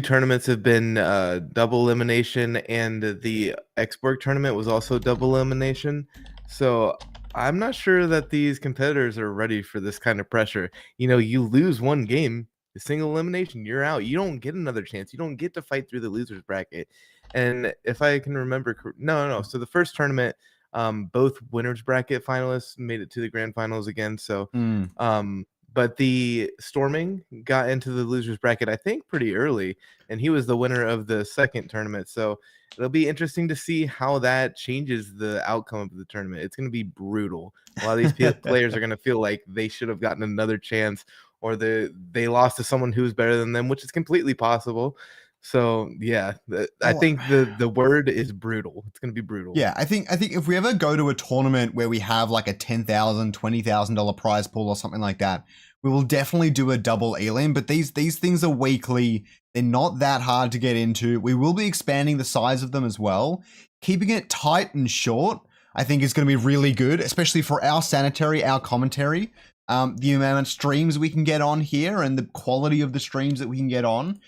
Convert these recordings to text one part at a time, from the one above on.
tournaments have been double elimination, and the Exborg tournament was also double elimination. So I'm not sure that these competitors are ready for this kind of pressure. You know, you lose one game, the single elimination, you're out. You don't get another chance. You don't get to fight through the losers bracket. And if I can remember, no. So the first tournament, both winners bracket finalists made it to the grand finals again. So, but the Storming got into the losers bracket, I think, pretty early, and he was the winner of the second tournament. So it'll be interesting to see how that changes the outcome of the tournament. It's going to be brutal. A lot of these players are going to feel like they should have gotten another chance, or they lost to someone who's better than them, which is completely possible. So yeah, I think the word is brutal. It's going to be brutal. Yeah, I think if we ever go to a tournament where we have like a $10,000, $20,000 prize pool or something like that, we will definitely do a double elim. But these things are weekly. They're not that hard to get into. We will be expanding the size of them as well. Keeping it tight and short, I think, is going to be really good, especially for our sanitary, our commentary. The amount of streams we can get on here and the quality of the streams that we can get on.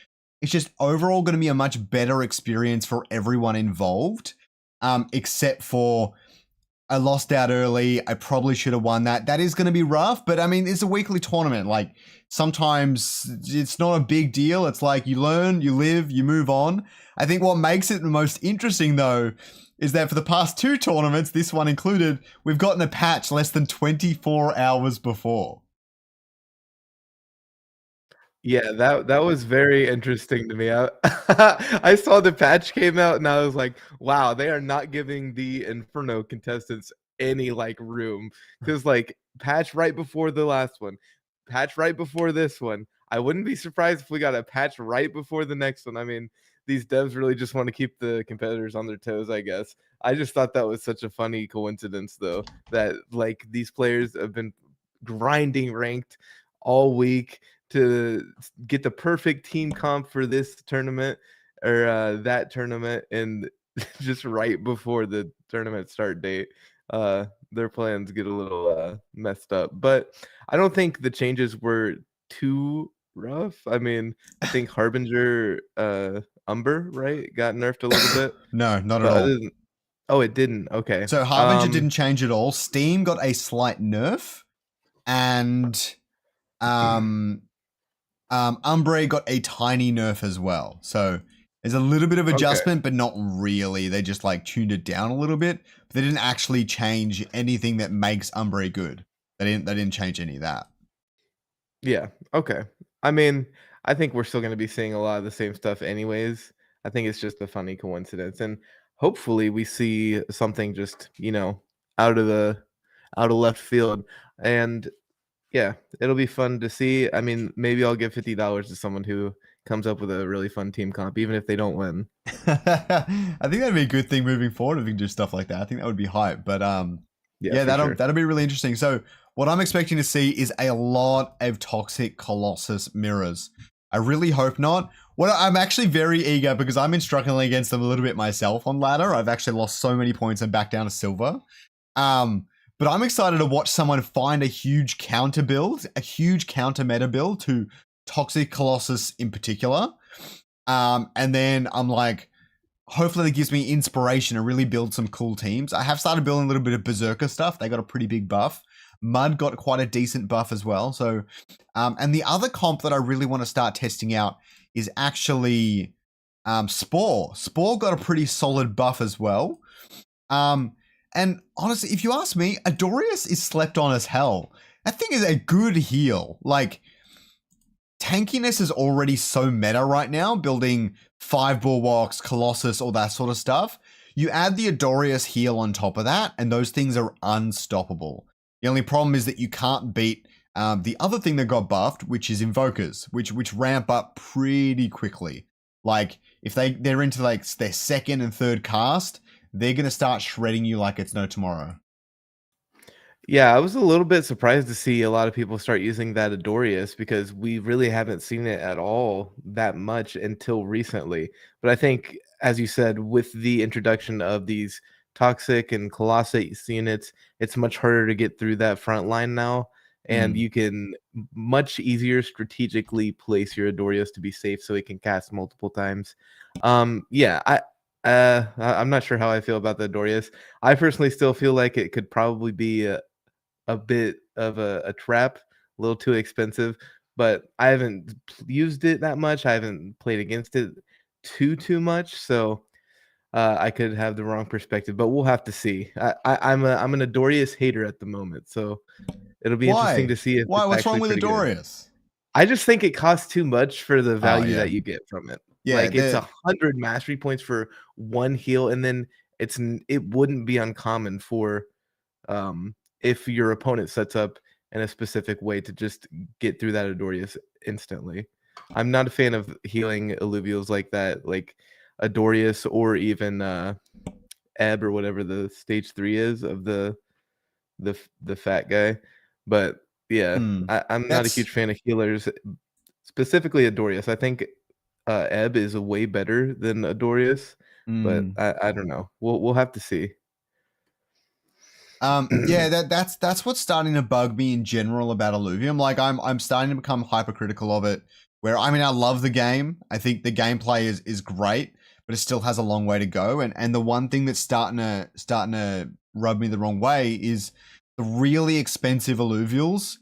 It's just overall going to be a much better experience for everyone involved, except for I lost out early. I probably should have won that. That is going to be rough, but I mean, it's a weekly tournament. Like, sometimes it's not a big deal. It's like you learn, you live, you move on. I think what makes it the most interesting, though, is that for the past two tournaments, this one included, we've gotten a patch less than 24 hours before. Yeah, that was very interesting to me. I saw the patch came out and I was like, wow, they are not giving the Inferno contestants any like room, because like patch right before the last one, patch right before this one. I wouldn't be surprised if we got a patch right before the next one. I mean, these devs really just want to keep the competitors on their toes, I guess. I just thought that was such a funny coincidence, though, that like these players have been grinding ranked all week to get the perfect team comp for this tournament or that tournament, and just right before the tournament start date, their plans get a little messed up. But I don't think the changes were too rough. I mean, I think Harbinger Umber, right, got nerfed a little bit. No, not But at all. Oh, it didn't. Okay. So Harbinger didn't change at all. Steam got a slight nerf, and Umbre got a tiny nerf as well. So there's a little bit of adjustment, but not really. They just like tuned it down a little bit. But they didn't actually change anything that makes Umbre good. They didn't change any of that. Yeah. Okay. I mean, I think we're still going to be seeing a lot of the same stuff anyways. I think it's just a funny coincidence, and hopefully we see something just, out of left field. And yeah, it'll be fun to see. I mean, maybe I'll give $50 to someone who comes up with a really fun team comp, even if they don't win. I think that'd be a good thing moving forward if we can do stuff like that. I think that would be hype. But yeah, that'll be really interesting. So what I'm expecting to see is a lot of toxic Colossus mirrors. I really hope not. I'm actually very eager because I've been struggling against them a little bit myself on ladder. I've actually lost so many points and back down to silver. But I'm excited to watch someone find a huge counter build, a huge counter meta build to Toxic Colossus in particular. And then I'm like, hopefully that gives me inspiration to really build some cool teams. I have started building a little bit of Berserker stuff. They got a pretty big buff. Mud got quite a decent buff as well. So, and the other comp that I really want to start testing out is actually Spore. Spore got a pretty solid buff as well. And honestly, if you ask me, Adorius is slept on as hell. That thing is a good heal. Like, tankiness is already so meta right now, building 5 Bulwarks, Colossus, all that sort of stuff. You add the Adorius heal on top of that, and those things are unstoppable. The only problem is that you can't beat the other thing that got buffed, which is Invokers, which ramp up pretty quickly. Like, if they're into like their second and third cast, they're going to start shredding you like it's no tomorrow. Yeah, I was a little bit surprised to see a lot of people start using that Adorius, because we really haven't seen it at all that much until recently. But I think, as you said, with the introduction of these Toxic and Colossus units, it's much harder to get through that front line now. and you can much easier strategically place your Adorius to be safe so it can cast multiple times. Yeah, I'm not sure how I feel about the Adorius. I personally still feel like it could probably be a bit of a trap, a little too expensive, but I haven't used it that much. I haven't played against it too much, so I could have the wrong perspective, but we'll have to see. I'm an Adorius hater at the moment, so it'll be interesting to see if Why? it's What's wrong actually with pretty good. Adorius? I just think it costs too much for the Oh, value yeah. that you get from it. Yeah, Like it's 100 mastery points for one heal, and then it wouldn't be uncommon for if your opponent sets up in a specific way to just get through that Adorius instantly. I'm not a fan of healing Illuvials like that, like Adorius or even Ebb or whatever the stage 3 is of the fat guy. But yeah, I'm not a huge fan of healers, specifically Adorius. I think Ebb is a way better than Adorius, but I don't know. We'll have to see. Yeah, that's what's starting to bug me in general about Illuvium. Like I'm starting to become hypercritical of it. Where I mean, I love the game. I think the gameplay is great, but it still has a long way to go. And the one thing that's starting to rub me the wrong way is the really expensive Alluvials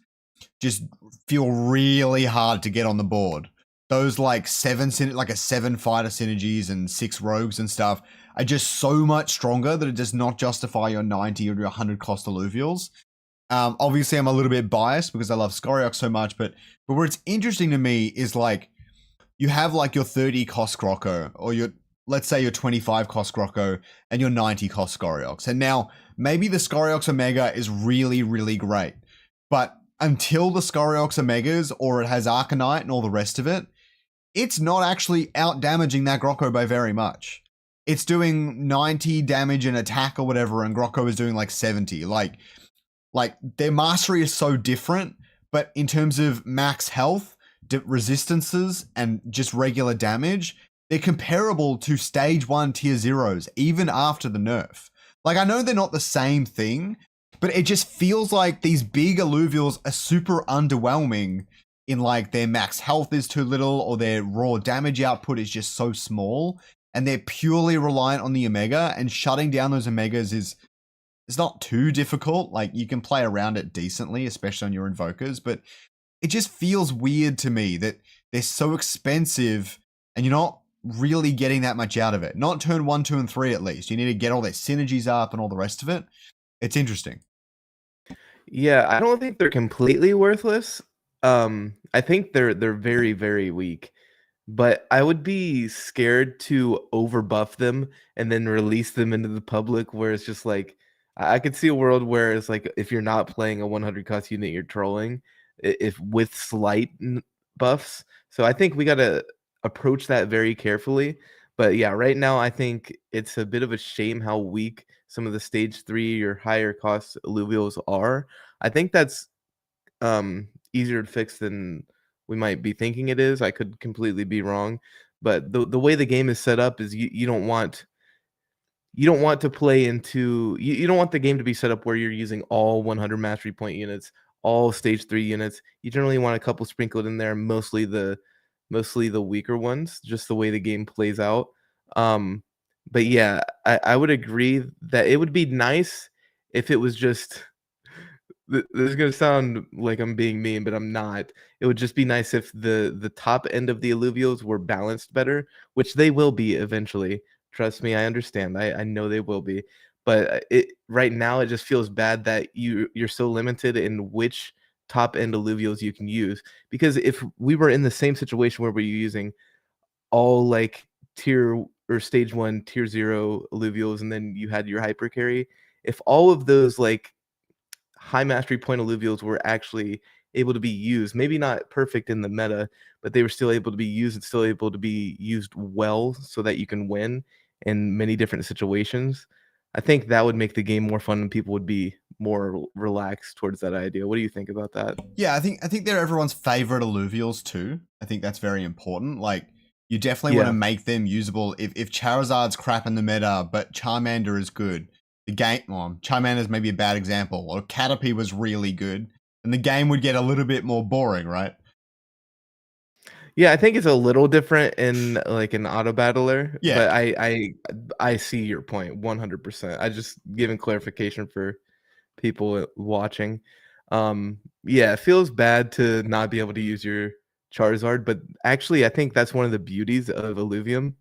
just feel really hard to get on the board. Those like a 7 fighter synergies and 6 rogues and stuff are just so much stronger that it does not justify your 90 or your 100 cost Alluvials. Obviously, I'm a little bit biased because I love Scoriox so much, but where it's interesting to me is like you have like your 30 cost Grocko or your let's say your 25 cost Grocko and your 90 cost Scoriox. And now maybe the Scoriox Omega is really, really great, but until the Scoriox Omegas or it has Arcanite and all the rest of it, it's not actually out damaging that Grocko by very much. It's doing 90 damage and attack or whatever, and Grocko is doing like 70. Like their mastery is so different, but in terms of max health, resistances, and just regular damage, they're comparable to stage 1 tier 0s, even after the nerf. Like, I know they're not the same thing, but it just feels like these big Alluvials are super underwhelming in like their max health is too little or their raw damage output is just so small, and they're purely reliant on the Omega, and shutting down those Omegas is it's not too difficult. Like, you can play around it decently, especially on your Invokers, but it just feels weird to me that they're so expensive and you're not really getting that much out of it. Not turn 1, 2, and 3 at least. You need to get all their synergies up and all the rest of it. It's interesting. Yeah, I don't think they're completely worthless. I think they're very, very weak. But I would be scared to overbuff them and then release them into the public where it's just like I could see a world where it's like if you're not playing a 100 cost unit, you're trolling if with slight buffs. So I think we got to approach that very carefully. But yeah, right now I think it's a bit of a shame how weak some of the stage 3 or higher cost alluvials are. I think that's easier to fix than we might be thinking it is. I could completely be wrong, but the way the game is set up is you don't want to play into you don't want the game to be set up where you're using all 100 mastery point units, all stage 3 units. You generally want a couple sprinkled in there, mostly the weaker ones, just the way the game plays out. But yeah, I would agree that it would be nice if it was just this is gonna sound like I'm being mean, but I'm not. It would just be nice if the top end of the alluvials were balanced better, which they will be eventually. Trust me, I understand. I know they will be. But it right now it just feels bad that you're so limited in which top end alluvials you can use. Because if we were in the same situation where we're using all like tier or stage 1, tier 0 alluvials, and then you had your hyper carry, if all of those like high mastery point alluvials were actually able to be used, maybe not perfect in the meta, but they were still able to be used and still able to be used well so that you can win in many different situations. I think that would make the game more fun and people would be more relaxed towards that idea. What do you think about that? Yeah, I think they're everyone's favorite alluvials too. I think that's very important. Like, you definitely want to make them usable. If Charizard's crap in the meta, but Charmander is good, the game, well, Charmander's maybe a bad example, or Caterpie was really good, and the game would get a little bit more boring, right? Yeah, I think it's a little different in like an auto battler, Yeah. but I see your point 100%. I just giving clarification for people watching. Yeah, it feels bad to not be able to use your Charizard, but actually I think that's one of the beauties of Illuvium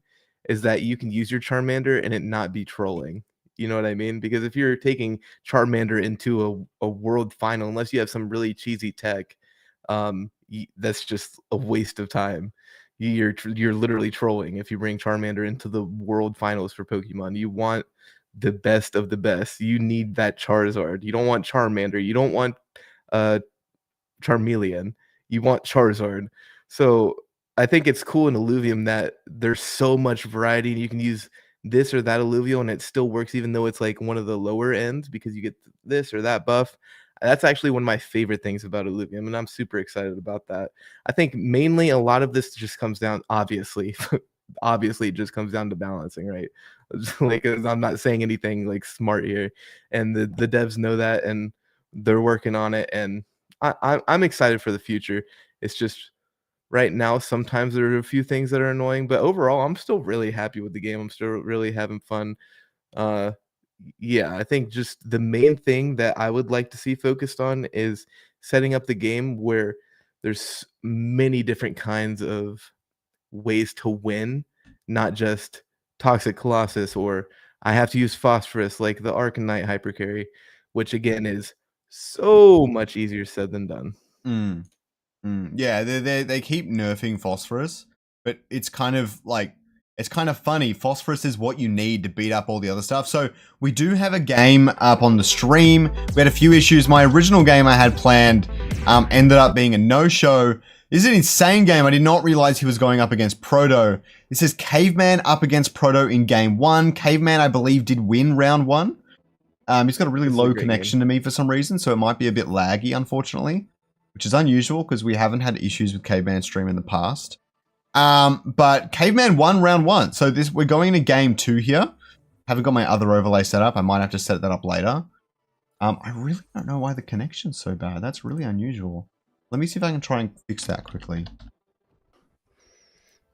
is that you can use your Charmander and it not be trolling. You know what I mean? Because if you're taking Charmander into a world final, unless you have some really cheesy tech, that's just a waste of time. You're literally trolling if you bring Charmander into the world finals for Pokemon. You want the best of the best. You need that Charizard. You don't want Charmander. You don't want uh Charmeleon. You want Charizard. So I think it's cool in Illuvium that there's so much variety and you can use this or that alluvial and it still works even though it's like one of the lower ends because you get this or that buff. That's actually one of my favorite things about Illuvium, and I'm super excited about that. I think mainly a lot of this just comes down, obviously, obviously, it just comes down to balancing, right? Like I'm not saying anything like smart here, and the devs know that, and they're working on it, and I'm excited for the future. It's just right now, sometimes there are a few things that are annoying, but overall, I'm still really happy with the game. I'm still really having fun. Uh, yeah, I think just the main thing that I would like to see focused on is setting up the game where there's many different kinds of ways to win, not just Toxic Colossus or I have to use Phosphorus like the Arcanite hypercarry, which again is so much easier said than done. Yeah, they keep nerfing Phosphorus, but it's kind of funny. Phosphorus is what you need to beat up all the other stuff. So we do have a game up on the stream. We had a few issues. My original game I had planned ended up being a no-show. This is an insane game. I did not realize he was going up against Proto. This is Caveman up against Proto in game 1. Caveman, I believe, did win round 1. He's got a really low connection to me for some reason, so it might be a bit laggy, unfortunately, which is unusual because we haven't had issues with Caveman stream in the past. But Caveman won round 1, so we're going into game 2 here. Haven't got my other overlay set up. I might have to set that up later. I really don't know why the connection's so bad. That's really unusual. Let me see if I can try and fix that quickly.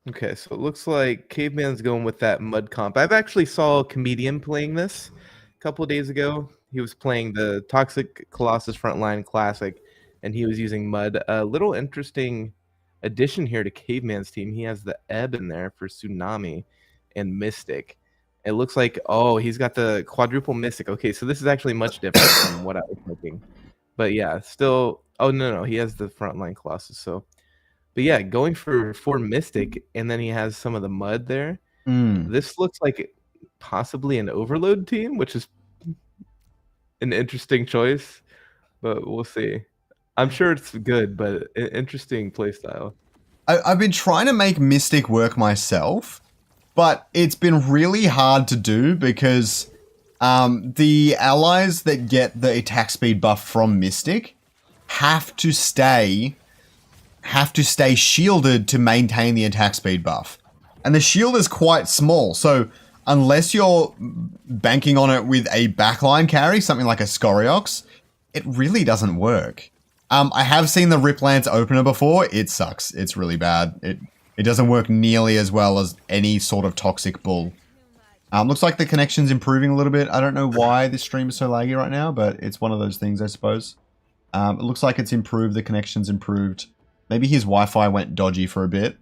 Okay, so it looks like Caveman's going with that mud comp. I've actually saw a comedian playing this a couple of days ago. He was playing the Toxic Colossus Frontline Classic, and he was using mud. A little interesting addition here to Caveman's team. He has the Ebb in there for Tsunami and Mystic. It looks like, oh, he's got the quadruple Mystic. Okay, so this is actually much different from what I was thinking. But yeah, still, oh, no, he has the Frontline Colossus, so... But yeah, going for Mystic, and then he has some of the mud there. This looks like possibly an Overload team, which is an interesting choice, but we'll see. I'm sure it's good, but an interesting playstyle. I've been trying to make Mystic work myself, but it's been really hard to do because the allies that get the attack speed buff from Mystic have to stay shielded to maintain the attack speed buff. And the shield is quite small, so unless you're banking on it with a backline carry, something like a Scoriox, it really doesn't work. I have seen the Riplance opener before. It sucks. It's really bad. It doesn't work nearly as well as any sort of toxic bull. Looks like the connection's improving a little bit. I don't know why this stream is so laggy right now, but it's one of those things, I suppose. It looks like it's improved. The connection's improved. Maybe his Wi-Fi went dodgy for a bit.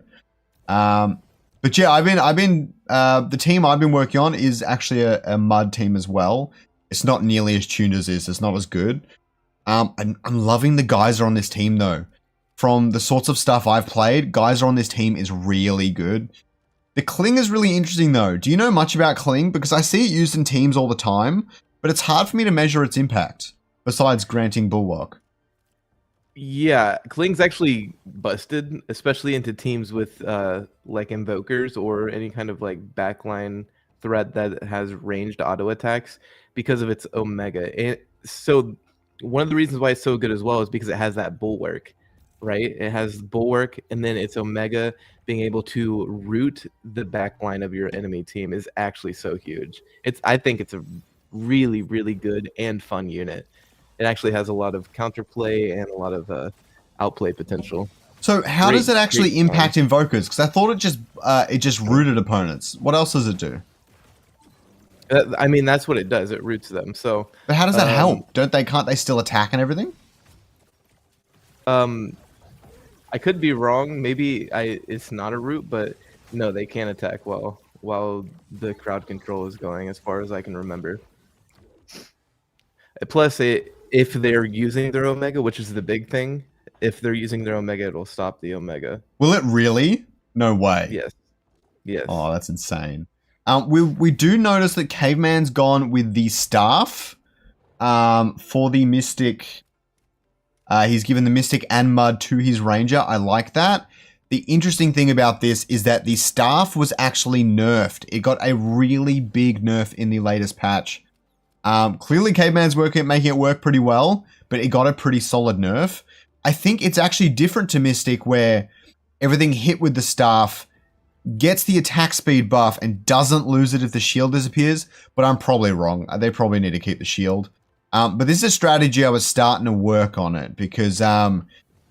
But yeah, the team I've been working on is actually a mud team as well. It's not nearly as tuned as this. It's not as good. I'm loving the Geyser on this team though. From the sorts of stuff I've played, Geyser on this team is really good. The Cling is really interesting though. Do you know much about Cling? Because I see it used in teams all the time, but it's hard for me to measure its impact, besides granting Bulwark. Yeah, Kling's actually busted, especially into teams with like invokers or any kind of like backline threat that has ranged auto attacks because of its Omega. And so one of the reasons why it's so good as well is because it has that bulwark, right? It has bulwark, and then its Omega being able to root the backline of your enemy team is actually so huge. I think it's a really, really good and fun unit. it actually has a lot of counterplay and a lot of outplay potential. So how does it actually impact invokers? Because I thought it just rooted opponents. What else does it do? I mean, that's what it does. It roots them. So, but how does that help? Can't they still attack and everything? I could be wrong. Maybe it's not a root, but no, they can attack while the crowd control is going, as far as I can remember. Plus, if they're using their Omega, which is the big thing, if they're using their Omega, it'll stop the Omega. Will it really? No way. Yes. Yes. Oh, that's insane. We do notice that Caveman's gone with the staff for the Mystic. He's given the Mystic and Mud to his Ranger. I like that. The interesting thing about this is that the staff was actually nerfed. It got a really big nerf in the latest patch. Clearly, Caveman's making it work pretty well, but it got a pretty solid nerf. I think it's actually different to Mystic, where everything hit with the staff gets the attack speed buff and doesn't lose it if the shield disappears, but I'm probably wrong. They probably need to keep the shield. But this is a strategy I was starting to work on it, because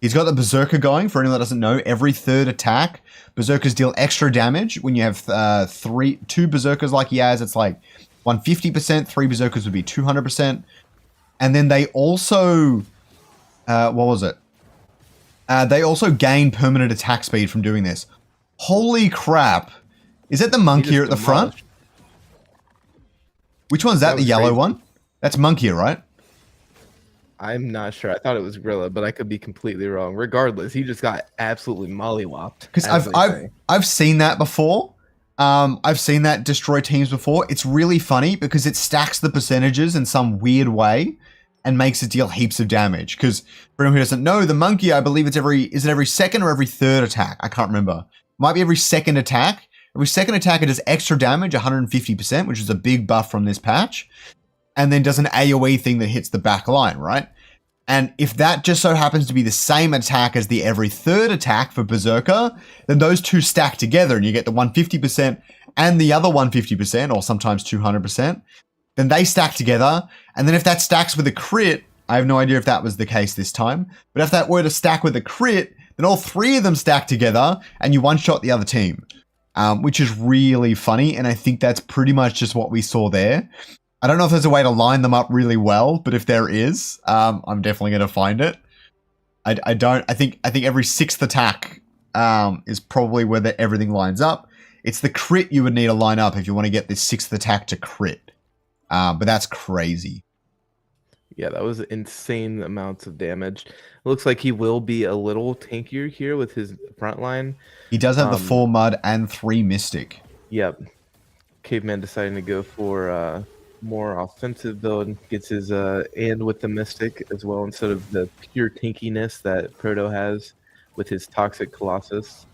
he's got the Berserker going. For anyone that doesn't know, every third attack, Berserkers deal extra damage. When you have two Berserkers like he has, it's like 150%. 3 Berserkers would be 200%. And then they also... what was it? They also gain permanent attack speed from doing this. Holy crap. Is that the Monkier at the front? Which one's that? The yellow one? That's Monkier, right? I'm not sure. I thought it was Gorilla, but I could be completely wrong. Regardless, he just got absolutely mollywopped. Because I've seen that before. I've seen that destroy teams before. It's really funny because it stacks the percentages in some weird way and makes it deal heaps of damage. Because for anyone who doesn't know, the Monkey, I believe it's every second or every third attack? I can't remember. Might be every second attack. Every second attack it does extra damage, 150%, which is a big buff from this patch. And then does an AoE thing that hits the back line, right? And if that just so happens to be the same attack as the every third attack for Berserker, then those two stack together and you get the 150% and the other 150%, or sometimes 200%. Then they stack together. And then if that stacks with a crit, I have no idea if that was the case this time, but if that were to stack with a crit, then all 3 of them stack together and you one-shot the other team, which is really funny. And I think that's pretty much just what we saw there. I don't know if there's a way to line them up really well, but if there is, I'm definitely going to find it. I think every 6th attack is probably where everything lines up. It's the crit you would need to line up if you want to get this 6th attack to crit. But that's crazy. Yeah, that was insane amounts of damage. It looks like he will be a little tankier here with his front line. He does have the 4 Mud and 3 Mystic. Yep. Caveman deciding to go for more offensive build, gets his and with the Mystic as well, instead of the pure tankiness that Proto has with his Toxic Colossus.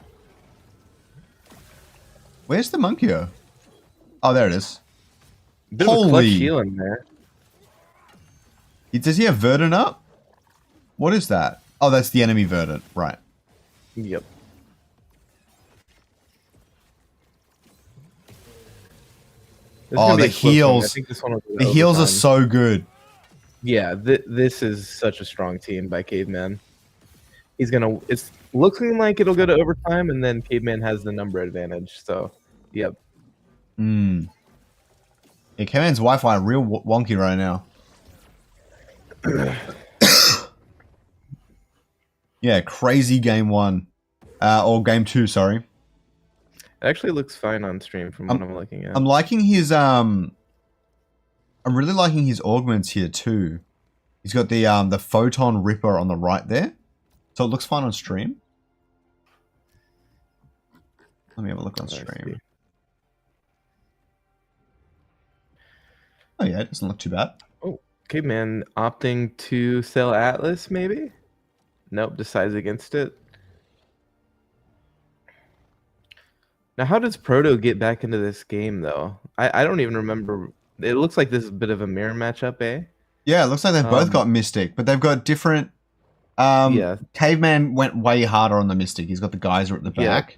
Where's the Monkey? Oh, there it is. Bit of a clutch healing there. Does he have Verdant up? What is that? Oh, that's the enemy Verdant, right. Yep. Oh, the heals. The heals are so good. Yeah, this is such a strong team by Caveman. He's gonna. It's looking like it'll go to overtime, and then Caveman has the number advantage. So, yep. Yeah, Caveman's Wi-Fi real wonky right now. Yeah, crazy game 1, or game 2. Sorry. It actually looks fine on stream from what I'm looking at. I'm liking his I'm really liking his augments here too. He's got the Photon Ripper on the right there. So it looks fine on stream. Let me have a look on stream. Oh yeah, it doesn't look too bad. Oh, Caveman opting to sell Atlas maybe? Nope, decides against it. Now, how does Proto get back into this game, though? I don't even remember. It looks like this is a bit of a mirror matchup, eh? Yeah, it looks like they've both got Mystic, but they've got different... yeah. Caveman went way harder on the Mystic. He's got the Geyser at the back.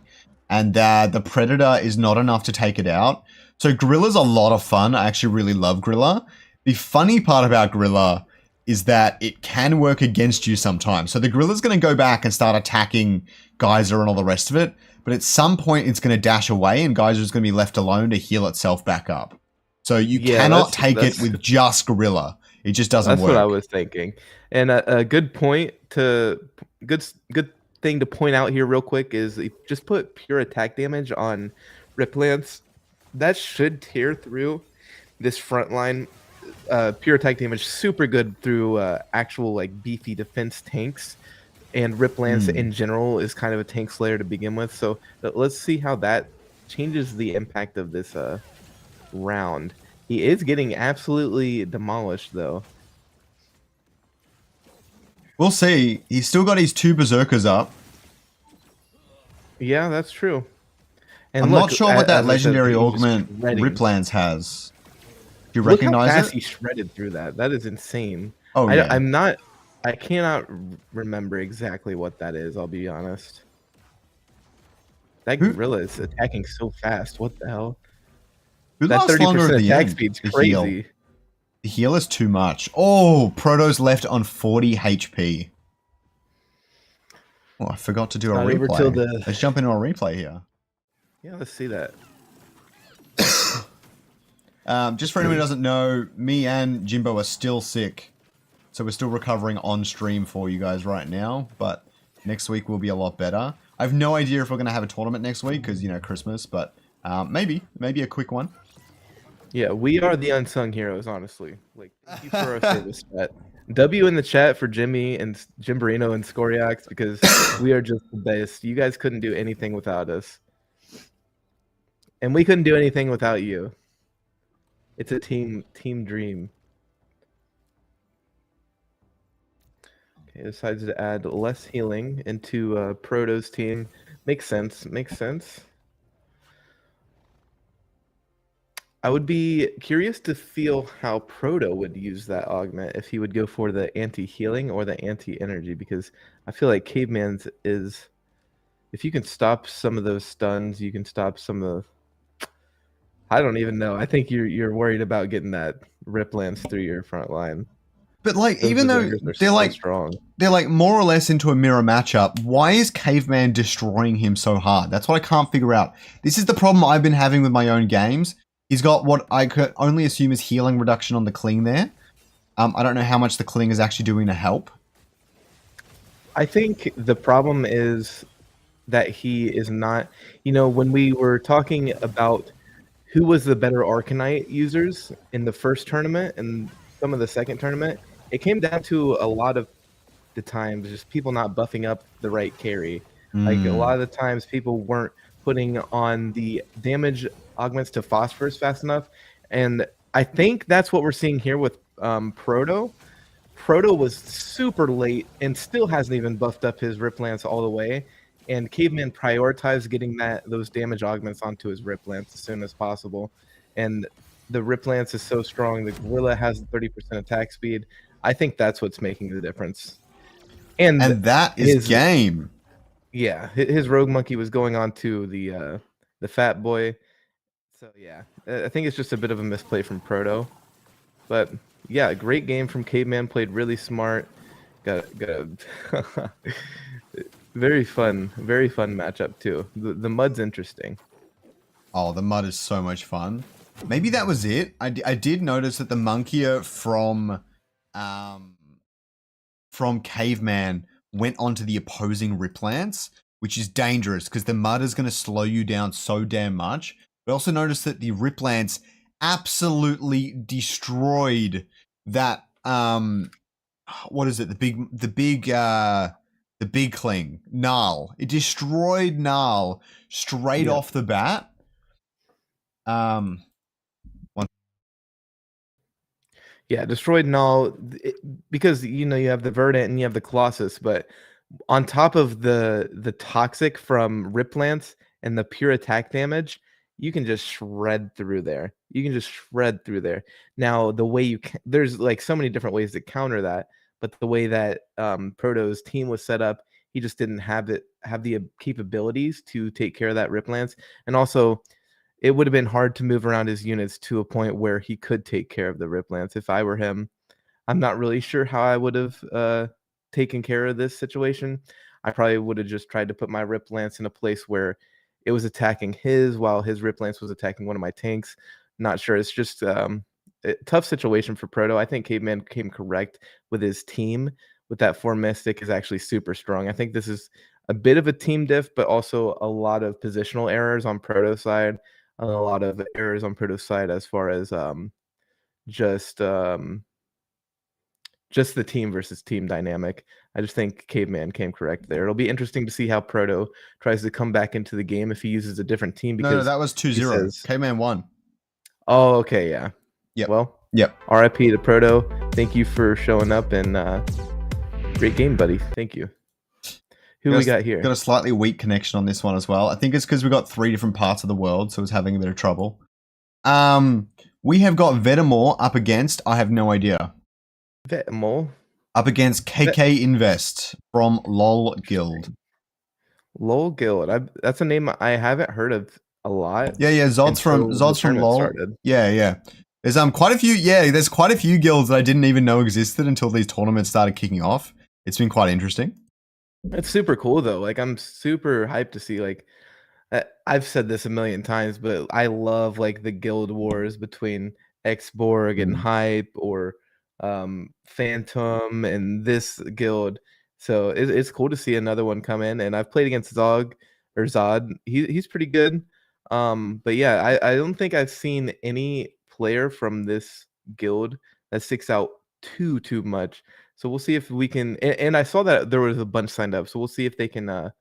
Yeah. And the Predator is not enough to take it out. So Gorilla's a lot of fun. I actually really love Gorilla. The funny part about Gorilla is that it can work against you sometimes. So the gorilla's going to go back and start attacking Geyser and all the rest of it, but at some point it's going to dash away and Geyser's going to be left alone to heal itself back up. So you cannot take it with just gorilla. It just doesn't work. That's what I was thinking. And a good point to good thing to point out here real quick is just put pure attack damage on Riplance. That should tear through this front line. Pure attack damage super good through actual like beefy defense tanks, and Riplance in general is kind of a tank slayer to begin with. So let's see how that changes the impact of this round. He is getting absolutely demolished though. We'll see. He's still got his 2 Berserkers up. Yeah, that's true. And I'm not sure what that legendary augment Riplance has. Do you recognize how fast it? He shredded through that. That is insane. Oh, yeah. I cannot remember exactly what that is, I'll be honest. That gorilla is attacking so fast. What the hell? That 30% attack speed's crazy. The heal is too much. Oh, Proto's left on 40 HP. Oh, I forgot to do a replay. Let's jump into a replay here. Yeah, let's see that. Just for anyone who doesn't know, me and Jimbo are still sick. So we're still recovering on stream for you guys right now. But next week will be a lot better. I have no idea if we're going to have a tournament next week because, you know, Christmas. But maybe a quick one. Yeah, we are the unsung heroes, honestly. Like, thank you for our service, chat. W in the chat for Jimmy and Jimberino and Scoriax, because we are just the best. You guys couldn't do anything without us. And we couldn't do anything without you. It's a team dream. Okay, decides to add less healing into Proto's team. Makes sense. I would be curious to feel how Proto would use that augment, if he would go for the anti-healing or the anti-energy, because I feel like Caveman's is, if you can stop some of those stuns, you can stop some of the, I don't even know. I think you're worried about getting that Riplance through your front line. But like, even though they're like strong, they're like more or less into a mirror matchup. Why is Caveman destroying him so hard? That's what I can't figure out. This is the problem I've been having with my own games. He's got what I could only assume is healing reduction on the cling there. I don't know how much the cling is actually doing to help. I think the problem is that he is not, you know, when we were talking about who was the better Arcanite users in the first tournament and some of the second tournament, it came down to a lot of the times just people not buffing up the right carry. Like a lot of the times people weren't putting on the damage augments to Phosphorus fast enough. And I think that's what we're seeing here with Proto. Proto was super late and still hasn't even buffed up his Riplance all the way. And Caveman prioritized getting those damage augments onto his Riplance as soon as possible. And the Riplance is so strong. The gorilla has 30% attack speed. I think that's what's making the difference. And that is game. Yeah, his Rogue Monkey was going on to the Fat Boy. So yeah, I think it's just a bit of a misplay from Proto. But yeah, great game from Caveman. Played really smart. Got a very fun matchup too. The mud's interesting. Oh, the mud is so much fun. Maybe that was it. I did notice that the Monkier from Caveman went onto the opposing Riplance, which is dangerous because the mud is going to slow you down so damn much. We also noticed that the Riplance absolutely destroyed that what is it? The big cling, Null. It destroyed Null straight off the bat. Yeah, destroyed Null because you have the Verdant and you have the Colossus, but on top of the toxic from Riplance and the pure attack damage, you can just shred through there. Now, the way there's like so many different ways to counter that, but the way that Proto's team was set up, he just didn't have the capabilities to take care of that Riplance. And also, it would have been hard to move around his units to a point where he could take care of the Riplance. If I were him, I'm not really sure how I would have taken care of this situation. I probably would have just tried to put my Rip Lance in a place where it was attacking his while his Rip Lance was attacking one of my tanks. Not sure. It's just a tough situation for Proto. I think Caveman came correct with his team. With that 4 Mystic is actually super strong. I think this is a bit of a team diff, but also a lot of positional errors on Proto side, a lot of errors on Proto side as far as just the team versus team dynamic. I just think Caveman came correct there. It'll be interesting to see how Proto tries to come back into the game if he uses a different team. Because no, that was 2-0. Caveman won. Oh, okay, yeah. Yep. Well, yep. RIP to Proto. Thank you for showing up, and great game, buddy. Thank you. Who we got here? Got a slightly weak connection on this one as well. I think it's because we got 3 different parts of the world, so it's having a bit of trouble. We have got Venmore up against, I have no idea. Venmore? Up against KK Invest from LOL Guild. LOL Guild. That's a name I haven't heard of a lot. Yeah, Zod's from LOL. Started. Yeah. There's quite a few. Yeah, there's quite a few guilds that I didn't even know existed until these tournaments started kicking off. It's been quite interesting. It's super cool though. Like, I'm super hyped to see, like, I've said this a million times, but I love like the guild wars between Xborg and Hype, or Phantom and this guild. So it's cool to see another one come in. And I've played against Zod. He's pretty good. But yeah, I don't think I've seen any player from this guild that sticks out too much. So we'll see if we can. And I saw that there was a bunch signed up. So we'll see if they can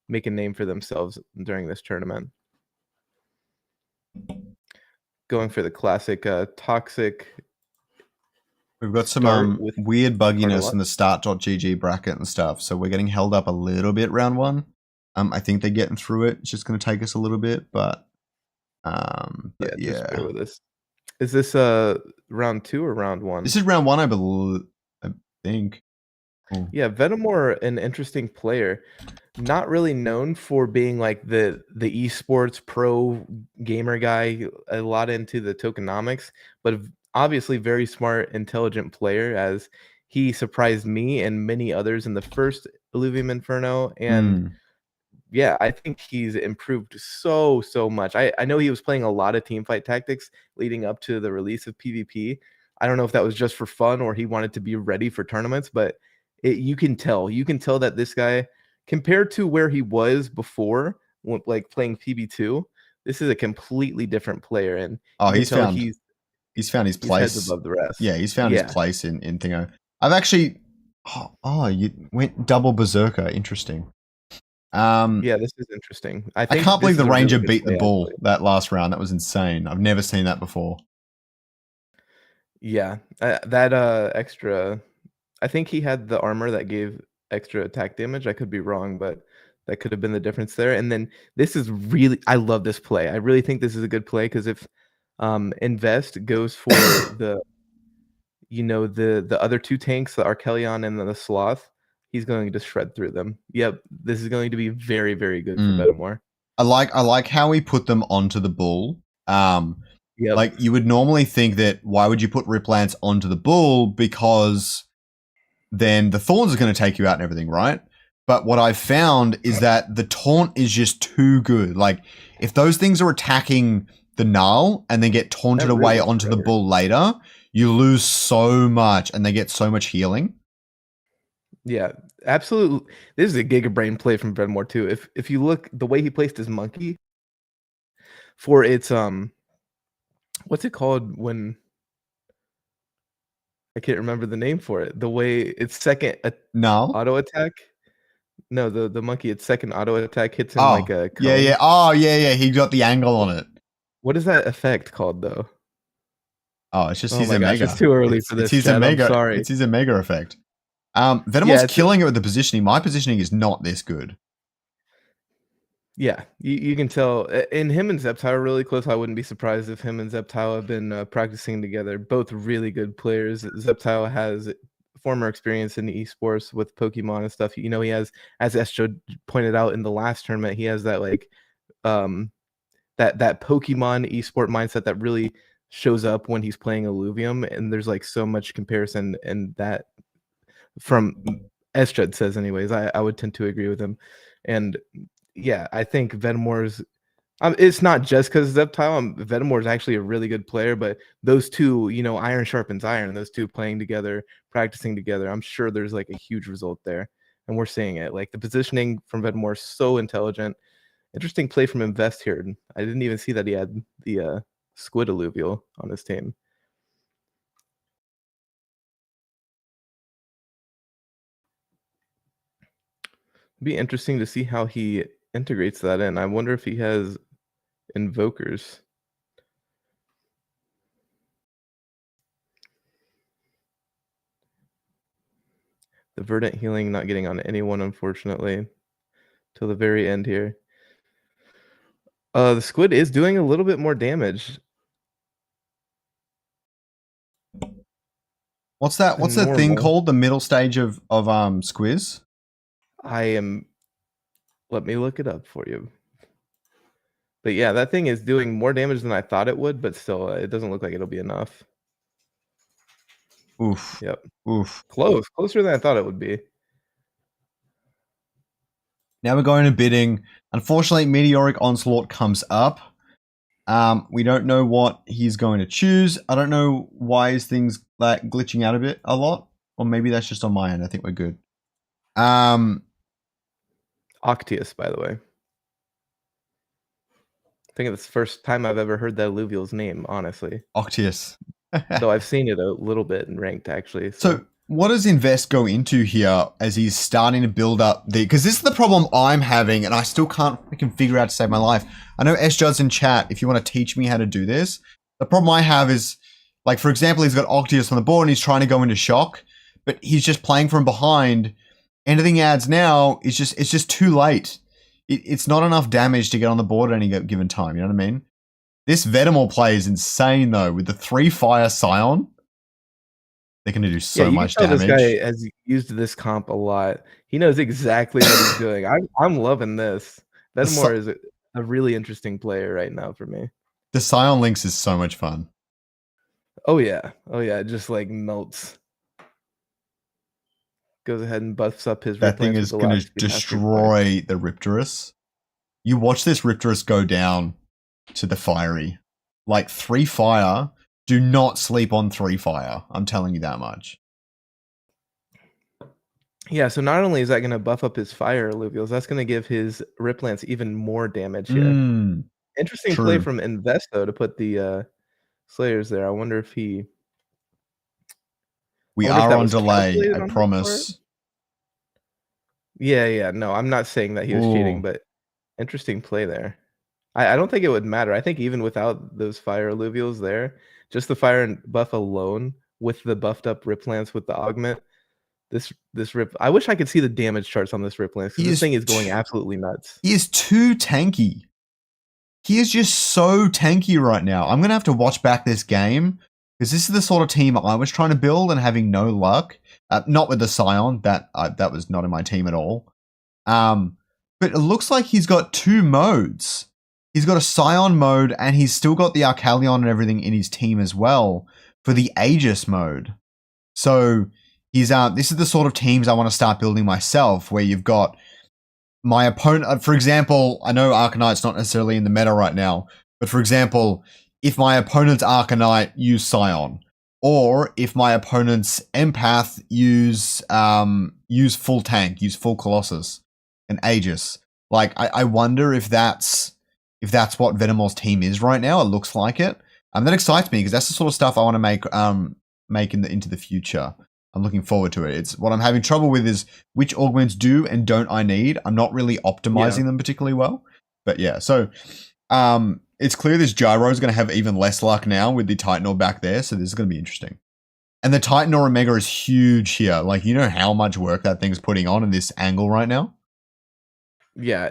make a name for themselves during this tournament. Going for the classic toxic. We've got some weird bugginess in the start.gg bracket and stuff, so we're getting held up a little bit round 1. I think they're getting through it. It's just going to take us a little bit, but yeah. Just bear with us. Is this round 2 or round 1? This is round 1, I think. Cool. Yeah, Venmore, an interesting player. Not really known for being like the esports pro gamer guy, a lot into the tokenomics, but obviously very smart, intelligent player, as he surprised me and many others in the first Illuvium Inferno. And yeah, I think he's improved so much. I know he was playing a lot of teamfight tactics leading up to the release of PvP. I don't know if that was just for fun or he wanted to be ready for tournaments, but you can tell that this guy, compared to where he was before, like playing PB2, this is a completely different player. And he's found his place. He's above the rest. Yeah, he's found his place in Thingo. I've actually you went double Berserker. Interesting. Yeah, this is interesting. I can't believe the Ranger beat the Bull that last round. That was insane. I've never seen that before. Yeah, that extra. I think he had the armor that gave extra attack damage. I could be wrong, but that could have been the difference there. And then this is really, I love this play. I really think this is a good play, because if Invest goes for the other 2 tanks, the Archelion and the Sloth, he's going to shred through them. Yep, this is going to be very good for Venmore. I like how he put them onto the Bull. Yep. Like, you would normally think that why would you put Rip Lance onto the Bull, because then the Thorns are going to take you out and everything, right? But what I've found is that the taunt is just too good. Like, if those things are attacking the Null and then get taunted away onto the Bull later, you lose so much and they get so much healing. Yeah, absolutely. This is a Giga Brain play from Venmore too. If you look the way he placed his monkey for its what's it called when I can't remember the name for it. The way its second auto attack. No, the monkey, its second auto attack hits him like a cone. Yeah. Oh, yeah. He got the angle on it. What is that effect called though? Oh, it's just his Omega. It's too early for this. It's his Omega. I'm sorry. It's his Omega effect. Venmore's killing it with the positioning. My positioning is not this good. Yeah, you can tell. And him and Zeptile are really close. I wouldn't be surprised if him and Zeptile have been practicing together. Both really good players. Zeptile has former experience in esports with Pokemon and stuff. He has, as Estro pointed out in the last tournament, he has that like that Pokemon esport mindset that really shows up when he's playing Illuvium, and there's like so much comparison, and that from Estrad says anyways, I would tend to agree with him. And yeah, I think Venmore's it's not just because Zeptile. Venmore is actually a really good player, but those two, iron sharpens iron. Those two playing together, practicing together. I'm sure there's like a huge result there, and we're seeing it. Like the positioning from Venmore is so intelligent. Interesting play from Invest here. I didn't even see that he had the Squid Alluvial on his team. It'd be interesting to see how he integrates that in. I wonder if he has invokers. The Verdant Healing not getting on anyone, unfortunately, till the very end here. The Squid is doing a little bit more damage. What's that thing called? The middle stage of Squiz? Let me look it up for you. But yeah, that thing is doing more damage than I thought it would, but still, it doesn't look like it'll be enough. Oof. Yep. Oof. Closer than I thought it would be. Now we're going to bidding. Unfortunately, Meteoric Onslaught comes up. We don't know what he's going to choose. I don't know why is things like glitching out a lot. Or maybe that's just on my end. I think we're good. Octius, by the way. I think it's the first time I've ever heard that Alluvial's name, honestly. Octius. Though I've seen it a little bit in ranked, actually. So what does Invest go into here as he's starting to build up because this is the problem I'm having, and I still can't freaking figure out to save my life. I know S-Jud's in chat if you want to teach me how to do this. The problem I have is, like, for example, he's got Octius on the board and he's trying to go into shock, but he's just playing from behind. Anything he adds now is just too late. It's not enough damage to get on the board at any given time, you know what I mean? This Venmore play is insane, though, with the 3 fire Scion. They're going to do so much damage. This guy has used this comp a lot. He knows exactly what he's doing. I'm loving this. Venmore is a really interesting player right now for me. The Scion Lynx is so much fun. Oh, yeah. It just, like, melts. Goes ahead and buffs up his That thing is going to destroy the Riptorus. You watch this Riptorus go down to the fiery. Like 3 fire. Do not sleep on 3 fire. I'm telling you that much. Yeah, so not only is that going to buff up his fire alluvials, that's going to give his Riplance even more damage here. Interesting play from Invest, though, to put the Slayers there. I wonder if he... We are on delay, I promise. Yeah. No, I'm not saying that he was cheating, but interesting play there. I don't think it would matter. I think even without those fire alluvials there, just the fire and buff alone with the buffed up Riplance with the augment, this Rip... I wish I could see the damage charts on this Riplance, because this thing is going absolutely nuts. He is too tanky. He is just so tanky right now. I'm going to have to watch back this game, because this is the sort of team I was trying to build and having no luck. Not with the Scion. That was not in my team at all. But it looks like he's got 2 modes. He's got a Scion mode, and he's still got the Arcalion and everything in his team as well for the Aegis mode. So he's this is the sort of teams I want to start building myself, where you've got my opponent. For example, I know Arcanite's not necessarily in the meta right now, but for example, if my opponent's Arcanite use Scion, or if my opponent's Empath use full tank, use full Colossus and Aegis. Like I wonder if that's what Venmore's team is right now. It looks like it. That excites me, because that's the sort of stuff I want to make into the future. I'm looking forward to it. It's what I'm having trouble with is which augments do and don't I need. I'm not really optimizing them particularly well. But yeah, so it's clear this Gyro is going to have even less luck now with the Titan Ore back there. So this is going to be interesting. And the Titan Ore Omega is huge here. Like, you know how much work that thing's putting on in this angle right now? Yeah,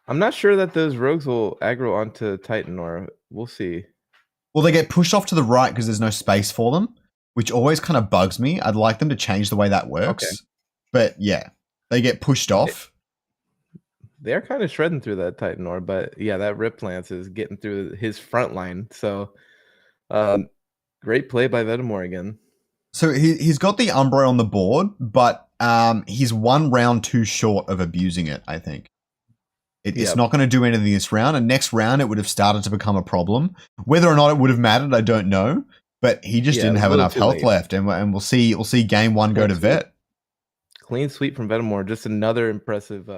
I'm not sure that those rogues will aggro onto Titan Ore. We'll see. Well, they get pushed off to the right because there's no space for them, which always kind of bugs me. I'd like them to change the way that works. Okay. But yeah, they get pushed off. They're kind of shredding through that Titan Orb, but yeah, that Rip Lance is getting through his front line. So, great play by Venmore again. So he's got the Umbra on the board, but he's 1 round too short of abusing it, I think. It's not going to do anything this round, and next round it would have started to become a problem. Whether or not it would have mattered, I don't know. But he just didn't have enough health left, and we'll see game 1 go to vet. Clean sweep from Venmore, just another impressive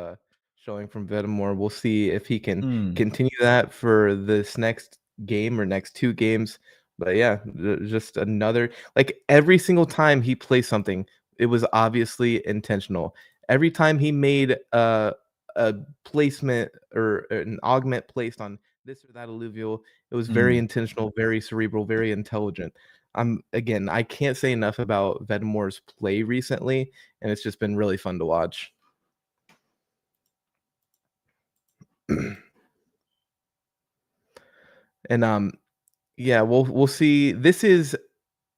showing from Venmore. We'll see if he can continue that for this next game or next 2 games. But yeah, just another, like every single time he plays something, it was obviously intentional. Every time he made a placement or an augment placed on this or that alluvial, it was very intentional, very cerebral, very intelligent. Again, I can't say enough about Venmore's play recently, and it's just been really fun to watch. And yeah, we'll see. This is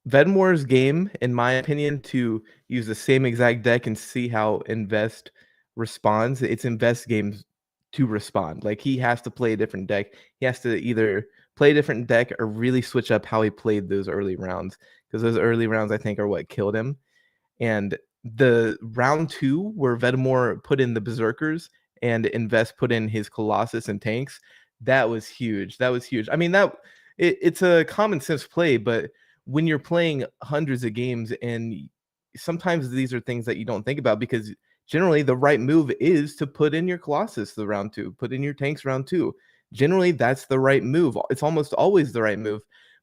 Venmore's game, in my opinion, to use the same exact deck and see how Invest responds. It's Invest games to respond. Like, he has to play a different deck. He has to either play a different deck or really switch up how he played those early rounds, because those early rounds, I think, are what killed him. And the round 2 where Venmore put in the Berserkers and Invest put in his Colossus and tanks, that was huge. That was huge. I mean, it's a common sense play, but when you're playing hundreds of games, and sometimes these are things that you don't think about, because generally the right move is to put in your Colossus the round 2, put in your tanks round 2. Generally, that's the right move. It's almost always the right move.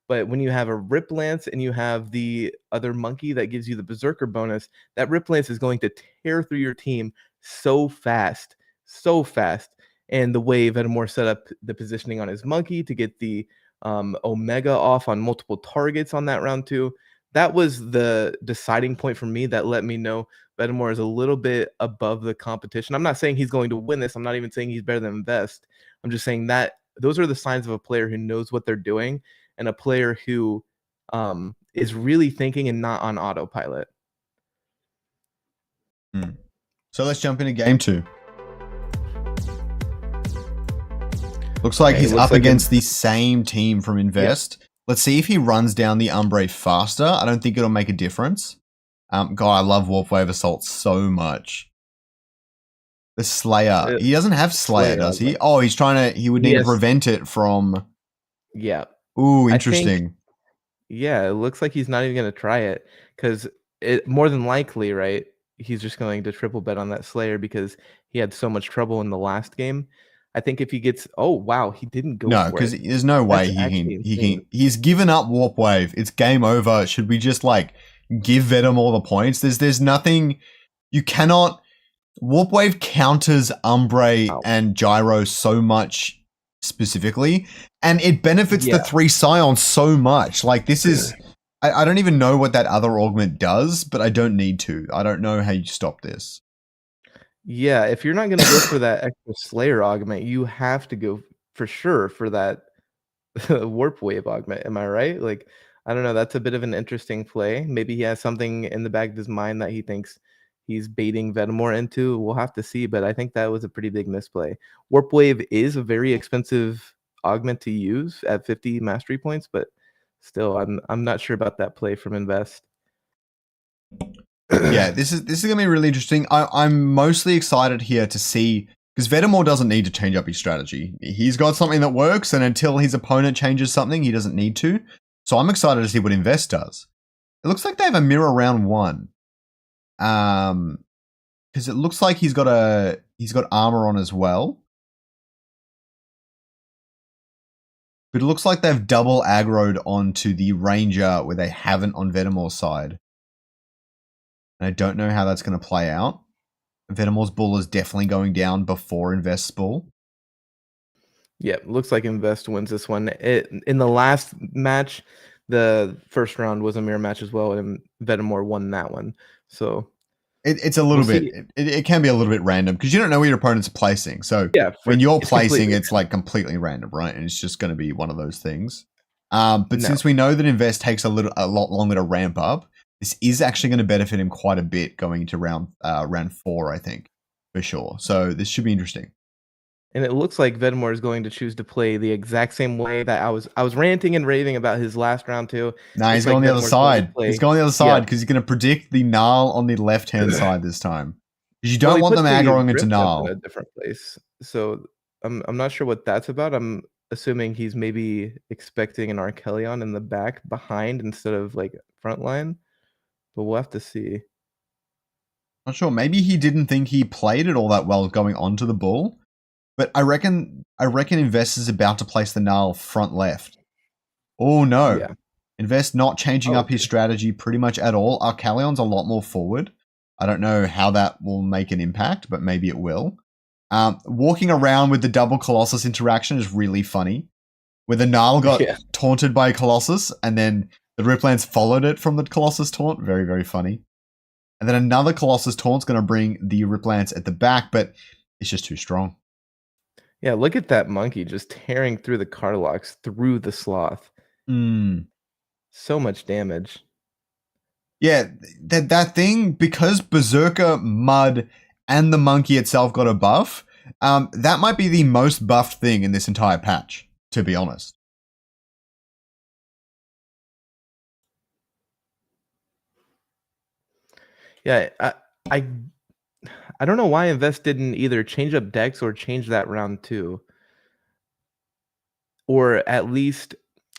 But when you have a Rip Lance and you have the other monkey that gives you the Berserker bonus, that Rip Lance is going to tear through your team so fast, so fast. And the way Venmore set up the positioning on his monkey to get the Omega off on multiple targets on that round 2, that was the deciding point for me that let me know Venmore is a little bit above the competition. I'm not saying he's going to win this. I'm not even saying he's better than Invest. I'm just saying that those are the signs of a player who knows what they're doing, and a player who is really thinking and not on autopilot. So let's jump into game 2. Looks like he's up against the same team from Invest. Yeah. Let's see if he runs down the Umbre faster. I don't think it'll make a difference. God, I love Warp Wave Assault so much. The Slayer. He doesn't have Slayer, does he? Oh, he's trying to... He would need to prevent it from... Yeah. Ooh, interesting. Yeah, it looks like he's not even going to try it, because it more than likely, right, he's just going to triple bet on that Slayer because he had so much trouble in the last game. I think if he gets... Oh, wow, he didn't go for it. No, because there's no way he can... He's given up Warp Wave. It's game over. Should we just, like, give Venom all the points? There's nothing... You cannot... Warp Wave counters Umbre and Gyro so much specifically, and it benefits the 3 Scions so much. Like, this is... I don't even know what that other augment does, but I don't need to. I don't know how you stop this. Yeah, if you're not going to go for that extra Slayer augment, you have to go for sure for that Warp Wave augment. Am I right? Like, I don't know. That's a bit of an interesting play. Maybe he has something in the back of his mind that he thinks he's baiting Venmore into. We'll have to see, but I think that was a pretty big misplay. Warp Wave is a very expensive augment to use at 50 mastery points, but still, I'm not sure about that play from Invest. Yeah, this is gonna be really interesting. I'm mostly excited here to see, because Venmore doesn't need to change up his strategy. He's got something that works, and until his opponent changes something, he doesn't need to. So I'm excited to see what Invest does. It looks like they have a mirror round 1. Because it looks like he's got armor on as well. But it looks like they've double aggroed onto the Ranger where they haven't on Venmore's side. And I don't know how that's going to play out. Venmore's bull is definitely going down before Invest's bull. Yeah, looks like Invest wins this one. In the last match, the first round was a mirror match as well, and Venmore won that one. So it's a little bit... It can be a little bit random, because you don't know where your opponent's placing. So when you're placing, it's like completely random, right? And it's just going to be one of those things. But since we know that Invest takes a lot longer to ramp up, this is actually going to benefit him quite a bit going into round 4, I think, for sure. So this should be interesting. And it looks like Venmore is going to choose to play the exact same way that I was ranting and raving about his last round too. Nah, he's Looks like going the other Venmore's going to side. play. He's going the other Yeah. side because he's going to predict the Null on the left-hand side this time. Because you Well, don't he want put them the aggroing into Rift up in Null. a different place. So I'm not sure what that's about. I'm assuming he's maybe expecting an Archelion in the back behind instead of like front line. But we'll have to see. Not sure. Maybe he didn't think he played it all that well going onto the bull. But I reckon Invest is about to place the Null front left. Oh no. Yeah. Invest not changing Oh, up his strategy pretty much at all. Archelion's a lot more forward. I don't know how that will make an impact, but maybe it will. Walking around with the double Colossus interaction is really funny. Where the Null got taunted by Colossus, and then the Riplance followed it from the Colossus taunt. Very, very funny. And then another Colossus taunt's going to bring the Riplance at the back, but it's just too strong. Yeah, look at that monkey just tearing through the Carlocks, through the Sloth. So much damage. Yeah, that thing, because Berserker, Mud, and the monkey itself got a buff, that might be the most buffed thing in this entire patch, to be honest. Yeah, I don't know why Invest didn't either change up decks or change that round 2. Or at least,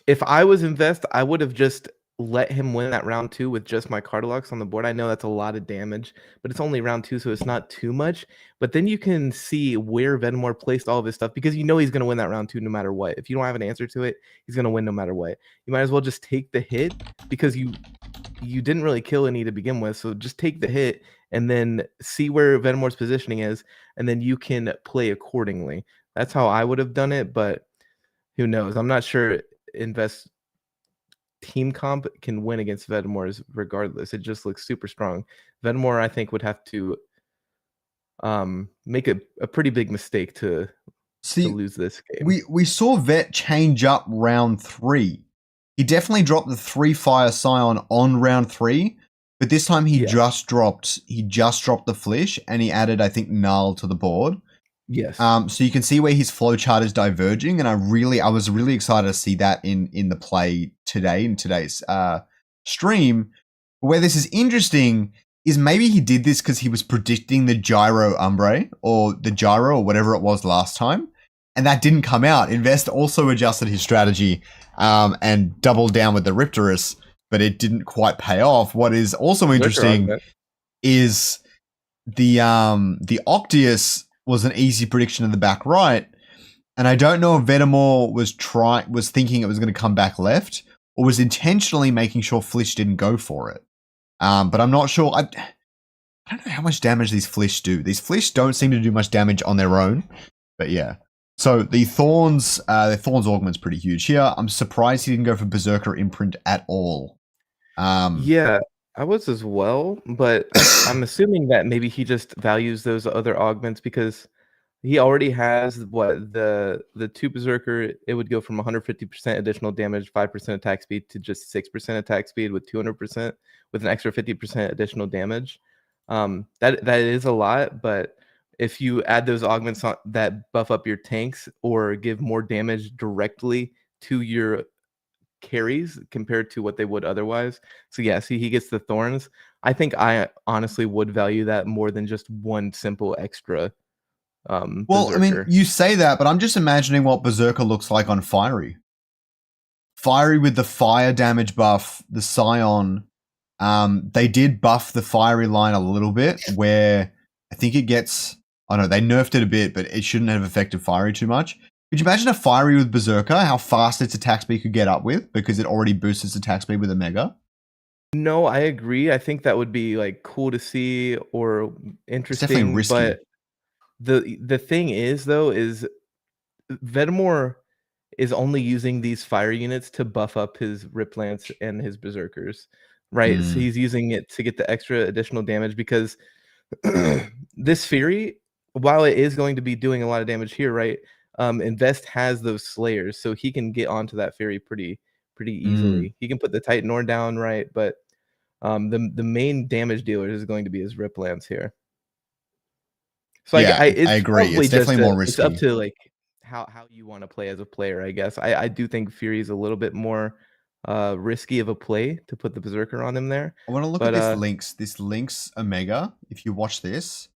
if I was Invest, I would have just let him win that round 2 with just my Cardelux on the board. I know that's a lot of damage, but it's only round 2, so it's not too much. But then you can see where Venmore placed all of his stuff, because you know he's going to win that round 2 no matter what. If you don't have an answer to it, he's going to win no matter what. You might as well just take the hit, because you didn't really kill any to begin with, so just take the hit and then see where Venmore's positioning is, and then you can play accordingly. That's how I would have done it, but who knows? I'm not sure Invest team comp can win against Venmore's regardless. It just looks super strong. Venmore, I think, would have to make a pretty big mistake to lose this game. We saw Vet change up round 3. He definitely dropped the 3 Fire Scion on round 3, but this time he just dropped the Flish, and he added, I think, Null to the board. Yes. So you can see where his flowchart is diverging, and I was really excited to see that in the play today, in today's stream. Where this is interesting is maybe he did this because he was predicting the Gyro Umbre, or the Gyro, or whatever it was last time, and that didn't come out. Invest also adjusted his strategy and doubled down with the Riptorus, but it didn't quite pay off. What is also interesting is the Octius was an easy prediction in the back right, and I don't know if Venmore was thinking it was going to come back left, or was intentionally making sure Flish didn't go for it. But I'm not sure. I don't know how much damage these Flish do. These Flish don't seem to do much damage on their own, but yeah. So the Thorns augment's pretty huge here. I'm surprised he didn't go for Berserker imprint at all. Yeah, I was as well, but I'm assuming that maybe he just values those other augments because he already has the 2 Berserker. It would go from 150% additional damage, 5% attack speed, to just 6% attack speed with 200% with an extra 50% additional damage. That is a lot, but if you add those augments that buff up your tanks or give more damage directly to your carries compared to what they would otherwise. So yeah, see, he gets the Thorns. I think I honestly would value that more than just one simple extra. Well, Berserker. I mean, you say that, but I'm just imagining what Berserker looks like on Fiery. Fiery with the fire damage buff, the Scion. They did buff the Fiery line a little bit, where I think it gets... I don't know, they nerfed it a bit, but it shouldn't have affected Fiery too much. Could you imagine a Fiery with Berserker, how fast its attack speed could get up with, because it already boosts its attack speed with a Mega? No, I agree. I think that would be like cool to see or interesting. It's definitely risky. But the thing is, though, is Venmore is only using these fire units to buff up his Riplance and his Berserkers, right? So he's using it to get the extra additional damage, because this Fury, while it is going to be doing a lot of damage here, right? Invest has those Slayers, so he can get onto that Fury pretty easily. He can put the Titanor down, right? But the main damage dealer is going to be his Riplance here. So yeah, it's I agree. It's definitely more risky. It's up to like how you want to play as a player, I guess. I do think Fury is a little bit more risky of a play to put the Berserker on him there. I want to look at this Lynx Omega. If you watch this,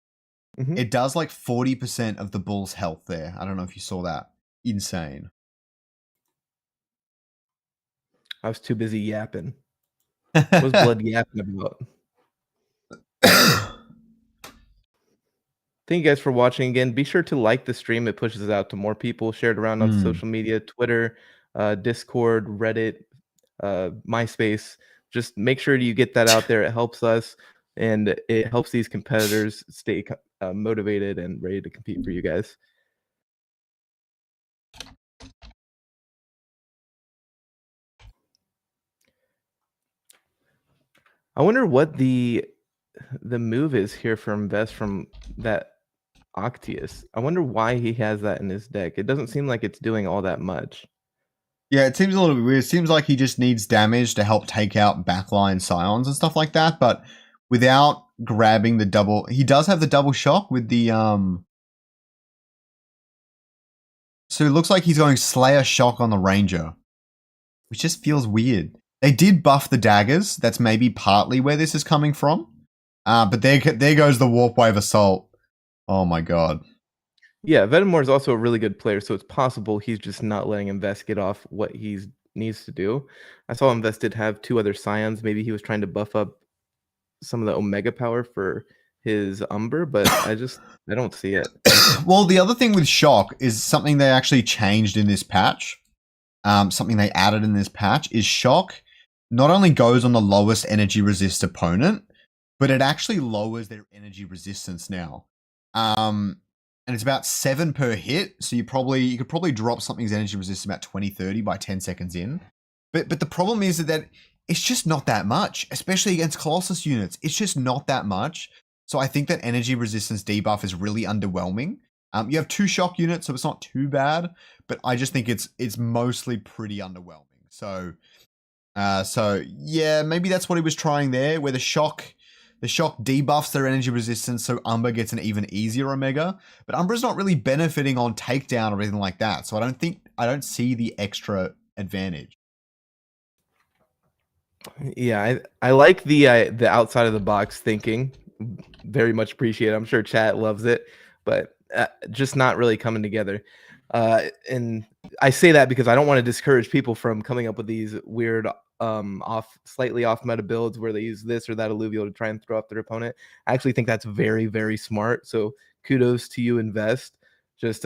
it does like 40% of the bull's health there. I don't know if you saw that. Insane. I was too busy yapping. What was Blood yapping about? Thank you guys for watching again. Be sure to like the stream. It pushes it out to more people. Share it around on social media, Twitter, Discord, Reddit, MySpace. Just make sure you get that out there. It helps us, and it helps these competitors stay motivated and ready to compete for you guys. I wonder what the move is here from Vest from that Octius. I wonder why he has that in his deck. It doesn't seem like it's doing all that much. Yeah, it seems a little bit weird. It seems like he just needs damage to help take out backline scions and stuff like that, but without grabbing the double... He does have the double shock with the... So it looks like he's going Slayer Shock on the Ranger, which just feels weird. They did buff the daggers. That's maybe partly where this is coming from. But there goes the Warp Wave Assault. Oh my god. Yeah, Venmore is also a really good player, so it's possible he's just not letting Invest get off what he needs to do. I saw Invest did have 2 other Scions. Maybe he was trying to buff up some of the Omega power for his Umber, but I don't see it. Well, the other thing with Shock is something they actually changed in this patch. Something they added in this patch is Shock not only goes on the lowest energy resist opponent, but it actually lowers their energy resistance now. And it's about 7 per hit, so you could probably drop something's energy resistance about 20-30 by 10 seconds in. But the problem is that it's just not that much, especially against Colossus units. It's just not that much. So I think that energy resistance debuff is really underwhelming. You have 2 shock units, so it's not too bad, but I just think it's mostly pretty underwhelming. So yeah, maybe that's what he was trying there, where the shock debuffs their energy resistance, so Umber gets an even easier Omega. But Umber's not really benefiting on takedown or anything like that, so I don't see the extra advantage. Yeah, I like the outside of the box thinking. Very much appreciate it. I'm sure chat loves it, but just not really coming together. And I say that because I don't want to discourage people from coming up with these weird slightly off meta builds where they use this or that alluvial to try and throw off their opponent. I actually think that's very, very smart. So kudos to you, Invest. Just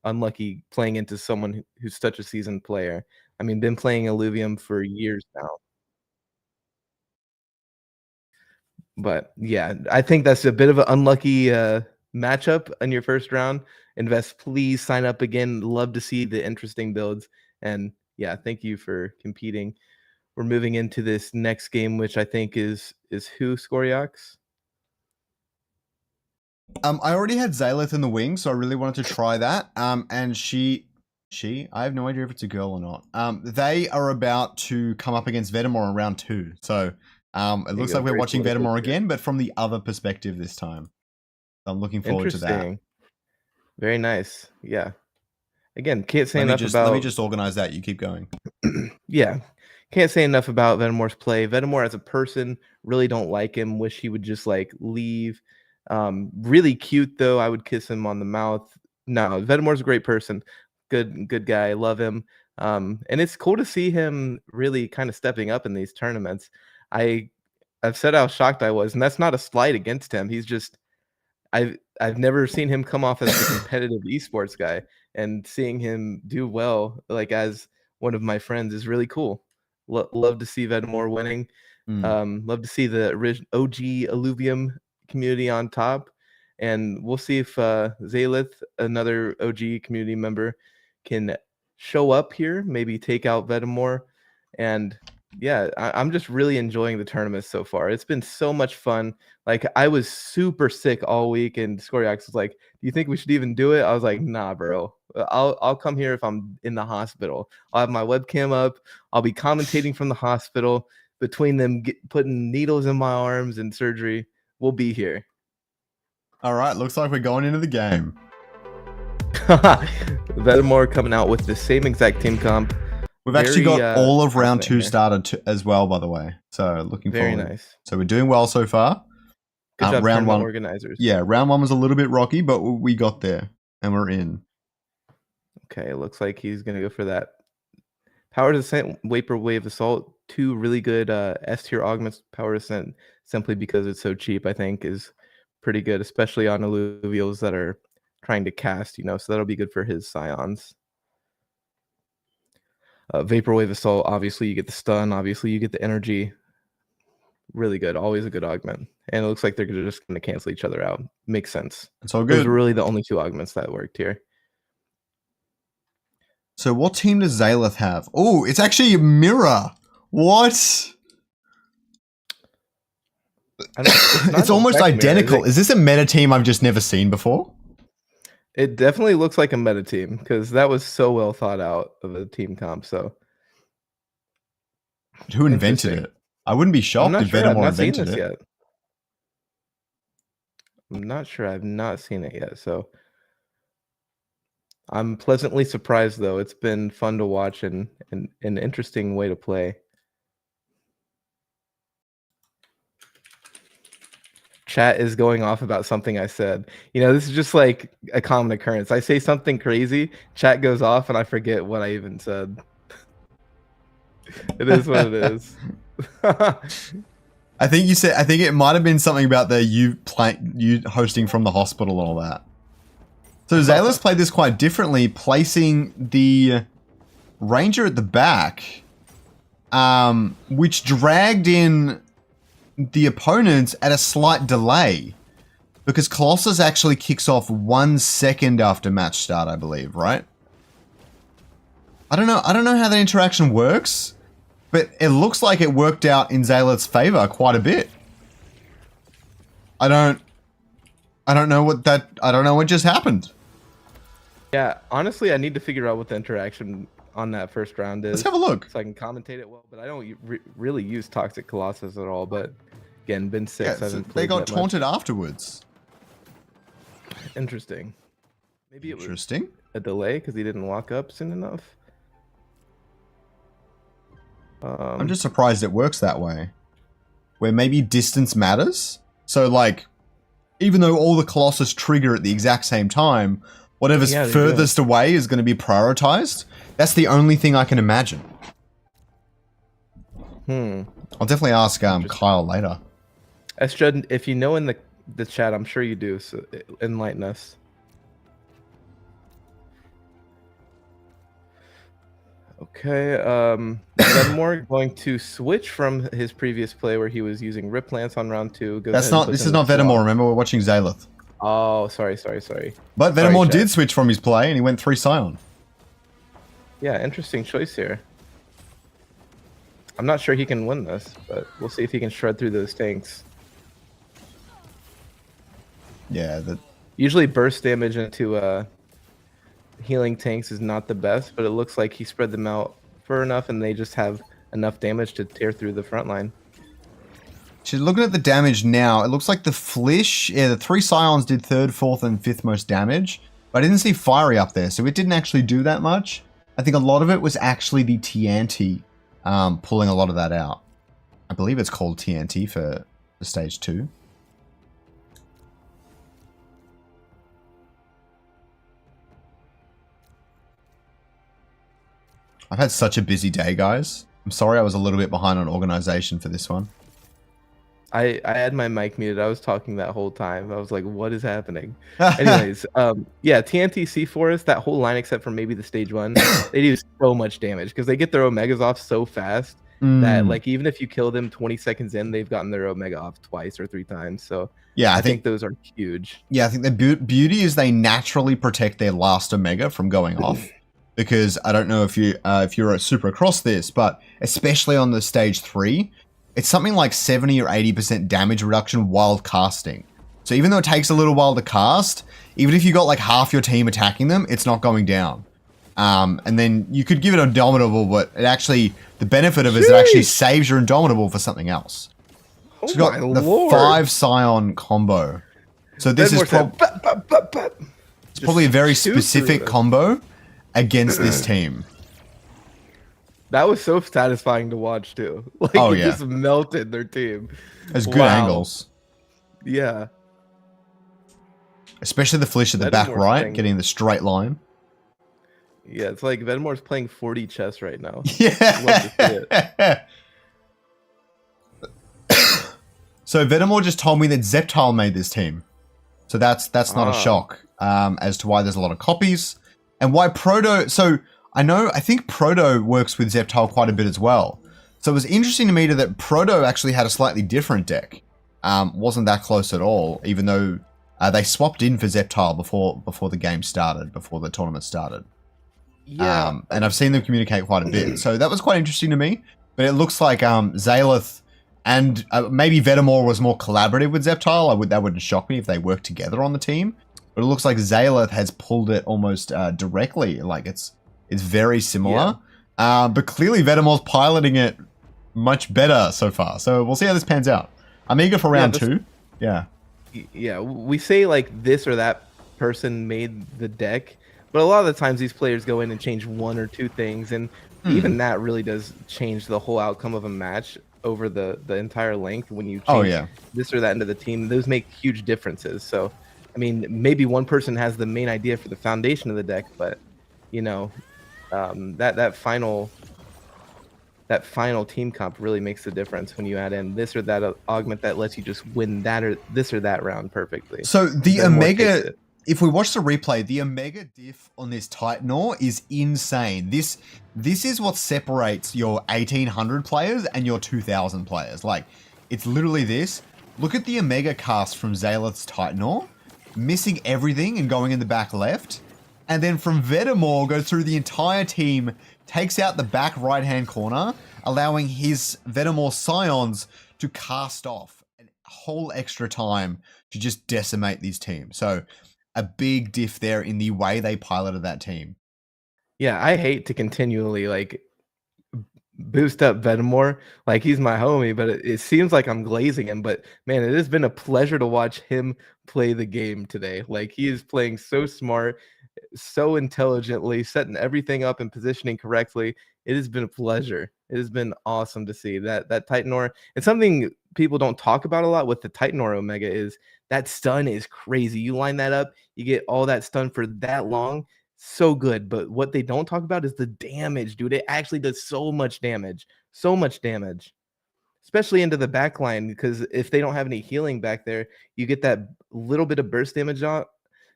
unlucky playing into someone who's such a seasoned player. I mean, been playing Illuvium for years now. But yeah, I think that's a bit of an unlucky matchup in your first round. Invest, please sign up again. Love to see the interesting builds. And yeah, thank you for competing. We're moving into this next game, which I think is who, Scoriox? I already had Zalith in the wing, so I really wanted to try that. And she, I have no idea if it's a girl or not. They are about to come up against Venmore in round 2. So it looks like we're watching Venmore again, but from the other perspective this time. I'm looking forward to that. Very nice. Yeah. Again, can't say enough about... Let me just organize that. You keep going. Yeah. Can't say enough about Venmore's play. Venmore as a person, really don't like him. Wish he would just like leave. Really cute though. I would kiss him on the mouth. No, Venmore's a great person. Good guy. Love him. And it's cool to see him really kind of stepping up in these tournaments. I've said how shocked I was, and that's not a slight against him. He's just I've never seen him come off as a competitive esports guy, and seeing him do well, like as one of my friends, is really cool. Love to see Venmore winning. Love to see the OG Illuvium community on top, and we'll see if Zalith, another OG community member, can show up here, maybe take out Venmore. And yeah, I'm just really enjoying the tournament so far. It's been so much fun. Like, I was super sick all week, and Scoriox was like, "Do you think we should even do it?" I was like, "Nah, bro. I'll come here if I'm in the hospital. I'll have my webcam up. I'll be commentating from the hospital. Between them putting needles in my arms and surgery, we'll be here." All right, looks like we're going into the game. Venmore coming out with the same exact team comp. We've actually got all of round 2 started as well, by the way. So looking forward. Very nice. So we're doing well so far. Good job, round 1 organizers. Yeah, round 1 was a little bit rocky, but we got there and we're in. Okay, it looks like he's gonna go for that Power Descent, Vaporwave Assault. 2 really good S tier augments. Power Descent, simply because it's so cheap, I think is pretty good, especially on alluvials that are trying to cast, you know, so that'll be good for his scions. Vaporwave Assault, obviously you get the stun, obviously you get the energy. Really good, always a good augment. And it looks like they're just going to cancel each other out. Makes sense. It's all good. Those were really the only 2 augments that worked here. So what team does Xaeleth have? Oh, it's actually a mirror. What? It's almost identical. Is this a meta team I've just never seen before? It definitely looks like a meta team because that was so well thought out of a team comp. So, who invented it? I wouldn't be shocked if Venmore invented it. Yet. I'm not sure. I've not seen it yet. So, I'm pleasantly surprised though. It's been fun to watch and an interesting way to play. Chat is going off about something I said. You know, this is just like a common occurrence. I say something crazy, chat goes off, and I forget what I even said. It is what it is. I think you said. I think it might have been something about you hosting from the hospital and all that. So Xaeleth played this quite differently, placing the Ranger at the back, which dragged in the opponents at a slight delay, because Colossus actually kicks off 1 second after match start, I believe, right? I don't know how that interaction works, but it looks like it worked out in Xaeleth's favor quite a bit. I don't know what just happened. Yeah, honestly, I need to figure out what the interaction on that first round is. Let's have a look. So I can commentate it well, but I don't really use Toxic Colossus at all, but again, been 6, yeah, so they got taunted afterwards. Interesting. Maybe it was a delay because he didn't walk up soon enough. I'm just surprised it works that way. Where maybe distance matters. So like, even though all the Colossus trigger at the exact same time, whatever's furthest away is going to be prioritized. That's the only thing I can imagine. I'll definitely ask Kyle later. Judd, if you know in the chat, I'm sure you do, so enlighten us. Okay, Venmore going to switch from his previous play where he was using Rip Lance on round 2. This is not Venmore, remember, we're watching Xaeleth. Oh, sorry. But Venmore did switch from his play and he went 3 Scion. Yeah, interesting choice here. I'm not sure he can win this, but we'll see if he can shred through those tanks. Yeah, usually burst damage into healing tanks is not the best, but it looks like he spread them out for enough and they just have enough damage to tear through the front line. So looking at the damage now, it looks like the Flish, the 3 Scions did 3rd, 4th, and 5th most damage, but I didn't see Fiery up there, so it didn't actually do that much. I think a lot of it was actually the TNT pulling a lot of that out. I believe it's called TNT for stage 2. I've had such a busy day, guys. I'm sorry I was a little bit behind on organization for this one. I had my mic muted. I was talking that whole time. I was like, what is happening? Anyways, yeah, TNT C4, that whole line except for maybe the stage 1, they do so much damage because they get their Omegas off so fast that like even if you kill them 20 seconds in, they've gotten their Omega off twice or 3 times. So yeah, I think those are huge. Yeah, I think the beauty is they naturally protect their last Omega from going off. Because I don't know if you're super across this, but especially on the stage 3, it's something like 70 or 80% damage reduction while casting. So even though it takes a little while to cast, even if you got like half your team attacking them, it's not going down. And then you could give it Indomitable, but it actually, the benefit of it is it actually saves your Indomitable for something else. So you got the 5 Scion combo. So this is probably a very specific combo against this team. That was so satisfying to watch too. Like it just melted their team. It's good angles. Yeah. Especially the flish at the back right, getting the straight line. Yeah, it's like Venmore's playing 40 chess right now. Yeah. So Venmore just told me that Zeptile made this team. So that's not a shock as to why there's a lot of copies and why Proto. So I think Proto works with Zeptile quite a bit as well. So it was interesting to me that Proto actually had a slightly different deck. Wasn't that close at all, even though they swapped in for Zeptile before the game started, before the tournament started. Yeah. And I've seen them communicate quite a bit. So that was quite interesting to me. But it looks like Zaleth and maybe Venmore was more collaborative with Zeptile. That wouldn't shock me if they worked together on the team. But it looks like Zaleth has pulled it almost directly. Like it's very similar. Yeah. But clearly Venmore's piloting it much better so far. So we'll see how this pans out. I'm eager for round 2. Yeah. Yeah, we say like this or that person made the deck, but a lot of the times these players go in and change 1 or 2 things, and even that really does change the whole outcome of a match over the entire length. When you change this or that into the team, those make huge differences. So, I mean, maybe one person has the main idea for the foundation of the deck, but you know, that final team comp really makes the difference when you add in this or that augment that lets you just win that or this or that round perfectly. So the Omega, if we watch the replay, the Omega diff on this Titanor is insane. This is what separates your 1800 players and your 2000 players. Like, it's literally this. Look at the Omega cast from Zaleth's Titanor, missing everything and going in the back left. And then from Venmore, goes through the entire team, takes out the back right-hand corner, allowing his Venmore Scions to cast off a whole extra time to just decimate these teams. So a big diff there in the way they piloted that team. Yeah, I hate to continually like boost up Venmore. Like he's my homie, but it seems like I'm glazing him. But man, it has been a pleasure to watch him play the game today. Like he is playing so smart, so intelligently, setting everything up and positioning correctly. It has been a pleasure. It has been awesome to see that Titanor. And something people don't talk about a lot with the Titanor Omega is that stun is crazy. You line that up, you get all that stun for that long. So good. But what they don't talk about is the damage, dude. It actually does so much damage. So much damage. Especially into the back line, because if they don't have any healing back there, you get that little bit of burst damage on.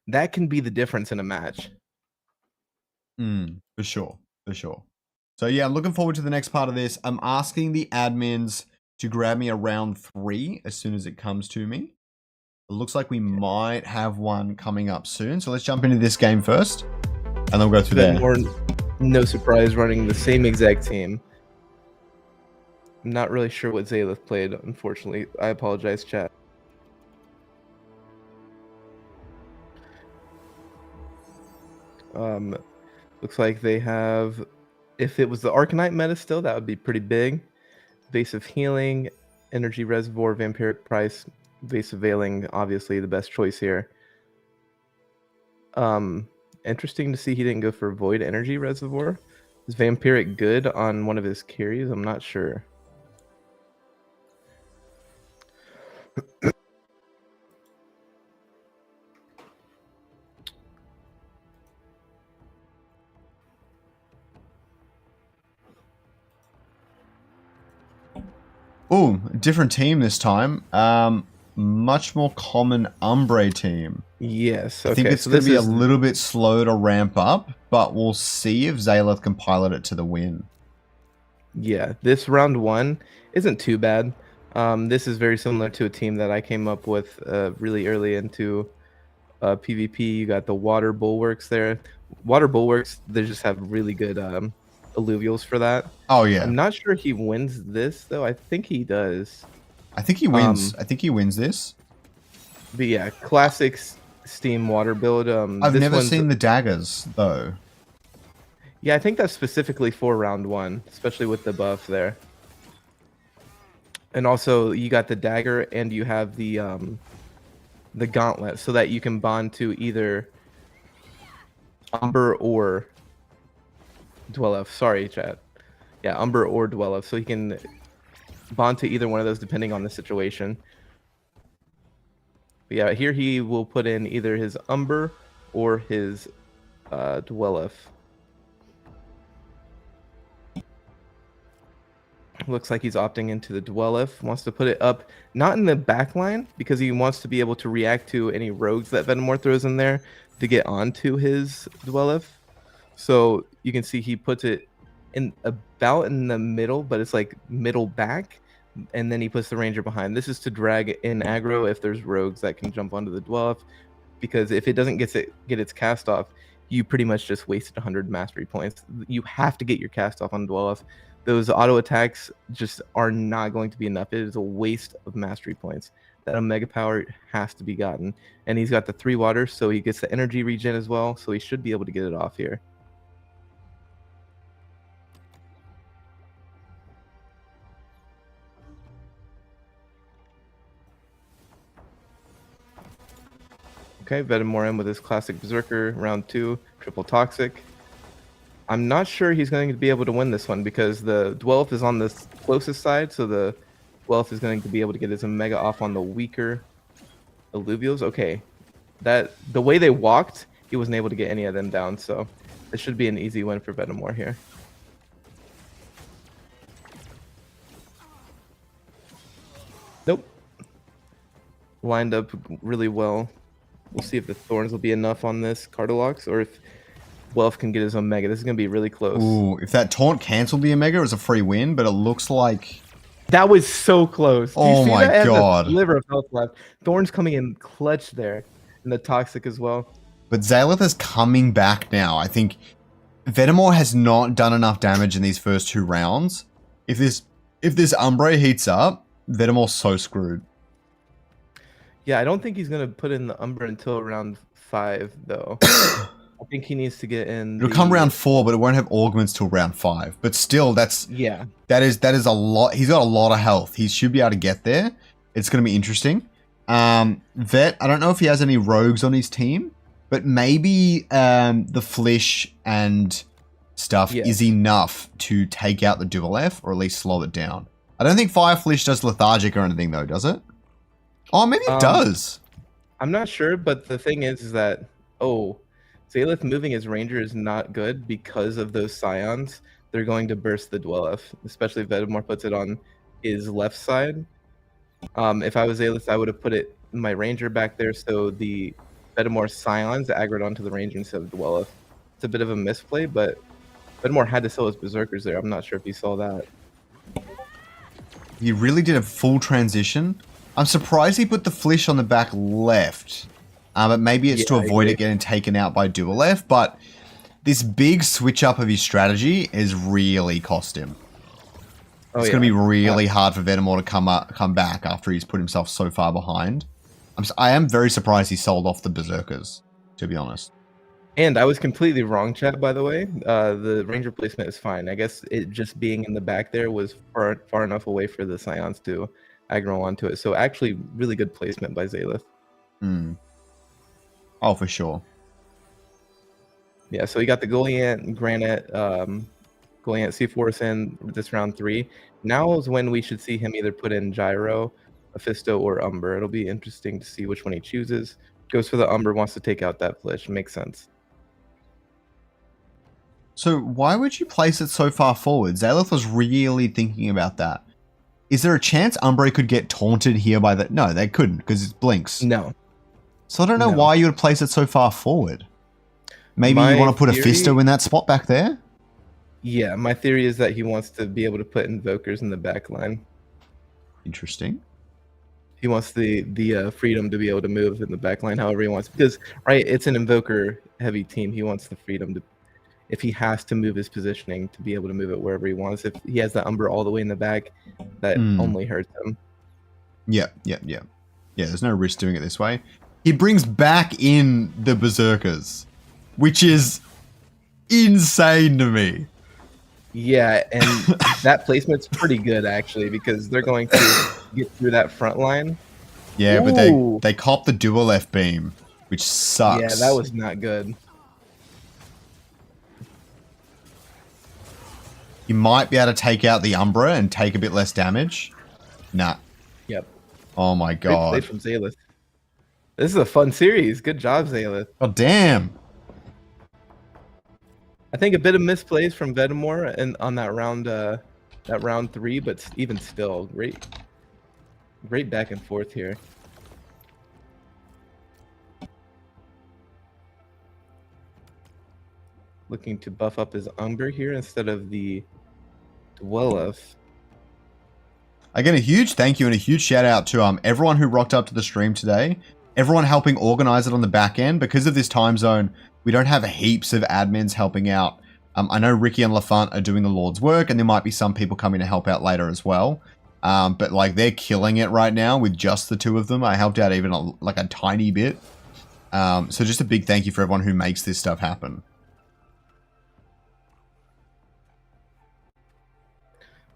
That can be the difference in a match. For sure. For sure. So yeah, I'm looking forward to the next part of this. I'm asking the admins to grab me a round 3 as soon as it comes to me. It looks like we might have one coming up soon. So let's jump into this game first, and then we'll go through there. No surprise, running the same exact team. I'm not really sure what Zaleth played, unfortunately. I apologize, chat. Looks like they have, if it was the Arcanite meta still, that would be pretty big. Vase of Healing, Energy Reservoir, Vampiric Price, Vase of Veiling, obviously the best choice here. Interesting to see he didn't go for Void Energy Reservoir. Is Vampiric good on one of his carries? I'm not sure. Ooh, different team this time. Much more common Umbre team. Yes. Okay. I think it's going to be a little bit slow to ramp up, but we'll see if Zaleth can pilot it to the win. Yeah, this round 1 isn't too bad. This is very similar to a team that I came up with really early into PvP. You got the Water Bulwarks there. Water Bulwarks, they just have really good alluvials for that. Oh yeah. I'm not sure he wins this though. I think he does. I think he wins. I think he wins this. But yeah, classic Steam water build. I've never seen the daggers though. Yeah, I think that's specifically for round 1, especially with the buff there. And also, you got the dagger, and you have the the gauntlet so that you can bond to either Umber or Dwelleth. Sorry, chat. Yeah, Umber or Dwelleth. So he can bond to either one of those depending on the situation. But yeah, here he will put in either his Umber or his Dwelleth. Looks like he's opting into the Dwelleth. Wants to put it up, not in the back line, because he wants to be able to react to any rogues that Venmore throws in there to get onto his Dwelleth. So you can see he puts it in about in the middle, but it's like middle back, and then he puts the Ranger behind. This is to drag in aggro if there's rogues that can jump onto the Dwelleth, because if it doesn't get its cast off, you pretty much just wasted 100 mastery points. You have to get your cast off on Dwelleth. Those auto attacks just are not going to be enough. It is a waste of mastery points. That Omega power has to be gotten. And he's got the 3 water, so he gets the energy regen as well, so he should be able to get it off here. Okay, Venmore in with his classic Berserker, round 2, triple toxic. I'm not sure he's going to be able to win this one because the Dwelleth is on the closest side, so the Dwelleth is going to be able to get his Omega off on the weaker Alluvials. Okay, the way they walked, he wasn't able to get any of them down, so this should be an easy win for Venmore here. Nope. Lined up really well. We'll see if the Thorns will be enough on this Cardilox, or if Dwelleth can get his Omega. This is going to be really close. Ooh, if that taunt canceled the Omega, it was a free win, but it looks like... That was so close. Oh my god. Liver of health left. Thorns coming in clutch there. And the Toxic as well. But Zaleth is coming back now. I think Venmore has not done enough damage in these first 2 rounds. If this Umbre heats up, Venmore's so screwed. Yeah, I don't think he's going to put in the Umber until round 5, though. I think he needs to get in. It'll come round 4, but it won't have augments till round 5. But still, that is a lot. He's got a lot of health. He should be able to get there. It's going to be interesting. Vet, I don't know if he has any rogues on his team, but maybe the Flish and stuff is enough to take out the Dwelleth, or at least slow it down. I don't think Fire Flish does lethargic or anything, though, does it? Oh, maybe it does. I'm not sure, but the thing is that Zaleth moving his Ranger is not good because of those Scions. They're going to burst the Dwelleth, especially if Venmore puts it on his left side. If I was Zaleth, I would have put my Ranger back there so the Venmore Scions aggroed onto the Ranger instead of Dwelleth. It's a bit of a misplay, but Venmore had to sell his Berserkers there. I'm not sure if you saw that. He really did a full transition. I'm surprised he put the Flish on the back left. But maybe it's to avoid it getting taken out by Dwelleth. But this big switch up of his strategy has really cost him. It's going to be really hard for Venmore to come back after he's put himself so far behind. I am very surprised he sold off the Berserkers, to be honest. And I was completely wrong, chat, by the way. The Ranger placement is fine. I guess it just being in the back there was far enough away for the Scions to aggro onto it. So actually, really good placement by Zaleth. Oh, for sure. Yeah, so he got the Goliath, Granite, Goliath C4 in this round 3. Now is when we should see him either put in Gyro, Mephisto, or Umber. It'll be interesting to see which one he chooses. Goes for the Umber, wants to take out that Flish. Makes sense. So why would you place it so far forward? Zaleth was really thinking about that. Is there a chance Umbre could get taunted here by that? No, they couldn't because it blinks. No. So I don't know why you would place it so far forward. Maybe you want to put a Fisto in that spot back there? Yeah, my theory is that he wants to be able to put Invokers in the back line. Interesting. He wants the freedom to be able to move in the back line however he wants. Because, right, it's an Invoker-heavy team. He wants the freedom to, if he has to move his positioning, to be able to move it wherever he wants. If he has the Umber all the way in the back, that only hurts him. Yeah, there's no risk doing it this way. He brings back in the Berserkers, which is insane to me. Yeah, and that placement's pretty good, actually, because they're going to get through that front line Yeah, Ooh. but they copped the dual F beam, which sucks. Yeah, that was not good. You might be able to take out the Umbra and take a bit less damage. Nah. Yep. Oh my god. Great play from Zalith. This is a fun series. Good job, Zalith. Oh damn. I think a bit of misplays from Venmore and on that round 3, but even still, great back and forth here. Looking to buff up his Umbra here instead of the Dwelleth. Again, a huge thank you and a huge shout out to everyone who rocked up to the stream today. Everyone helping organize it on the back end. Because of this time zone, we don't have heaps of admins helping out. I know Ricky and LaFont are doing the Lord's work, and there might be some people coming to help out later as well. But like they're killing it right now with just the two of them. I helped out even like a tiny bit. So just a big thank you for everyone who makes this stuff happen.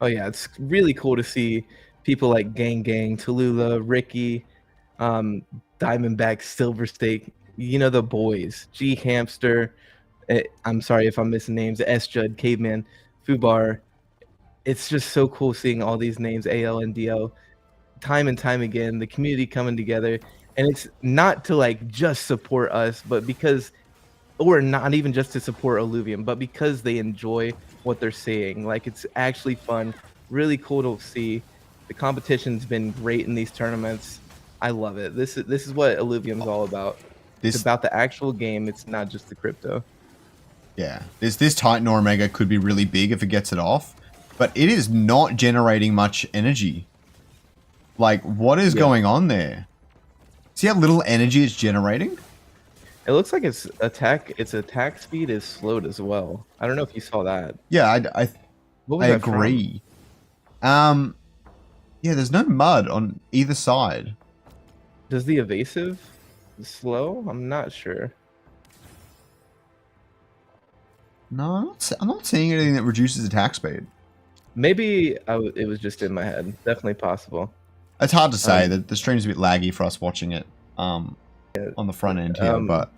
Oh yeah, it's really cool to see people like Gang, Tallulah, Ricky, Diamondback, Silverstake, you know, the boys, G Hamster, I'm sorry if I'm missing names, S Judd, Caveman, Fubar. It's just so cool seeing all these names, AL and DL, time and time again, the community coming together. And it's not to like just support us, but because, or not even just to support Illuvium, but because they enjoy what they're seeing. Like, it's actually fun, really cool to see. The competition's been great in these tournaments. I love it. This is what Illuvium's all about. It's about the actual game. It's not just the crypto. Yeah, this Titan or Omega could be really big if it gets it off, but it is not generating much energy. Like, what is going on there? See how little energy it's generating? It looks like its attack speed is slowed as well. I don't know if you saw that. Yeah, I agree. Yeah, there's no mud on either side. Does the evasive slow? I'm not sure. No, I'm not seeing anything that reduces attack speed. Maybe it was just in my head. Definitely possible. It's hard to say. The stream's a bit laggy for us watching it on the front end here, but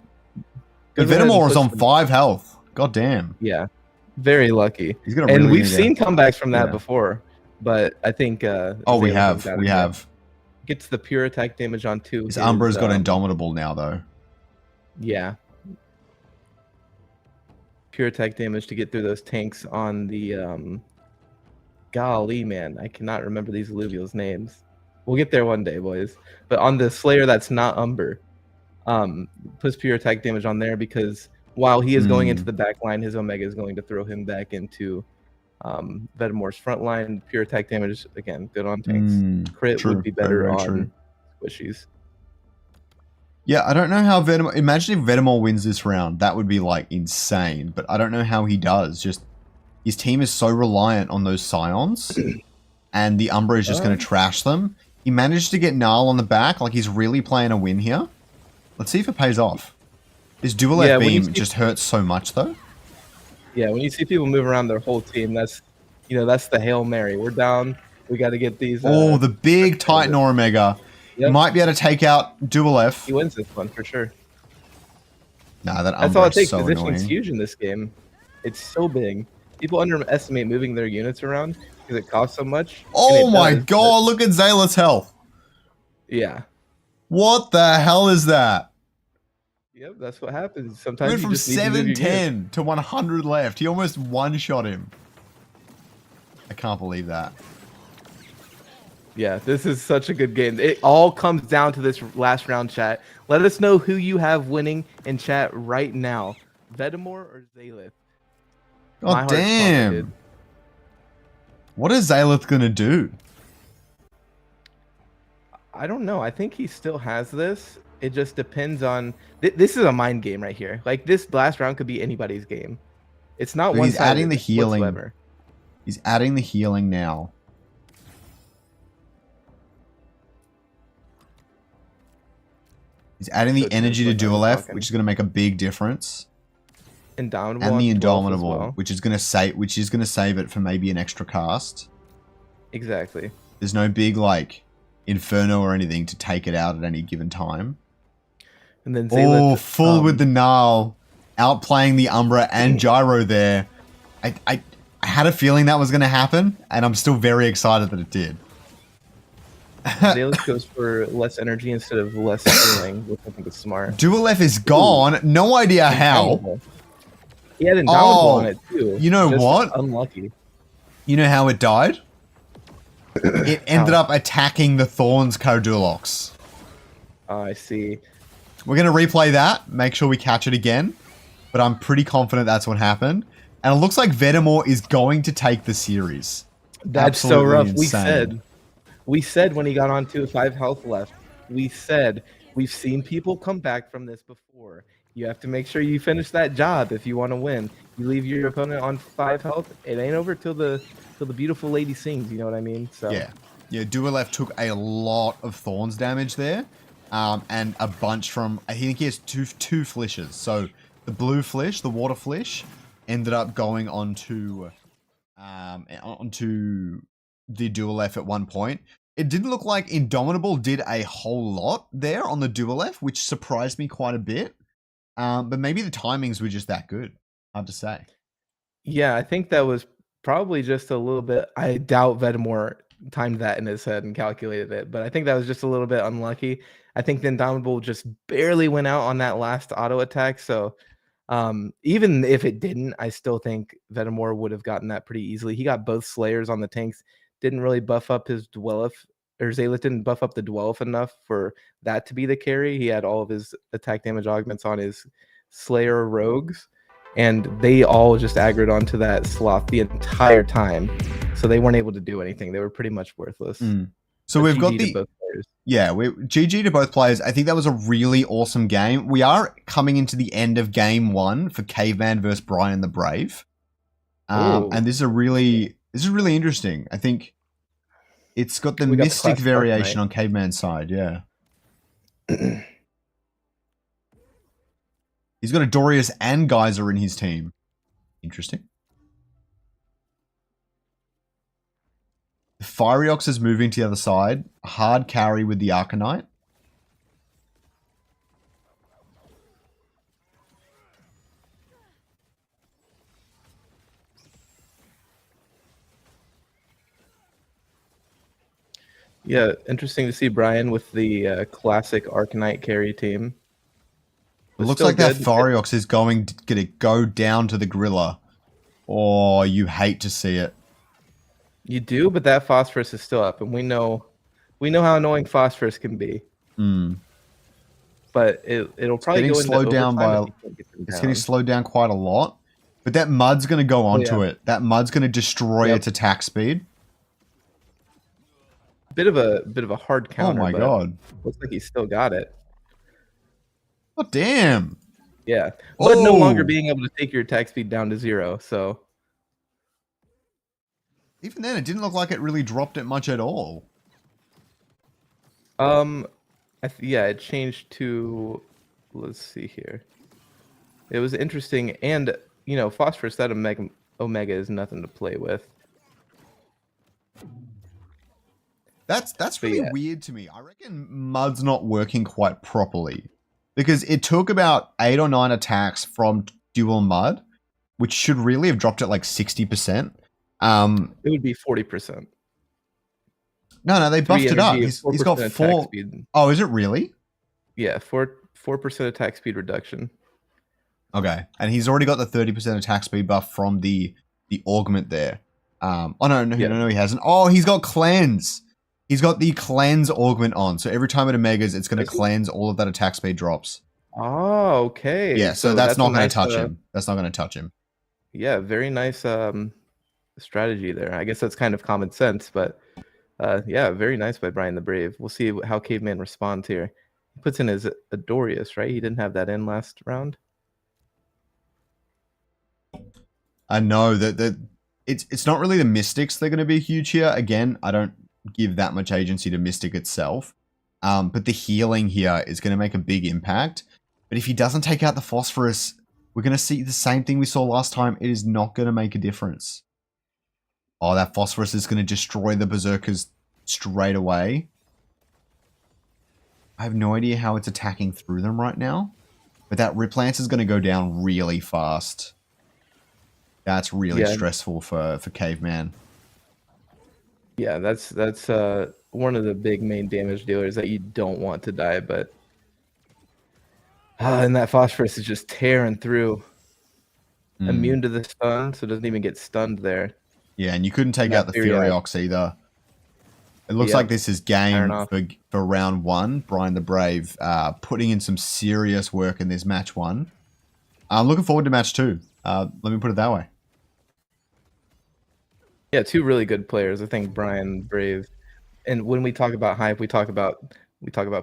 the Venmore is on 5 health. God damn. Yeah, very lucky. He's gonna and we've seen comebacks from that before, but I think we have gets the pure attack damage on 2. His Umbra's got Indomitable now though. Yeah. Pure attack damage to get through those tanks on the golly, man, I cannot remember these Illuvials names. We'll get there one day, boys. But on the Slayer that's not Umber, puts pure attack damage on there because while he is going into the back line, his Omega is going to throw him back into Venmore's front line. Pure attack damage, again, good on tanks. Crit would be better on squishies. Yeah, I don't know how Venmore... Imagine if Venmore wins this round. That would be, like, insane. But I don't know how he does. Just, his team is so reliant on those Scions. And the Umbra is just going to trash them. He managed to get Gnarl on the back. Like, he's really playing a win here. Let's see if it pays off. This dual F beam just hurts so much, though. Yeah, when you see people move around their whole team, that's, you know, that's the Hail Mary. We're down. We got to get these... the big Titan or Omega. Yep. Might be able to take out dual F. He wins this one for sure. Nah, that That's all it takes. So Positioning's huge in this game. It's so big. People underestimate moving their units around because it costs so much. Oh my god, look at Zayla's health. Yeah. What the hell is that? Yep, that's what happens. Sometimes went from 710 to 100 left. He almost one-shot him. I can't believe that. Yeah, this is such a good game. It all comes down to this last round, chat. Let us know who you have winning in chat right now. Venmore or Zalith? Oh, damn. What is Zalith going to do? I don't know. I think he still has this. It just depends on... This is a mind game right here. Like, this last round could be anybody's game. It's not one-sided. He's adding the healing. Whatsoever. He's adding the healing now. He's adding the energy to dual F, which is going to make a big difference. Indomitable and the Indomitable, which is going to save it for maybe an extra cast. Exactly. There's no big like Inferno or anything to take it out at any given time. And then Zayleth, full with the Gnarl, outplaying the Umbra and Gyro there. I had a feeling that was going to happen, and I'm still very excited that it did. Zayleth goes for less energy instead of less healing, which I think is smart. Dualef is gone. Ooh. No idea how. He had Indomitable on it too. You know Just what? Unlucky. You know how it died? It ended up attacking the Thorns Cardulox. Oh, I see. We're going to replay that, make sure we catch it again. But I'm pretty confident that's what happened. And it looks like Venmore is going to take the series. That's absolutely so rough. Insane. We said when he got on to 5 health left, we said, we've seen people come back from this before. You have to make sure you finish that job if you want to win. You leave your opponent on 5 health, it ain't over till the beautiful lady sings, you know what I mean? So yeah. Dualef took a lot of Thorns damage there. And a bunch from, I think he has two flishes. So the blue flish, the water flish, ended up going onto the Dualef at one point. It didn't look like Indomitable did a whole lot there on the Dualef, which surprised me quite a bit. But maybe the timings were just that good. Hard to say. Yeah, I think that was probably just a little bit. I doubt Venmore timed that in his head and calculated it, but I think that was just a little bit unlucky. I think the Indomitable just barely went out on that last auto attack. So even if it didn't, I still think Venmore would have gotten that pretty easily. He got both Slayers on the tanks, didn't really buff up his Dwellif, or Zayleth didn't buff up the Dwellif enough for that to be the carry. He had all of his attack damage augments on his Slayer rogues, and they all just aggroed onto that Sloth the entire time. So they weren't able to do anything. They were pretty much worthless. So we've got the GG to both players. I think that was a really awesome game. We are coming into the end of game 1 for Caveman versus Brian the Brave. And this is really interesting. I think it's got the mystic variation on Caveman's side, yeah. He's got a Dorius and Geyser in his team. Interesting. The Firiox is moving to the other side. Hard carry with the Arcanite. Yeah, interesting to see Brian with the classic Arcanite carry team. It looks like that Firiox is going to go down to the Gorilla. Oh, you hate to see it. You do, but that Phosphorus is still up, and we know how annoying Phosphorus can be. But it'll probably go into overtime. It's getting slowed down quite a lot. But that Mud's going to go onto it. That Mud's going to destroy its attack speed. Bit of a hard counter. Oh my god! Looks like he's still got it. Oh damn! Yeah, but no longer being able to take your attack speed down to 0. So even then, it didn't look like it really dropped it much at all. Yeah, it changed to. Let's see here. It was interesting, and Phosphorus, that Omega is nothing to play with. That's really weird to me. I reckon Mud's not working quite properly. Because it took about 8 or 9 attacks from dual Mud, which should really have dropped it like 60%. It would be 40%. No, they buffed it up. He's got 4. Speed. Oh, is it really? Yeah, 4% attack speed reduction. Okay, and he's already got the 30% attack speed buff from the augment there. No, he hasn't. Oh, he's got cleanse. He's got the cleanse augment on, so every time it omegas, it's going to cleanse all of that attack speed drops. Oh, okay. Yeah, so that's not going to touch him. That's not going to touch him. Yeah, very nice strategy there. I guess that's kind of common sense, but yeah, very nice by Brian the Brave. We'll see how Caveman responds here. He puts in his Adorius, right? He didn't have that in last round. I know that it's not really the Mystics that are going to be huge here. Again, I don't give that much agency to Mystic itself. But the healing here is going to make a big impact. But if he doesn't take out the Phosphorus, we're going to see the same thing we saw last time. It is not going to make a difference. Oh, that Phosphorus is going to destroy the Berserkers straight away. I have no idea how it's attacking through them right now. But that Rip Lance is going to go down really fast. That's really stressful for Caveman. Yeah, that's one of the big main damage dealers that you don't want to die, but and that Phosphorus is just tearing through. Immune to the stun, so it doesn't even get stunned there. Yeah, and you couldn't take out the Furiox either. It looks like this is game for round 1. Brian the Brave putting in some serious work in this match 1. I'm looking forward to match 2. Let me put it that way. Yeah, 2 really good players. I think Brian Brave, and when we talk about hype, we talk about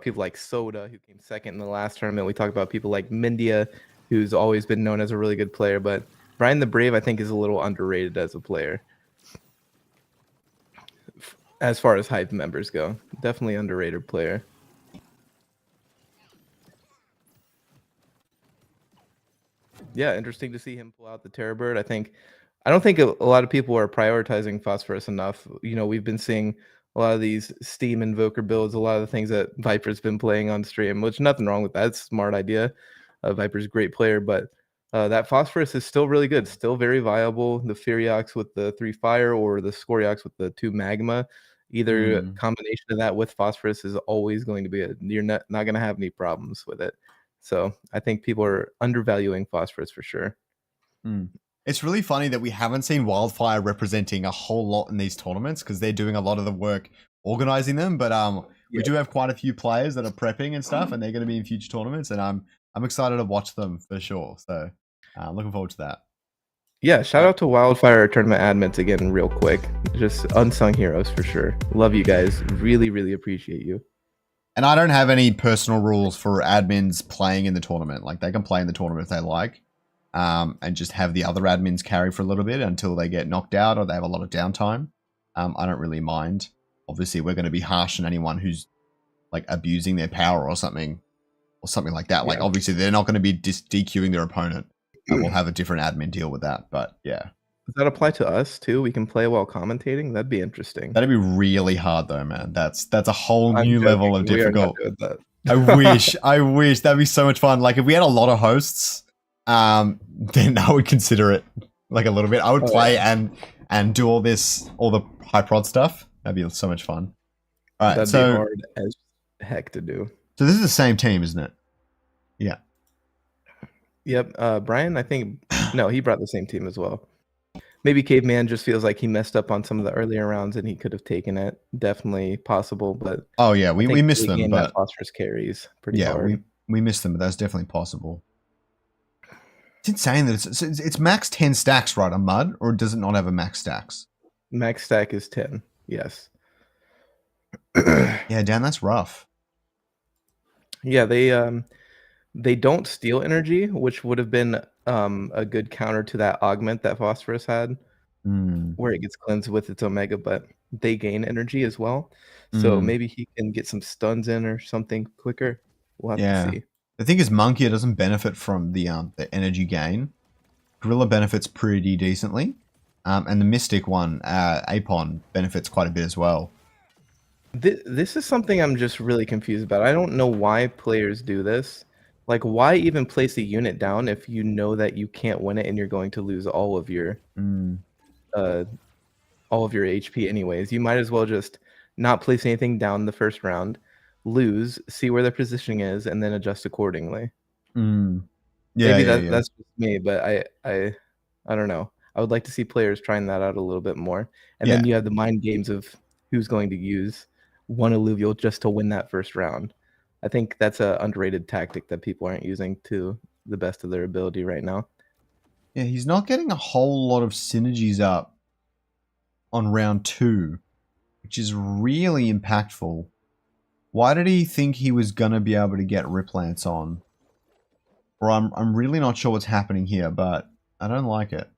people like Soda, who came second in the last tournament. We talk about people like Mindia, who's always been known as a really good player. But Brian the Brave, I think, is a little underrated as a player. As far as hype members go, definitely underrated player. Yeah, interesting to see him pull out the Terror Bird. I don't think a lot of people are prioritizing Phosphorus enough. You know, we've been seeing a lot of these Steam Invoker builds, a lot of the things that Viper's been playing on stream, which nothing wrong with that. It's a smart idea. Viper's a great player, but that Phosphorus is still really good, still very viable. The Furiox with the 3 fire or the Scoriox with the 2 magma, either combination of that with Phosphorus is always going to be you're not going to have any problems with it. So I think people are undervaluing Phosphorus for sure. It's really funny that we haven't seen Wildfire representing a whole lot in these tournaments because they're doing a lot of the work organizing them. But we do have quite a few players that are prepping and stuff, and they're going to be in future tournaments, and I'm excited to watch them for sure. So looking forward to that. Yeah, shout out to Wildfire tournament admins again, real quick. Just unsung heroes for sure. Love you guys. Really, really appreciate you. And I don't have any personal rules for admins playing in the tournament. Like, they can play in the tournament if they like. And just have the other admins carry for a little bit until they get knocked out or they have a lot of downtime. I don't really mind. Obviously, we're going to be harsh on anyone who's like abusing their power or something like that. Like, obviously, they're not going to be DQing their opponent. And we'll have a different admin deal with that. But yeah. Does that apply to us too? We can play while commentating? That'd be interesting. That'd be really hard though, man. That's a whole new level of difficult. I wish that'd be so much fun. Like, if we had a lot of hosts, then I would consider it like a little bit. I would play and do all the high prod stuff. That'd be so much fun. All right, that'd be hard as heck to do. So this is the same team, isn't it? Yeah. Yep. Brian, I think no, he brought the same team as well. Maybe Caveman just feels like he messed up on some of the earlier rounds and he could have taken it. Definitely possible, but oh yeah, we missed them. But Phosphorus carries pretty hard. we missed them, but that's definitely possible. It's insane that it's max 10 stacks, right, on Mud, or does it not have a max stacks? Max stack is 10, yes. Yeah, Dan, that's rough. Yeah, they don't steal energy, which would have been a good counter to that augment that Phosphorus had, where it gets cleansed with its Omega, but they gain energy as well. So maybe he can get some stuns in or something quicker. We'll have to see. The thing is, Monkey doesn't benefit from the energy gain. Gorilla benefits pretty decently. And the Mystic one, Apon, benefits quite a bit as well. This is something I'm just really confused about. I don't know why players do this. Like, why even place a unit down if you know that you can't win it and you're going to lose all of your HP anyways? You might as well just not place anything down the first round, lose, see where their positioning is, and then adjust accordingly. Maybe that's just me, but I don't know. I would like to see players trying that out a little bit more. And then you have the mind games of who's going to use one alluvial just to win that first round. I think that's an underrated tactic that people aren't using to the best of their ability right now. Yeah, he's not getting a whole lot of synergies up on round 2, which is really impactful. Why did he think he was going to be able to get Riplance on? Or I'm really not sure what's happening here, but I don't like it.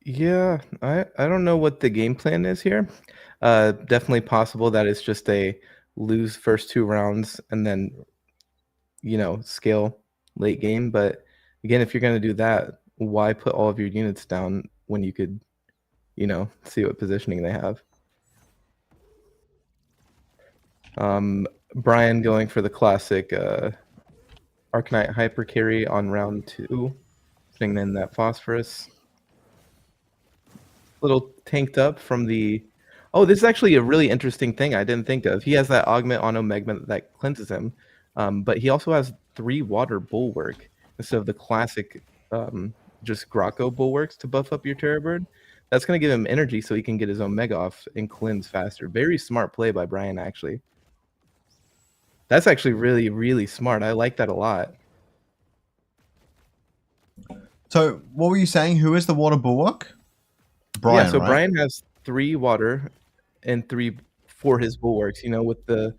Yeah, I don't know what the game plan is here. Definitely possible that it's just a lose first 2 rounds and then, scale late game. But again, if you're going to do that, why put all of your units down when you could, see what positioning they have? Brian going for the classic Arcanite hyper carry on round 2, putting in that Phosphorus. Little tanked up from the... Oh, this is actually a really interesting thing I didn't think of. He has that augment on Omega that cleanses him, but he also has 3 water bulwark instead of the classic just Grocko bulwarks to buff up your Terror Bird. That's going to give him energy so he can get his Omega off and cleanse faster. Very smart play by Brian, actually. That's actually really, really smart. I like that a lot. So, what were you saying? Who is the water bulwark? Brian, yeah, so right? Brian has 3 water and 3 for his bulwarks. You know, with the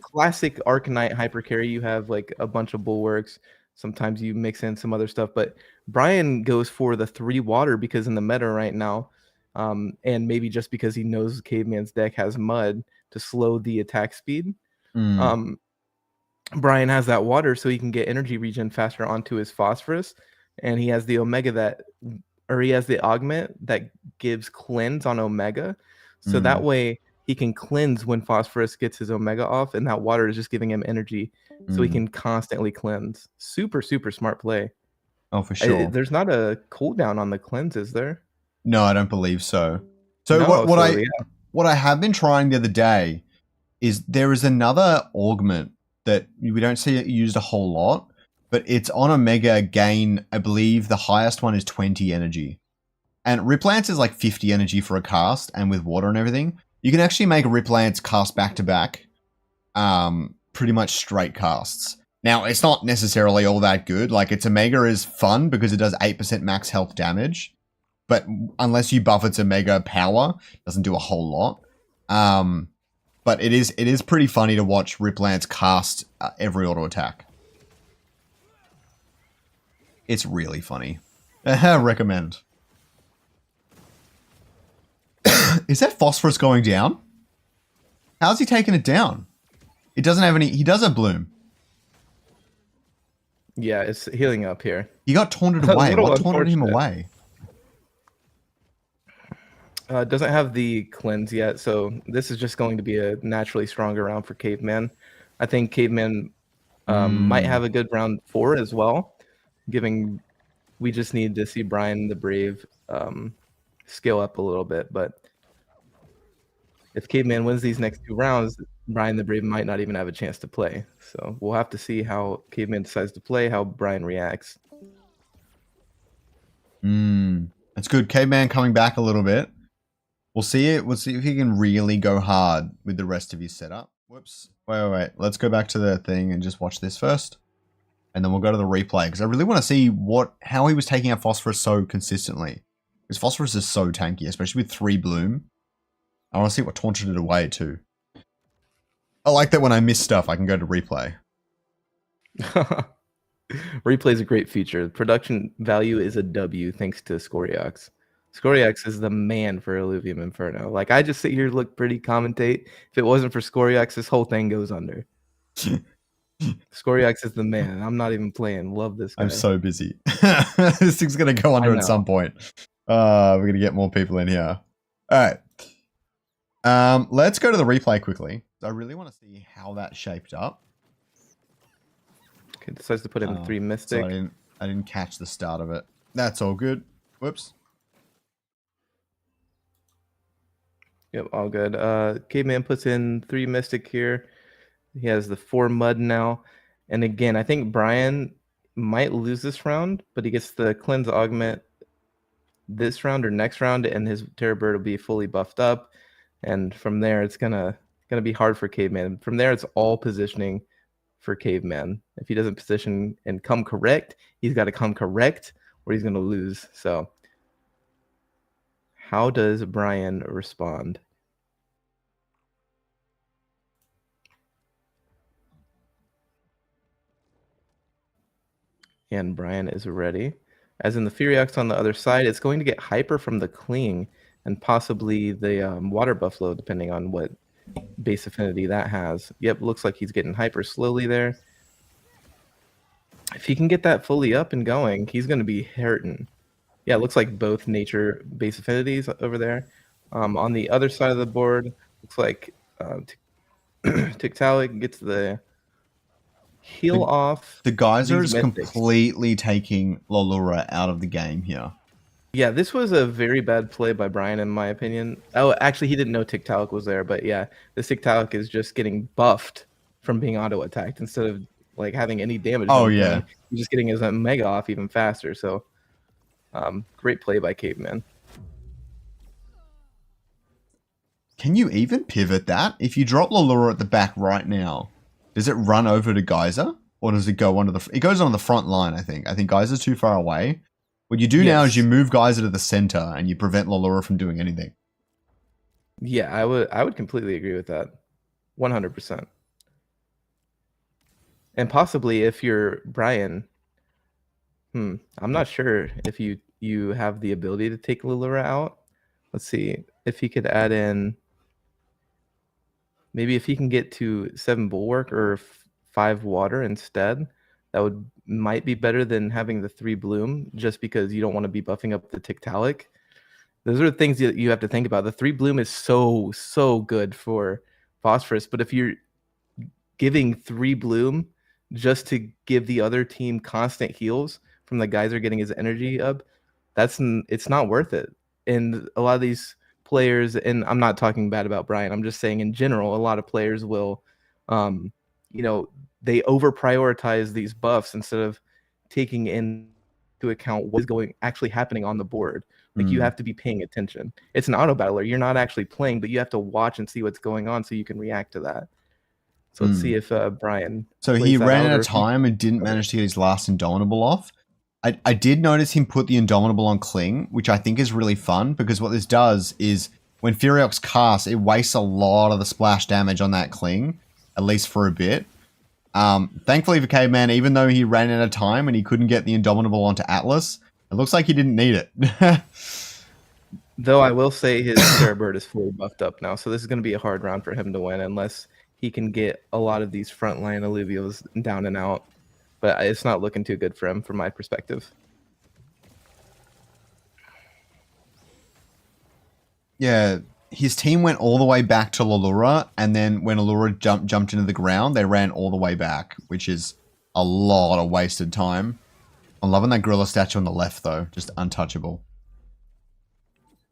classic Arcanite hyper carry, you have like a bunch of bulwarks. Sometimes you mix in some other stuff, but Brian goes for the 3 water because in the meta right now, and maybe just because he knows Caveman's deck has mud to slow the attack speed. Brian has that water so he can get energy regen faster onto his Phosphorus, and he has the Omega that, or he has the augment that gives cleanse on Omega, so that way he can cleanse when Phosphorus gets his Omega off, and that water is just giving him energy, so he can constantly cleanse. Super, super smart play. Oh, for sure. There's not a cooldown on the cleanse, is there? No, I don't believe so. So no, what I have been trying the other day is there is another augment that we don't see it used a whole lot, but it's on Omega gain, I believe the highest one is 20 energy. And Riplance is like 50 energy for a cast, and with water and everything, you can actually make Riplance cast back-to-back, pretty much straight casts. Now, it's not necessarily all that good. Like, its Omega is fun because it does 8% max health damage, but unless you buff its Omega power, it doesn't do a whole lot. But it is pretty funny to watch Riplance cast every auto attack. It's really funny. Recommend. Is that Phosphorus going down? How's he taking it down? It doesn't have any... He does have Bloom. Yeah, it's healing up here. He got taunted away. What taunted him away? Doesn't have the cleanse yet, so this is just going to be a naturally stronger round for Caveman. I think Caveman might have a good round 4 as well, giving... We just need to see Brian the Brave scale up a little bit, but if Caveman wins these next 2 rounds, Brian the Brave might not even have a chance to play. So we'll have to see how Caveman decides to play, how Brian reacts. That's good. Caveman coming back a little bit. We'll see it. We'll see if he can really go hard with the rest of his setup. Whoops. Wait. Let's go back to the thing and just watch this first. And then we'll go to the replay, because I really want to see how he was taking out Phosphorus so consistently. Because Phosphorus is so tanky, especially with 3 Bloom. I want to see what taunted it away too. I like that when I miss stuff, I can go to replay. Replay is a great feature. Production value is a W thanks to Scoriox. Scoriox is the man for Illuvium Inferno. Like, I just sit here, look pretty, commentate. If it wasn't for Scoriox, this whole thing goes under. Scoriox is the man. I'm not even playing. Love this guy. I'm so busy. This thing's going to go under at some point. We're going to get more people in here. All right. Let's go to the replay quickly. I really want to see how that shaped up. Okay, decides to put in 3 Mystic. So I didn't catch the start of it. That's all good. Whoops. Yep, all good. Caveman puts in 3 Mystic here. He has the 4 mud now. And again, I think Brian might lose this round, but he gets the cleanse augment this round or next round, and his Terror Bird will be fully buffed up. And from there, it's gonna be hard for Caveman. From there, it's all positioning for Caveman. If he doesn't position and come correct, he's got to come correct or he's gonna lose. So how does Brian respond? And Brian is ready. As in the Furiox on the other side, it's going to get hyper from the Cling and possibly the Water Buffalo, depending on what base affinity that has. Yep, looks like he's getting hyper slowly there. If he can get that fully up and going, he's going to be hurting. Yeah, it looks like both nature base affinities over there. On the other side of the board, looks like Tiktaalik gets the heal off. The geyser is completely taking Lolura out of the game here. Yeah, this was a very bad play by Brian, in my opinion. Oh, actually, he didn't know Tiktaalik was there, but yeah, the Tiktaalik is just getting buffed from being auto-attacked instead of like having any damage. Oh, yeah. He's just getting his Omega off even faster, so great play by Caveman. Can you even pivot that? If you drop Lolura at the back right now, does it run over to Geyser? Or does it go onto the... It goes on the front line, I think. I think Geyser's too far away. What you do now is you move Geyser to the center and you prevent Lolura from doing anything. Yeah, I would completely agree with that. 100%. And possibly if you're Brian, I'm not sure if you have the ability to take Lolura out. Let's see if he could add in, maybe if he can get to 7 Bulwark or 5 Water instead, that might be better than having the 3 Bloom, just because you don't want to be buffing up the Tiktaalik. Those are the things that you have to think about. The 3 Bloom is so good for Phosphorus, but if you're giving 3 Bloom just to give the other team constant heals from the Geyser getting his energy up, it's not worth it. And a lot of these players, and I'm not talking bad about Brian, I'm just saying in general, a lot of players will, they over prioritize these buffs instead of taking into account what's actually happening on the board. Like you have to be paying attention. It's an auto battler. You're not actually playing, but you have to watch and see what's going on so you can react to that. So let's see if Brian. So he ran out of time and didn't manage to get his last Indomitable off. I did notice him put the Indomitable on Cling, which I think is really fun, because what this does is when Furiox casts, it wastes a lot of the splash damage on that Cling, at least for a bit. Thankfully for Caveman, even though he ran out of time and he couldn't get the Indomitable onto Atlas, it looks like he didn't need it. Though I will say his Bird is fully buffed up now, so this is going to be a hard round for him to win unless he can get a lot of these frontline alluvials down and out. But it's not looking too good for him from my perspective. Yeah, his team went all the way back to Lolura, and then when Lolura jumped into the ground, they ran all the way back, which is a lot of wasted time. I'm loving that gorilla statue on the left, though. Just untouchable.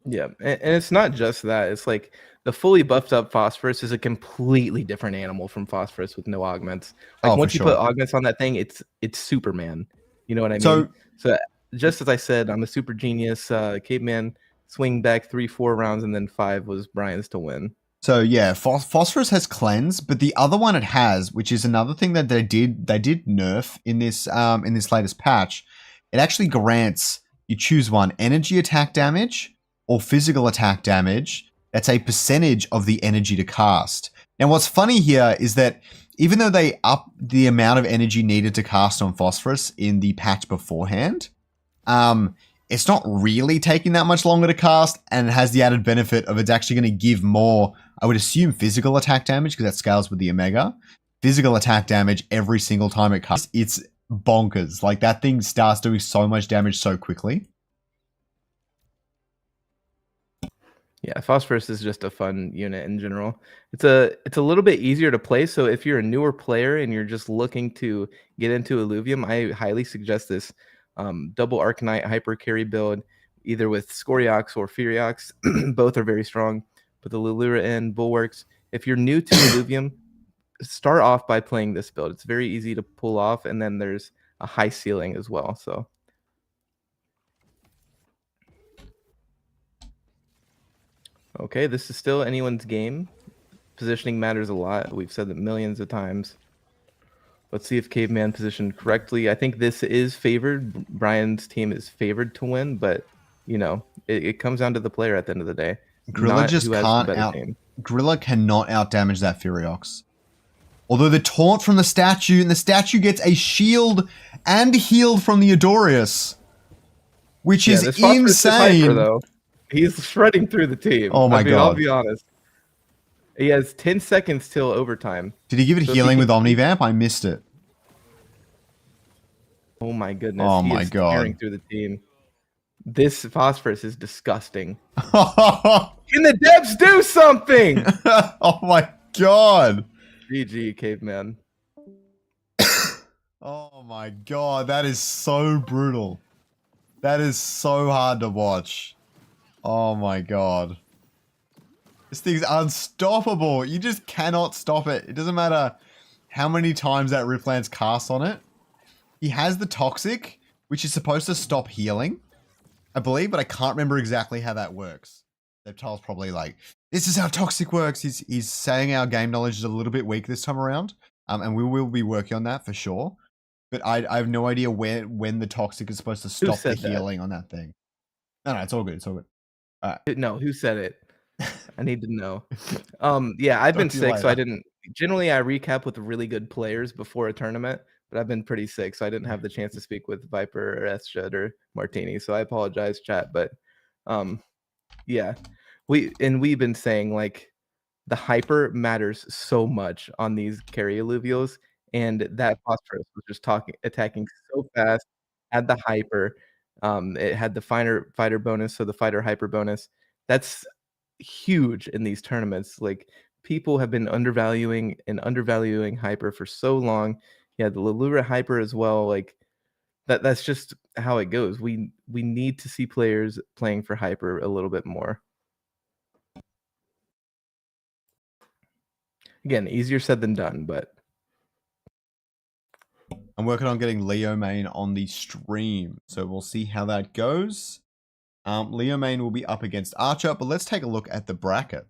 Yeah, and it's not just that. It's like the fully buffed up Phosphorus is a completely different animal from Phosphorus with no augments. Like once you put augments on that thing, it's Superman. You know what I mean? So just as I said, I'm a super genius. Caveman swing back 3-4 rounds, and then 5 was Brian's to win. So yeah, Phosphorus has cleanse, but the other one it has, which is another thing that they did nerf in this latest patch, it actually grants, you choose one, energy attack damage or physical attack damage. That's a percentage of the energy to cast. Now what's funny here is that even though they up the amount of energy needed to cast on Phosphorus in the patch beforehand, it's not really taking that much longer to cast, and it has the added benefit of it's actually going to give more, I would assume, physical attack damage, because that scales with the Omega. Physical attack damage every single time it casts. It's bonkers. Like, that thing starts doing so much damage so quickly. Yeah, Phosphorus is just a fun unit in general. It's a little bit easier to play, so if you're a newer player and you're just looking to get into Illuvium, I highly suggest this. Double Arcanite hyper carry build, either with Scoriox or Furiox. Both are very strong. Put the Lolura in, Bulwarks. If you're new to Illuvium, start off by playing this build. It's very easy to pull off, and then there's a high ceiling as well. So, okay, this is still anyone's game. Positioning matters a lot. We've said that millions of times. Let's see if Caveman positioned correctly. I think this is favored. Brian's team is favored to win, but you know, it comes down to the player at the end of the day. Gorilla just can't Gorilla cannot outdamage that Furiox. Although the taunt from the statue, and the statue gets a shield and healed from the Adorius, which is insane. Hyper, though. He's shredding through the team. Oh my god! I'll be honest. He has 10 seconds till overtime. Did he give it healing with Omnivamp? I missed it. Oh my goodness. Oh my god. Tearing through the team. This Phosphorus is disgusting. Can the devs do something? Oh my god. GG, Caveman. Oh my god, that is so brutal. That is so hard to watch. Oh my god. This thing's unstoppable. You just cannot stop it. It doesn't matter how many times that Riftland's cast on it. He has the Toxic, which is supposed to stop healing, I believe, but I can't remember exactly how that works. Reptile's probably like, this is how Toxic works. He's saying our game knowledge is a little bit weak this time around, and we will be working on that for sure. But I have no idea when the Toxic is supposed to stop the healing on that thing. No, it's all good. It's all good. All right. No, who said it? I need to know. Yeah, I've been sick, so I didn't. Generally, I recap with really good players before a tournament, but I've been pretty sick, so I didn't have the chance to speak with Viper or Esched or Martini. So I apologize, chat. But yeah, we've been saying like the hyper matters so much on these carry alluvials, and that Phosphorus was just attacking so fast, had the hyper, it had the fighter bonus, so the fighter hyper bonus. That's huge in these tournaments. Like people have been undervaluing hyper for so long. Yeah, the Lulura hyper as well. Like that's just how it goes. We need to see players playing for hyper a little bit more. Again, easier said than done, but I'm working on getting Leo main on the stream, so we'll see how that goes. Leo main will be up against Archer, but let's take a look at the bracket.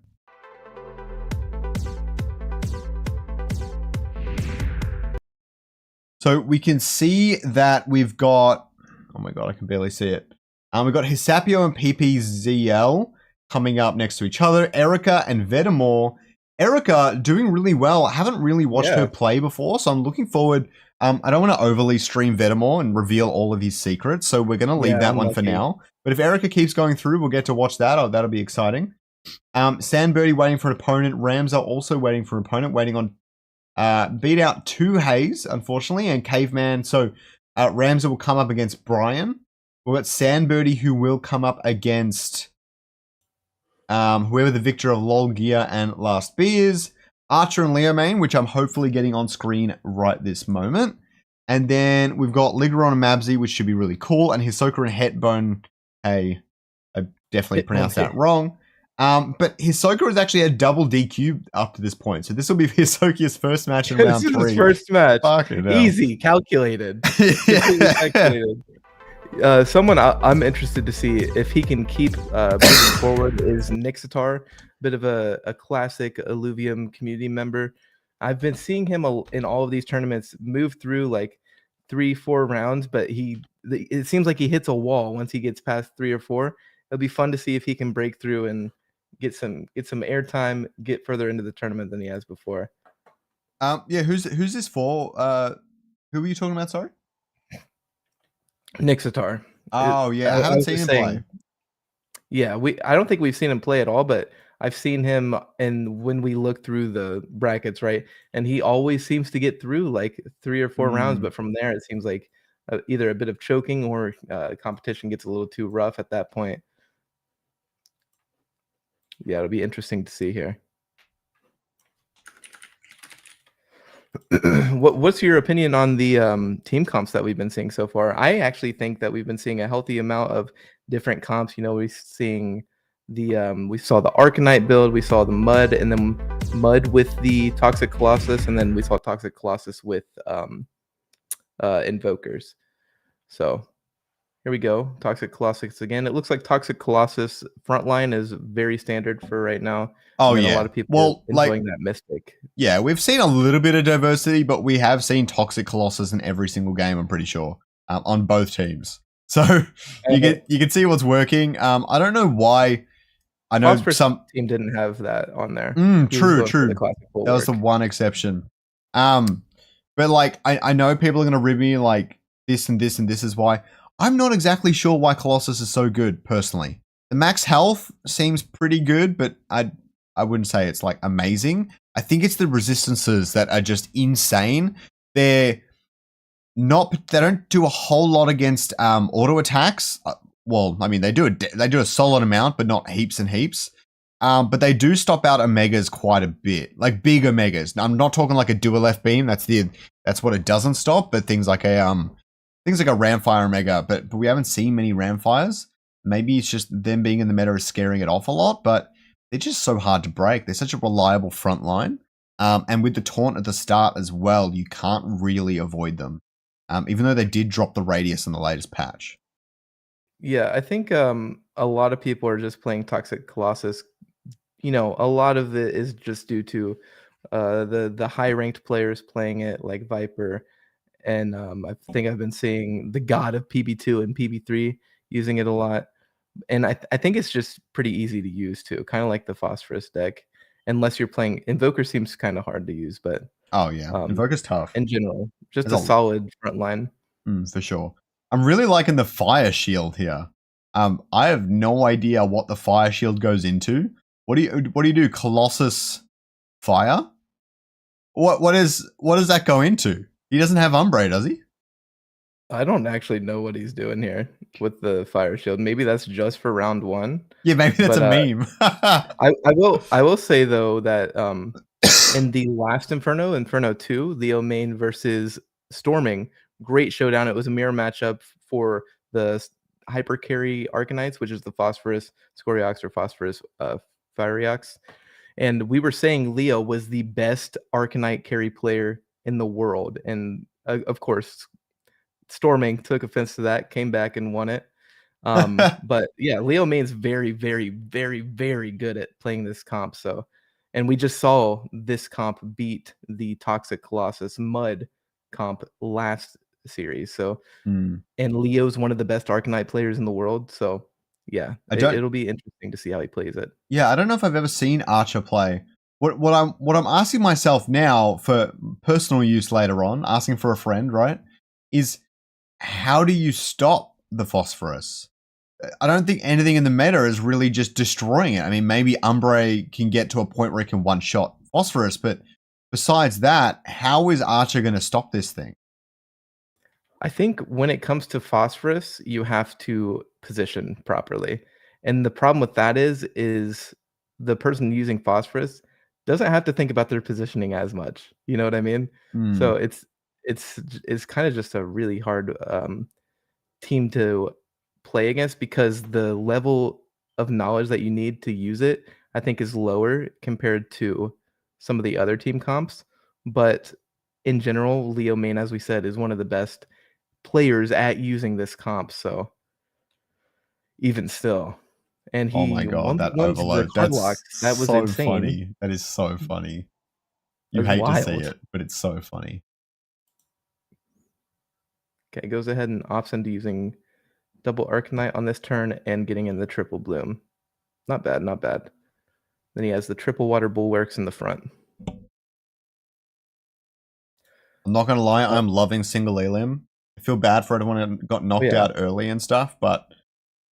So we can see that we've got, oh my god, I can barely see it. We've got Hisapio and PPZL coming up next to each other. Erica and Venmore. Erica doing really well. I haven't really watched her play before, so I'm looking forward. I don't want to overly stream Venmore and reveal all of his secrets, so we're going to leave that one for now. But if Erica keeps going through, we'll get to watch that. Oh, that'll be exciting. Sandbirdie waiting for an opponent. Ramza also waiting for an opponent, waiting on beat out 2 Haze, unfortunately, and Caveman. So Ramza will come up against Brian. We've got Sandbirdie who will come up against whoever the victor of LOL Gear and Last B is. Archer and Leo main, which I'm hopefully getting on screen right this moment. And then we've got Ligeron and Mabsy, which should be really cool. And Hisoka and Hetbone. Hey, I definitely pronounced that wrong. But Hisoka has actually had double DQ up to this point. So this will be Hisoka's first match in round 3. This is his first match. Easy, calculated. Calculated. Someone I'm interested to see if he can keep moving forward is Nixitar, bit of a classic Illuvium community member. I've been seeing him in all of these tournaments move through like 3-4 rounds, but it seems like he hits a wall once he gets past 3 or 4. It'll be fun to see if he can break through and get some airtime, get further into the tournament than he has before. Yeah, who's this for? Who were you talking about? Sorry. Nixitar. Oh yeah, I haven't seen him play. Yeah, I don't think we've seen him play at all, but I've seen him, and when we look through the brackets, right, and he always seems to get through like 3 or 4 rounds, but from there it seems like either a bit of choking or competition gets a little too rough at that point. Yeah, it'll be interesting to see here. What's your opinion on the team comps that we've been seeing so far? I actually think that we've been seeing a healthy amount of different comps. You know, we're seeing we saw the Arcanite build, we saw the Mud, and then Mud with the Toxic Colossus, and then we saw Toxic Colossus with Invokers. So here we go, Toxic Colossus again. It looks like Toxic Colossus frontline is very standard for right now. Oh yeah, a lot of people enjoying that Mystic. Yeah, we've seen a little bit of diversity, but we have seen Toxic Colossus in every single game. I'm pretty sure on both teams. So you can see what's working. I don't know why. I know some team didn't have that on there. True. That was the one exception. But like I know people are gonna rib me like this and this and this is why. I'm not exactly sure why Colossus is so good personally. The max health seems pretty good, but I wouldn't say it's like amazing. I think it's the resistances that are just insane. They don't do a whole lot against auto attacks. Well, I mean they do a solid amount, but not heaps and heaps. But they do stop out Omegas quite a bit, like big Omegas. I'm not talking like a dual left beam. That's what it doesn't stop. But things like a Ramfire Omega. But we haven't seen many Ramfires. Maybe it's just them being in the meta is scaring it off a lot. But they're just so hard to break. They're such a reliable front line. And with the taunt at the start as well, you can't really avoid them. Even though they did drop the radius in the latest patch. Yeah, I think a lot of people are just playing Toxic Colossus. You know, a lot of it is just due to the high ranked players playing it, like Viper, and I think I've been seeing the god of PB2 and PB3 using it a lot. And I think it's just pretty easy to use too, kind of like the Phosphorus deck. Unless you're playing Invoker, seems kind of hard to use, but oh yeah, Invoker's tough in general. Just a solid front line. For sure. I'm really liking the fire shield here. I have no idea what the fire shield goes into. What do you do? Colossus fire? What does that go into? He doesn't have Umbre, does he? I don't actually know what he's doing here with the fire shield. Maybe that's just for round 1. Yeah, maybe that's a meme. I will say though that in the last Inferno 2, Leo main versus Storming, great showdown. It was a mirror matchup for the hyper carry Arcanites, which is the Phosphorus Scoriox or Phosphorus Fireox. And we were saying Leo was the best Arcanite carry player in the world. And of course, Storming took offense to that, came back and won it. But yeah, Leo main's very, very, very, very good at playing this comp. So, and we just saw this comp beat the Toxic Colossus Mud comp last series. So, and Leo's one of the best Arcanite players in the world. So, yeah, it'll be interesting to see how he plays it. Yeah, I don't know if I've ever seen Archer play. What I'm asking myself now for personal use later on, asking for a friend, right, is how do you stop the Phosphorus? I don't think anything in the meta is really just destroying it. I mean, maybe Umbre can get to a point where it can one-shot Phosphorus, but besides that, how is Archer going to stop this thing? I think when it comes to Phosphorus, you have to position properly. And the problem with that is the person using Phosphorus doesn't have to think about their positioning as much. You know what I mean? So it's kind of just a really hard team to play against because the level of knowledge that you need to use it, I think, is lower compared to some of the other team comps. But in general, Leo main, as we said, is one of the best players at using this comp. So even still, and he oh my god, that overload, that was so insane. Funny. That is so funny. You hate to see it, but it's so funny. Okay, goes ahead and opts into using double Arcanite on this turn and getting in the triple bloom. Not bad, not bad. Then he has the triple water bulwarks in the front. I'm not gonna lie, I'm loving single-elimination. I feel bad for everyone that got knocked out early and stuff, but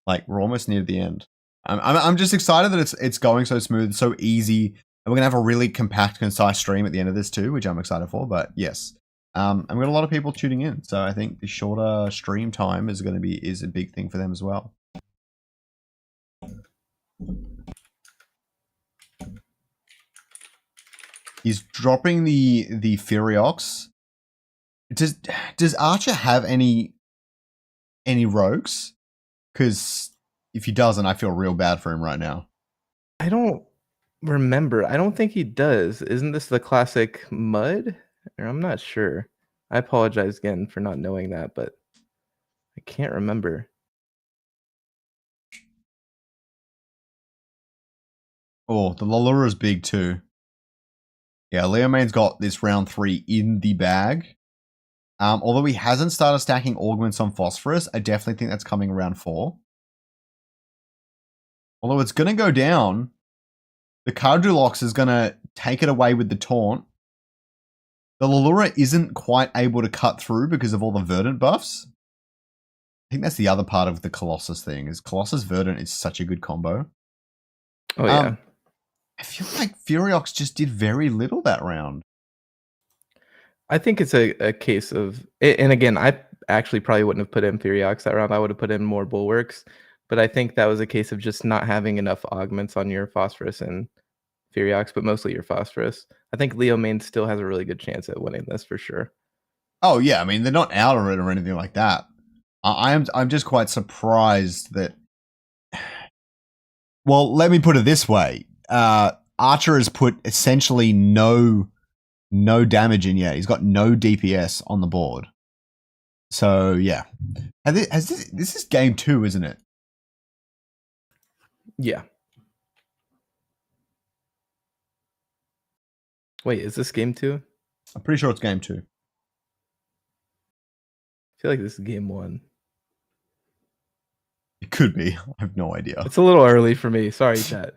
like we're almost near the end. I'm just excited that it's going so smooth, so easy, and we're gonna have a really compact, concise stream at the end of this too, which I'm excited for. But yes, and we got a lot of people tuning in, so I think the shorter stream time is a big thing for them as well. He's dropping the Furiox. Does Archer have any rogues? Because if he doesn't, I feel real bad for him right now. I don't remember. I don't think he does. Isn't this the classic Mud? Or I'm not sure. I apologize again for not knowing that, but I can't remember. Oh, the Lalura is big too. Yeah, Leo main's got this round 3 in the bag. Although he hasn't started stacking augments on Phosphorus, I definitely think that's coming around 4. Although it's going to go down, the Cardulox is going to take it away with the taunt. The Lalura isn't quite able to cut through because of all the Verdant buffs. I think that's the other part of the Colossus thing, is Colossus Verdant is such a good combo. Oh, yeah. I feel like Furiox just did very little that round. I think it's a case of, and again, I actually probably wouldn't have put in Furiox that round. I would have put in more Bulwarks. But I think that was a case of just not having enough augments on your Phosphorus and Furiox, but mostly your Phosphorus. I think Leo main still has a really good chance at winning this for sure. Oh yeah, I mean they're not out of it or anything like that. I'm just quite surprised that. Well, let me put it this way: Archer has put essentially no damage in yet. He's got no DPS on the board. So yeah, this is game 2, isn't it? Yeah. Wait, is this game 2? I'm pretty sure it's game 2. I feel like this is game 1. It could be. I have no idea. It's a little early for me. Sorry, chat.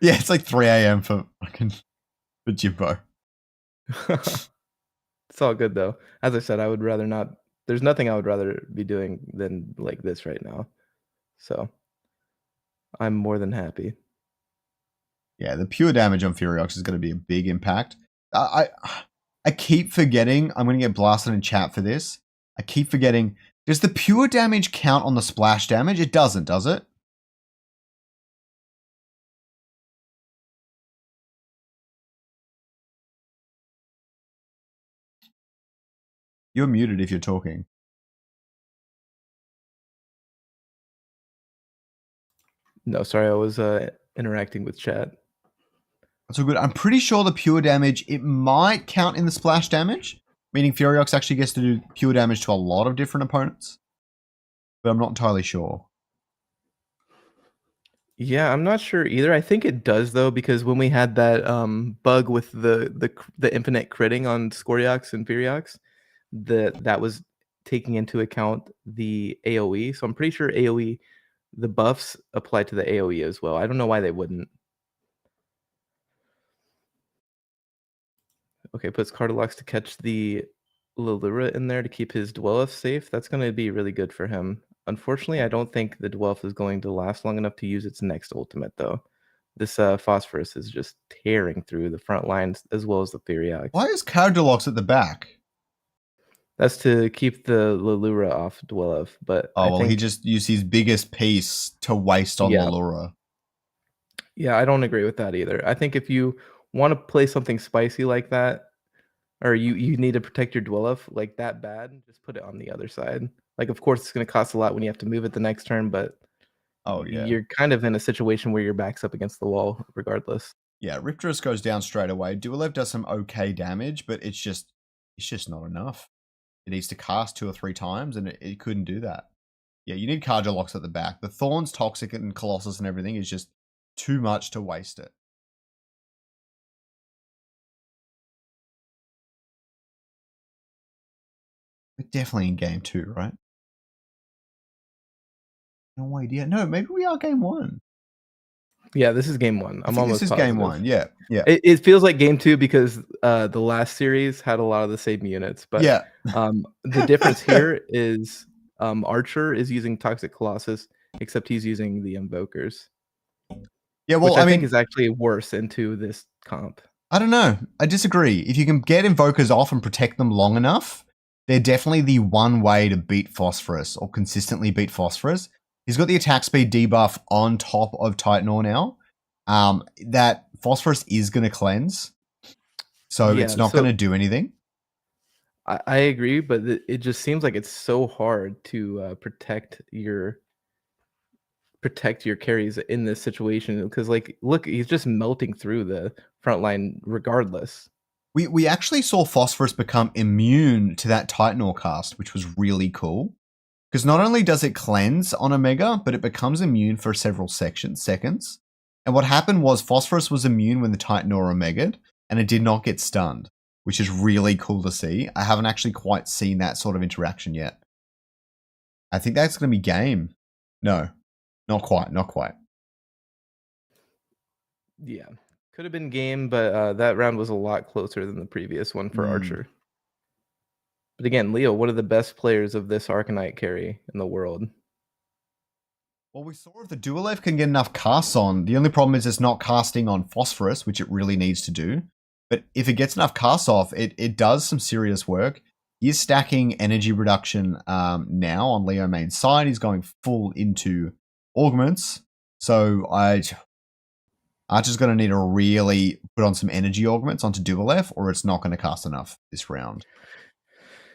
Yeah, it's like 3 a.m. for Jimbo. It's all good though. As I said, I would rather not. There's nothing I would rather be doing than like this right now. So I'm more than happy. Yeah, the pure damage on Furiox is going to be a big impact. I keep forgetting. I'm going to get blasted in chat for this. I keep forgetting. Does the pure damage count on the splash damage? It doesn't, does it? You're muted if you're talking. No, sorry, I was interacting with chat. That's all good. I'm pretty sure the pure damage, it might count in the splash damage, meaning Furiox actually gets to do pure damage to a lot of different opponents. But I'm not entirely sure. Yeah, I'm not sure either. I think it does though, because when we had that bug with the infinite critting on Scoriox and Furiox, that was taking into account the AoE. So I'm pretty sure AoE, the buffs apply to the AoE as well. I don't know why they wouldn't. Okay, puts Cardelox to catch the Lilura in there to keep his Dwelleth safe. That's going to be really good for him. Unfortunately, I don't think the Dwelleth is going to last long enough to use its next ultimate, though. This Phosphorus is just tearing through the front lines as well as the Furiox. Why is Cardelox at the back? That's to keep the Lilura off Dwelleth, but I think he just used his biggest piece to waste on Lilura. Yeah, I don't agree with that either. I think if you want to play something spicy like that, or you need to protect your Dwelleth like that bad, just put it on the other side. Like, of course, it's going to cost a lot when you have to move it the next turn, but you're kind of in a situation where your back's up against the wall regardless. Yeah, Riptorus goes down straight away. Dualev does some okay damage, but it's just not enough. It needs to cast 2 or 3 times, and it couldn't do that. Yeah, you need Cardelox at the back. The Thorns, Toxic, and Colossus and everything is just too much to waste it. We're definitely in game 2, right? No idea. No, maybe we are game 1. Yeah, this is game 1. I'm almost positive. This is game 1. Yeah. It feels like game 2 because the last series had a lot of the same units, but the difference here is Archer is using Toxic Colossus, except he's using the Invokers. Yeah, well, which I think is actually worse into this comp. I don't know. I disagree. If you can get Invokers off and protect them long enough, they're definitely the one way to beat Phosphorus or consistently beat Phosphorus. He's got the attack speed debuff on top of Titanor now. That Phosphorus is going to cleanse, so it's not going to do anything. I agree, but it just seems like it's so hard to protect your carries in this situation because, like, look, he's just melting through the front line regardless. We actually saw Phosphorus become immune to that Titanor cast, which was really cool. Because not only does it cleanse on Omega, but it becomes immune for several seconds. And what happened was Phosphorus was immune when the Titanor Omega'd, and it did not get stunned, which is really cool to see. I haven't actually quite seen that sort of interaction yet. I think that's going to be game. No, not quite. Yeah, could have been game, but that round was a lot closer than the previous one for Archer. But again, Leo, one of the best players of this Arcanite carry in the world. Well, we saw if the Dualev can get enough casts on. The only problem is it's not casting on Phosphorus, which it really needs to do. But if it gets enough casts off, it does some serious work. He's stacking energy reduction now on Leo main's side. He's going full into augments. So Archer's going to need to really put on some energy augments onto Duvalef, or it's not going to cast enough this round.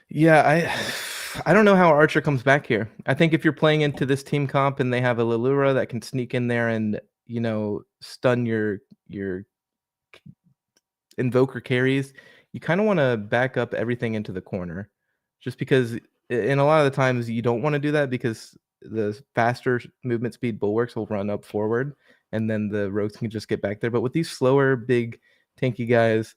Yeah, I don't know how Archer comes back here. I think if you're playing into this team comp and they have a Lilura that can sneak in there and, you know, stun your Invoker carries, you kind of want to back up everything into the corner. Just because in a lot of the times you don't want to do that because the faster movement speed bulwarks will run up forward and then the rogues can just get back there. But with these slower, big, tanky guys,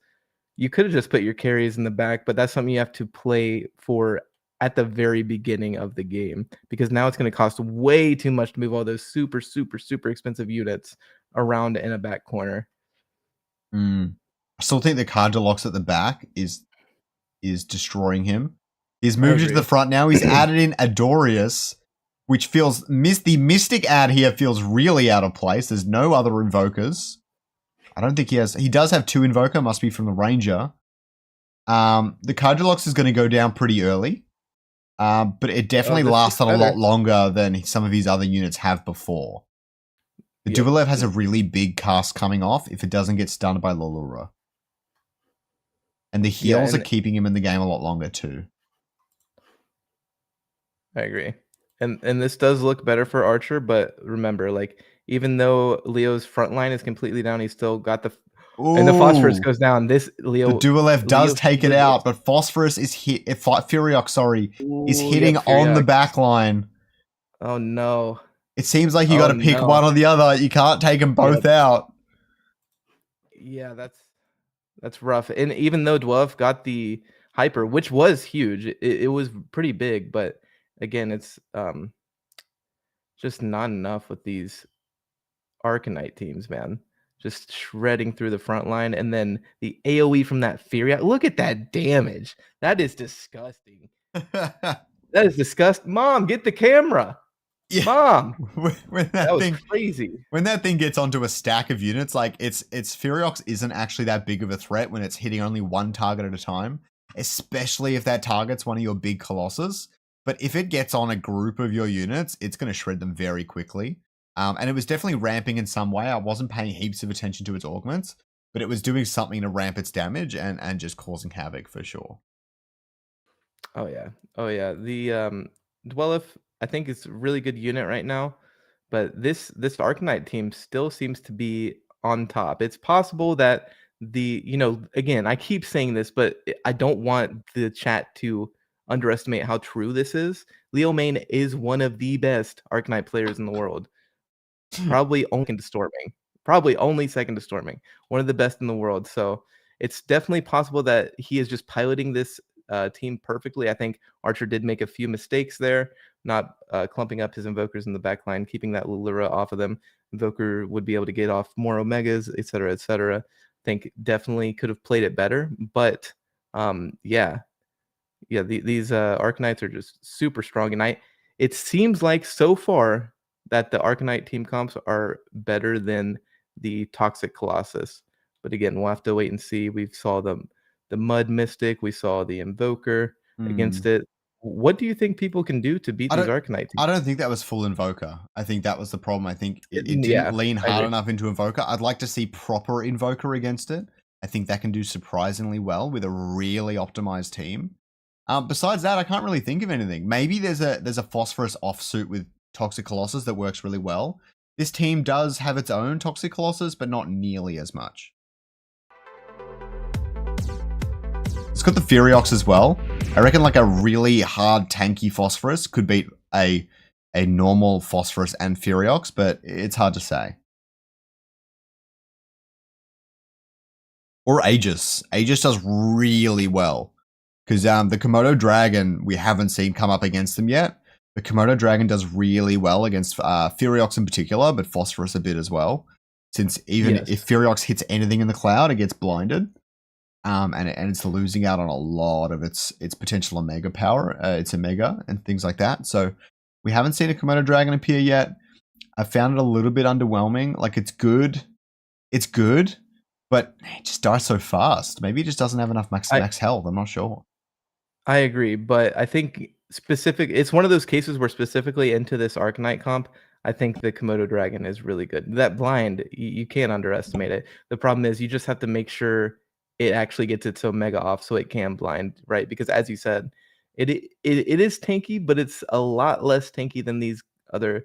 you could have just put your carries in the back, but that's something you have to play for at the very beginning of the game because now it's going to cost way too much to move all those super, super, super expensive units around in a back corner. I still think the card locks at the back is destroying him. He's moved to the front now. He's added in Adorius, which feels the Mystic ad here feels really out of place. There's no other invokers. I don't think he has. He does have 2 invoker. Must be from the Ranger. The Cardiolox is going to go down pretty early, but it definitely lasted a lot longer than some of his other units have before. The Duvalev has a really big cast coming off if it doesn't get stunned by Lolura. And the heals are keeping him in the game a lot longer too. I agree. And this does look better for Archer, but remember, like, even though Leo's front line is completely down, he's still got the... Ooh. And the Phosphorus goes down. This Leo... The Dualev does take it out, but Phosphorus is hit... Furiox, sorry, is hitting on the back line. Oh, no. It seems like you got to pick one or the other. You can't take them both out. Yeah, that's rough. And even though Dwarf got the hyper, which was huge, it was pretty big, but again, it's just not enough with these Arcanite teams, man. Just shredding through the front line, and then the AoE from that Fury. Look at that damage. That is disgusting. That is disgusting. Mom, get the camera. Yeah. Mom, when that was crazy. When that thing gets onto a stack of units, like its Furiox isn't actually that big of a threat when it's hitting only one target at a time, especially if that target's one of your big Colossus. But if it gets on a group of your units, it's going to shred them very quickly. And it was definitely ramping in some way. I wasn't paying heaps of attention to its augments, but it was doing something to ramp its damage and just causing havoc for sure. Oh yeah. The Dwellif, I think it's a really good unit right now, but this Arcanite team still seems to be on top. It's possible that again, I keep saying this, but I don't want the chat to underestimate how true this is. Leo Main is one of the best Arcanite players in the world. Probably only second to Storming. Probably only second to Storming. One of the best in the world. So it's definitely possible that he is just piloting this team perfectly. I think Archer did make a few mistakes there, not clumping up his invokers in the back line, keeping that Lilura off of them. Invoker would be able to get off more Omegas, etc., etc. I think definitely could have played it better, but these Arcanites are just super strong, and it seems like so far that the Arcanite team comps are better than the Toxic Colossus. But again, we'll have to wait and see. We saw the Mud Mystic, we saw the Invoker against it. What do you think people can do to beat these Arcanite teams? I don't think that was full Invoker. I think that was the problem. I think it didn't lean hard enough into Invoker. I'd like to see proper Invoker against it. I think that can do surprisingly well with a really optimized team. Besides that, I can't really think of anything. Maybe there's a Phosphorus offsuit with Toxic Colossus that works really well. This team does have its own Toxic Colossus, but not nearly as much. It's got the Furiox as well. I reckon like a really hard tanky Phosphorus could beat a normal Phosphorus and Furiox, but it's hard to say. Or Aegis. Aegis does really well. Because the Komodo Dragon, we haven't seen come up against them yet. The Komodo Dragon does really well against Furiox in particular, but Phosphorus a bit as well. Since even if Furiox hits anything in the cloud, it gets blinded. And it's losing out on a lot of its potential Omega power, its Omega and things like that. So we haven't seen a Komodo Dragon appear yet. I found it a little bit underwhelming. Like it's good, but it just dies so fast. Maybe it just doesn't have enough max health. I'm not sure. I agree, but I think it's one of those cases where specifically into this Arcanite comp, I think the Komodo dragon is really good. That blind, you can't underestimate it. The problem is you just have to make sure it actually gets its omega off so it can blind, right? Because as you said, it is tanky, but it's a lot less tanky than these other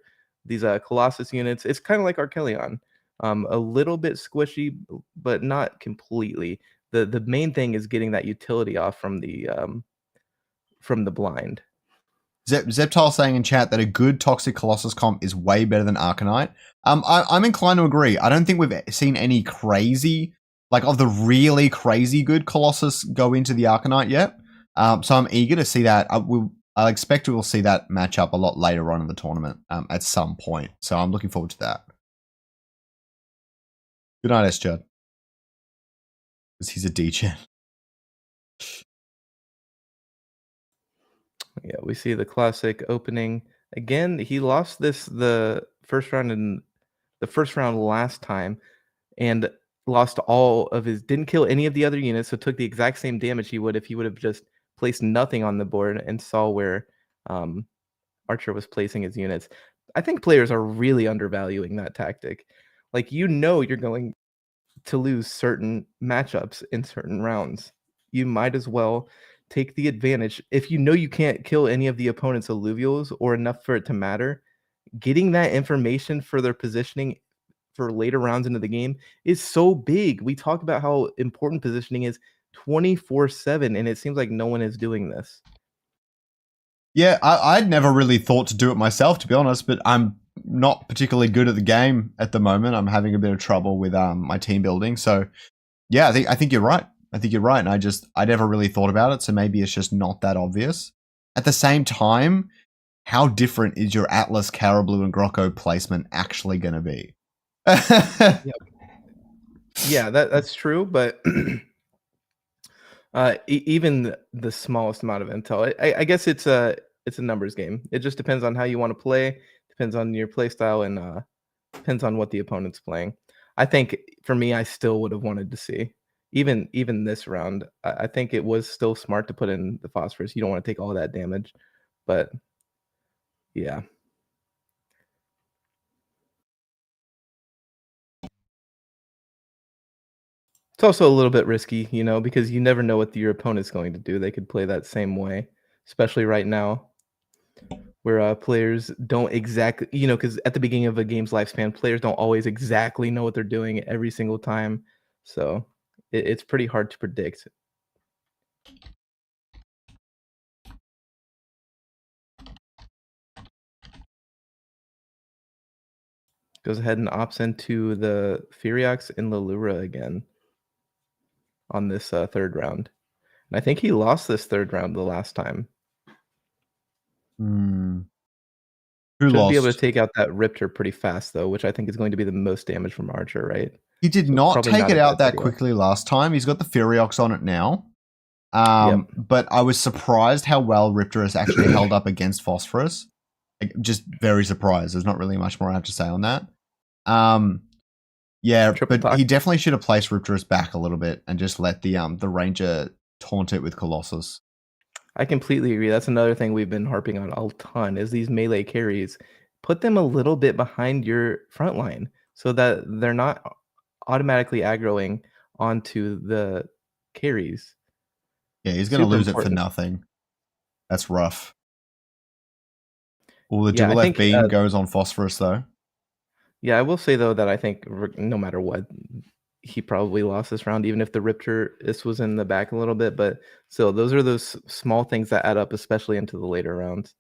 Colossus units. It's kind of like Archelion, a little bit squishy, but not completely. The main thing is getting that utility off from the blind. Zeptile saying in chat that a good Toxic Colossus comp is way better than Arcanite. I'm inclined to agree. I don't think we've seen any crazy, like of the really crazy good Colossus go into the Arcanite yet. So I'm eager to see that. I expect we will see that match up a lot later on in the tournament at some point. So I'm looking forward to that. Good night, S-Chud. Because he's a D-Chan. Yeah, we see the classic opening. Again, he lost the first round last time and lost all of his, didn't kill any of the other units, so took the exact same damage he would if he would have just placed nothing on the board and saw where Archer was placing his units. I think players are really undervaluing that tactic. Like, you're going to lose certain matchups in certain rounds. You might as well take the advantage. If you know you can't kill any of the opponent's alluvials or enough for it to matter, getting that information for their positioning for later rounds into the game is so big. We talk about how important positioning is 24/7, and it seems like no one is doing this. Yeah, I'd never really thought to do it myself, to be honest, but I'm not particularly good at the game at the moment. I'm having a bit of trouble with my team building. So yeah, I think you're right. I think you're right. And I never really thought about it. So maybe it's just not that obvious. At the same time, how different is your Atlas, Caribou, and Grocko placement actually going to be? Yeah, that's true. But even the smallest amount of intel, I guess it's a numbers game. It just depends on how you want to play, depends on your play style, and depends on what the opponent's playing. I think for me, I still would have wanted to see even this round. I think it was still smart to put in the Phosphorus. You don't want to take all that damage, but yeah. It's also a little bit risky, because you never know what your opponent's going to do. They could play that same way, especially right now, where players don't exactly, because at the beginning of a game's lifespan, players don't always exactly know what they're doing every single time. So it's pretty hard to predict. Goes ahead and opts into the Furiox and Lelura again on this third round. And I think he lost this third round the last time. Who Should lost? be able to take out that Riptor pretty fast, though, which I think is going to be the most damage from Archer, right? He did not take it out that quickly last time. He's got the Furiox on it now. But I was surprised how well Riptor has actually held up against Phosphorus. Just very surprised. There's not really much more I have to say on that. Yeah, but he definitely should have placed Riptorus back a little bit and just let the Ranger taunt it with Colossus. I completely agree. That's another thing we've been harping on a ton is these melee carries. Put them a little bit behind your front line so that they're not automatically aggroing onto the carries. Yeah, he's going to lose it for nothing. That's rough. Well, the double F beam goes on Phosphorus, though. Yeah, I will say, though, that I think no matter what, he probably lost this round, even if the Riptor was in the back a little bit. But still, those are those small things that add up, especially into the later rounds.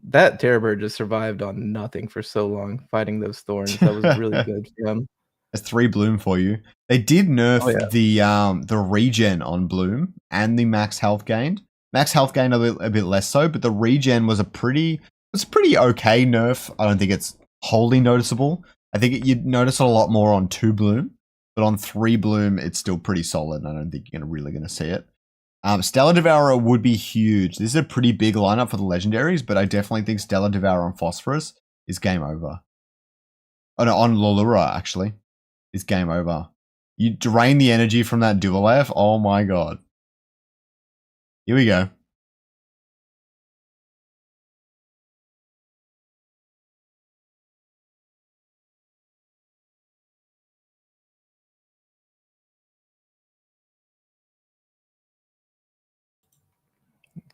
That Terrorbird just survived on nothing for so long, fighting those thorns. That was really good for him. That's 3 Bloom for you. They did nerf the regen on Bloom and the max health gained. Max health gained a bit less so, but the regen was a pretty okay nerf. I don't think it's wholly noticeable. I think you'd notice it a lot more on 2 Bloom, but on 3 Bloom, it's still pretty solid. I don't think you're really going to see it. Stellar Devourer would be huge. This is a pretty big lineup for the legendaries, but I definitely think Stellar Devourer on Phosphorus is game over. Oh no, on Lolura actually, is game over. You drain the energy from that dual F. Oh my god. Here we go.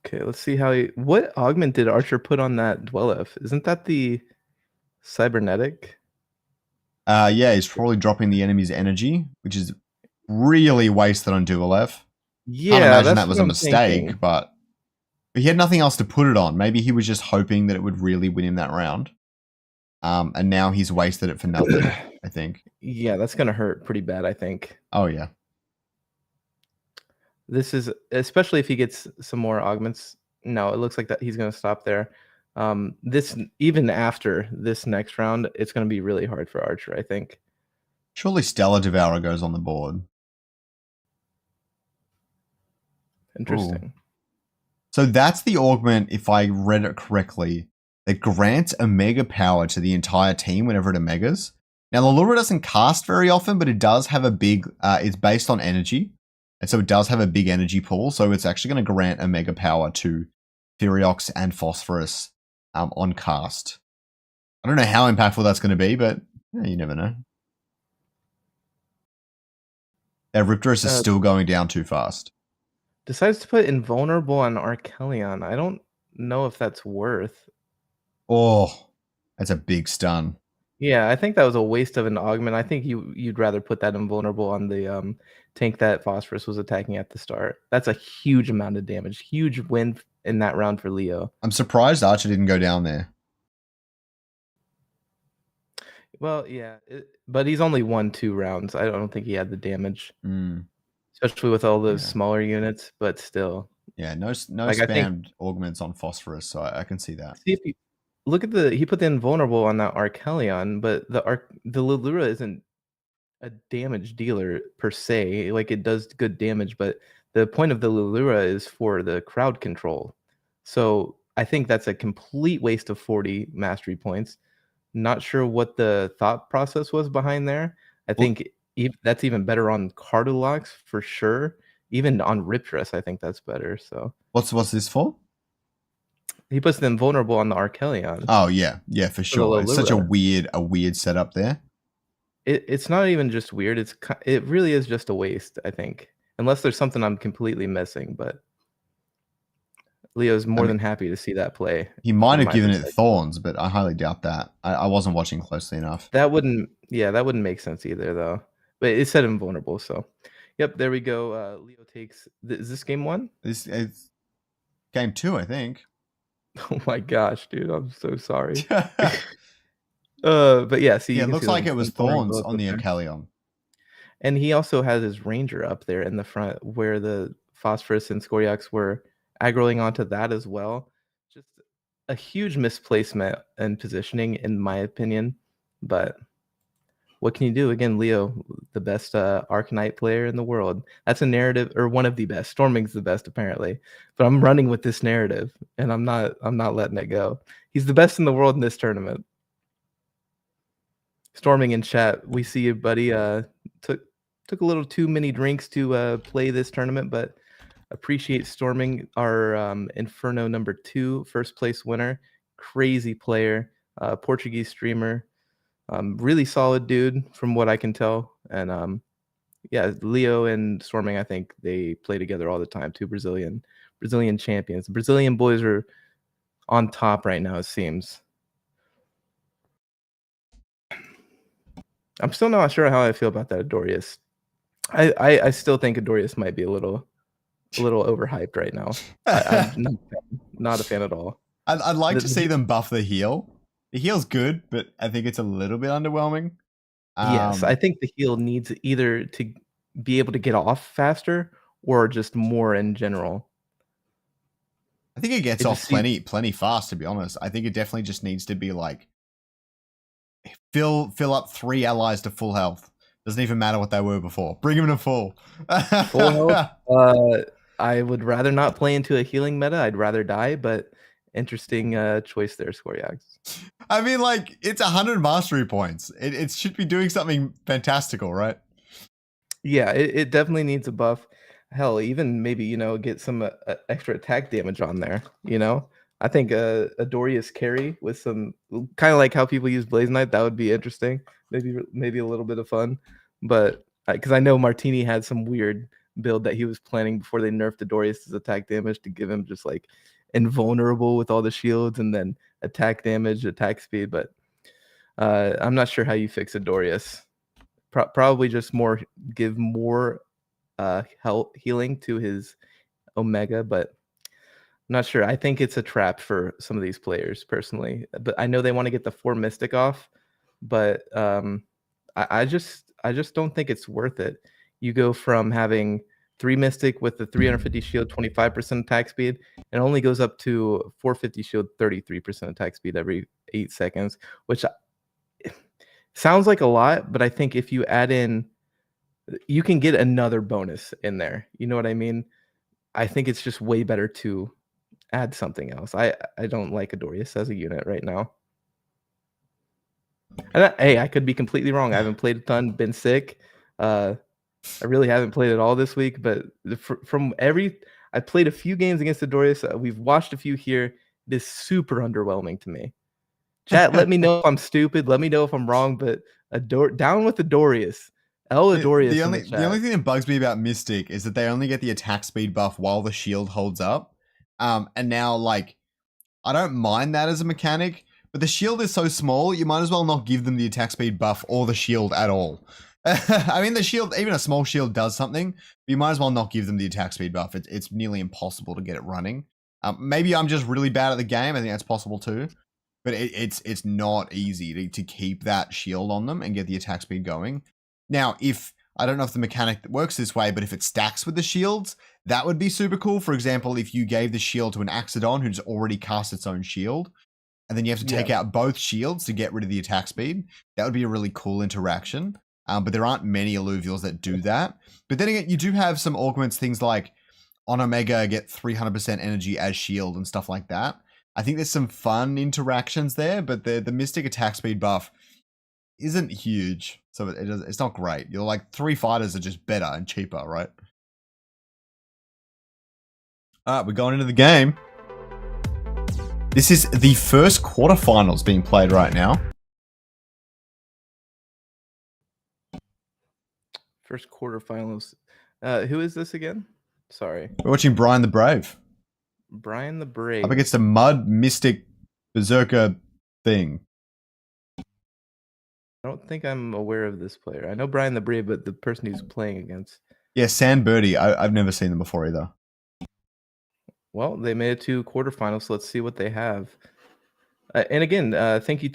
Okay, let's see how he. What augment did Archer put on that Dwelleth? Isn't that the cybernetic? Yeah, he's probably dropping the enemy's energy, which is really wasted on Dualev. Can't Yeah, imagine that's that was what a I'm mistake, thinking. but he had nothing else to put it on. Maybe he was just hoping that it would really win him that round. And now he's wasted it for nothing, I think. Yeah, that's gonna hurt pretty bad, I think. Oh, yeah. This is especially if he gets some more augments. No, it looks like that he's gonna stop there. This even after this next round, it's gonna be really hard for Archer, I think. Surely Stellar Devourer goes on the board. Interesting. Ooh. So that's the augment, if I read it correctly, that grants Omega power to the entire team whenever it Omegas. Now, the Lura doesn't cast very often, but it does have a big, it's based on energy. And so it does have a big energy pool. So it's actually going to grant Omega power to Thyriox and Phosphorus on cast. I don't know how impactful that's going to be, but you never know. That Riptorus is still going down too fast. Decides to put invulnerable on Archelion. I don't know if that's worth. Oh, that's a big stun. Yeah, I think that was a waste of an augment. I think you'd rather put that invulnerable on the tank that Phosphorus was attacking at the start. That's a huge amount of damage. Huge win in that round for Leo. I'm surprised Archer didn't go down there. Well, yeah, but he's only won 2 rounds. I don't think he had the damage, especially with all those smaller units. But still, yeah, no like spammed augments on Phosphorus, so I can see that. See if you look at he put the invulnerable on that Archelion, but the Lilura isn't a damage dealer per se. Like it does good damage, but the point of the Lilura is for the crowd control. So I think that's a complete waste of 40 mastery points. Not sure what the thought process was behind there. I think that's even better on Cardiolox for sure. Even on Riptress, I think that's better. So what's this for? He puts the invulnerable on the Archelion. Oh yeah, for sure. It's such a weird setup there. It's not even just weird. It really is just a waste, I think, unless there's something I'm completely missing. But Leo's more than happy to see that play. He might have given it thorns, but I highly doubt that. I wasn't watching closely enough. That wouldn't make sense either, though. But it said invulnerable, so yep, there we go. Leo takes. Is this game 1? This is game 2, I think. Oh my gosh, dude! I'm so sorry. But yeah, see, it looks like it was thorns on the Archelion. And he also has his ranger up there in the front where the Phosphorus and Scoriox were aggroing onto that as well. Just a huge misplacement and positioning, in my opinion. But what can you do? Again, Leo, the best Arcanite player in the world. That's a narrative, or one of the best. Storming's the best, apparently. But I'm running with this narrative, and I'm not letting it go. He's the best in the world in this tournament. Storming in chat, we see you, buddy. Took a little too many drinks to play this tournament, but appreciate Storming, our Inferno number 2 first place winner. Crazy player, Portuguese streamer, really solid dude from what I can tell. And yeah, Leo and Storming, I think they play together all the time. 2 Brazilian champions. The Brazilian boys are on top right now, it seems. I'm still not sure how I feel about that Adorius. I still think Adorius might be a little overhyped right now. I'm not a fan at all. I'd like to see them buff the heal. The heal's good, but I think it's a little bit underwhelming. Yes, I think the heal needs either to be able to get off faster or just more in general. I think it gets off plenty fast, to be honest. I think it definitely just needs to be like fill up 3 allies to full health. Doesn't even matter what they were before. Bring them to full. Full health. I would rather not play into a healing meta. I'd rather die, but interesting choice there, Scoriox. I mean, like, it's 100 mastery points. It should be doing something fantastical, right? Yeah, it definitely needs a buff. Hell, even maybe, get some extra attack damage on there, I think a Dorius carry with some kind of like how people use Blaze Knight, that would be interesting. Maybe a little bit of fun. But because I know Martini had some weird build that he was planning before they nerfed the Dorius' attack damage to give him just like invulnerable with all the shields and then attack damage, attack speed. But I'm not sure how you fix a Dorius. Probably just give more health healing to his Omega, but I'm not sure. I think it's a trap for some of these players personally. But I know they want to get the 4 Mystic off, but I just don't think it's worth it. You go from having 3 Mystic with the 350 shield, 25% attack speed, and only goes up to 450 shield, 33% attack speed every 8 seconds, which sounds like a lot, but I think if you add in, you can get another bonus in there. You know what I mean? I think it's just way better to add something else. I don't like Adorius as a unit right now. And hey, I could be completely wrong. I haven't played a ton, been sick. I really haven't played at all this week, but I played a few games against Adorius. We've watched a few here. It is super underwhelming to me. Chat, let me know if I'm stupid. Let me know if I'm wrong, but down with Adorius. Adorius. The only thing that bugs me about Mystic is that they only get the attack speed buff while the shield holds up. And now, like, I don't mind that as a mechanic, but the shield is so small, you might as well not give them the attack speed buff or the shield at all. I mean, the shield, even a small shield does something, but you might as well not give them the attack speed buff. It's nearly impossible to get it running. Maybe I'm just really bad at the game. I think that's possible too. But it's not easy to keep that shield on them and get the attack speed going. Now, I don't know if the mechanic works this way, but if it stacks with the shields, that would be super cool. For example, if you gave the shield to an Axodon who's already cast its own shield, and then you have to take out both shields to get rid of the attack speed, that would be a really cool interaction. But there aren't many Illuvials that do that. But then again, you do have some augments, things like on Omega get 300% energy as shield and stuff like that. I think there's some fun interactions there, but the Mystic attack speed buff isn't huge, so it's not great. You're like 3 fighters are just better and cheaper, right? All right, we're going into the game. This is the first quarterfinals being played right now. First quarterfinals. Who is this again? Sorry. We're watching Brian the Brave. Brian the Brave. Up against a Mud Mystic Berserker thing. I don't think I'm aware of this player. I know Brian the Brave, but the person he's playing against. Yeah, Sand Birdie. I've never seen them before either. Well, they made it to quarterfinals, so let's see what they have. And again, thank you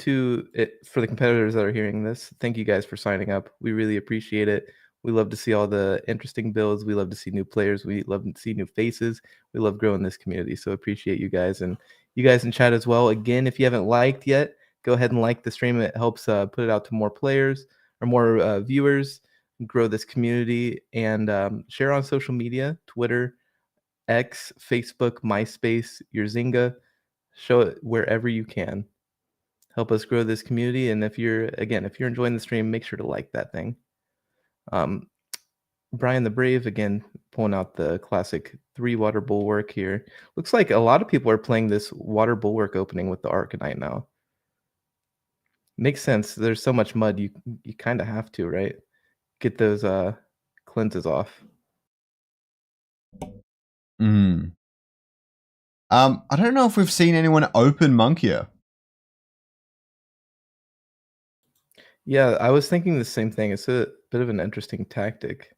for the competitors that are hearing this. Thank you guys for signing up. We really appreciate it. We love to see all the interesting builds. We love to see new players. We love to see new faces. We love growing this community. So appreciate you guys and you guys in chat as well. Again, if you haven't liked yet, go ahead and like the stream. It helps put it out to more players or more viewers, grow this community, and share on social media, Twitter, X, Facebook, MySpace, your Zynga. Show it wherever you can. Help us grow this community. And if you're enjoying the stream, make sure to like that thing. Brian the Brave, again, pulling out the classic 3 water bulwark here. Looks like a lot of people are playing this water bulwark opening with the Arcanite now. Makes sense. There's so much mud, you kind of have to, right? Get those cleanses off. I don't know if we've seen anyone open Monkia. Yeah, I was thinking the same thing. It's a bit of an interesting tactic.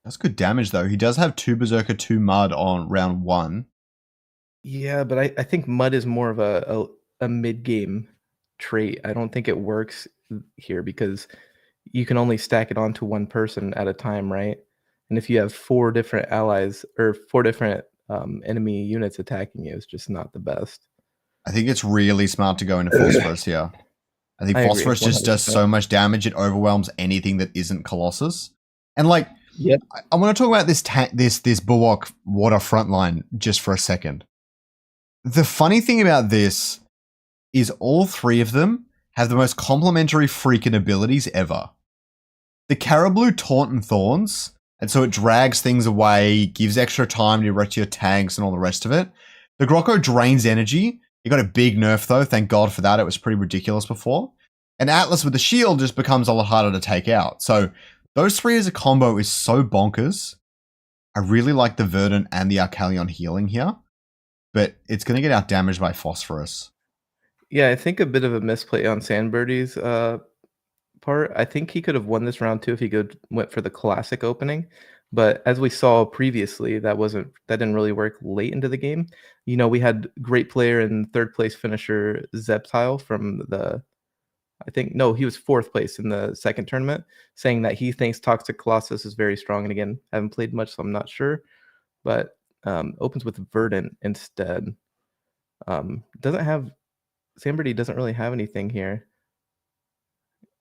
That's good damage, though. He does have 2 Berserker, 2 Mud on round 1. Yeah, but I think Mud is more of a mid-game trait. I don't think it works here because you can only stack it onto one person at a time, right? And if you have 4 different allies or 4 different enemy units attacking you, it's just not the best. I think it's really smart to go into Phosphorus here. I think Phosphorus just does so much damage, it overwhelms anything that isn't Colossus. And like, I want to talk about this Bulwark water front line just for a second. The funny thing about this is all 3 of them have the most complementary freaking abilities ever. The Caribou Taunt and Thorns, and so it drags things away, gives extra time to erect your tanks and all the rest of it. The Grocko drains energy. It got a big nerf though, thank God for that. It was pretty ridiculous before. And Atlas with the shield just becomes a lot harder to take out. So those 3 as a combo is so bonkers. I really like the Verdant and the Arcalion healing here, but it's going to get out damaged by Phosphorus. Yeah, I think a bit of a misplay on Sandbirdie's part. I think he could have won this round too if he went for the classic opening. But as we saw previously, that didn't really work late into the game. You know, we had great player and third place finisher Zeptile from he was fourth place in the second tournament, saying that he thinks Toxic Colossus is very strong. And again, haven't played much, so I'm not sure. But opens with Verdant instead. Sambirdie doesn't really have anything here.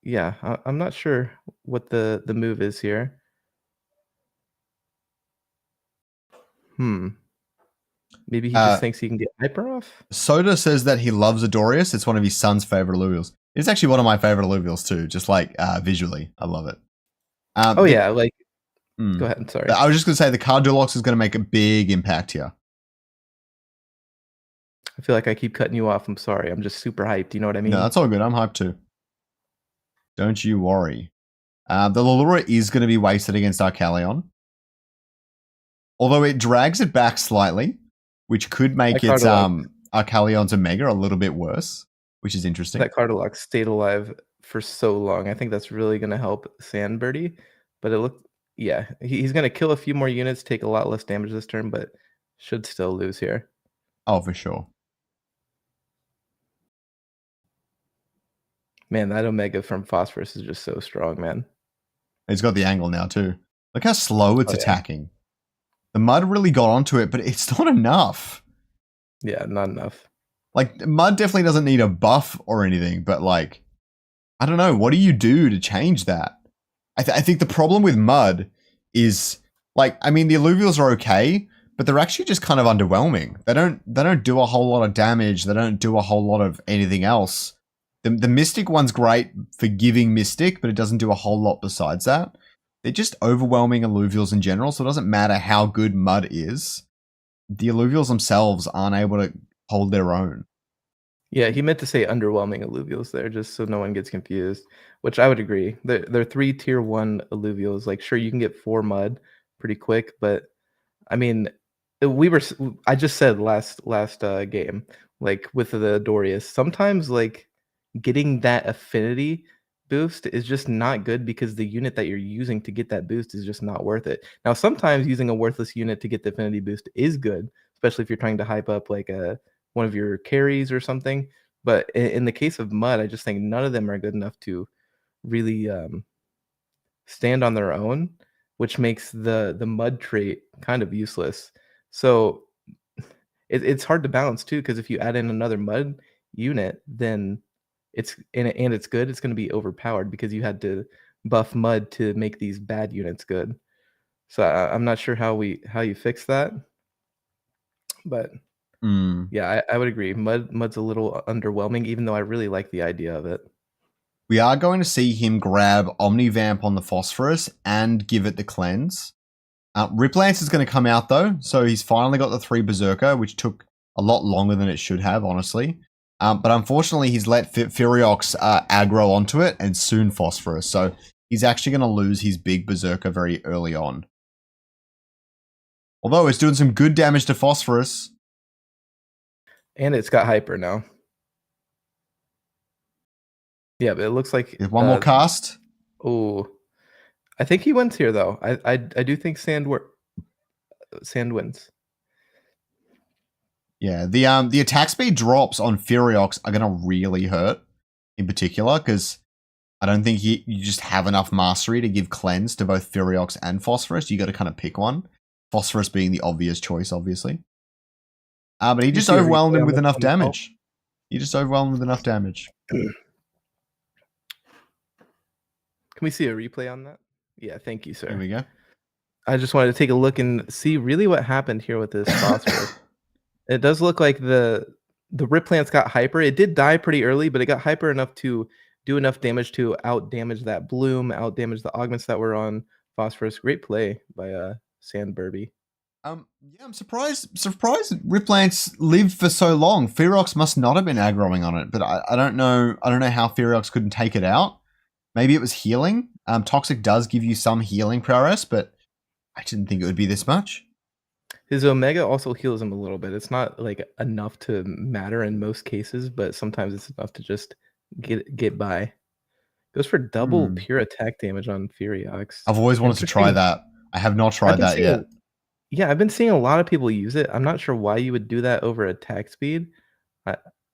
Yeah, I'm not sure what the move is here. Maybe he just thinks he can get hyper off? Soda says that he loves Adorius. It's one of his son's favorite Illuvials. It's actually one of my favorite Illuvials too, just like visually. I love it. Go ahead, sorry. I was just going to say the card Dulox is going to make a big impact here. I feel like I keep cutting you off. I'm sorry. I'm just super hyped. You know what I mean? No, that's all good. I'm hyped too. Don't you worry. The Lulura is going to be wasted against Arcalion. Although it drags it back slightly, which could make its Arcalion's Omega a little bit worse, which is interesting. That Cardelox stayed alive for so long. I think that's really going to help Sandbirdie. But he's going to kill a few more units, take a lot less damage this turn, but should still lose here. Oh, for sure. Man, that Omega from Phosphorus is just so strong, man. It's got the angle now too. Look how slow it's attacking. The Mud really got onto it, but it's not enough. Yeah, not enough. Like, Mud definitely doesn't need a buff or anything, but like, I don't know. What do you do to change that? I think the problem with Mud is, like, I mean, the Alluvials are okay, but they're actually just kind of underwhelming. They don't do a whole lot of damage. They don't do a whole lot of anything else. The Mystic one's great for giving Mystic, but it doesn't do a whole lot besides that. They're just overwhelming Alluvials in general, so it doesn't matter how good Mud is. The Alluvials themselves aren't able to hold their own. Yeah, he meant to say underwhelming Alluvials there, just so no one gets confused, which I would agree. They're 3 tier 1 Alluvials. Like, sure, you can get 4 Mud pretty quick, but I mean, I just said last game, like with the Dorius, sometimes like getting that affinity boost is just not good because the unit that you're using to get that boost is just not worth it. Now, sometimes using a worthless unit to get the affinity boost is good, especially if you're trying to hype up like one of your carries or something. But in the case of Mud, I just think none of them are good enough to really stand on their own, which makes the Mud trait kind of useless. So it's hard to balance too, because if you add in another Mud unit, then it's good, it's going to be overpowered because you had to buff Mud to make these bad units good. So I'm not sure how you fix that, but yeah, I would agree. Mud's a little underwhelming, even though I really like the idea of it. We are going to see him grab Omnivamp on the Phosphorus and give it the cleanse. Riplance is going to come out though, so he's finally got the 3 Berserker, which took a lot longer than it should have, honestly. But unfortunately, he's let Furiox aggro onto it and soon Phosphorus. So he's actually going to lose his big Berserker very early on. Although it's doing some good damage to Phosphorus. And it's got Hyper now. Yeah, but it looks like... One more cast? Oh, I think he wins here, though. I do think Sand wins. Yeah, the attack speed drops on Furiox are going to really hurt, in particular, because I don't think you just have enough mastery to give cleanse to both Furiox and Phosphorus. You got to kind of pick one. Phosphorus being the obvious choice, obviously. But he just overwhelmed him with enough damage. He just overwhelmed him with enough damage. Can we see a replay on that? Yeah, thank you, sir. There we go. I just wanted to take a look and see really what happened here with this Phosphorus. It does look like the Riplance got hyper. It did die pretty early, but it got hyper enough to do enough damage to out-damage that Bloom, out-damage the augments that were on Phosphorus. Great play by Sandbirdie. Yeah, I'm surprised Riplance lived for so long. Ferox must not have been aggroing on it, but I don't know how Ferox couldn't take it out. Maybe it was healing. Toxic does give you some healing prowess, but I didn't think it would be this much. His Omega also heals him a little bit. It's not like enough to matter in most cases, but sometimes it's enough to just get by. Goes for double pure attack damage on Furiox. I've always wanted to try that. I have not tried that yet. Yeah, I've been seeing a lot of people use it. I'm not sure why you would do that over attack speed.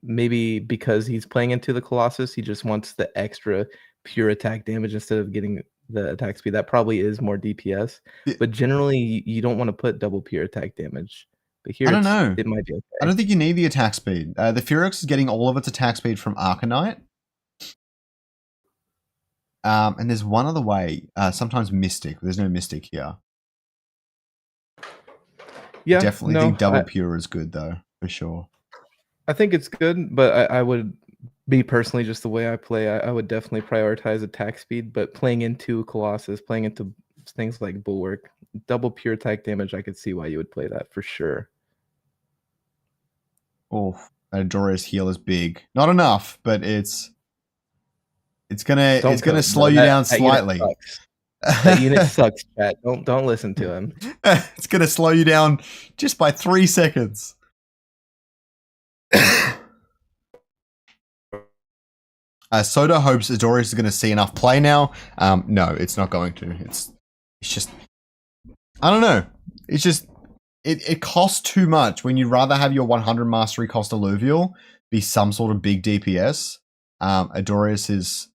Maybe because he's playing into the Colossus, he just wants the extra pure attack damage instead of getting the attack speed. That probably is more DPS, but generally you don't want to put double pure attack damage. But here, I don't know. It might be okay. I don't think you need the attack speed. The Furiox is getting all of its attack speed from Arcanite. And there's one other way. Sometimes Mystic. There's no Mystic here. Yeah, definitely think double pure is good though, for sure. I think it's good, but I would be personally just the way I play. I would definitely prioritize attack speed, but playing into Colossus, playing into things like Bulwark, double pure attack damage, I could see why you would play that for sure. Oh, that Adorius heal is big. Not enough, but it's gonna slow you down slightly. That unit sucks, chat. Don't listen to him. It's gonna slow you down just by 3 seconds. Soda hopes Adorius is going to see enough play now. No, it's not going to. It's just, I don't know. It's just, it costs too much when you'd rather have your 100 mastery cost alluvial be some sort of big DPS. Adorius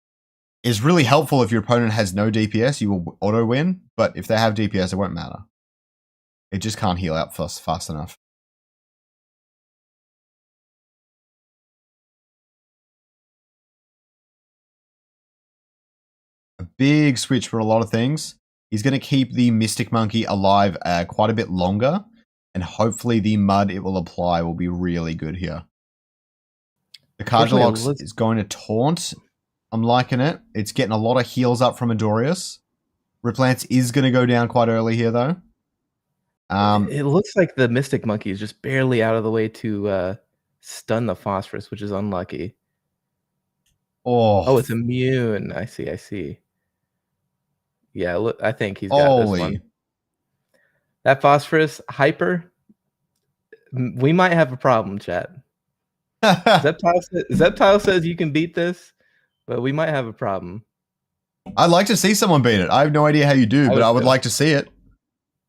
is really helpful if your opponent has no DPS. You will auto win, but if they have DPS, it won't matter. It just can't heal out fast enough. A big switch for a lot of things. He's going to keep the Mystic Monkey alive quite a bit longer, and hopefully the mud it will apply will be really good here. The Cardiolox is going to taunt. I'm liking it. It's getting a lot of heals up from Adorius. Riplance is going to go down quite early here, though. It looks like the Mystic Monkey is just barely out of the way to stun the Phosphorus, which is unlucky. Oh, it's immune. I see. Yeah, look, I think he's got this one. That Phosphorus hyper, we might have a problem, chat. Zeptile says you can beat this, but we might have a problem. I'd like to see someone beat it. I have no idea how you do, but I would like to see it.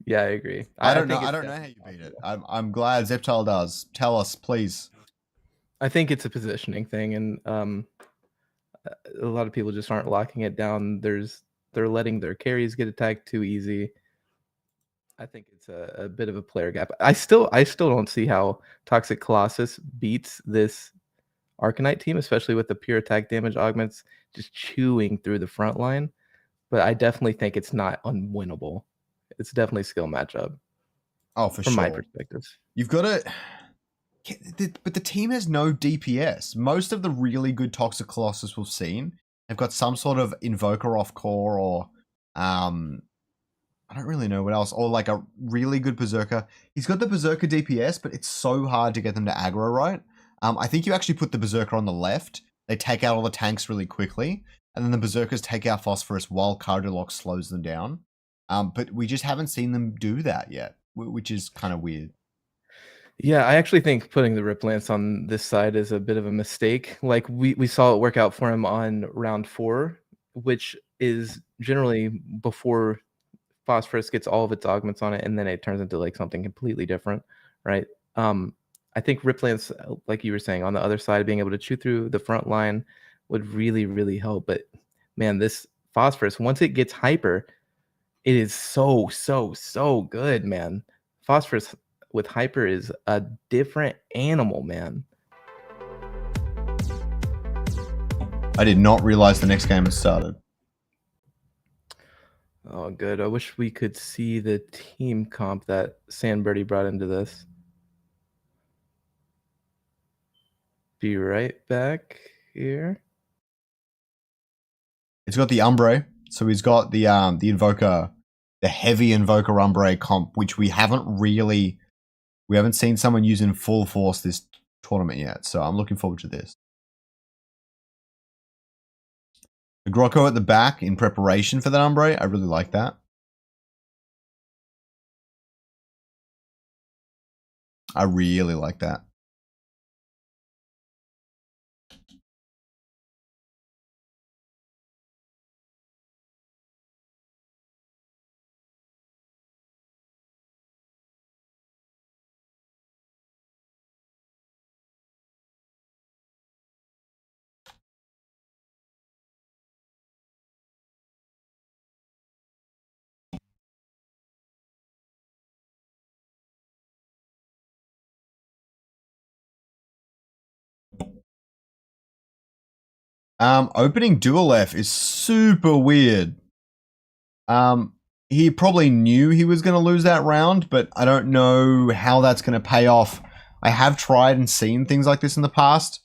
Yeah, I agree. I don't know how you beat it. I'm glad Zeptile does. Tell us, please. I think it's a positioning thing, and a lot of people just aren't locking it down. They're letting their carries get attacked too easy. I think it's a bit of a player gap. I still don't see how Toxic Colossus beats this Arcanite team, especially with the pure attack damage augments just chewing through the front line. But I definitely think it's not unwinnable. It's definitely a skill matchup. Oh, for sure. From my perspective. You've got to... But the team has no DPS. Most of the really good Toxic Colossus we've seen have got some sort of Invoker off core or... I don't really know what else. Or like a really good Berserker. He's got the Berserker DPS, but it's so hard to get them to aggro, right? I think you actually put the Berserker on the left. They take out all the tanks really quickly. And then the Berserkers take out Phosphorus while Cardiolox slows them down. But we just haven't seen them do that yet, which is kind of weird. Yeah, I actually think putting the Riplance on this side is a bit of a mistake. Like we saw it work out for him on round 4, which is generally before Phosphorus gets all of its augments on it, and then it turns into like something completely different, right? I think Riplance, like you were saying, on the other side, being able to chew through the front line would really, really help. But man, this Phosphorus, once it gets hyper, it is so good, man. Phosphorus with hyper is a different animal, man. I did not realize the next game had started. Oh, good. I wish we could see the team comp that Sandbirdie brought into this. Be right back here. It's got the Umbre, so he's got the Invoker, the heavy Invoker Umbre comp, which we haven't seen someone use in full force this tournament yet. So I'm looking forward to this. The Grocko at the back in preparation for that Umbre, I really like that. I really like that. Opening dual F is super weird. He probably knew he was going to lose that round, but I don't know how that's going to pay off. I have tried and seen things like this in the past.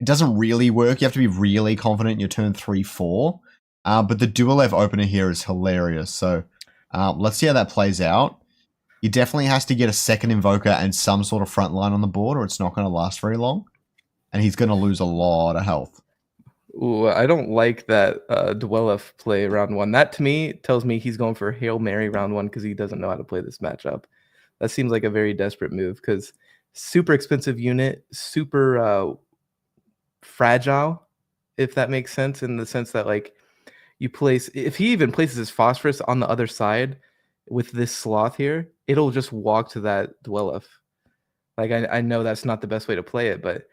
It doesn't really work. You have to be really confident in your turn 3-4. But the dual F opener here is hilarious. So let's see how that plays out. He definitely has to get a second invoker and some sort of front line on the board, or it's not going to last very long. And he's going to lose a lot of health. Ooh, I don't like that Dwellef play round 1. That to me tells me he's going for Hail Mary round 1 because he doesn't know how to play this matchup. That seems like a very desperate move because super expensive unit, super fragile, if that makes sense, in the sense that like you place, if he even places his Phosphorus on the other side with this Sloth here, it'll just walk to that Dwellef. Like I know that's not the best way to play it, but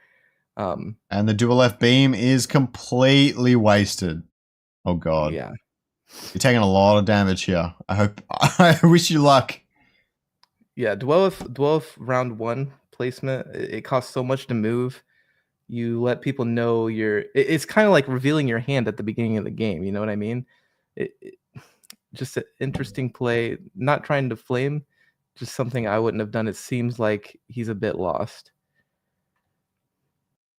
and the dual F beam is completely wasted. Oh god. Yeah. You're taking a lot of damage here. I wish you luck. Yeah, Dwellef round 1 placement. It costs so much to move. You let people know it's kind of like revealing your hand at the beginning of the game, you know what I mean? Just an interesting play, not trying to flame, just something I wouldn't have done. It seems like he's a bit lost.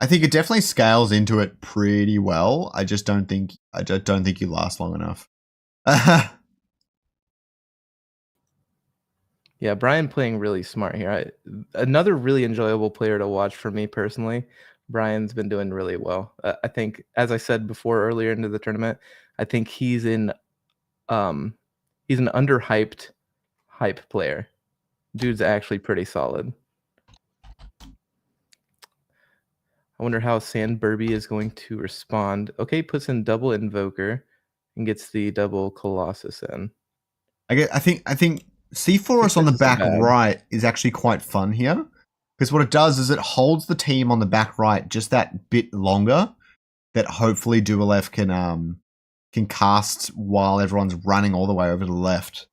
I think it definitely scales into it pretty well. I don't think you last long enough. Yeah, Brian playing really smart here. Another really enjoyable player to watch for me personally. Brian's been doing really well. I think, as I said before earlier into the tournament, I think he's an underhyped hype player. Dude's actually pretty solid. I wonder how Sandburby is going to respond. Okay, puts in double Invoker and gets the double Colossus in. I think Phosphorus on the back right is actually quite fun here. Because what it does is it holds the team on the back right just that bit longer, that hopefully Dual F can cast while everyone's running all the way over to the left.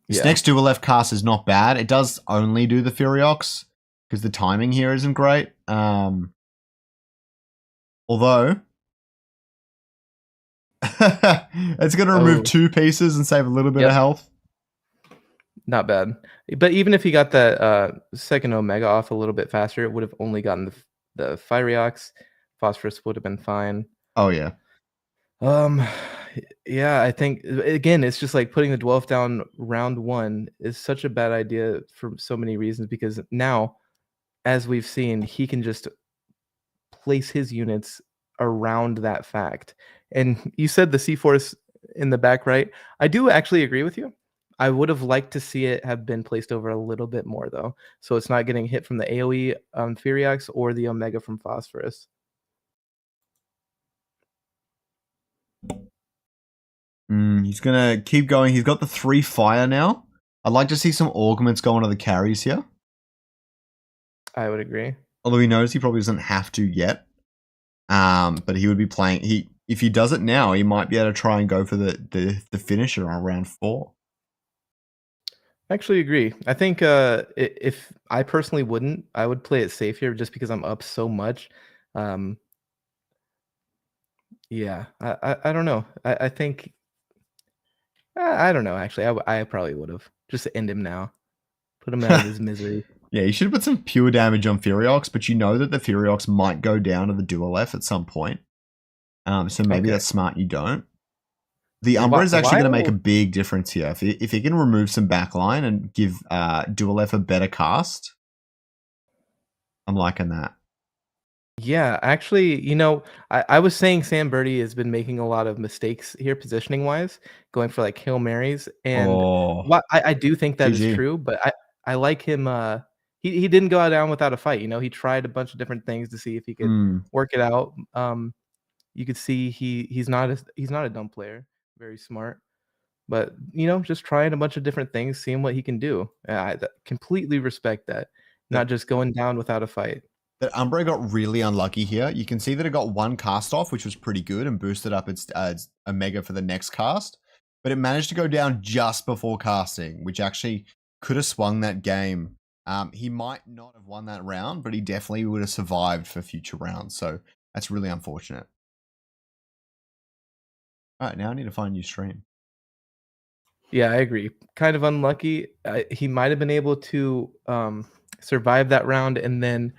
This next Dual F cast is not bad. It does only do the Furiox, because the timing here isn't great. Although it's going to remove 2 pieces and save a little bit of health. Not bad. But even if he got that second Omega off a little bit faster, it would have only gotten the Furiox. Phosphorus would have been fine. Oh, yeah. Yeah, I think, again, it's just like putting the Dwellef down round 1 is such a bad idea for so many reasons, because now, as we've seen, he can just place his units around that fact. And you said the C-Force in the back right. I do actually agree with you. I would have liked to see it have been placed over a little bit more, though, so it's not getting hit from the AoE Furiox or the Omega from Phosphorus. He's going to keep going. He's got the 3 fire now. I'd like to see some augments go onto the carries here. I would agree. Although he knows he probably doesn't have to yet. But he would be playing... If he does it now, he might be able to try and go for the finisher on round 4. I actually agree. I think if I personally wouldn't, I would play it safe here just because I'm up so much. Yeah, I don't know. I think... I don't know, actually. I probably would have. Just to end him now. Put him out of his misery. Yeah, you should have put some pure damage on Furiox, but you know that the Furiox might go down to the Dual F at some point. So maybe that's smart you don't. The Umbra is actually going to make a big difference here. If he can remove some backline and give Dual F a better cast, I'm liking that. Yeah, actually, you know, I was saying Sam Birdie has been making a lot of mistakes here positioning wise, going for like Hail Marys, and I do think that is true, but I like him. he didn't go down without a fight. You know, he tried a bunch of different things to see if he could work it out. You could see he's not a dumb player, very smart. But you know, just trying a bunch of different things, seeing what he can do. I completely respect that. Not just going down without a fight. That Umbra got really unlucky here. You can see that it got one cast off, which was pretty good, and boosted up its Omega for the next cast. But it managed to go down just before casting, which actually could have swung that game. He might not have won that round, but he definitely would have survived for future rounds. So that's really unfortunate. All right, now I need to find a new stream. Yeah, I agree. Kind of unlucky. He might have been able to survive that round and then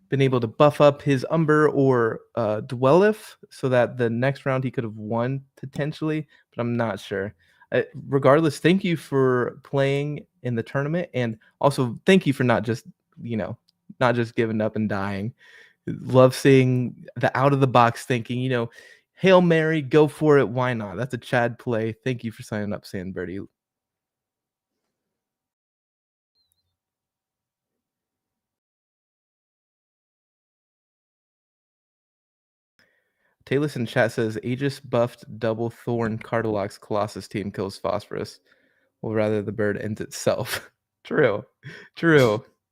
been able to buff up his Umber or Dwellif so that the next round he could have won potentially, but I'm not sure. Regardless, thank you for playing in the tournament, and also thank you for not just giving up and dying. Love seeing the out of the box thinking, you know, Hail Mary, go for it, why not? That's a Chad play. Thank you for signing up, Sandbirdie. Taylor in chat says Aegis buffed double Thorn Cardelox Colossus team kills Phosphorus. Well, rather the bird ends itself. True.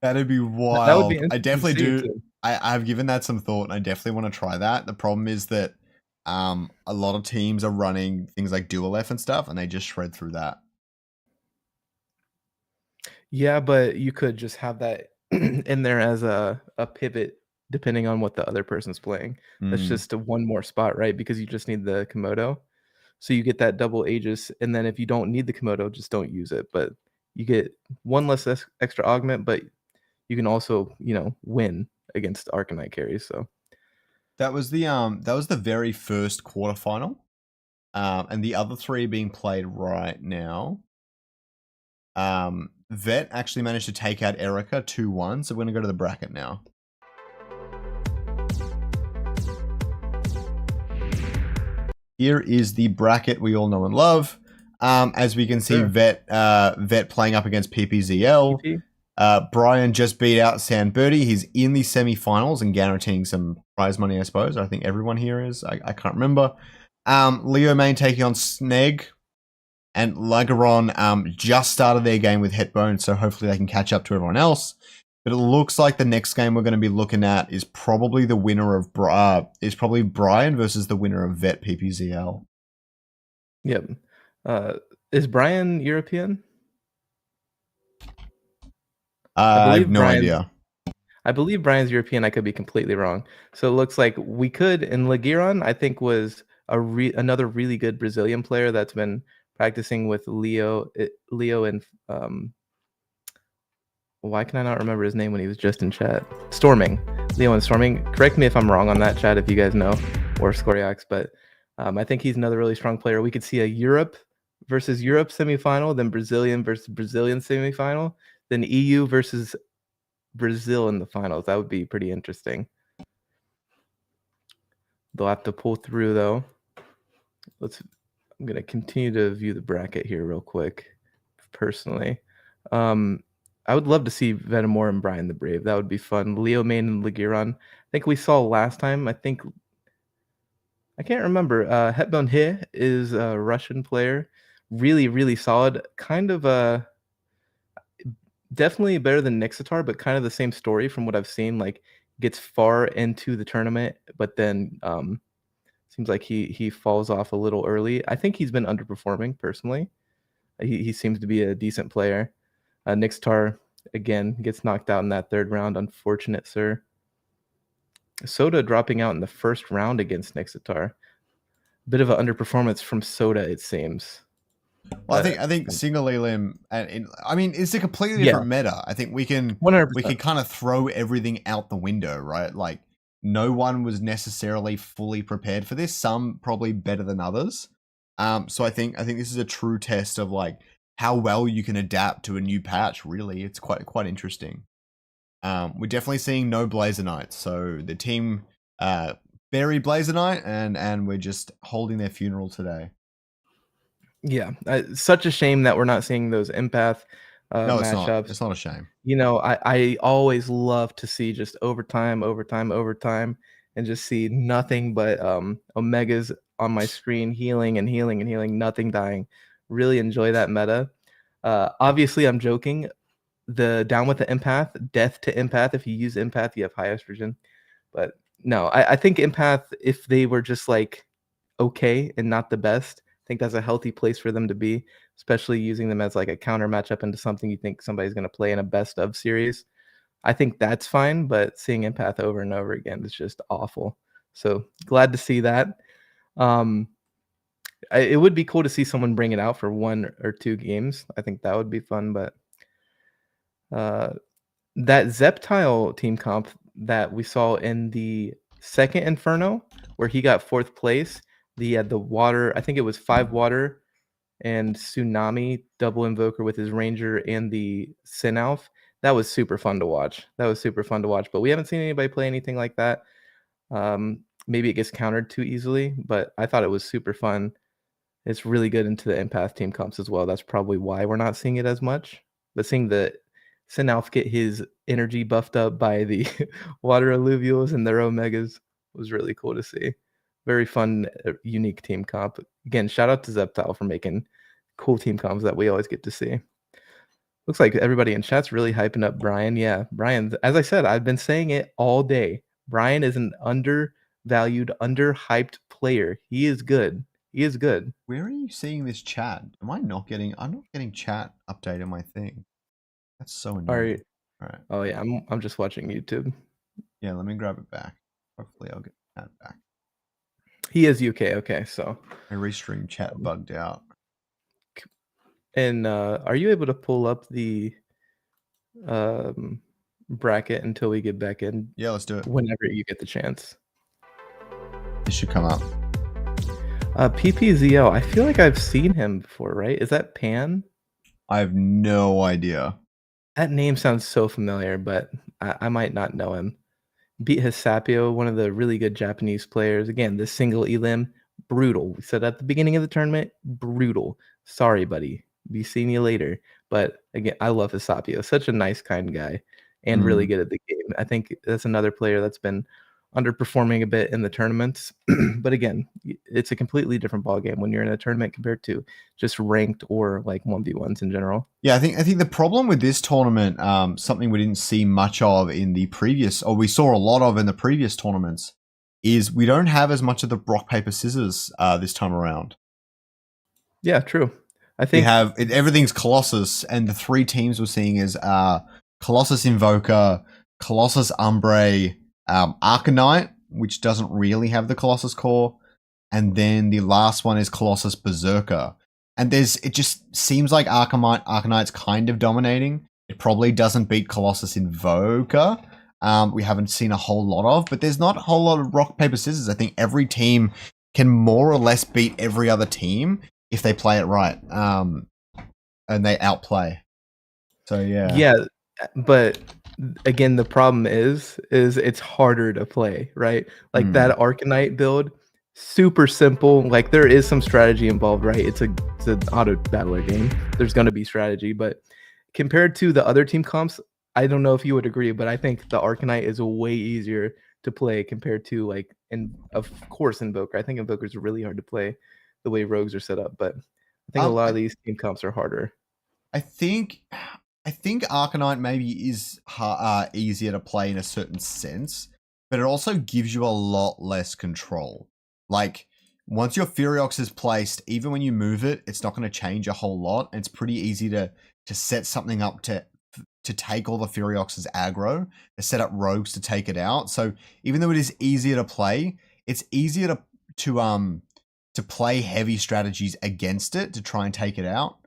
That'd be wild. That would be I definitely do. Too. I've given that some thought, and I definitely want to try that. The problem is that a lot of teams are running things like Dual F and stuff, and they just shred through that. Yeah, but you could just have that in there as a pivot depending on what the other person's playing. That's just one more spot, right? Because you just need the Komodo. So you get that double Aegis, and then if you don't need the Komodo, just don't use it. But you get one less extra augment, but you can also, you know, win against Arcanite carries. So that was the very first quarterfinal. And the other three being played right now. Vet actually managed to take out Erica 2-1, so we're going to go to the bracket now. Here is the bracket we all know and love. As we can see, Vet playing up against PPZL. Brian just beat out Sandbirdie. He's in the semi-finals and guaranteeing some prize money, I suppose. I think everyone here is. I can't remember. Leo Main taking on Sneg. And Lagaron just started their game with Hetbone, so hopefully they can catch up to everyone else. But it looks like the next game we're going to be looking at is probably the winner of Brian versus the winner of Vet PPZL. Yep. Is Brian European? I have no idea. I believe Brian's European. I could be completely wrong. So it looks like we could. And Lagiron, I think, was another really good Brazilian player that's been practicing with Leo and why can I not remember his name when he was just in chat? Storming. Leo and Storming. Correct me if I'm wrong on that, chat, if you guys know, or Scoriax, but I think he's another really strong player. We could see a Europe versus Europe semifinal, then Brazilian versus Brazilian semifinal, then EU versus Brazil in the finals. That would be pretty interesting. They'll have to pull through though. I'm going to continue to view the bracket here real quick. Personally, I would love to see Venmore and Brian the Brave. That would be fun. Leo Main and Lagiron. I think we saw last time. I can't remember. Hetbone He is a Russian player. Really, really solid. Kind of definitely better than Nixitar, but kind of the same story from what I've seen. Like gets far into the tournament, but then seems like he falls off a little early. I think he's been underperforming personally. He seems to be a decent player. Nixitar again gets knocked out in that third round. Unfortunate, sir. Soda dropping out in the first round against Nixitar. Bit of an underperformance from Soda, it seems. Well, I think single elim, I mean, it's a completely different meta. I think we can 100%. Kind of throw everything out the window, right? Like no one was necessarily fully prepared for this. Some probably better than others. So I think this is a true test of like how well you can adapt to a new patch. Really, it's quite interesting. We're definitely seeing no Blazer Knights, so the team buried Blazer Knight, and we're just holding their funeral today. Yeah, such a shame that we're not seeing those empath No, it's not. matchups. It's not a shame. You know, I always love to see just overtime, and just see nothing but Omegas on my screen healing and healing and healing, nothing dying. Really enjoy that meta. Obviously, I'm joking. The down with the empath, death to empath. If you use empath, you have high estrogen. But no, I think empath, if they were just like okay and not the best, I think that's a healthy place for them to be, especially using them as like a counter matchup into something you think somebody's going to play in a best of series. I think that's fine, but seeing empath over and over again is just awful. So glad to see that. It would be cool to see someone bring it out for 1 or 2 games. I think that would be fun, but that Zeptile team comp that we saw in the second Inferno, where he got 4th place, the water, I think it was 5 water and Tsunami double invoker with his ranger and the Sinalf. That was super fun to watch. But we haven't seen anybody play anything like that. Maybe it gets countered too easily, but I thought it was super fun. It's really good into the empath team comps as well. That's probably why we're not seeing it as much. But seeing the Sinalf get his energy buffed up by the water alluvials and their omegas was really cool to see. Very fun, unique team comp. Again, shout out to Zeptile for making cool team comps that we always get to see. Looks like everybody in chat's really hyping up Brian. Yeah, Brian, as I said, I've been saying it all day. Brian is an undervalued, underhyped player. He is good. He is good. Where are you seeing this chat? I'm not getting chat update on my thing. That's so annoying. All right. Oh yeah, I'm just watching YouTube. Yeah, let me grab it back. Hopefully I'll get that back. He is UK, okay, so my restream chat bugged out. And are you able to pull up the bracket until we get back in? Yeah, let's do it. Whenever you get the chance. It should come up. PPZL, I feel like I've seen him before, right? Is that Pan? I have no idea. That name sounds so familiar, but I might not know him. Beat Hisapio, one of the really good Japanese players. Again, this single elim, brutal. We said at the beginning of the tournament, brutal. Sorry, buddy. Be seeing you later. But again, I love Hisapio. Such a nice, kind guy and really good at the game. I think that's another player that's been underperforming a bit in the tournaments. But again, it's a completely different ballgame when you're in a tournament compared to just ranked or like 1v1s in general. Yeah, I think the problem with this tournament, something we didn't see much of in the previous, or we saw a lot of in the previous tournaments, is we don't have as much of the rock, paper, scissors this time around. Yeah, true. I think we have everything's Colossus, and the 3 teams we're seeing is Colossus Invoker, Colossus Umbre, Arcanite, which doesn't really have the Colossus core, and then the last one is Colossus Berserker. And it just seems like Arcanite's kind of dominating. It probably doesn't beat Colossus Invoker. We haven't seen a whole lot of, but there's not a whole lot of rock, paper, scissors. I think every team can more or less beat every other team if they play it right, and they outplay. So yeah. Yeah, but again, the problem is it's harder to play, right? Like that Arcanite build, super simple. Like there is some strategy involved, right? It's an auto battler game. There's going to be strategy, but compared to the other team comps, I don't know if you would agree, but I think the Arcanite is way easier to play compared to like, and of course Invoker. I think Invoker is really hard to play the way rogues are set up, but I think a lot of these team comps are harder. I think Arcanite maybe is easier to play in a certain sense, but it also gives you a lot less control. Like, once your Furiox is placed, even when you move it, it's not going to change a whole lot. And it's pretty easy to set something up to take all the Furiox's aggro, to set up rogues to take it out. So even though it is easier to play, it's easier to play heavy strategies against it to try and take it out.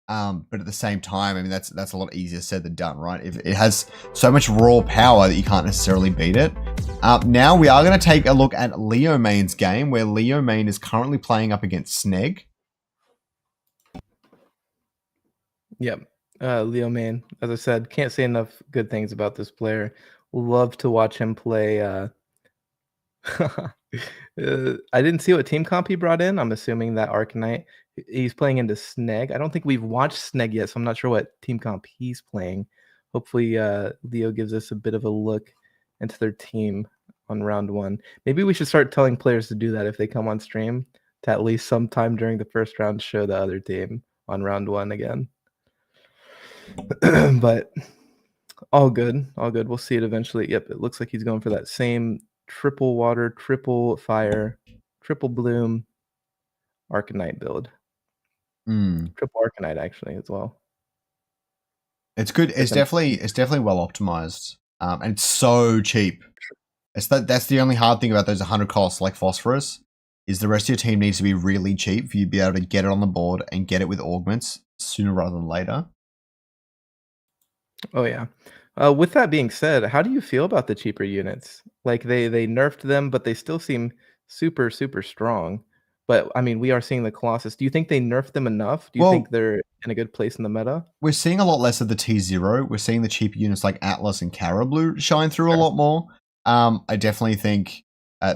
But at the same time, I mean, that's a lot easier said than done, right? If it has so much raw power that you can't necessarily beat it. Now we are going to take a look at Leo Main's game, where Leo Main is currently playing up against Sneg. Yep. Leo Main, as I said, can't say enough good things about this player. Love to watch him play I didn't see what team comp he brought in. I'm assuming that Arcanite. He's playing into Sneg. I don't think we've watched Sneg yet, so I'm not sure what team comp he's playing. Hopefully, Leo gives us a bit of a look into their team on round 1. Maybe we should start telling players to do that if they come on stream, to at least sometime during the first round show the other team on round 1 again. But all good, all good. We'll see it eventually. Yep, it looks like he's going for that same triple water, triple fire, triple bloom Arcanite build. Triple Arcanite actually as well. It's good. It's definitely well optimized, and it's so cheap. That's the only hard thing about those 100 costs like Phosphorus, is the rest of your team needs to be really cheap for you to be able to get it on the board and get it with augments sooner rather than later. Oh yeah. With that being said, how do you feel about the cheaper units? Like they nerfed them, but they still seem super strong. But I mean, we are seeing the Colossus. Do you think they nerfed them enough? Do you think they're in a good place in the meta? We're seeing a lot less of the T0. We're seeing the cheaper units like Atlas and Carablue shine through a lot more. I definitely think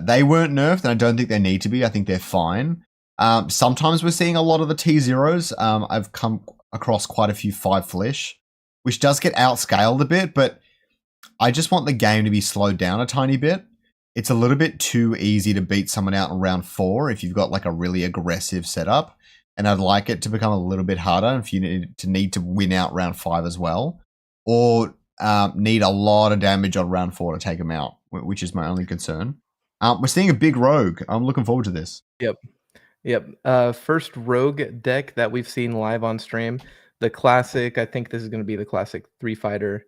they weren't nerfed, and I don't think they need to be. I think they're fine. Sometimes we're seeing a lot of the T0s. I've come across quite a few 5 Flesh, which does get outscaled a bit, but I just want the game to be slowed down a tiny bit. It's a little bit too easy to beat someone out in round 4 if you've got like a really aggressive setup. And I'd like it to become a little bit harder if you need to win out round 5 as well. Or need a lot of damage on round 4 to take them out, which is my only concern. We're seeing a big rogue. I'm looking forward to this. Yep. First rogue deck that we've seen live on stream. The classic, I think this is going to be the classic 3-fighter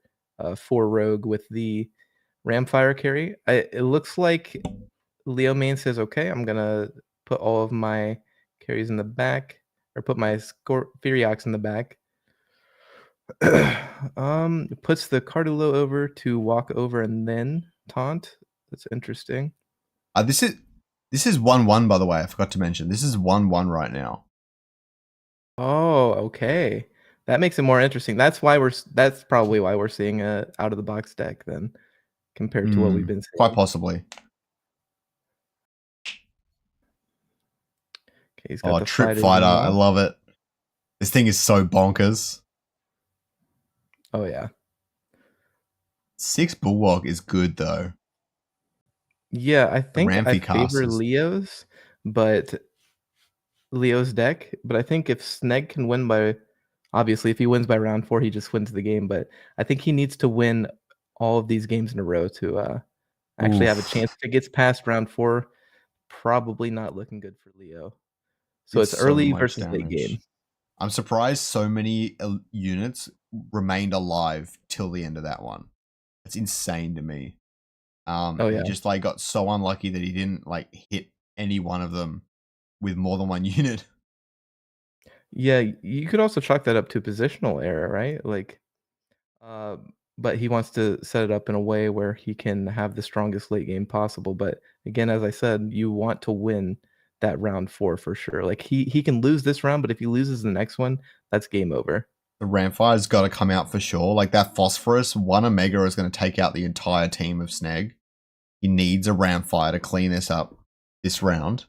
4 rogue with the Ramfire carry. It looks like Leo main says, okay, I'm going to put all of my carries in the back, or put my Furiox in the back. Puts the Cardulo over to walk over and then taunt. That's interesting. This is 1-1, by the way. I forgot to mention. This is 1-1 right now. Oh, okay. That makes it more interesting. That's probably why we're seeing a out of the box deck then, compared to what we've been seeing. Quite possibly. Okay, he's got the Trip Fighter. I love it. This thing is so bonkers. Oh yeah. 6 Bulwark is good though. Yeah, I think I favor Leo's deck, but I think if Sneg can win by, obviously if he wins by round 4, he just wins the game, but I think he needs to win all of these games in a row to actually have a chance. If it gets past round 4, probably not looking good for Leo. So it's early versus late game. I'm surprised so many units remained alive till the end of that one. It's insane to me. Oh yeah. He just like got so unlucky that he didn't like hit any one of them with more than one unit. Yeah, you could also chalk that up to positional error, right? Like, but he wants to set it up in a way where he can have the strongest late game possible. But again, as I said, you want to win that round 4 for sure. Like he can lose this round, but if he loses the next one, that's game over. The Ramfire's got to come out for sure. Like that Phosphorus, one Omega is going to take out the entire team of Sneg. He needs a Ramfire to clean this up this round.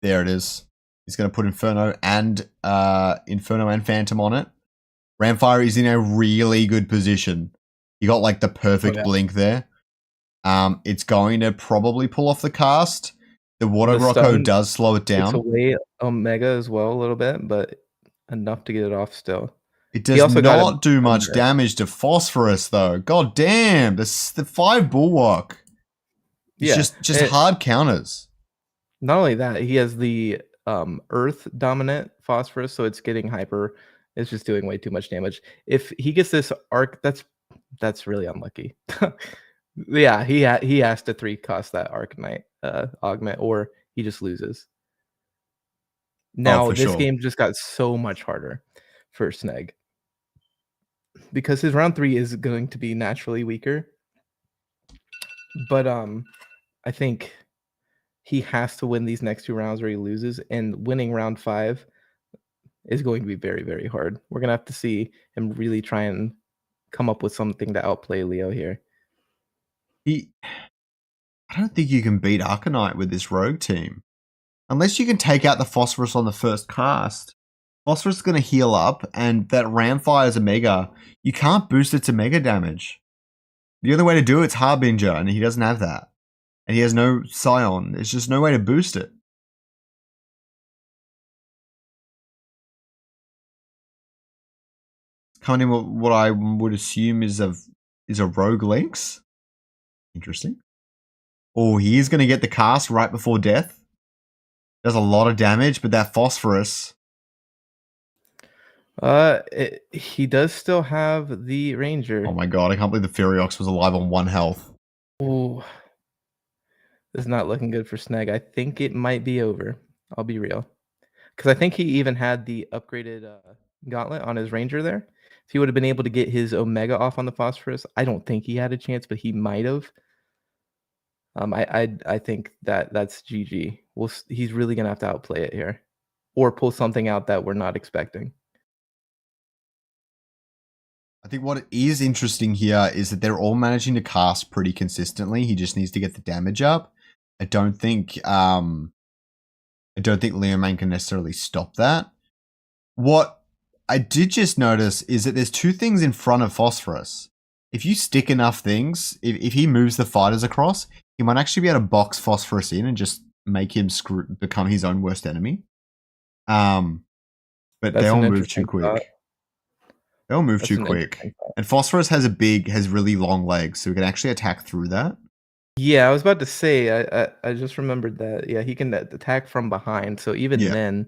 There it is. He's going to put Inferno and Phantom on it. Ramfire is in a really good position. You got like the perfect blink there. It's going to probably pull off the cast. The Water Rocco does slow it down. Takes away Omega as well a little bit, but enough to get it off still. It does not do much damage to Phosphorus though. God damn, the 5 Bulwark. It's just hard counters. Not only that, he has the Earth dominant Phosphorus, so it's getting hyper. It's just doing way too much damage. If he gets this arc, that's really unlucky. Yeah, he has to 3-cost that Arcanite augment, or he just loses. Now this game just got so much harder for Sneg, because his round 3 is going to be naturally weaker. But I think he has to win these next 2 rounds or he loses, and winning round 5 is going to be very, very hard. We're going to have to see him really try and come up with something to outplay Leo here. I I don't think you can beat Arcanite with this rogue team. Unless you can take out the Phosphorus on the first cast. Phosphorus is going to heal up, and that Ramfire is a Mega. You can't boost it to Mega damage. The only way to do it's Harbinger, and he doesn't have that. And he has no Scion. There's just no way to boost it. Coming in what I would assume is a Rogue Lynx. Interesting. Oh, he is going to get the cast right before death. Does a lot of damage, but that Phosphorus. He does still have the Ranger. Oh my god, I can't believe the Furiox was alive on 1 health. Oh, this is not looking good for Snag. I think it might be over. I'll be real. Because I think he even had the upgraded gauntlet on his Ranger there. If he would have been able to get his Omega off on the Phosphorus, I don't think he had a chance, but he might have. I think that's GG. He's really gonna have to outplay it here, or pull something out that we're not expecting. I think what is interesting here is that they're all managing to cast pretty consistently. He just needs to get the damage up. I don't think Leomane can necessarily stop that. What I did just notice is that there's 2 things in front of Phosphorus. If you stick enough things, if he moves the fighters across, he might actually be able to box Phosphorus in and just make him become his own worst enemy. But they'll move too quick. They'll move too quick. And Phosphorus has really long legs, so we can actually attack through that. Yeah, I was about to say, I just remembered that. Yeah, he can attack from behind, so even then.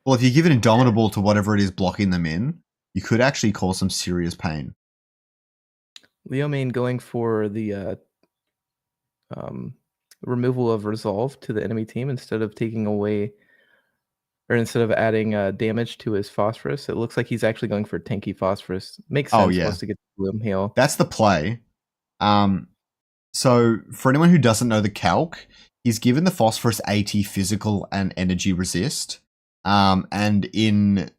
Well, if you give an Indomitable to whatever it is blocking them in, you could actually cause some serious pain. Leomane going for the removal of Resolve to the enemy team instead of taking away, or instead of adding damage to his Phosphorus. It looks like he's actually going for tanky Phosphorus. Makes sense. Wants to get the Bloom heal. That's the play. So for anyone who doesn't know the calc, he's given the Phosphorus 80 physical and energy resist. And in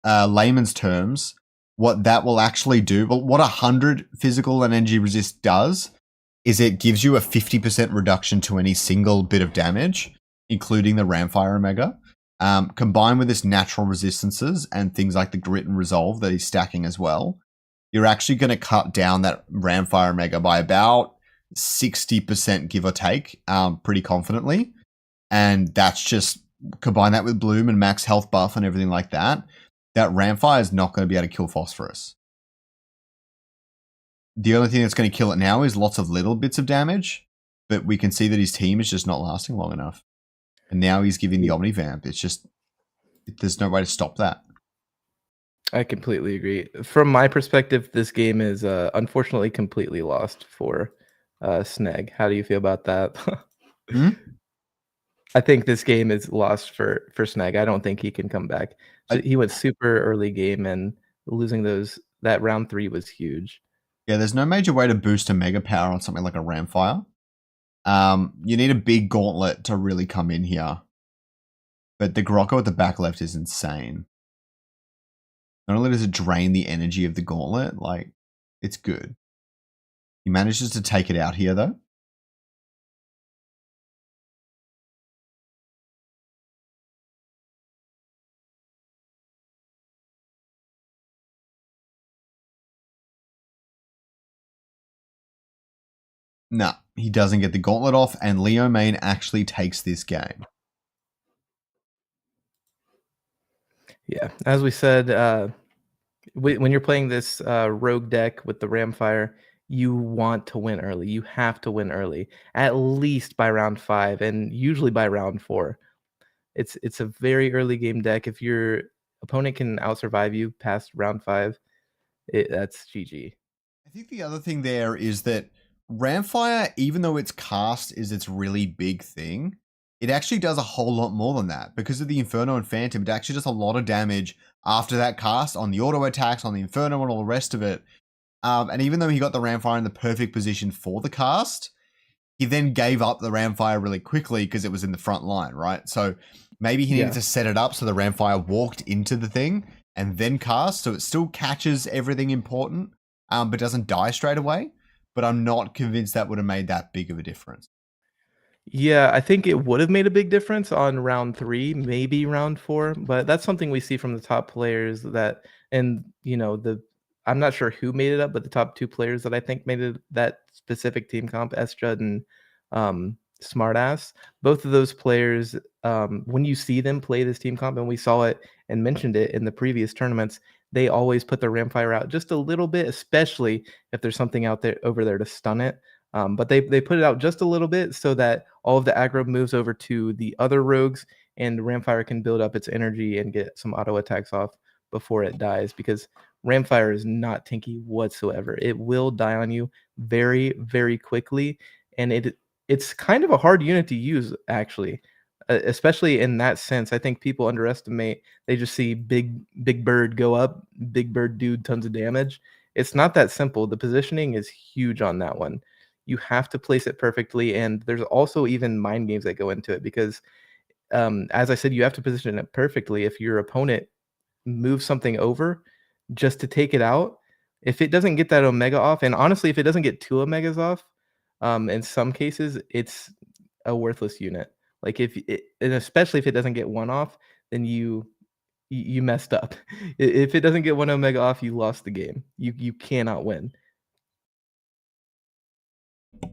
layman's terms, what that will actually do, well, what 100 physical and energy resist does is it gives you a 50% reduction to any single bit of damage, including the Ramfire Omega. Combined with this natural resistances and things like the Grit and Resolve that he's stacking as well, you're actually going to cut down that Ramfire Omega by about 60%, give or take, pretty confidently. And that's just, combine that with Bloom and max health buff and everything like that, that Ramfire is not going to be able to kill Phosphorus. The only thing that's going to kill it now is lots of little bits of damage, but we can see that his team is just not lasting long enough. And now he's giving the Omnivamp. It's just, there's no way to stop that. I completely agree. From my perspective, this game is unfortunately completely lost for Snag. How do you feel about that? I think this game is lost for Snag. I don't think he can come back. He went super early game, and losing that round 3 was huge. Yeah, there's no major way to boost a Mega Power on something like a Ramfire. You need a big gauntlet to really come in here. But the Grotto at the back left is insane. Not only does it drain the energy of the gauntlet, like, it's good. He manages to take it out here, though. No, he doesn't get the gauntlet off, and Leomane actually takes this game. Yeah, as we said, when you're playing this rogue deck with the Ramfire, you want to win early. You have to win early, at least by round 5, and usually by round 4. It's a very early game deck. If your opponent can outsurvive you past round 5, that's GG. I think the other thing there is that Ramfire, even though its cast is its really big thing, it actually does a whole lot more than that. Because of the Inferno and Phantom, it actually does a lot of damage after that cast on the auto attacks, on the Inferno, and all the rest of it. And even though he got the Ramfire in the perfect position for the cast, he then gave up the Ramfire really quickly because it was in the front line, right? So maybe he needed to set it up so the Ramfire walked into the thing and then cast, so it still catches everything important, but doesn't die straight away. but I'm not convinced that would have made that big of a difference. Yeah, I think it would have made a big difference on round 3, maybe round 4, but that's something we see from the top players that and, you know, I'm not sure who made it up, but the top 2 players that I think made it that specific team comp, S-Judd and, Smartass, both of those players, when you see them play this team comp, and we saw it and mentioned it in the previous tournaments, they always put the Ramfire out just a little bit, especially if there's something out there over there to stun it. But they put it out just a little bit so that all of the aggro moves over to the other rogues, and Ramfire can build up its energy and get some auto attacks off before it dies. Because Ramfire is not tanky whatsoever. It will die on you very, very quickly, and it's kind of a hard unit to use actually, especially in that sense. I think people underestimate. They just see big bird go up, big bird do tons of damage. It's not that simple. The positioning is huge on that one. You have to place it perfectly, and there's also even mind games that go into it because, as I said, you have to position it perfectly. If your opponent moves something over just to take it out, if it doesn't get that Omega off, and honestly, if it doesn't get 2 Omegas off, in some cases, it's a worthless unit. Like and especially if it doesn't get 1 off, then you messed up. If it doesn't get 1 Omega off, you lost the game. You cannot win.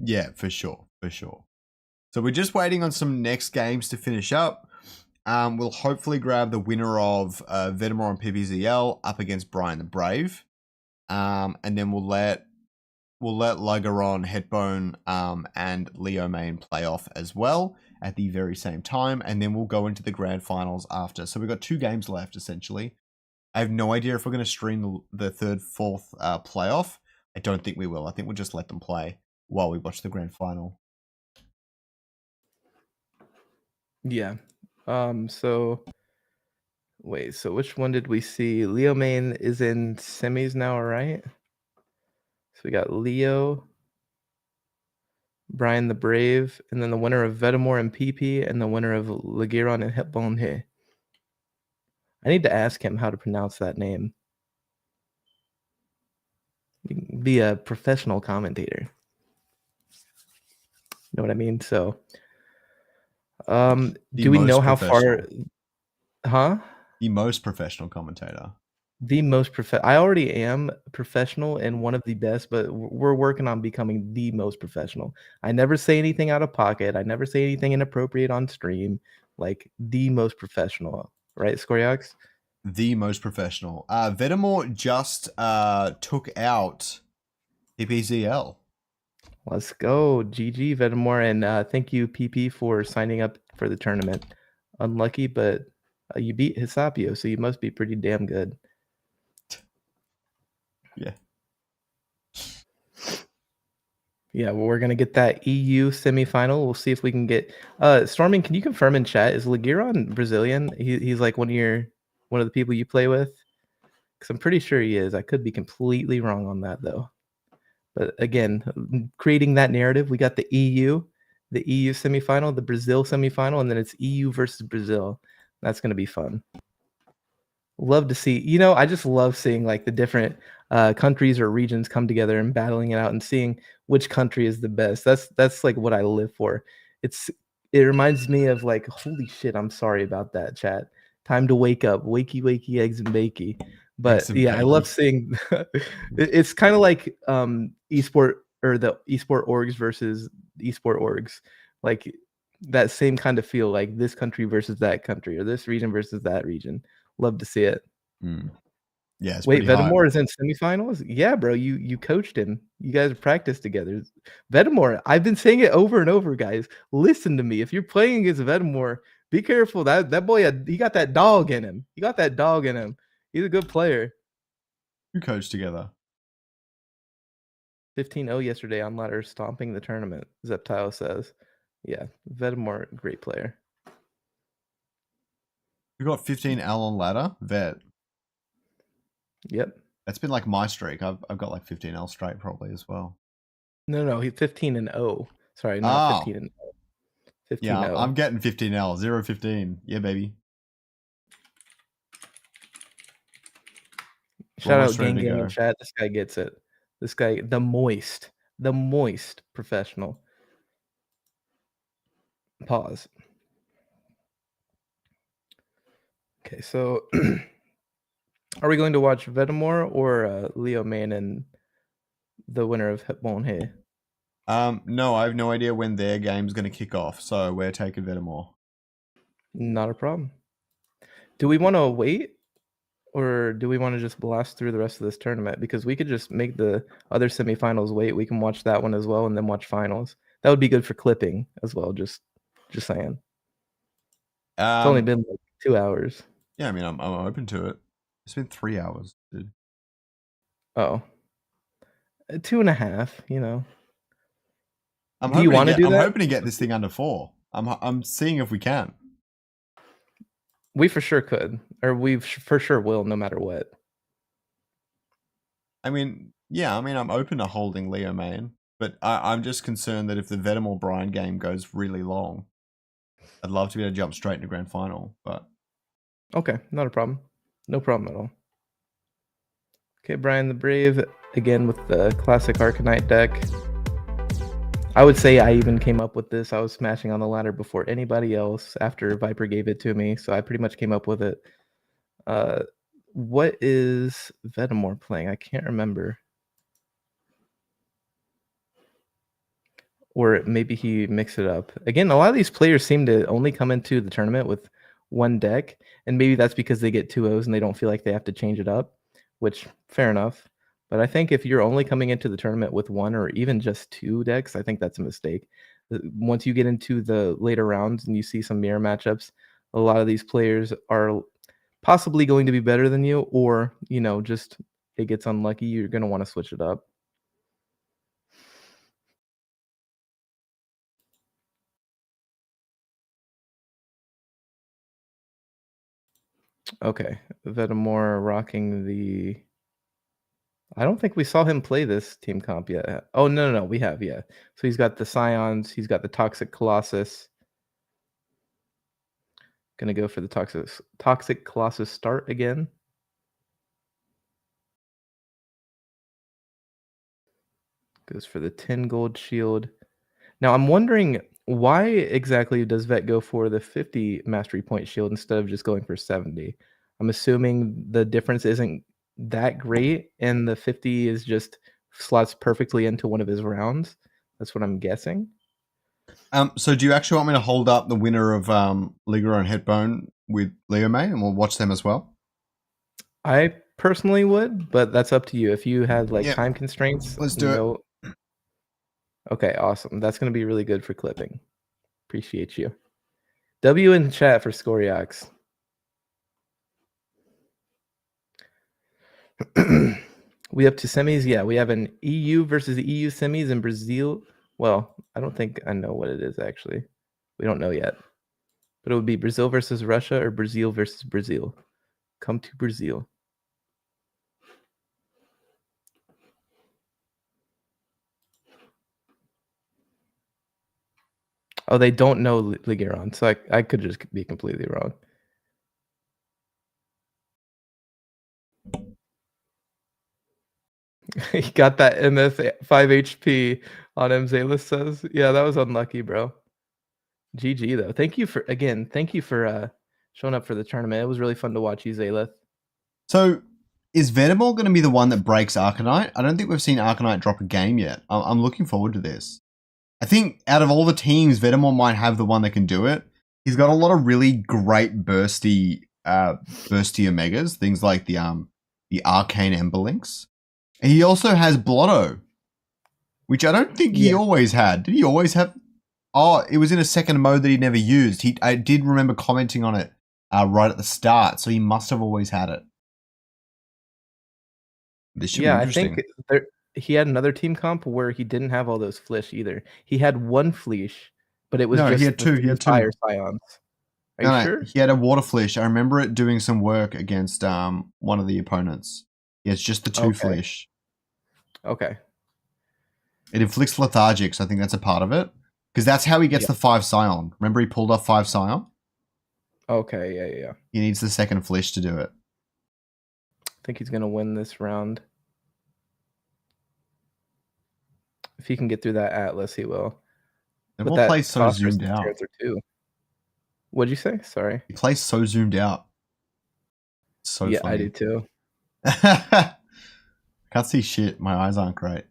Yeah, for sure, for sure. So we're just waiting on some next games to finish up. We'll hopefully grab the winner of Venmore and PvZL up against Brian the Brave, and then we'll let Lagaron, Headbone, and Leo Main play off as well at the very same time, and then we'll go into the grand finals after. So we've got 2 games left essentially. I have no idea if we're going to stream the third, fourth playoff. I don't think we will. I think we'll just let them play while we watch the grand final. Yeah. So wait, so which one did we see? Leo Main is in semis now, right? So we got Leo, Brian the Brave, and then the winner of Venmore and PP, and the winner of Legiron and Hepbonhe. I need to ask him how to pronounce that name. Be a professional commentator. You know what I mean? So, do we know how far? Huh? The most professional commentator. The most I already am professional and one of the best, but we're working on becoming the most professional. I never say anything out of pocket. I never say anything inappropriate on stream. Like the most professional, right, Scoriox? The most professional. Venmore just took out PPZL. Let's go. GG, Venmore, and thank you, PP, for signing up for the tournament. Unlucky, but you beat Hisapio, so you must be pretty damn good. Yeah. Yeah, well, we're gonna get that EU semifinal. We'll see if we can get Storming, can you confirm in chat, is Legiron Brazilian? He's like one of the people you play with? Because I'm pretty sure he is. I could be completely wrong on that though. But again, creating that narrative, we got the EU semifinal, the Brazil semifinal, and then it's EU versus Brazil. That's gonna be fun. Love to see, I just love seeing like the different countries or regions come together and battling it out and seeing which country is the best. That's like what I live for. It reminds me of like, holy shit, I'm sorry about that, chat. Time to wake up. Wakey, wakey, eggs and bakey. But yeah, I love seeing it's kind of like esport or the esport orgs versus esport orgs. Like that same kind of feel, like this country versus that country or this region versus that region. Love to see it. Yeah, it's Wait, pretty Venmore hype. is in semifinals? Yeah, bro. You coached him. You guys practiced together. Venmore, I've been saying it over and over, guys. Listen to me. If you're playing against Venmore, be careful. That boy, he got that dog in him. He got that dog in him. He's a good player. You coached together. 15-0 yesterday on ladder, stomping the tournament, Zeptile says. Yeah, Venmore, great player. You got 15 L on ladder, Vet. Yep. That's been like my streak. I've got like 15 L straight probably as well. No, he's 15-0. Sorry, not 15-0. 15-0. Yeah, I'm getting 15 L. 0-15. Yeah, baby. Shout out Gang Gaming chat. This guy gets it. This guy, the moist. The moist professional. Pause. Okay, so are we going to watch Venmore or Leo Main and the winner of Hepbon? No, I have no idea when their game's going to kick off, so we're taking Venmore. Not a problem. Do we want to wait, or do we want to just blast through the rest of this tournament? Because we could just make the other semifinals wait. We can watch that one as well, and then watch finals. That would be good for clipping as well. Just saying. It's only been like 2 hours. Yeah, I mean, I'm open to it. It's been 3 hours, dude. Oh, 2.5. You know. Do you want to do that? I'm hoping to get this thing under 4. I'm seeing if we can. We for sure could, or we for sure will, no matter what. I mean, yeah, I'm open to holding Leo Main, but I'm just concerned that if the Venmore Brian game goes really long, I'd love to be able to jump straight into grand final, but... Okay, not a problem. No problem at all. Okay, Brian the Brave, again with the classic Arcanite deck. I would say I even came up with this. I was smashing on the ladder before anybody else after Viper gave it to me, so I pretty much came up with it. What is Venmore playing? I can't remember. Or maybe he mixed it up. Again, a lot of these players seem to only come into the tournament with one deck, and maybe that's because they get 2-0s and they don't feel like they have to change it up, which, fair enough. But I think if you're only coming into the tournament with one or even just 2 decks, I think that's a mistake. Once you get into the later rounds and you see some mirror matchups, a lot of these players are possibly going to be better than you, or, you know, just it gets unlucky. You're going to want to switch it up. Okay, Venmore rocking the... I don't think we saw him play this team comp yet. Oh, no, we have, yeah. So he's got the Scions, he's got the Toxic Colossus. Gonna go for the Toxic Colossus start again. Goes for the 10 gold shield. Now I'm wondering, why exactly does Vet go for the 50 mastery point shield instead of just going for 70? I'm assuming the difference isn't that great, and the 50 is just slots perfectly into one of his rounds. That's what I'm guessing. So do you actually want me to hold up the winner of Ligero and Headbone with Leo May, and we'll watch them as well? I personally would, but that's up to you. If you had like time constraints, let's do it. Okay, awesome. That's going to be really good for clipping. Appreciate you. W in chat for Scoriox. We up to semis? Yeah, we have an EU versus EU semis in Brazil. Well, I don't think I know what it is, actually. We don't know yet. But it would be Brazil versus Russia or Brazil versus Brazil. Come to Brazil. Oh, they don't know Ligeron, so I could just be completely wrong. He got that MF 5 HP on Mzalis says. Yeah, that was unlucky, bro. GG though. Thank you for showing up for the tournament. It was really fun to watch you, Zaleth. So is Venmore going to be the one that breaks Arcanite? I don't think we've seen Arcanite drop a game yet. I'm looking forward to this. I think out of all the teams, Venmore might have the one that can do it. He's got a lot of really great bursty Omegas, things like the Arcane Emberlinks. And he also has Blotto, which I don't think he always had. Did he always have? Oh, it was in a second mode that he never used. I did remember commenting on it right at the start, so he must have always had it. This should be interesting. I think he had another team comp where he didn't have all those flesh either. He had one flesh, but it was just he had two. He had two fire scions. Are you sure? He had a water flesh. I remember it doing some work against one of the opponents. Yeah, it's just the 2 flesh. Okay. It inflicts lethargics. I think that's a part of it. Because that's how he gets the 5 Scion. Remember he pulled off 5 Scion? Okay, yeah. He needs the second flesh to do it. I think he's going to win this round. If he can get through that Atlas, he will. Venmore plays so zoomed out. Too. What'd you say? Sorry. He plays so zoomed out. So yeah, funny. I do too. Can't see shit. My eyes aren't great.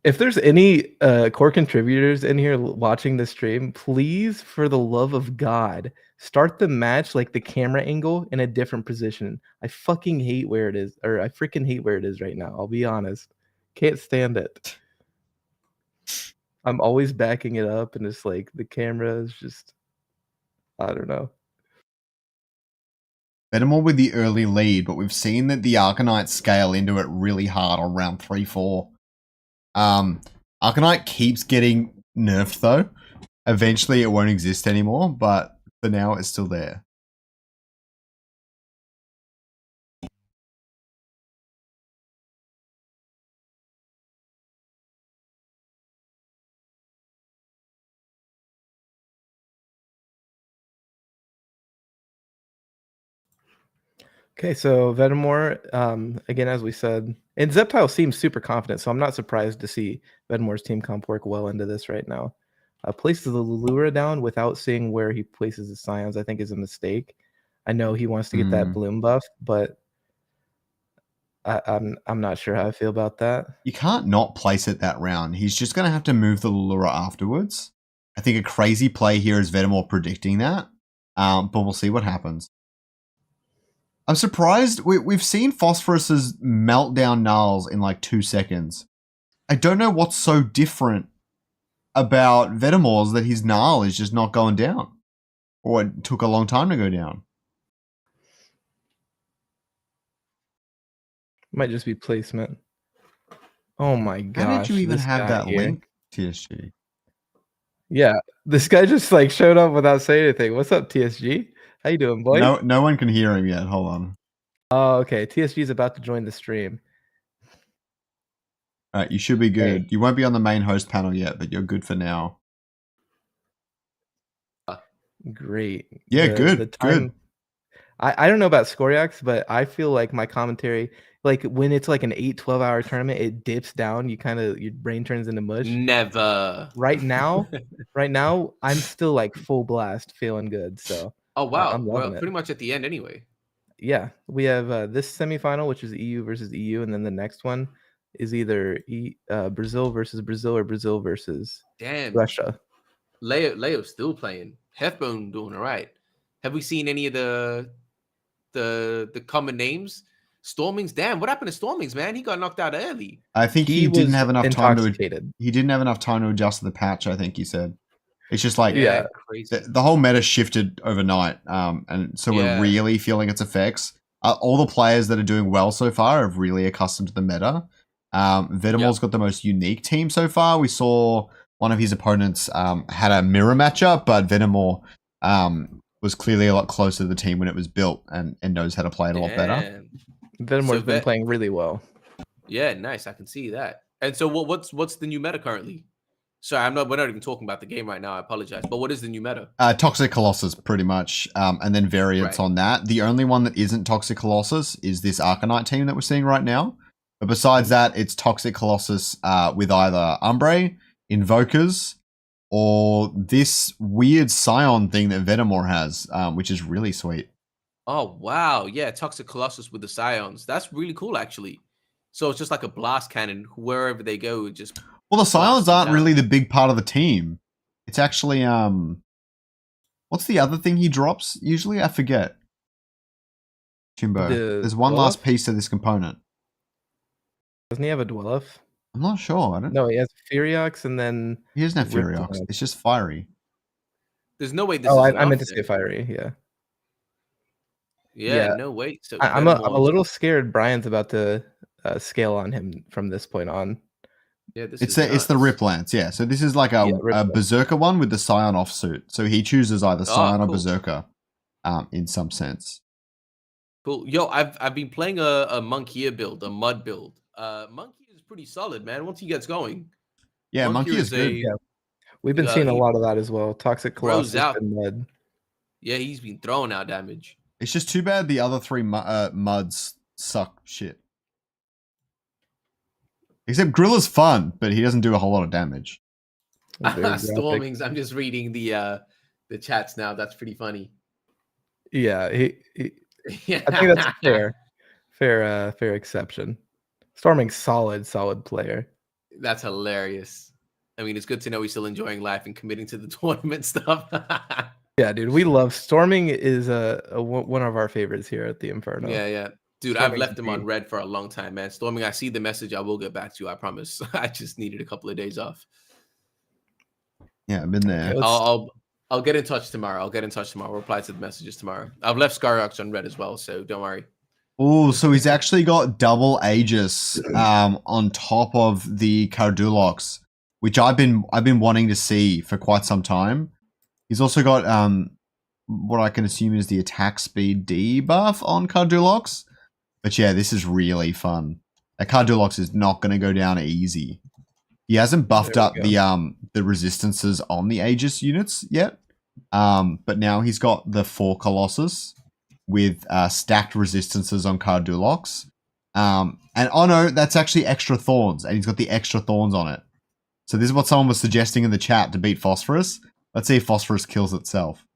If there's any core contributors in here watching the stream, please, for the love of God, start the match like the camera angle in a different position. I fucking hate where it is, or I freaking hate where it is right now. I'll be honest. Can't stand it. I'm always backing it up, and it's like the camera is just, I don't know. Venmore with the early lead, but we've seen that the Arcanite scale into it really hard on round 3-4. Arcanite keeps getting nerfed though. Eventually it won't exist anymore, but for now it's still there. Okay, so Venmore, again, as we said, and Zeptile seems super confident, so I'm not surprised to see Venmore's team comp work well into this right now. Places the Lura down without seeing where he places his Scions, I think is a mistake. I know he wants to get that bloom buff, but I'm not sure how I feel about that. You can't not place it that round. He's just going to have to move the Lura afterwards. I think a crazy play here is Venmore predicting that, but we'll see what happens. I'm surprised. We've seen Phosphorus's melt down Gnarls in like 2 seconds. I don't know what's so different about Venmore's that his Gnarl is just not going down. Or it took a long time to go down. Might just be placement. Oh my gosh. How did you even have that link, TSG? Yeah, this guy just like showed up without saying anything. What's up, TSG? How you doing, boy? No one can hear him yet. Hold on. Oh, okay. TSG is about to join the stream. All right, you should be good. Hey. You won't be on the main host panel yet, but you're good for now. Great. Yeah, good. I don't know about Skoriax, but I feel like my commentary, like when it's like an 8-12 hour tournament, it dips down. Your brain turns into mush. Never. Right now, I'm still like full blast, feeling good. So. Oh wow, I'm loving we're pretty much at the end anyway. Yeah, we have this semifinal, which is EU versus EU, and then the next one is either Brazil versus Brazil or Brazil versus Russia. Leo's still playing. Hefbone doing all right. Have we seen any of the common names? Stormings, damn, what happened to Stormings, man? He got knocked out early. I think he didn't have enough time to adjust to the patch, I think he said. It's just like crazy. The whole meta shifted overnight, and so we're really feeling its effects. All the players that are doing well so far are really accustomed to the meta. Venmore's got the most unique team so far. We saw one of his opponents had a mirror matchup, but Venmore was clearly a lot closer to the team when it was built and knows how to play it a lot better. Venmore's been playing really well. Yeah, nice. I can see that. And so what's the new meta currently? Sorry, we're not even talking about the game right now. I apologize. But what is the new meta? Toxic Colossus, pretty much. And then variants on that. The only one that isn't Toxic Colossus is this Arcanite team that we're seeing right now. But besides that, it's Toxic Colossus with either Umbre, Invokers, or this weird Scion thing that Venmore has, which is really sweet. Oh, wow. Yeah, Toxic Colossus with the Scions. That's really cool, actually. So it's just like a blast cannon. Wherever they go, it just... Well, the Scions aren't really the big part of the team. It's actually, what's the other thing he drops usually? I forget. Jimbo. There's one last piece to this component. Doesn't he have a Dwellif? I'm not sure. No, he has Furiox and then... He doesn't have Furiox. It's just Fiery. There's no way this is I meant to say Fiery, Yeah, no way. So I'm a little scared Brian's about to scale on him from this point on. Yeah, it's the Rip Lance, yeah. So this is like a Berserker one with the Scion offsuit. So he chooses either Scion or Berserker, in some sense. Cool. Yo, I've been playing a Monkier build, a mud build. Monkier is pretty solid, man. Once he gets going. Yeah, Monkier is good. Yeah. We've been seeing a lot of that as well. Toxic Colossus and Mud. Yeah, he's been throwing out damage. It's just too bad the other three muds suck shit. Except Grilla's fun, but he doesn't do a whole lot of damage. Stormings. I'm just reading the chats now. That's pretty funny. Yeah, I think that's a fair exception. Storming's solid player. That's hilarious. I mean, it's good to know he's still enjoying life and committing to the tournament stuff. Yeah, dude, we love Storming. Is one of our favorites here at the Inferno. Yeah. Dude, I've left him on red for a long time, man. Storming, I see the message. I will get back to you. I promise. I just needed a couple of days off. Yeah, I've been there. I'll get in touch tomorrow. I'll reply to the messages tomorrow. I've left Skyrox on red as well, so don't worry. Oh, so he's actually got double Aegis on top of the Cardulox, which I've been wanting to see for quite some time. He's also got what I can assume is the attack speed debuff on Cardulox. But yeah, this is really fun. That Cardulox is not going to go down easy. He hasn't buffed up the resistances on the Aegis units yet. But now he's got the 4 Colossus with stacked resistances on Cardulox. And oh no, that's actually extra thorns, and he's got the extra thorns on it. So this is what someone was suggesting in the chat to beat Phosphorus. Let's see if Phosphorus kills itself.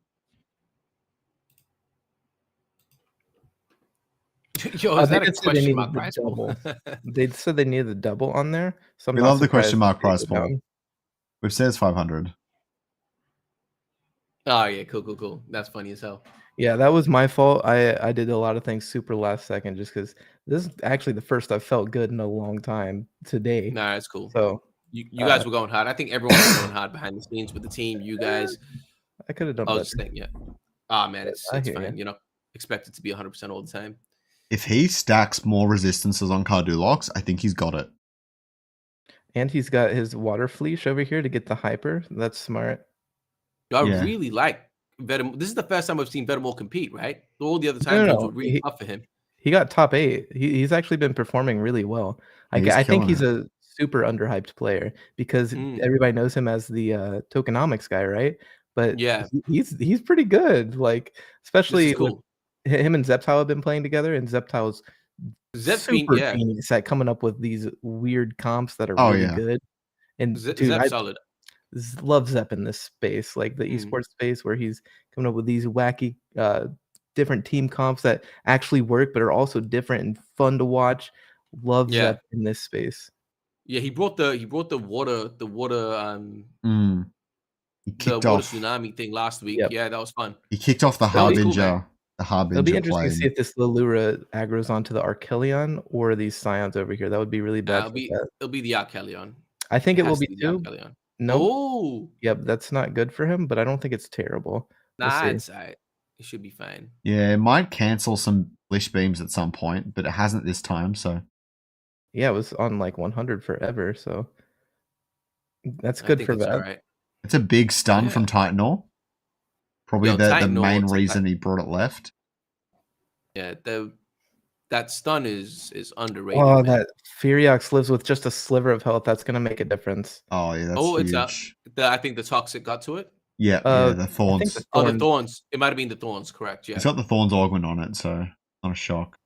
Yo, is that a question mark price pool? They said they needed the double on there. So we love the question mark price pool. We've said it's 500. Oh yeah, cool. That's funny as hell. Yeah, that was my fault. I did a lot of things super last second just because this is actually the first I've felt good in a long time today. Nah, that's cool. So you guys were going hard. I think everyone was going hard behind the scenes with the team. You guys, I could have done better. Just thinking, yeah. Ah, man, it's fine. You know, expect it to be 100% all the time. If he stacks more resistances on Cardulox, I think he's got it. And he's got his water fleece over here to get the hyper. That's smart. I really like Venmore. This is the first time I've seen Venmore compete, right? All the other times were really tough for him. He got top 8. He's actually been performing really well. I think he's a super underhyped player because everybody knows him as the tokenomics guy, right? But yeah, he's pretty good. Like especially with him and Zeptile have been playing together, and Zeptile's super genius at coming up with these weird comps that are really good. And Zep's solid. Love Zep in this space, like the esports space, where he's coming up with these wacky different team comps that actually work but are also different and fun to watch. Love Zep in this space. Yeah, he brought the water he kicked off water tsunami thing last week. Yeah, that was fun. He kicked off the Harbinger. It'll be interesting to see if this Lilura aggroes onto the Archelion or these Scions over here. That would be really bad. It'll be the Archelion. I think it will be too. No. Oh. Yep, that's not good for him, but I don't think it's terrible. Nah, it's all right. It should be fine. Yeah, it might cancel some Blish Beams at some point, but it hasn't this time, so. Yeah, it was on like 100 forever, so that's good for that. Right. It's a big stun from Titanor. Probably the main reason he brought it left. Yeah, that stun is underrated. Oh, that Furiox lives with just a sliver of health. That's gonna make a difference. Oh yeah, that's huge. I think the toxic got to it. Yeah, the thorns. The thorns. It might have been the thorns, correct? Yeah. It's got the thorns augment on it, so not a shock.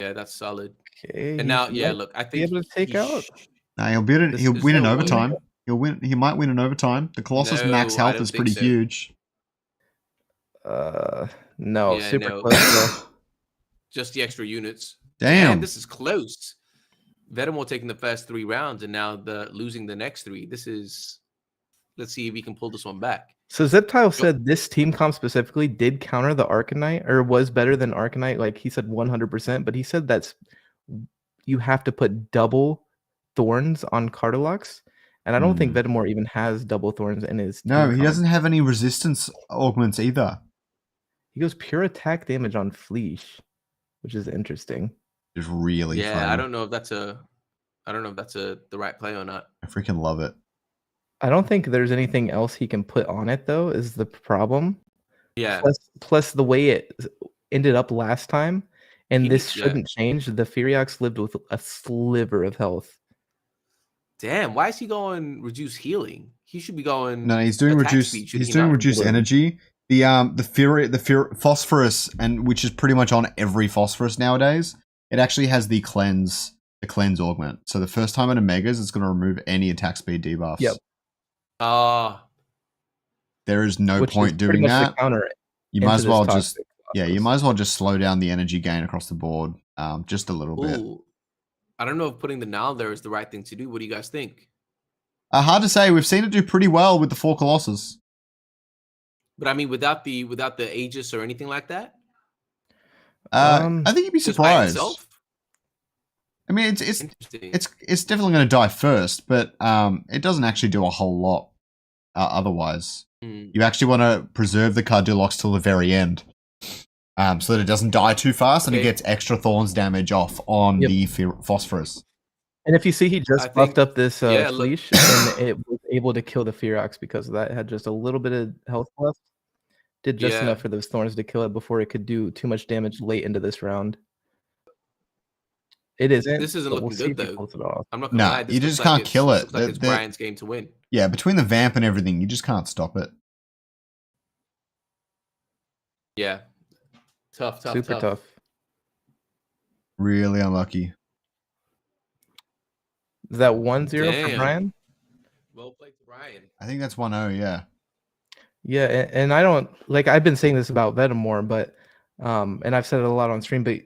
Yeah, that's solid. Okay. And now, look, I think be able to take out. Nah, he'll win in overtime. He'll win. He might win in overtime. The Colossus max health is pretty huge. No, super close. Just the extra units. Damn. Man, this is close. Venmore taking the first 3 rounds and now losing the next 3. This is. Let's see if he can pull this one back. So Zeptile said this team comp specifically did counter the Arcanite, or was better than Arcanite. Like he said 100%, but he said that's you have to put double thorns on Cardulox. And I don't think Venmore even has double thorns in his team No, he doesn't have any resistance augments either. He goes pure attack damage on Fleesh, which is interesting. It's really fun. I don't know if that's the right play or not. I freaking love it. I don't think there's anything else he can put on it though, is the problem. Yeah. Plus the way it ended up last time, and this shouldn't change. The Furiox lived with a sliver of health. Damn, why is he going reduce healing? He should be going. No, he's doing reduce. He's doing reduce energy. The Phosphorus, and which is pretty much on every Phosphorus nowadays. It actually has the cleanse the cleanse augment. So the first time it Omegas, it's going to remove any attack speed debuffs. Yep. There is no point doing that. You might as well just you might as well just slow down the energy gain across the board, just a little bit. I don't know if putting the now there is the right thing to do. What do you guys think? Hard to say. We've seen it do pretty well with the 4 Colossus. But I mean, without the Aegis or anything like that. I think you'd be surprised. I mean, it's definitely going to die first, but it doesn't actually do a whole lot otherwise. You actually want to preserve the Cardilox till the very end, so that it doesn't die too fast and it gets extra Thorns damage off on the Phosphorus. And if you see, he just buffed up this Fleesh, and it was able to kill the Fearox because of that. It had just a little bit of health left. Did just enough for those Thorns to kill it before it could do too much damage late into this round. It isn't. This isn't looking good, though. I'm not gonna lie. You just can't kill it. Looks like it's Brian's game to win. Yeah, between the Vamp and everything, you just can't stop it. Yeah. Tough. Super tough. Really unlucky. Is that 1-0 for Brian? Well played to Brian. I think that's 1-0, yeah. Yeah, and I don't like I've been saying this about Venmore, but and I've said it a lot on stream, but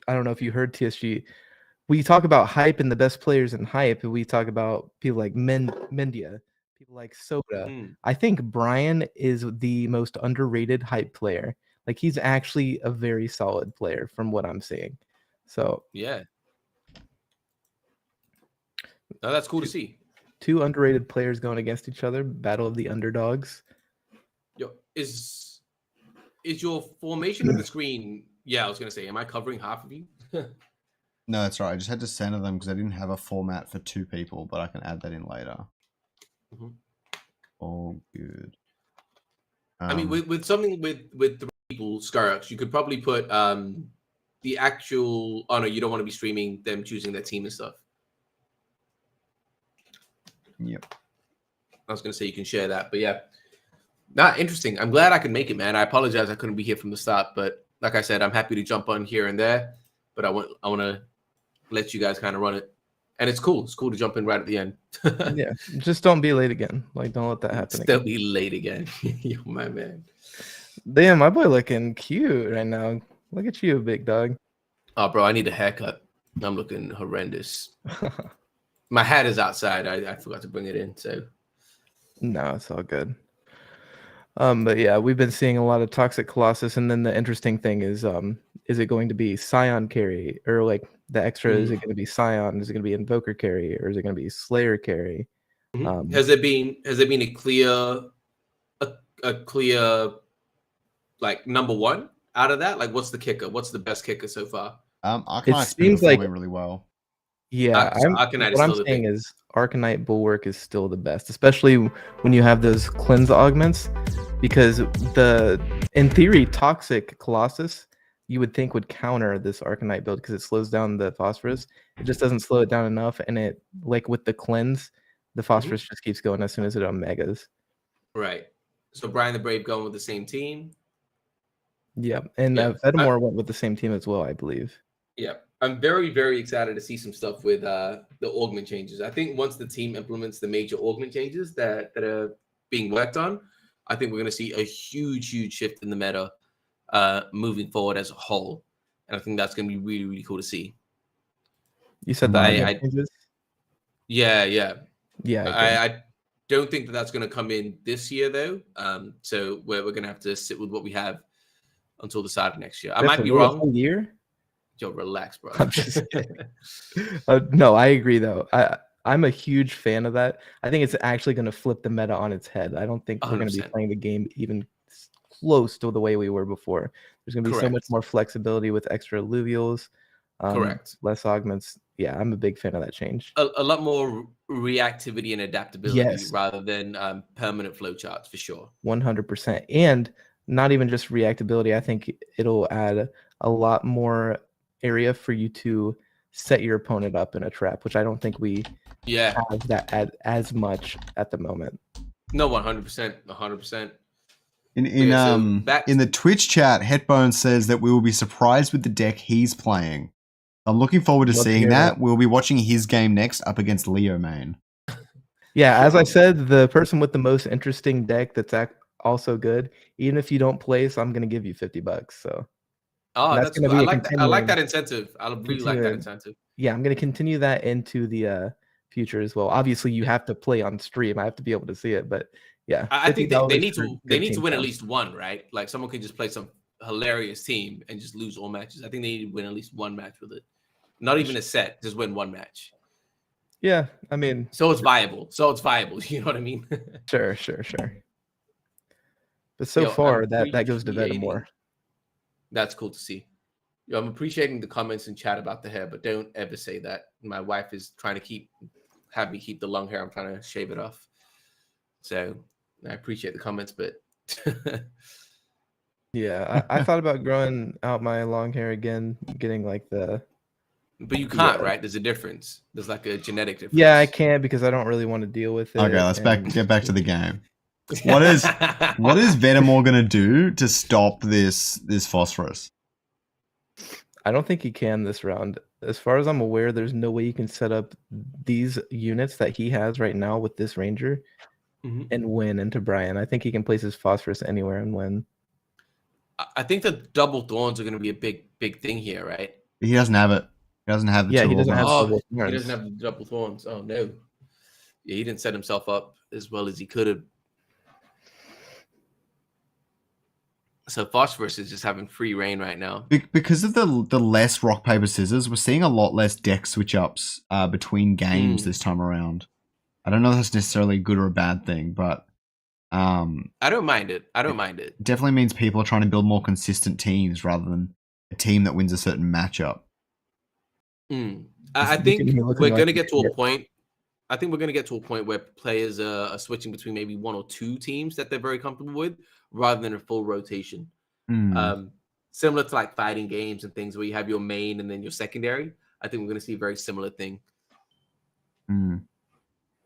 I don't know if you heard TSG. We talk about hype and the best players in hype, and we talk about people like Mendia, people like Soda. I think Brian is the most underrated hype player. Like, he's actually a very solid player from what I'm seeing. So yeah. No, that's cool to see. 2 underrated players going against each other. Battle of the underdogs. Yo, is your formation of the screen? Yeah, I was gonna say, am I covering half of you? No, that's right. I just had to center them because I didn't have a format for 2 people, but I can add that in later. All good. I mean, with something with 3 people, Scarux, you could probably put the actual. Oh no, you don't want to be streaming them choosing their team and stuff. Yep. I was gonna say you can share that, but yeah, not interesting. I'm glad I could make it, man. I apologize I couldn't be here from the start, but like I said, I'm happy to jump on here and there. But I want to let you guys kind of run it, and it's cool. It's cool to jump in right at the end. Yeah, just don't be late again. Like, don't let that happen. Don't be late again. You're my man. Damn, my boy looking cute right now. Look at you, big dog. Oh, bro, I need a haircut. I'm looking horrendous. My hat is outside. I forgot to bring it in. So no, it's all good. But yeah, we've been seeing a lot of Toxic Colossus, and then the interesting thing is it going to be Scion carry, or like the extra? Is it going to be Scion? Is it going to be Invoker carry, or is it going to be Slayer carry? Has there been a clear like number one out of that? Like, what's the kicker? What's the best kicker so far? Arcanite seems like really well. Yeah, what I'm saying is Arcanite Bulwark is still the best, especially when you have those cleanse augments, because in theory, Toxic Colossus you would think would counter this Arcanite build because it slows down the Phosphorus. It just doesn't slow it down enough, and it, like with the cleanse, the Phosphorus just keeps going as soon as it omegas. Right. So Brian the Brave going with the same team. Yeah, and Venmore went with the same team as well, I believe. Yeah, I'm very, very excited to see some stuff with the augment changes. I think once the team implements the major augment changes that are being worked on, I think we're going to see a huge, huge shift in the meta moving forward as a whole. And I think that's going to be really, really cool to see. You said that changes? Yeah. Yeah. I don't think that's going to come in this year, though. So we're going to have to sit with what we have until the start of next year. I might be wrong. Whole year? Yo, relax, bro. I'm just kidding. No, I agree, though. I'm a huge fan of that. I think it's actually going to flip the meta on its head. I don't think we're going to be playing the game even close to the way we were before. There's going to be so much more flexibility with extra alluvials. Correct. Less augments. Yeah, I'm a big fan of that change. A lot more reactivity and adaptability rather than permanent flowcharts, for sure. 100%. And not even just reactability. I think it'll add a lot more area for you to set your opponent up in a trap, which I don't think we have that as much at the moment. No, 100%. 100%. In the Twitch chat, Hetbone says that we will be surprised with the deck he's playing. I'm looking forward to seeing that. We'll be watching his game next up against Leo Main. Yeah, as I said, the person with the most interesting deck that's also good. Even if you don't place, I'm gonna give you $50. So. That's cool. I like that incentive. I really like that incentive. Yeah, I'm gonna continue that into the future as well. Obviously, you have to play on stream. I have to be able to see it, but yeah, I think they need to win at least one, right? Like someone could just play some hilarious team and just lose all matches. I think they need to win at least one match with it. Not even a set, just win one match. Yeah, I mean, so it's viable. You know what I mean? Sure. But so far, that goes to Venmore. That's cool to see. I'm appreciating the comments in chat about the hair, but don't ever say that. My wife is trying to have me keep the long hair. I'm trying to shave it off. So I appreciate the comments, but yeah, I thought about growing out my long hair again, getting like but you can't, right? There's a difference. There's like a genetic difference. Yeah, I can't because I don't really want to deal with it. Okay, let's get back to the game. What is Venmore gonna do to stop this Phosphorus? I don't think he can this round. As far as I'm aware, there's no way you can set up these units that he has right now with this ranger and win into Brian. I think he can place his Phosphorus anywhere and win. I think the double thorns are going to be a big thing here, right? He doesn't have it. He doesn't have the he doesn't have double thorns. He doesn't have the double thorns. Oh no. Yeah, he didn't set himself up as well as he could have. So Phosphorus is just having free reign right now. Because of the less rock, paper, scissors, we're seeing a lot less deck switch ups between games this time around. I don't know if that's necessarily a good or a bad thing, but I don't mind it. It definitely means people are trying to build more consistent teams rather than a team that wins a certain matchup. I think we're going to get to a point. I think we're going to get to a point where players are switching between maybe one or two teams that they're very comfortable with, rather than a full rotation. Similar to like fighting games and things where you have your main and then your secondary. I think we're going to see a very similar thing.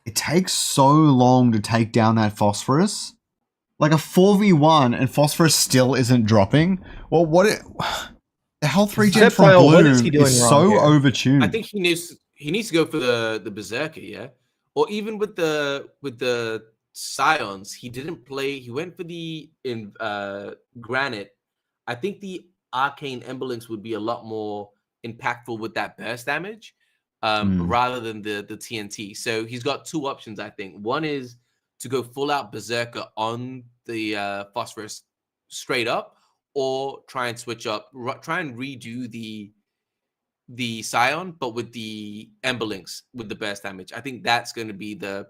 It takes so long to take down that Phosphorus. Like a 4v1 and Phosphorus still isn't dropping. Well, the health regen from Bloom is so overtuned. I think he needs to go for the Berserker, yeah? Or even with the Scions, he didn't play. He went for the Granite. I think the Arcane Emberlinks would be a lot more impactful with that burst damage rather than the TNT. So he's got two options, I think. One is to go full out Berserker on the Phosphorus straight up, or try and switch up, try and redo the Scion, but with the Emberlinks with the burst damage. I think that's going to be the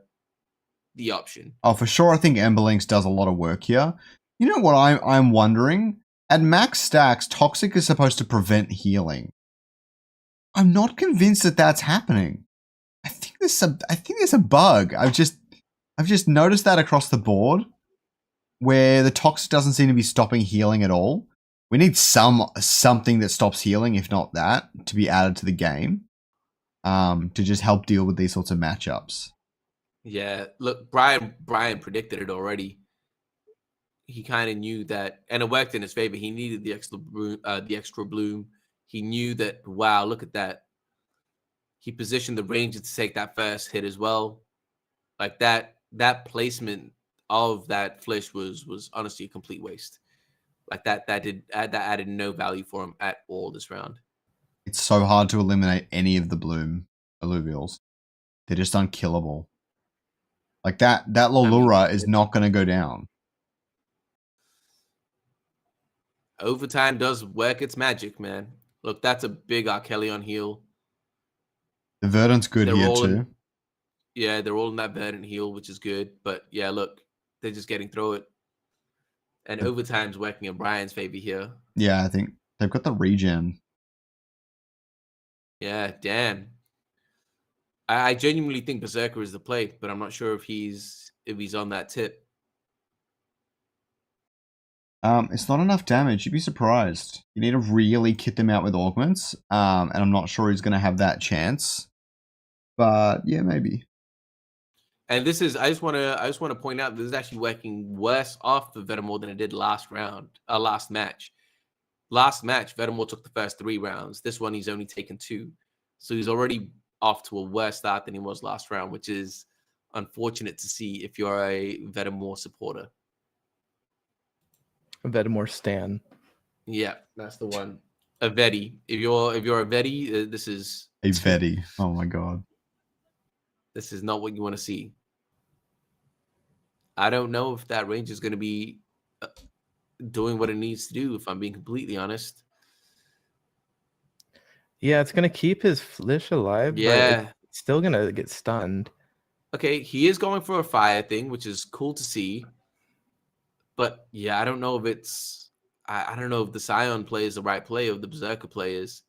option. Oh, for sure. I think Emberlinks does a lot of work here. You know what I'm wondering? At max stacks, Toxic is supposed to prevent healing. I'm not convinced that that's happening. I think there's a bug. I've just noticed that across the board, where the Toxic doesn't seem to be stopping healing at all. We need something that stops healing, if not that, to be added to the game, to just help deal with these sorts of matchups. Yeah, look, Brian predicted it already. He kind of knew that, and it worked in his favor. He needed the extra bloom. He knew that. Wow, look at that. He positioned the ranger to take that first hit as well. Like that placement of that flish was honestly a complete waste. Like that added no value for him at all this round. It's so hard to eliminate any of the bloom alluvials. They're just unkillable. Like that Lolura is not going to go down. Overtime does work its magic, man. Look, that's a big Archelion heal. The Verdant's good here too. Yeah, they're all in that Verdant heal, which is good. But yeah, look, they're just getting through it. And overtime's working in Brian's favor here. Yeah, I think they've got the regen. Yeah, damn. I genuinely think Berserker is the play, but I'm not sure if he's on that tip. It's not enough damage. You'd be surprised. You need to really kit them out with augments. And I'm not sure he's going to have that chance. But yeah, maybe. And this is, I just want to point out, this is actually working worse off for Venmore than it did last match. last match, Venmore took the first 3 rounds. This one, he's only taken 2. So he's already off to a worse start than he was last round, which is unfortunate to see if you're a Venmore supporter. Venmore stan. Yeah, that's the one. A Veti. If you're a Veti, this is a Veti. Oh my god. This is not what you want to see. I don't know if that range is going to be doing what it needs to do, if I'm being completely honest. Yeah, it's going to keep his Flish alive, but it's still going to get stunned. Okay, he is going for a fire thing, which is cool to see. But yeah, I don't know if it's... I don't know if the Scion play is the right play or the Berserker play is.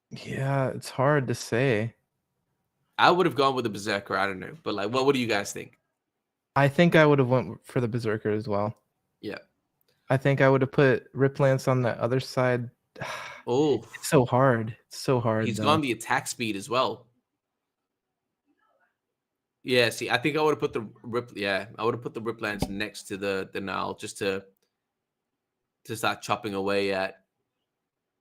Yeah, it's hard to say. I would have gone with the Berserker. I don't know. But like, what do you guys think? I think I would have went for the Berserker as well. Yeah. I think I would have put Rip Lance on the other side. Oh, it's so hard. It's so hard. He's gone the attack speed as well. Yeah, see, I think I would have put the I would have put the Rip Lance next to the Nile just to start chopping away at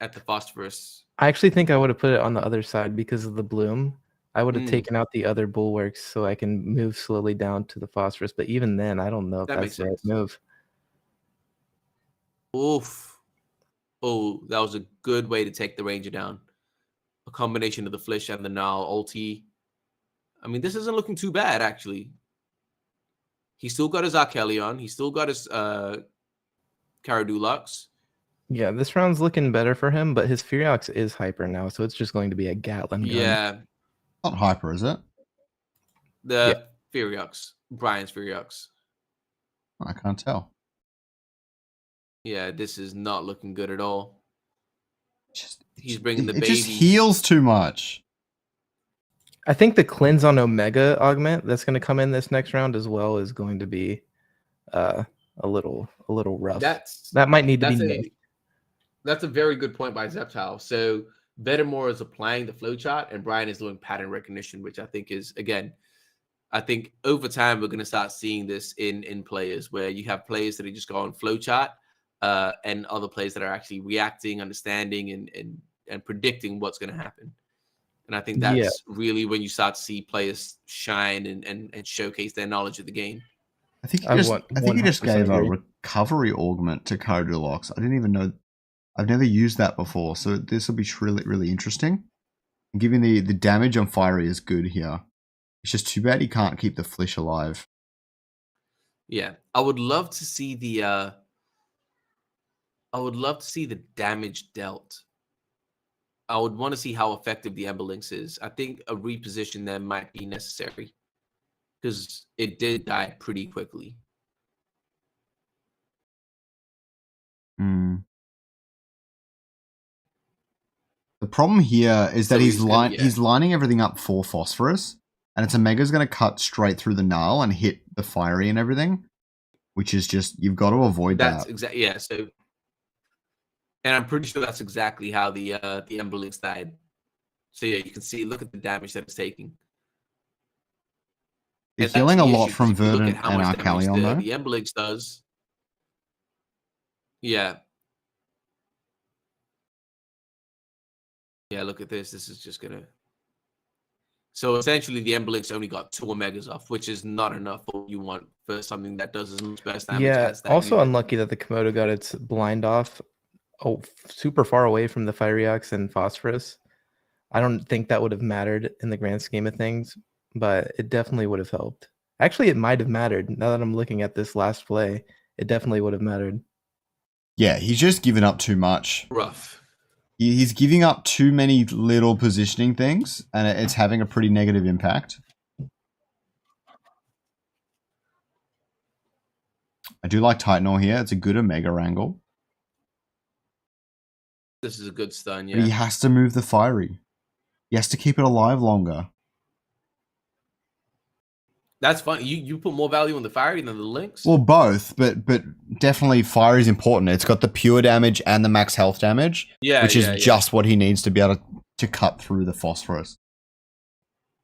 the Phosphorus. I actually think I would have put it on the other side because of the bloom. I would have taken out the other bulwarks so I can move slowly down to the Phosphorus. But even then, I don't know if that's the right move. Oof. Oh, that was a good way to take the Ranger down. A combination of the Flish and the Nile ulti. I mean, this isn't looking too bad, actually. He's still got his Archelion. He's still got his Caradulux. Yeah, this round's looking better for him, but his Furiox is hyper now, so it's just going to be a Gatling gun. Yeah. Not hyper, is it? The Furiox. Brian's Furiox. I can't tell. Yeah, this is not looking good at all. He's bringing the baby. It just heals too much. I think the cleanse on Omega augment that's going to come in this next round as well is going to be a little rough. That might need to be made. That's a very good point by Zeptile. So Venmore is applying the flowchart and Brian is doing pattern recognition, which I think is, again, I think over time we're going to start seeing this in players where you have players that are just going flowchart and other players that are actually reacting, understanding, and predicting what's going to happen. And I think that's really when you start to see players shine and showcase their knowledge of the game. I think he just gave a recovery augment to Caradulux. I didn't even know. I've never used that before, so this will be really, really interesting. And given the damage on Fiery is good here. It's just too bad he can't keep the Flish alive. Yeah, I would love to see the damage dealt. I would want to see how effective the Emberlynx is. I think a reposition there might be necessary because it did die pretty quickly. The problem here is that he's lining everything up for Phosphorus, and its Omega's going to cut straight through the Nile and hit the Fiery and everything, which is just, you've got to avoid that. That's exactly, yeah. So, and I'm pretty sure that's exactly how the Emberlynx died. So yeah, you can see, look at the damage that it's taking. You're healing a lot from Verdant and Arcalion, though. The Emberlynx does. Yeah. Yeah, look at this. This is just going to... So essentially, the Emberlynx only got 2 Omegas off, which is not enough for what you want for something that does as much burst damage as that. Also unlucky that the Komodo got its blind off super far away from the Furiox and Phosphorus. I don't think that would have mattered in the grand scheme of things, but it definitely would have helped. Actually, it might have mattered. Now that I'm looking at this last play, it definitely would have mattered. Yeah, he's just given up too much. Rough. He's giving up too many little positioning things, and it's having a pretty negative impact. I do like Titanor here. It's a good Omega angle. This is a good stun, yeah. But he has to move the Fiery. He has to keep it alive longer. That's fun. You put more value on the Fiery than the Lynx? Well, both, but definitely Fiery is important. It's got the pure damage and the max health damage, which is just what he needs to be able to cut through the Phosphorus.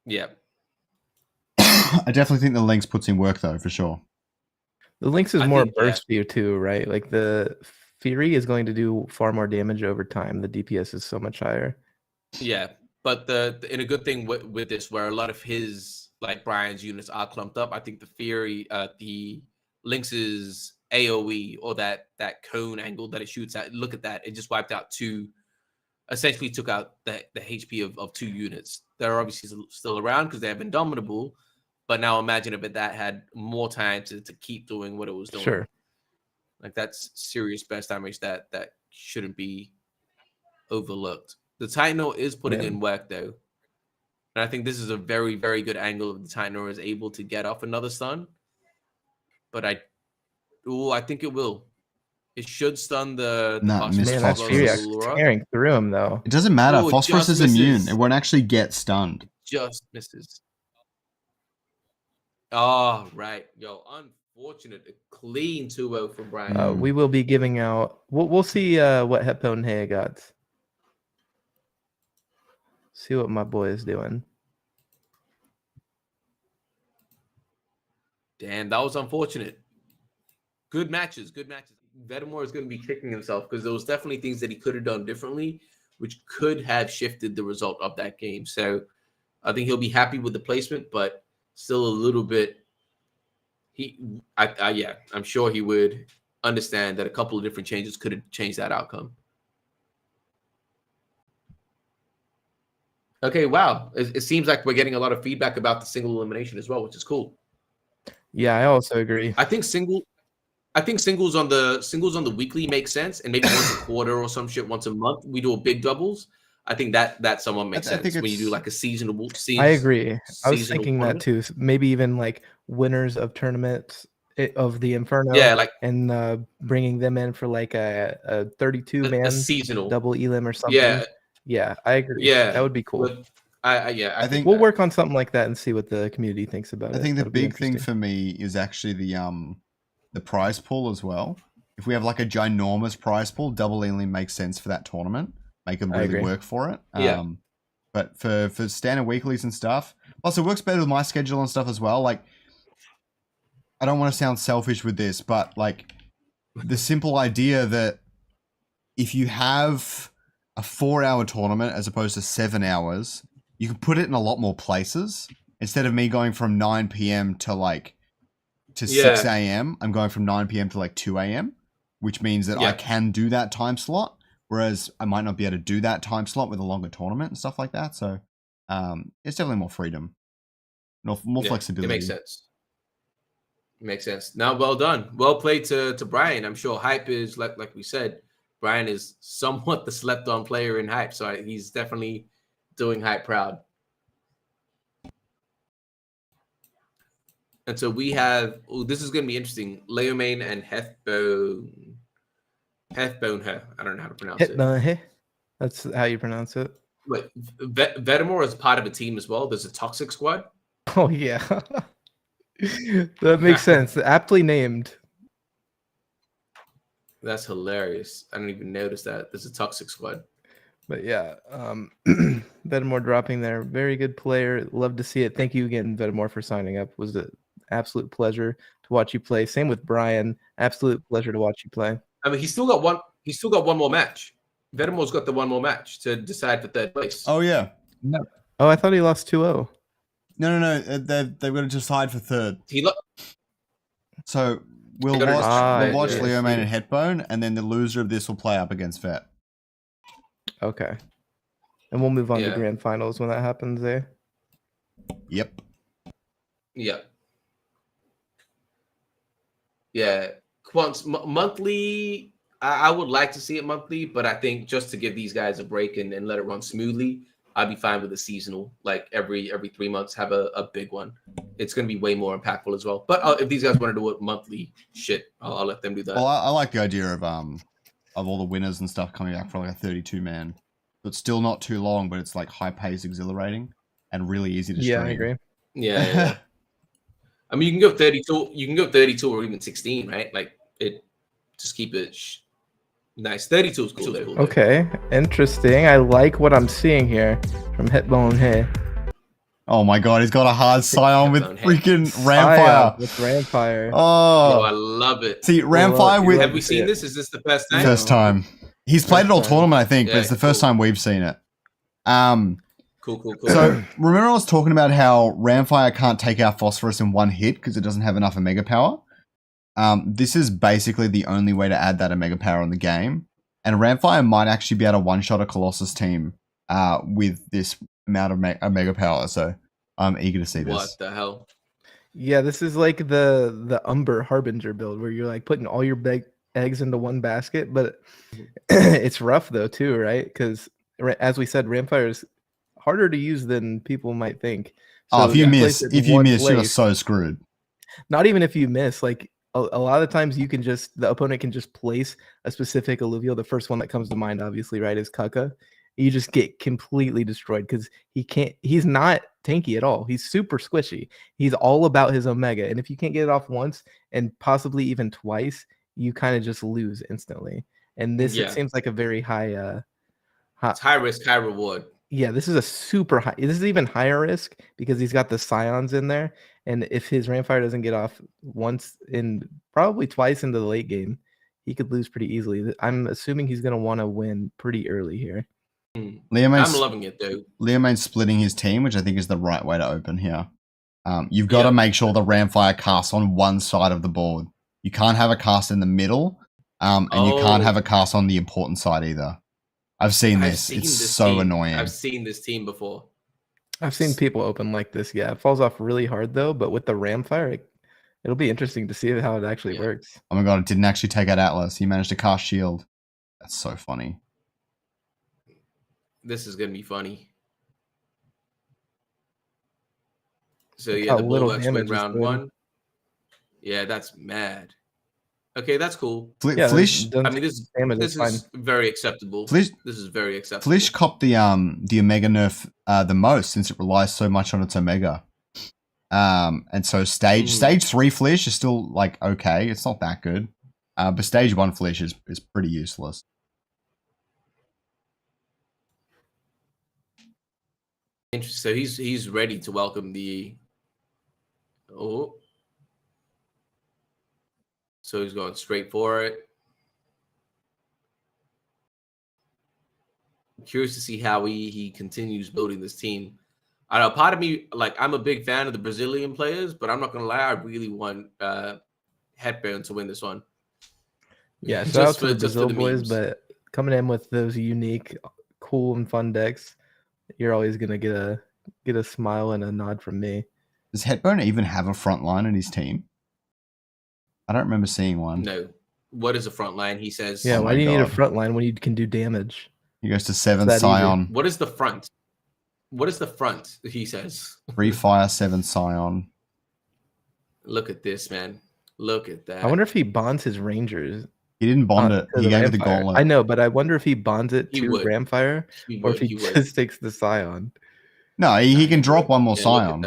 Yeah. I definitely think the Lynx puts in work, though, for sure. The Lynx is more burst view, too, right? Like the Fury is going to do far more damage over time. The DPS is so much higher. Yeah, but in a good thing with this, where a lot of his like Brian's units are clumped up, I think the Fury, the Lynx's AOE or that cone angle that it shoots at, look at that, it just wiped out essentially took out the HP of 2 units. They're obviously still around because they have Indomitable, but now imagine if that had more time to keep doing what it was doing. Sure. Like that's serious best damage that shouldn't be overlooked. The Titano is putting in work though. And I think this is a very, very good angle if the Titano is able to get off another stun. But I think it will. It should stun the Phosphorus. Man, that's Fury tearing through him though. It doesn't matter. Phosphorus is immune. It won't actually get stunned. Just misses. Oh, right. Yo, unfortunate. A clean 2-0 for Brian. We will be giving out... We'll see what Hepbone Hay got. See what my boy is doing. Damn, that was unfortunate. Good matches. Venmore is going to be kicking himself because there was definitely things that he could have done differently, which could have shifted the result of that game. So I think he'll be happy with the placement, but still a little bit. I'm sure he would understand that a couple of different changes could have changed that outcome. Okay, wow. It seems like we're getting a lot of feedback about the single elimination as well, which is cool. Yeah, I also agree. I think singles on the weekly makes sense, and maybe once a quarter or some shit, once a month we do a big doubles. I think that somewhat makes sense when you do like a seasonal. I agree. I was thinking that too. Maybe even like winners of tournaments of the Inferno. Yeah, like and bringing them in for like a 32-man seasonal double elim or something. Yeah, I agree. Yeah, that would be cool. But I think we'll work on something like that and see what the community thinks about it. I think the big thing for me is actually the prize pool as well. If we have like a ginormous prize pool, double elim makes sense for that tournament. Make them really work for it. But for standard weeklies and stuff, also works better with my schedule and stuff as well. Like, I don't want to sound selfish with this, but like the simple idea that if you have a 4-hour tournament as opposed to 7 hours, you can put it in a lot more places. Instead of me going from 9 p.m. to 6 a.m., I'm going from 9 p.m. to like 2 a.m., which means that I can do that time slot. Whereas I might not be able to do that time slot with a longer tournament and stuff like that. So it's definitely more freedom, more flexibility. It makes sense. Makes sense. Now, well done. Well played to Brian. I'm sure Hype is, like we said, Brian is somewhat the slept-on player in Hype. So he's definitely doing Hype proud. And so we have, this is going to be interesting, Leomane and Hethbone. Hethbone, I don't know how to pronounce it. That's how you pronounce it. Wait, Venmore is part of a team as well. There's a toxic squad. Oh yeah, that makes sense. Aptly named. That's hilarious. I didn't even notice that. There's a toxic squad. But yeah, Venmore dropping there. Very good player. Love to see it. Thank you again, Venmore, for signing up. It was an absolute pleasure to watch you play. Same with Brian. Absolute pleasure to watch you play. I mean, he's still got one more match. Venmore's got the one more match to decide for third place. Oh yeah. No. Oh, I thought he lost 2-0. No. They've got to decide for third. So we'll watch Leomane and Hethbone, and then the loser of this will play up against Vet. Okay. And we'll move on to grand finals when that happens, eh? Yep. Yeah. Once monthly, I would like to see it monthly, but I think just to give these guys a break and let it run smoothly, I'd be fine with a seasonal, like every 3 months, have a big one. It's going to be way more impactful as well. But if these guys want to do it monthly, I'll let them do that. Well, I like the idea of all the winners and stuff coming back for like a 32-man. So it's still not too long, but it's like high-paced, exhilarating, and really easy to stream. Yeah, I agree. Yeah. I mean, you can go 32. You can go 32 or even 16, right? Like just keep it nice. 32 is cool. Okay, interesting. I like what I'm seeing here from Hethbone Hay. Oh my god, he's got a hard Scion with freaking Ramfire. Ramfire. With Ramfire. Oh, bro, I love it. See, Ramfire with... Have we seen this? Is this the first time? First time. He's played it all tournament, I think, but it's the first time we've seen it. Cool. So, remember I was talking about how Ramfire can't take out Phosphorus in one hit because it doesn't have enough Omega power? This is basically the only way to add that Omega power in the game. And Ramfire might actually be able to one-shot a Colossus team with this amount of Omega power. So, I'm eager to see this. What the hell? Yeah, this is like the Umber Harbinger build where you're like putting all your big eggs into one basket, but it's rough though too, right? Because as we said, Ramfire is harder to use than people might think. So if you miss, you're so screwed. Not even if you miss, like a lot of times the opponent can just place a specific alluvial. The first one that comes to mind, obviously, right, is Kaka. You just get completely destroyed because he's not tanky at all. He's super squishy. He's all about his Omega. And if you can't get it off once and possibly even twice, you kind of just lose instantly. And this it seems like a very high it's high risk, high reward. Yeah, this is a super high. This is even higher risk because he's got the Scions in there. And if his Ramfire doesn't get off once probably twice into the late game, he could lose pretty easily. I'm assuming he's going to want to win pretty early here. I'm loving it, though. Leomain's splitting his team, which I think is the right way to open here. You've got to make sure the Ramfire casts on one side of the board. You can't have a cast in the middle, and you can't have a cast on the important side either. I've seen this. It's so annoying. I've seen this team before. I've seen people open like this. Yeah, it falls off really hard though, but with the Ramfire, it'll be interesting to see how it actually works. Oh my god, it didn't actually take out Atlas. He managed to cast Shield. That's so funny. This is going to be funny. So yeah, the Bulwarks win round 1. Yeah, that's mad. Okay, that's cool. Flish, I mean, this is very acceptable. This is very acceptable. Flish copped the Omega nerf the most since it relies so much on its Omega. And so stage 3 Flish is still like okay, it's not that good. But stage 1 Flish is pretty useless. Interesting. So he's ready to welcome the So he's going straight for it. I'm curious to see how he continues building this team. I know part of me, like, I'm a big fan of the Brazilian players, but I'm not gonna lie, I really want Headburn to win this one. Yeah, shout out to the Brazil boys, but coming in with those unique, cool, and fun decks, you're always gonna get a smile and a nod from me. Does Headburn even have a front line in his team? I don't remember seeing one. No. What is a front line? He says. Yeah, why do you need a front line when you can do damage? He goes to 7 Scion. What is the front? What is the front? He says. 3 Fire, 7 Scion. Look at this, man. Look at that. I wonder if he bonds his Rangers. He didn't bond it. He gave it the Gauntlet. I know, but I wonder if he bonds it to Ramfire or if he just takes the Scion. No, he can drop one more Scion.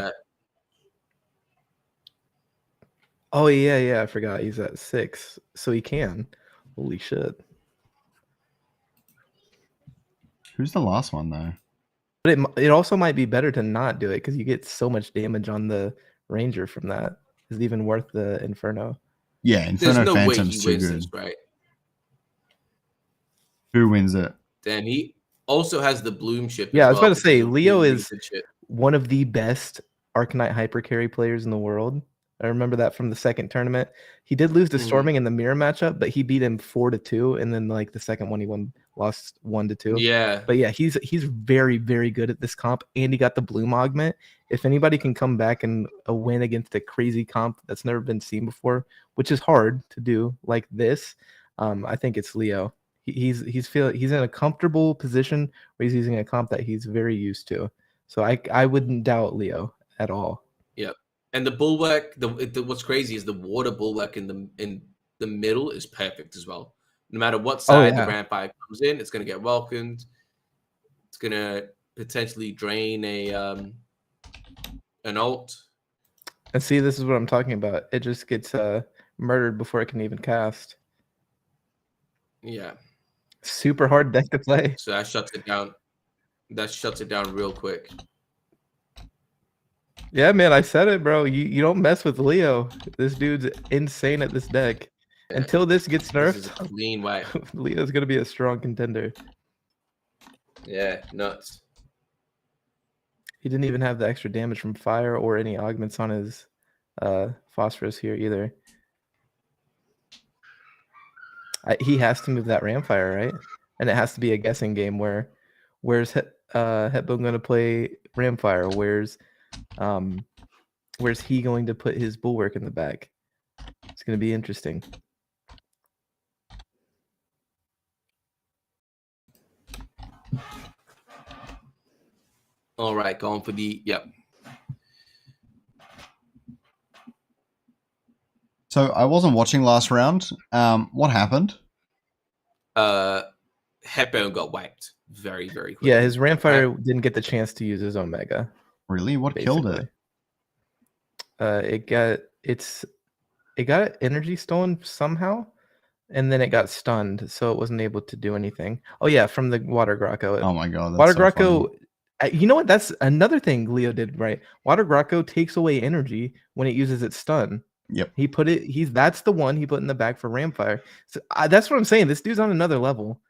Oh, yeah, I forgot. He's at 6, so he can. Holy shit. Who's the last one, though? But it also might be better to not do it because you get so much damage on the Ranger from that. Is it even worth the Inferno? Yeah, Inferno Phantom's too good. This, right? Who wins it? Then he also has the Bloom ship. Yeah, I was about to say, Leo is one of the best Arcanite hypercarry players in the world. I remember that from the second tournament. He did lose to Storming in the mirror matchup, but he beat him 4-2, and then like the second one he lost 1-2. Yeah. But yeah, he's very, very good at this comp, and he got the Bloom augment. If anybody can come back and a win against a crazy comp that's never been seen before, which is hard to do like this, I think it's Leo. He's in a comfortable position where he's using a comp that he's very used to. So I wouldn't doubt Leo at all. Yep. And the bulwark, what's crazy is the water bulwark in the middle is perfect as well. No matter what side the Ramfire comes in, it's going to get welcomed. It's going to potentially drain an ult. And see, this is what I'm talking about. It just gets murdered before it can even cast. Yeah. Super hard deck to play. So that shuts it down. That shuts it down real quick. Yeah, man, I said it, bro. You don't mess with Leo. This dude's insane at this deck. Yeah. Until this gets nerfed, This is a clean wipe. Leo's gonna be a strong contender. Yeah, nuts. He didn't even have the extra damage from fire or any augments on his phosphorus here either. He has to move that Ramfire, right? And it has to be a guessing game where where's Hetbone going to play Ramfire? Where's he going to put his Bulwark in the back? It's going to be interesting. All right, going for the So I wasn't watching last round. What happened? Hetbone got wiped very, very quickly. Yeah, his Ramfire didn't get the chance to use his Omega. Really? What killed it? It got energy stolen somehow, and then it got stunned, so it wasn't able to do anything. Oh yeah, from the Water Grocco. Oh my god, Water Grocco. You know what? That's another thing Leo did right. Water Grocco takes away energy when it uses its stun. Yep. He put it. That's the one he put in the back for Ramfire. So that's what I'm saying. This dude's on another level.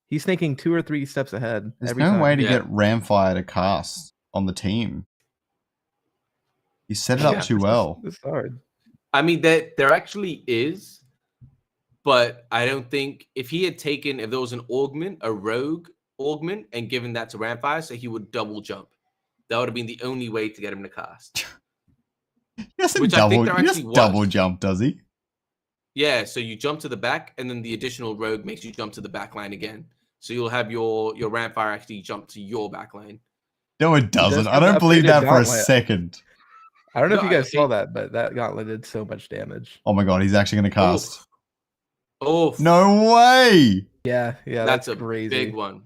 He's thinking 2 or 3 steps ahead. There's no way to get Ramfire to cast on the team. He set it up too well. It's hard. I mean, there actually is, but I don't think if there was an augment, a rogue augment, and given that to Ramfire, so he would double jump. That would have been the only way to get him to cast. He doesn't double jump, does he? Yeah, so you jump to the back, and then the additional rogue makes you jump to the back line again. So you'll have your Ramfire actually jump to your back line. No, it doesn't. I don't believe that for a second. I don't know if you guys saw that, but that gauntlet did so much damage. Oh my god, he's actually going to cast. Oh, no way! Yeah, that's a crazy. Big one.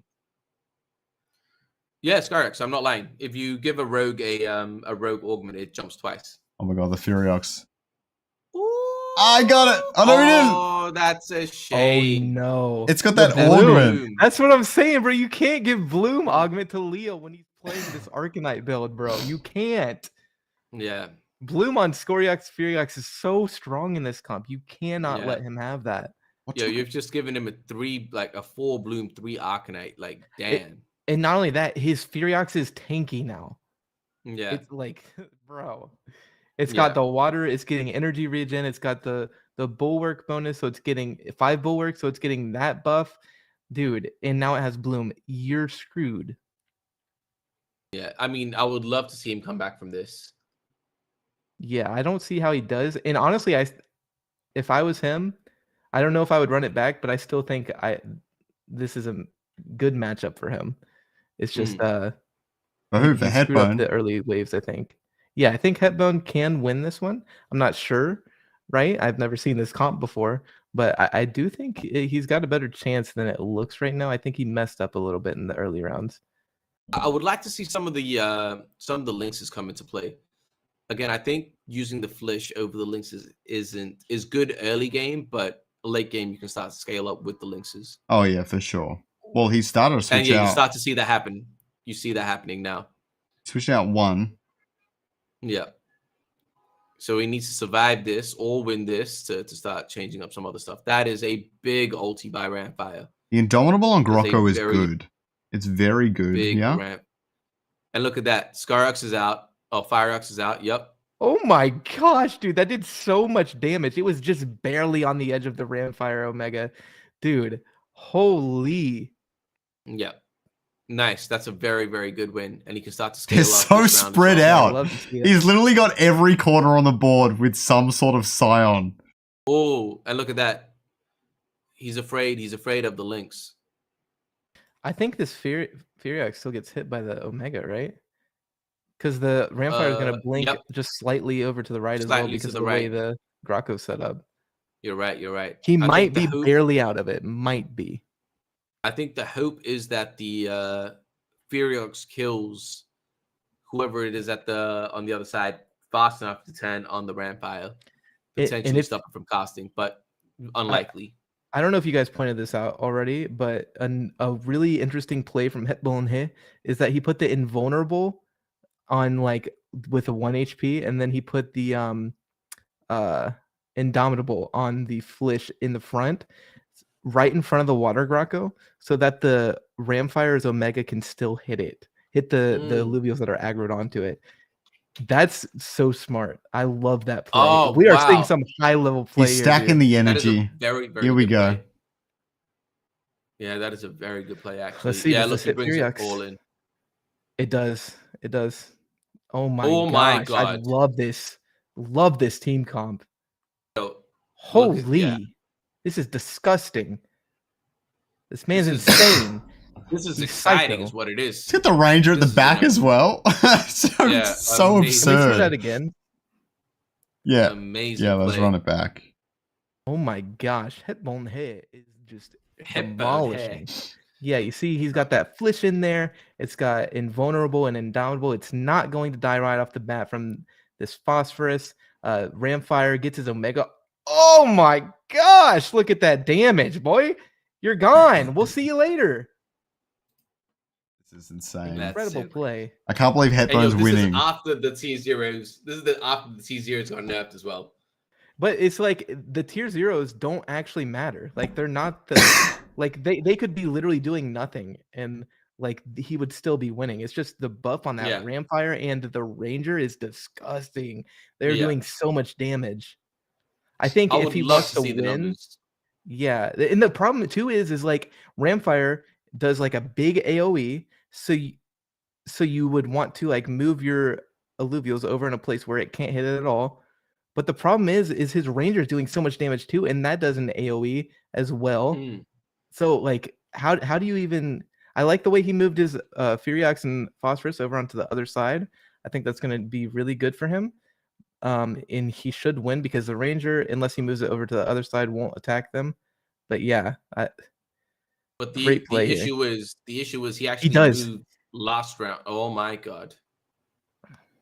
Yeah, Skyrex, I'm not lying. If you give a rogue augment, it jumps twice. Oh my god, the Furiox. I got it! Oh no, he didn't! Oh, that's a shame. Oh no. It's got that augment. That's what I'm saying, bro. You can't give Bloom augment to Leo when he's playing this Arcanite build, bro. You can't. Yeah. Bloom on Scoriox Furiox is so strong in this comp. You cannot let him have that. Yo, you've just given him a 4 Bloom, 3 Arcanite. Like, damn. And not only that, his Furiox is tanky now. Yeah. It's like, bro. It's got the water, it's getting energy regen, it's got the bulwark bonus, so it's getting 5 bulwark, so it's getting that buff. Dude, and now it has Bloom. You're screwed. Yeah, I mean, I would love to see him come back from this. Yeah, I don't see how he does. And honestly, if I was him, I don't know if I would run it back, but I still think this is a good matchup for him. It's just the Hetbone. The early waves, I think. Yeah, I think Hetbone can win this one. I'm not sure, right? I've never seen this comp before, but I do think he's got a better chance than it looks right now. I think he messed up a little bit in the early rounds. I would like to see some of the lynxes come into play. Again, I think using the Flish over the lynxes is good early game, but late game you can start to scale up with the lynxes. Oh yeah, for sure. Well, he started to switch out. You start to see that happen. You see that happening now. Switch out 1. Yeah. So he needs to survive this or win this to start changing up some other stuff. That is a big ulti by Ramfire. The Indomitable on Grocco is good. It's very good. Big yeah. ramp. And look at that. Scarux is out. Oh, Firex is out. Yep. Oh my gosh, dude. That did so much damage. It was just barely on the edge of the Ramfire Omega. Dude, holy. Yep. Nice. That's a very, very good win. And he can start to scale up. He's so spread out. He's literally got every corner on the board with some sort of scion. Oh, and look at that. He's afraid. He's afraid of the Lynx. I think this Furiox still gets hit by the Omega, right? Because the Ramfire is going to blink just slightly over to the right as well because of the way the Grocco's set up. You're right. You're right. He might be barely out of it. Might be. I think the hope is that the Furiox kills whoever it is on the other side fast enough to turn on the Ramfire, potentially stop it from casting, but unlikely. I don't know if you guys pointed this out already, but a really interesting play from Hetbone here is that he put the invulnerable on like with a 1 HP, and then he put the Indomitable on the Flish in the front, right in front of the Water Grotto, so that the Ramfire's Omega can still hit the Illuvials that are aggroed onto it. That's so smart. I love that play. Oh, we are seeing wow. some high level play. He's stacking the energy. That is a very, very Here we good go. play. Yeah, that is a very good play, actually. Let's see. Yeah, Does look, this he hit brings it Furiax? all in. It does. It does. Oh my Oh my gosh. I God. love this. Love this team comp. Yo, Holy. yeah. This is disgusting. This man's This is- insane. This is He's exciting, psycho. is what it is. He's got the Ranger at the This is back as well. so Yeah, so amazing. Let me see absurd. that again. Yeah. Amazing. Yeah, let's play. run it back. Oh my gosh. Headbone Head is just Headbone demolishing. Head. Yeah, you see he's got that Flish in there. It's got Invulnerable and Indomitable. It's not going to die right off the bat from this Phosphorus. Ramfire gets his Omega. Oh my gosh, look at that damage, boy. You're gone. We'll see you later. This is insane. That's Incredible it. play. I can't believe Hey, yo, Headbone's this winning. is after the T0s. This is after the T0s got nerfed as well. But it's like the tier zeros don't actually matter. Like they're not the like they could be literally doing nothing and like he would still be winning. It's just the buff on that Yeah. Ramfire and the Ranger is disgusting. They're Yeah. doing so much damage. I think I if would he love wants to to see the win, numbers. yeah. And the problem too is like Ramfire does like a big AoE, so you would want to like move your alluvials over in a place where it can't hit it at all. But the problem is his Ranger is doing so much damage too, and that does an AoE as well. So like, how do you even? I like the way he moved his Furiax and Phosphorus over onto the other side. I think that's going to be really good for him. And he should win because the Ranger, unless he moves it over to the other side, won't attack them. But yeah, But the great play here. issue is he actually does. moved last round. Oh my God.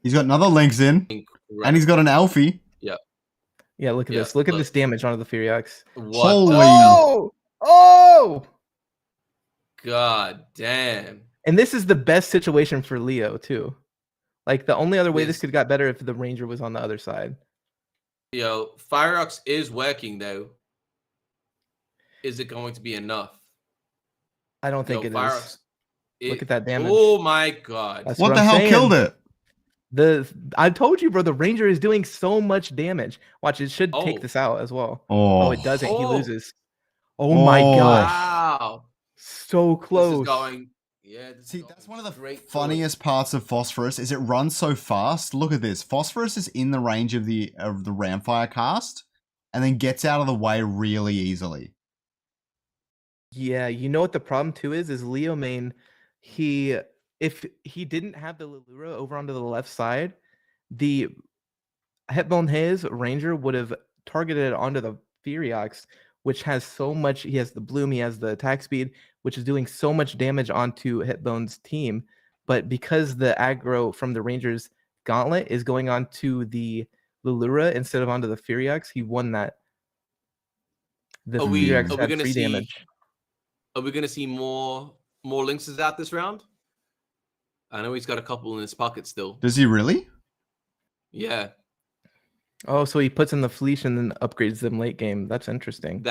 He's got another Lynx in, and he's got an Alfie. Yeah, look at Yeah, this. Look at look. this damage onto the Furiax. What Holy- the hell? Oh! God damn. And this is the best situation for Leo too. Like the only other way this Yes. could got better if the Ranger was on the other side. Yo, Fireox is working though. Is it going to be enough? I don't think Yo, it Fireox, is. Look at that damage. Oh my God. That's What the I'm hell saying. killed it? I told you, bro. The Ranger is doing so much damage. Watch, it should take Oh. this out as well. Oh, Oh, it doesn't. He Oh. loses. Oh my Oh. gosh, Wow. so This close. is going. Yeah. This is See, going that's one of the straight to it. funniest parts of Phosphorus is it runs so fast. Look at this. Phosphorus is in the range of the Ramfire cast, and then gets out of the way really easily. Yeah, you know what the problem too is Leo main, if he didn't have the Lilura over onto the left side, the Hetbone his Ranger would have targeted onto the Furiox, which has so much. He has the Bloom, he has the attack speed, which is doing so much damage onto Hetbone's team. But because the aggro from the Ranger's Gauntlet is going on to the Lilura instead of onto the Furiox, he won that. The Are we Furiox had gonna 3 see? damage. Are we gonna see more Lynxes out this round? I know he's got a couple in his pocket still. Does he really? Yeah, Oh, so he puts in the Fleece and then upgrades them late game. That's interesting.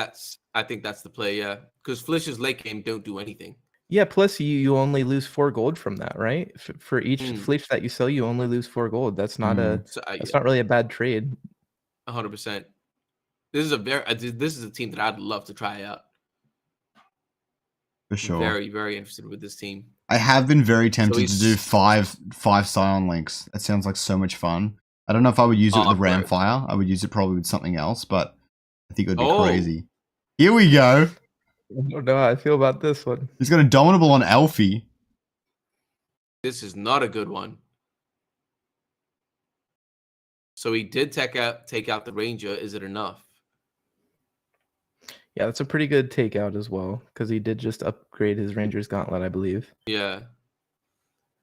I think that's the play. Yeah, because Flish's late game don't do anything. Yeah, plus you only lose 4 gold from that, right? For each Mm. Fleece that you sell, you only lose 4 gold. That's not So that's not really a bad trade. 100%. This is a team that I'd love to try out. For sure. Very, very interested with this team. I have been very tempted to he's- do five Scion Links. That sounds like so much fun. I don't know if I would use it with the bro. Ramfire. I would use it probably with something else, but I think it would be Oh. crazy. Here we go. I don't know how I feel about this one. He's got a Dominable on Alfie. This is not a good one. So he did take out the Ranger. Is it enough? Yeah, that's a pretty good takeout as well, because he did just upgrade his Ranger's Gauntlet, I believe. Yeah.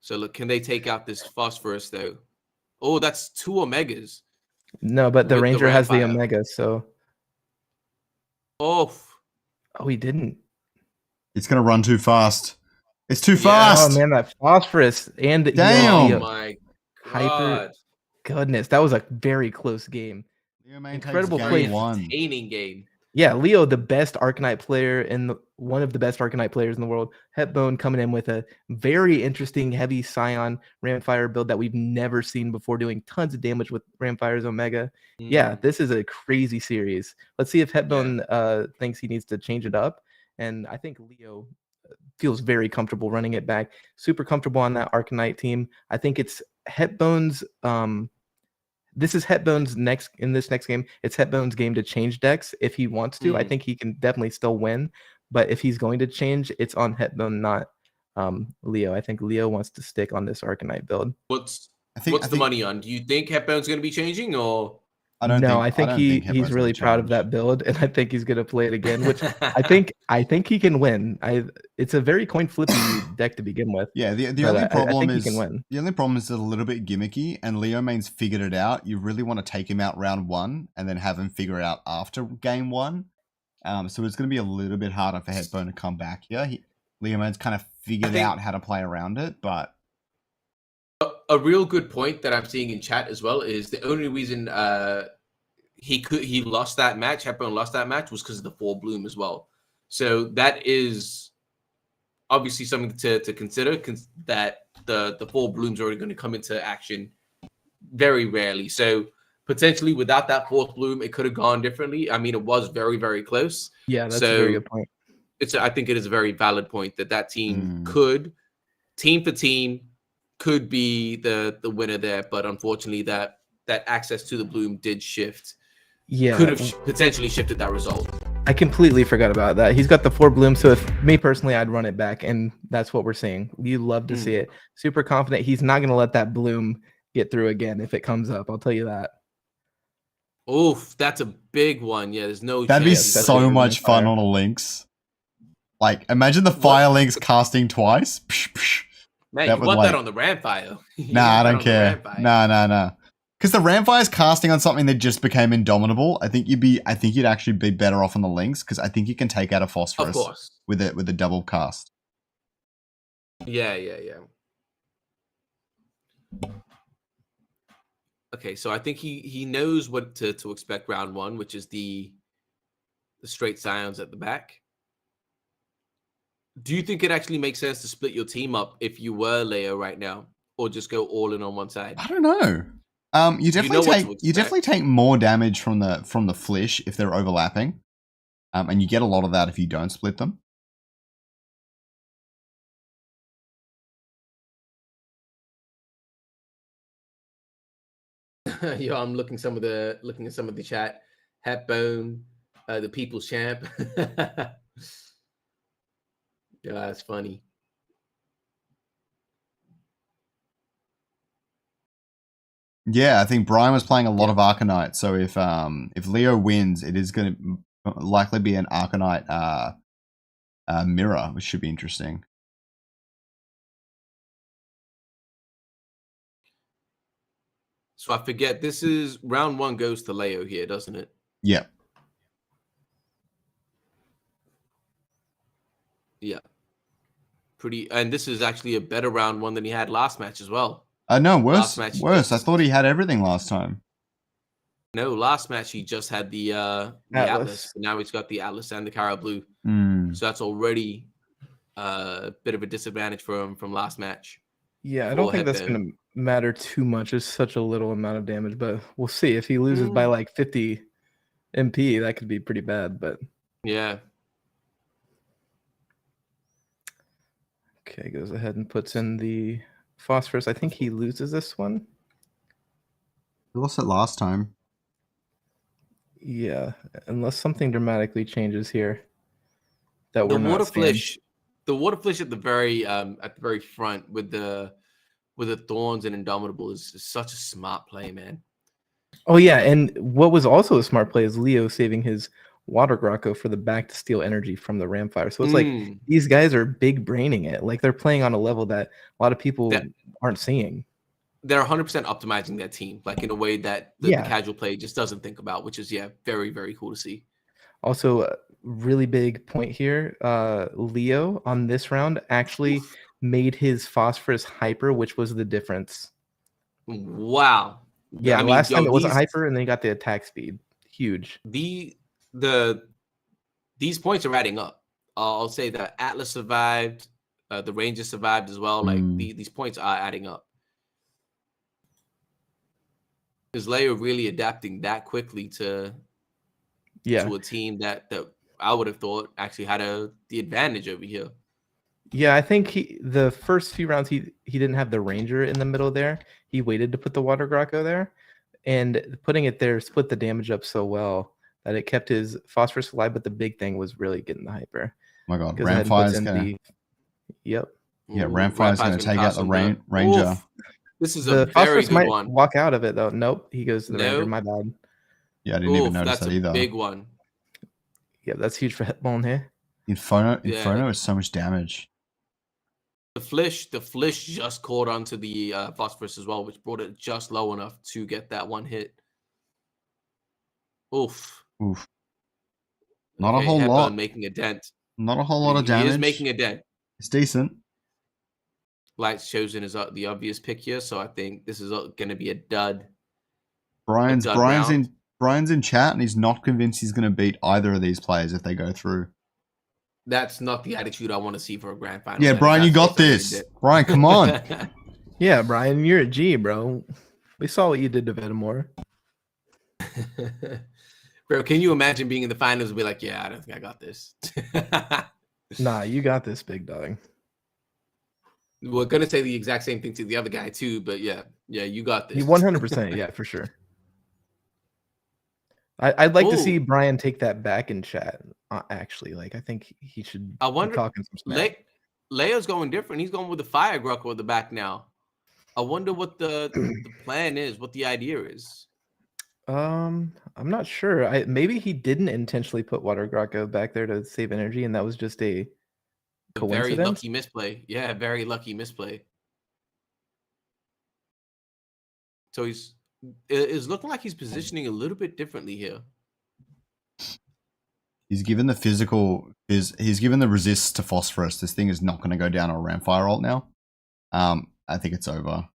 So look, can they take out this Phosphorus though? Oh, that's 2 Omegas. No, but the With the Ranger has the Ramfire. Omega, so Oh, he didn't. It's going to run too fast. It's too Yeah. fast. Oh man, that Phosphorus and Damn. oh Leo. my hyper. Goodness, that was a very close game. Incredible play. Entertaining game. Yeah, Leo, the best Arcanite player one of the best Arcanite players in the world. Hetbone coming in with a very interesting heavy Scion Ramfire build that we've never seen before, doing tons of damage with Ramfire's Omega. Yeah, this is a crazy series. Let's see if Hetbone thinks he needs to change it up. And I think Leo feels very comfortable running it back. Super comfortable on that Arcanite team. I think it's Hetbone's this is Hetbone's next game. It's Hetbone's game to change decks if he wants to. I think he can definitely still win, but if he's going to change, it's on Hetbone, not Leo. I think Leo wants to stick on this Arcanite build. What's the money on? Do you think Hetbone's going to be changing, or? I think he's really proud of that build, and I think he's gonna play it again, which I think he can win. It's a very coin flippy deck to begin with. Yeah, the only problem is the only problem is it's a little bit gimmicky, and Leo Main's figured it out. You really want to take him out round 1 and then have him figure it out after game 1. So it's gonna be a little bit harder for Hetbone to come back here. Leo Main's kind of figured out how to play around it, but a real good point that I'm seeing in chat as well is the only reason he lost that match, Hetbone lost that match, was because of the 4 bloom as well. So that is obviously something to consider, that the 4 bloom's already going to come into action very rarely. So potentially without that 4th bloom, it could have gone differently. I mean, it was very, very close. Yeah, that's a very good point. I think it is a very valid point that team could, team for team, could be the winner there, but unfortunately that access to the bloom did shift. Yeah, could have potentially shifted that result. I completely forgot about that. He's got the 4 bloom, so if me personally, I'd run it back, and that's what we're seeing. You love to see it. Super confident he's not going to let that bloom get through again if it comes up. I'll tell you that. Oof, that's a big one. Yeah, there's no. That'd be so much fun on a Lynx. Like, imagine the Fire Lynx casting twice. Man, you want that on the Ramfire. Nah, I don't care. Nah. Because the Ramfire's casting on something that just became indomitable. I think you'd actually be better off on the Lynx, because I think you can take out a Phosphorus with a double cast. Yeah. Okay, so I think he knows what to expect round 1, which is the straight Scions at the back. Do you think it actually makes sense to split your team up if you were Leo right now, or just go all in on one side? I don't know. You definitely take more damage from the flish if they're overlapping, and you get a lot of that if you don't split them. Yeah, I'm looking at some of the chat. Hetbone, the people's champ. Yeah, that's funny. Yeah, I think Brian was playing a lot of Arcanite, so if Leo wins, it is going to likely be an Arcanite mirror, which should be interesting. So I forget, this is round 1 goes to Leo here, doesn't it? Yeah. Yeah. And this is actually a better round 1 than he had last match as well. No, worse. I thought he had everything last time. No, last match he just had the Atlas. Now he's got the Atlas and the Cara Blue. So that's already a bit of a disadvantage for him from last match. Yeah, I don't think that's going to matter too much. It's such a little amount of damage, but we'll see. If he loses by like 50 MP, that could be pretty bad, but yeah. Okay, goes ahead and puts in the Phosphorus. I think he loses this one. He lost it last time. Yeah, unless something dramatically changes here. That we're not seeing. The water flish at the very front with the thorns and indomitable is such a smart play, man. Oh yeah, and what was also a smart play is Leo saving his Water Grocko for the back to steal energy from the Ramfire. So it's like these guys are big braining it. Like they're playing on a level that a lot of people aren't seeing. They're 100% optimizing their team, like in a way that the casual play just doesn't think about, which is very, very cool to see. Also, really big point here. Leo on this round actually made his Phosphorus hyper, which was the difference. Wow. Yeah, I mean, last time it wasn't these hyper, and then he got the attack speed. Huge. these points are adding up. I'll say that Atlas survived, the Ranger survived as well. Like these points are adding up. Is Leo really adapting that quickly to a team that I would have thought actually had the advantage over here? Yeah, I think the first few rounds he didn't have the Ranger in the middle there. He waited to put the Water Grotto there, and putting it there split the damage up so well that it kept his Phosphorus alive. But the big thing was really getting the hyper. Oh my god, Ramfire's gonna. Yep. Yeah, Ramfire's gonna take out the Ranger. Oof. This is the a very good might one. Walk out of it though. Nope, he goes to the Ranger. My bad. Yeah, I didn't even notice that either. That's a big one. Yeah, that's huge for Hitbone here. Inferno is so much damage. The Flish just caught onto the Phosphorus as well, which brought it just low enough to get that one hit. Oof. Not a whole lot. Making a dent. Not a whole lot of damage. He is making a dent. It's decent. Light's chosen is the obvious pick here, so I think this is going to be a dud. Brian's in chat, and he's not convinced he's going to beat either of these players if they go through. That's not the attitude I want to see for a grand final. Yeah, Brian, you got this. Brian, come on. Yeah, Brian, you're a G, bro. We saw what you did to Venmore. Bro, can you imagine being in the finals and be like, yeah, I don't think I got this. Nah, you got this, big dog. We're going to say the exact same thing to the other guy, too, but yeah, you got this. 100%, yeah, for sure. I'd like to see Brian take that back in chat, actually. Like, I think he should be talking some smack. Leo's going different. He's going with the Fire Gruckle at the back now. I wonder what the plan is, what the idea is. I'm not sure. Maybe he didn't intentionally put Water Grotto back there to save energy, and that was just a coincidence. Very lucky misplay. Yeah, very lucky misplay. So it's looking like he's positioning a little bit differently here. He's given the he's given the resist to Phosphorus. This thing is not going to go down a Ramfire ult now. I think it's over.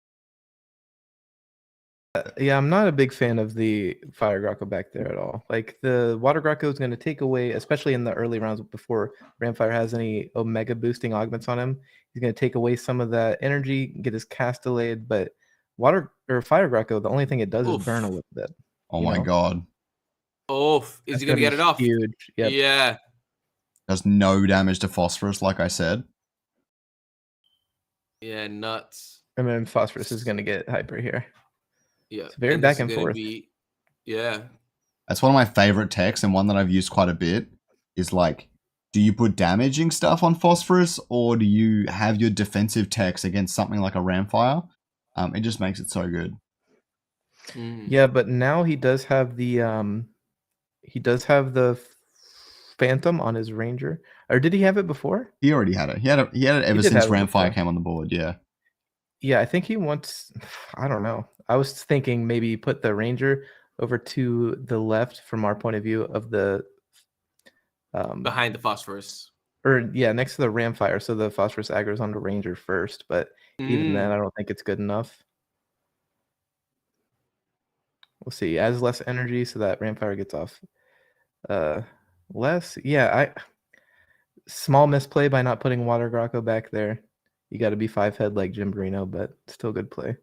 Yeah, I'm not a big fan of the Fire Grotto back there at all. Like, the Water Grotto is going to take away, especially in the early rounds before Ramfire has any Omega boosting augments on him. He's going to take away some of that energy, get his cast delayed, but Fire Grotto, the only thing it does is burn a little bit. Oh my god. Is he going to get it off? Huge. Yep. Yeah. Does no damage to Phosphorus, like I said. Yeah, nuts. And then Phosphorus is going to get hyper here. Yeah. It's very back and forth. Yeah. That's one of my favorite techs, and one that I've used quite a bit is like, do you put damaging stuff on Phosphorus, or do you have your defensive techs against something like a Ramfire? It just makes it so good. Yeah, but now he does have the Phantom on his Ranger. Or did he have it before? He already had it. He had it ever since Ramfire came on the board, yeah. Yeah, I think he wants, I don't know. I was thinking maybe put the Ranger over to the left from our point of view of the behind the Phosphorus. Or yeah, next to the Ramfire, so the Phosphorus aggro's on the Ranger first, but even then I don't think it's good enough. We'll see. Adds less energy so that Ramfire gets off less. Yeah, small misplay by not putting Water Grotto back there. You got to be 5-head like Jim Barino, but still good play.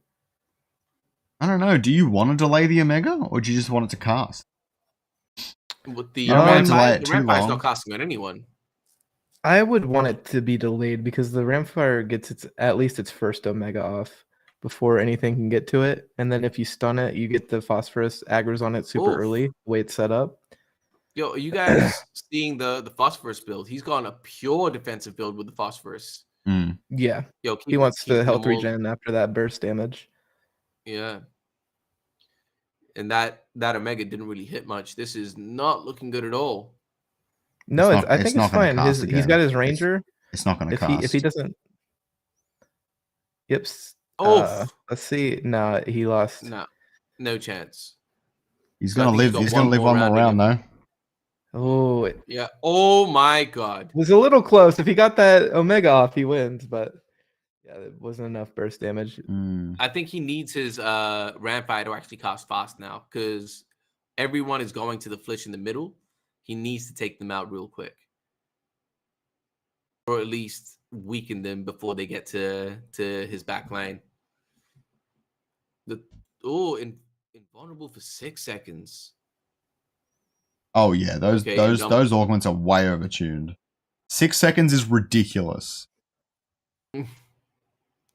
I don't know. Do you want to delay the Omega, or do you just want it to cast? With the Ramfire's not casting on anyone. I would want it to be delayed because the Ramfire gets at least its first Omega off before anything can get to it. And then if you stun it, you get the Phosphorus aggros on it super early, the way it's set up. Yo, are you guys seeing the Phosphorus build? He's gone a pure defensive build with the Phosphorus. Yeah. Yo, he wants the health regen after that burst damage. Yeah. And that Omega didn't really hit much. This is not looking good at all. No, I think it's fine. He's got his Ranger. It's not going to cast. If he doesn't. Yep. Let's see. No, he lost. No chance. He's going to live. He's going to live one more round, though. Oh. Yeah. Oh, my God. It was a little close. If he got that Omega off, he wins. But Yeah, it wasn't enough burst damage. I think he needs his Rampire to actually cast fast now because everyone is going to the Flish in the middle. He needs to take them out real quick. Or at least weaken them before they get to his back line. Invulnerable for 6 seconds. Oh yeah, those augments are way overtuned. 6 seconds is ridiculous.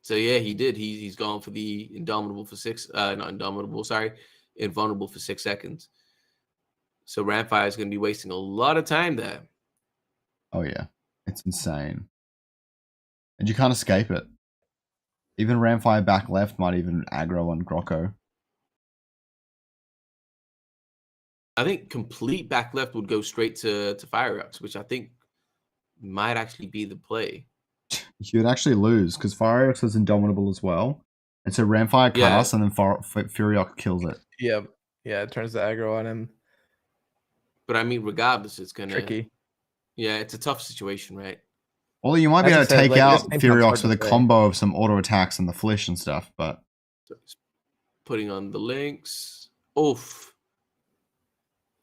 So yeah, he did. He's gone for the Indomitable for Invulnerable for 6 seconds. So Rampire is going to be wasting a lot of time there. Oh yeah, it's insane. And you can't escape it. Even Rampire back left might even aggro on Grocko. I think complete back left would go straight to Fireox, which I think might actually be the play. You'd actually lose because Fireox is Indomitable as well. And so Rampire casts and then Furiox kills it. Yeah, it turns the aggro on him. But I mean, regardless, it's gonna tricky. Yeah, it's a tough situation, right? Well, you might be able to take out Furiox with a combo of some auto attacks and the Flish and stuff, but putting on the links. Oof.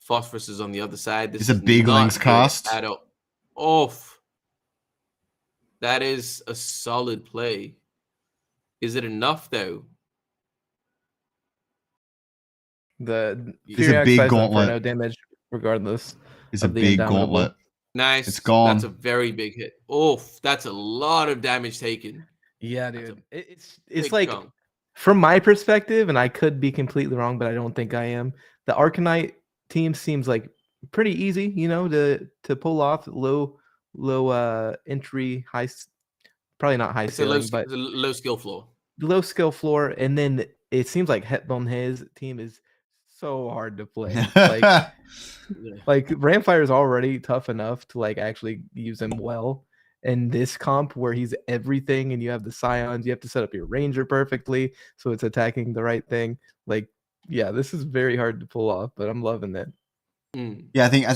Phosphorus is on the other side. This is a big links cast. Oof. That is a solid play. Is it enough though? It's a big gauntlet. No damage, regardless. It's a big gauntlet. Nice. It's gone. That's a very big hit. Oof. That's a lot of damage taken. Yeah, dude. It's like chunk. From my perspective, and I could be completely wrong, but I don't think I am. The Arcanite team seems like pretty easy, to pull off low entry, high, probably not high ceiling, but low skill floor. Low skill floor, and then it seems like Hetbone team is so hard to play. Like Rampire is already tough enough to like actually use him well. And this comp where he's everything, and you have the Scions, you have to set up your Ranger perfectly so it's attacking the right thing. Like, yeah, this is very hard to pull off, but I'm loving it. Yeah, I think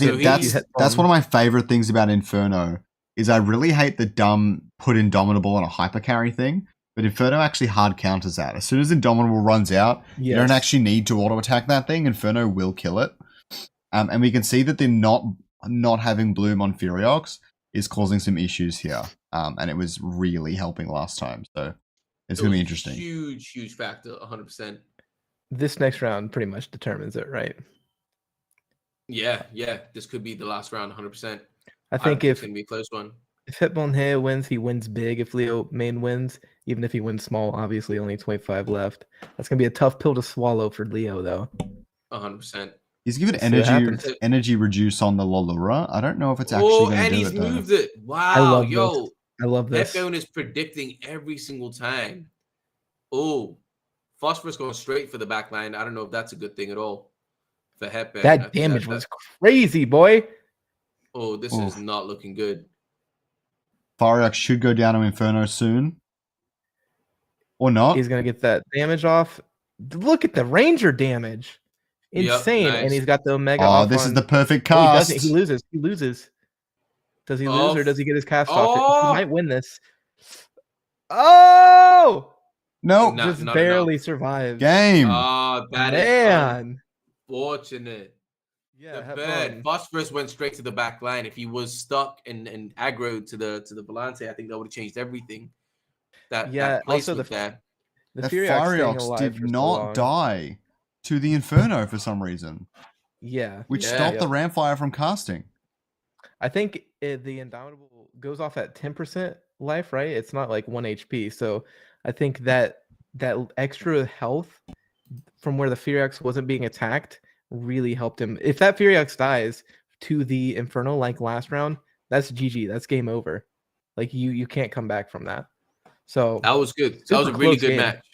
that's one of my favorite things about Inferno is I really hate the dumb put Indomitable on a hyper carry thing, but Inferno actually hard counters that. As soon as Indomitable runs out, you don't actually need to auto attack that thing. Inferno will kill it, and we can see that they're not having Bloom on Furiox is causing some issues here, and it was really helping last time. So it's going to be interesting. Huge factor, 100%. This next round pretty much determines it, right? Yeah. This could be the last round, 100%. I think it's going to be a close one. If Hetbone wins, he wins big. If Leo main wins, even if he wins small, obviously only 25 left. That's going to be a tough pill to swallow for Leo, though. 100%. He's given energy reduce on the Lolura. I don't know if it's actually going to do it. And he's moved it. Wow, I love this. Hetbone is predicting every single time. Oh, Phosphorus going straight for the back line. I don't know if that's a good thing at all for Hetbone. That damage was crazy, boy. Oh, this is not looking good. Fariax should go down to Inferno soon. Or not. He's going to get that damage off. Look at the Ranger damage. Insane. Yep, nice. And he's got the Omega off. This is the perfect cast. He loses. Does he lose or does he get his cast off? He might win this. Oh! No. Just barely survived. Game. Oh, that is unfortunate. Yeah, bad. Phosphorus went straight to the back line. If he was stuck and aggroed to the Volante, I think that would have changed everything. That also the Furiox did not die to the Inferno for some reason. Yeah. Which stopped the Rampfire from casting. I think the Indomitable goes off at 10% life, right? It's not like 1 HP. So I think that extra health from where the Furiox wasn't being attacked really helped him. If that Furiox dies to the Inferno like last round, that's GG. That's game over. Like you can't come back from that. So that was good. That was a really good match.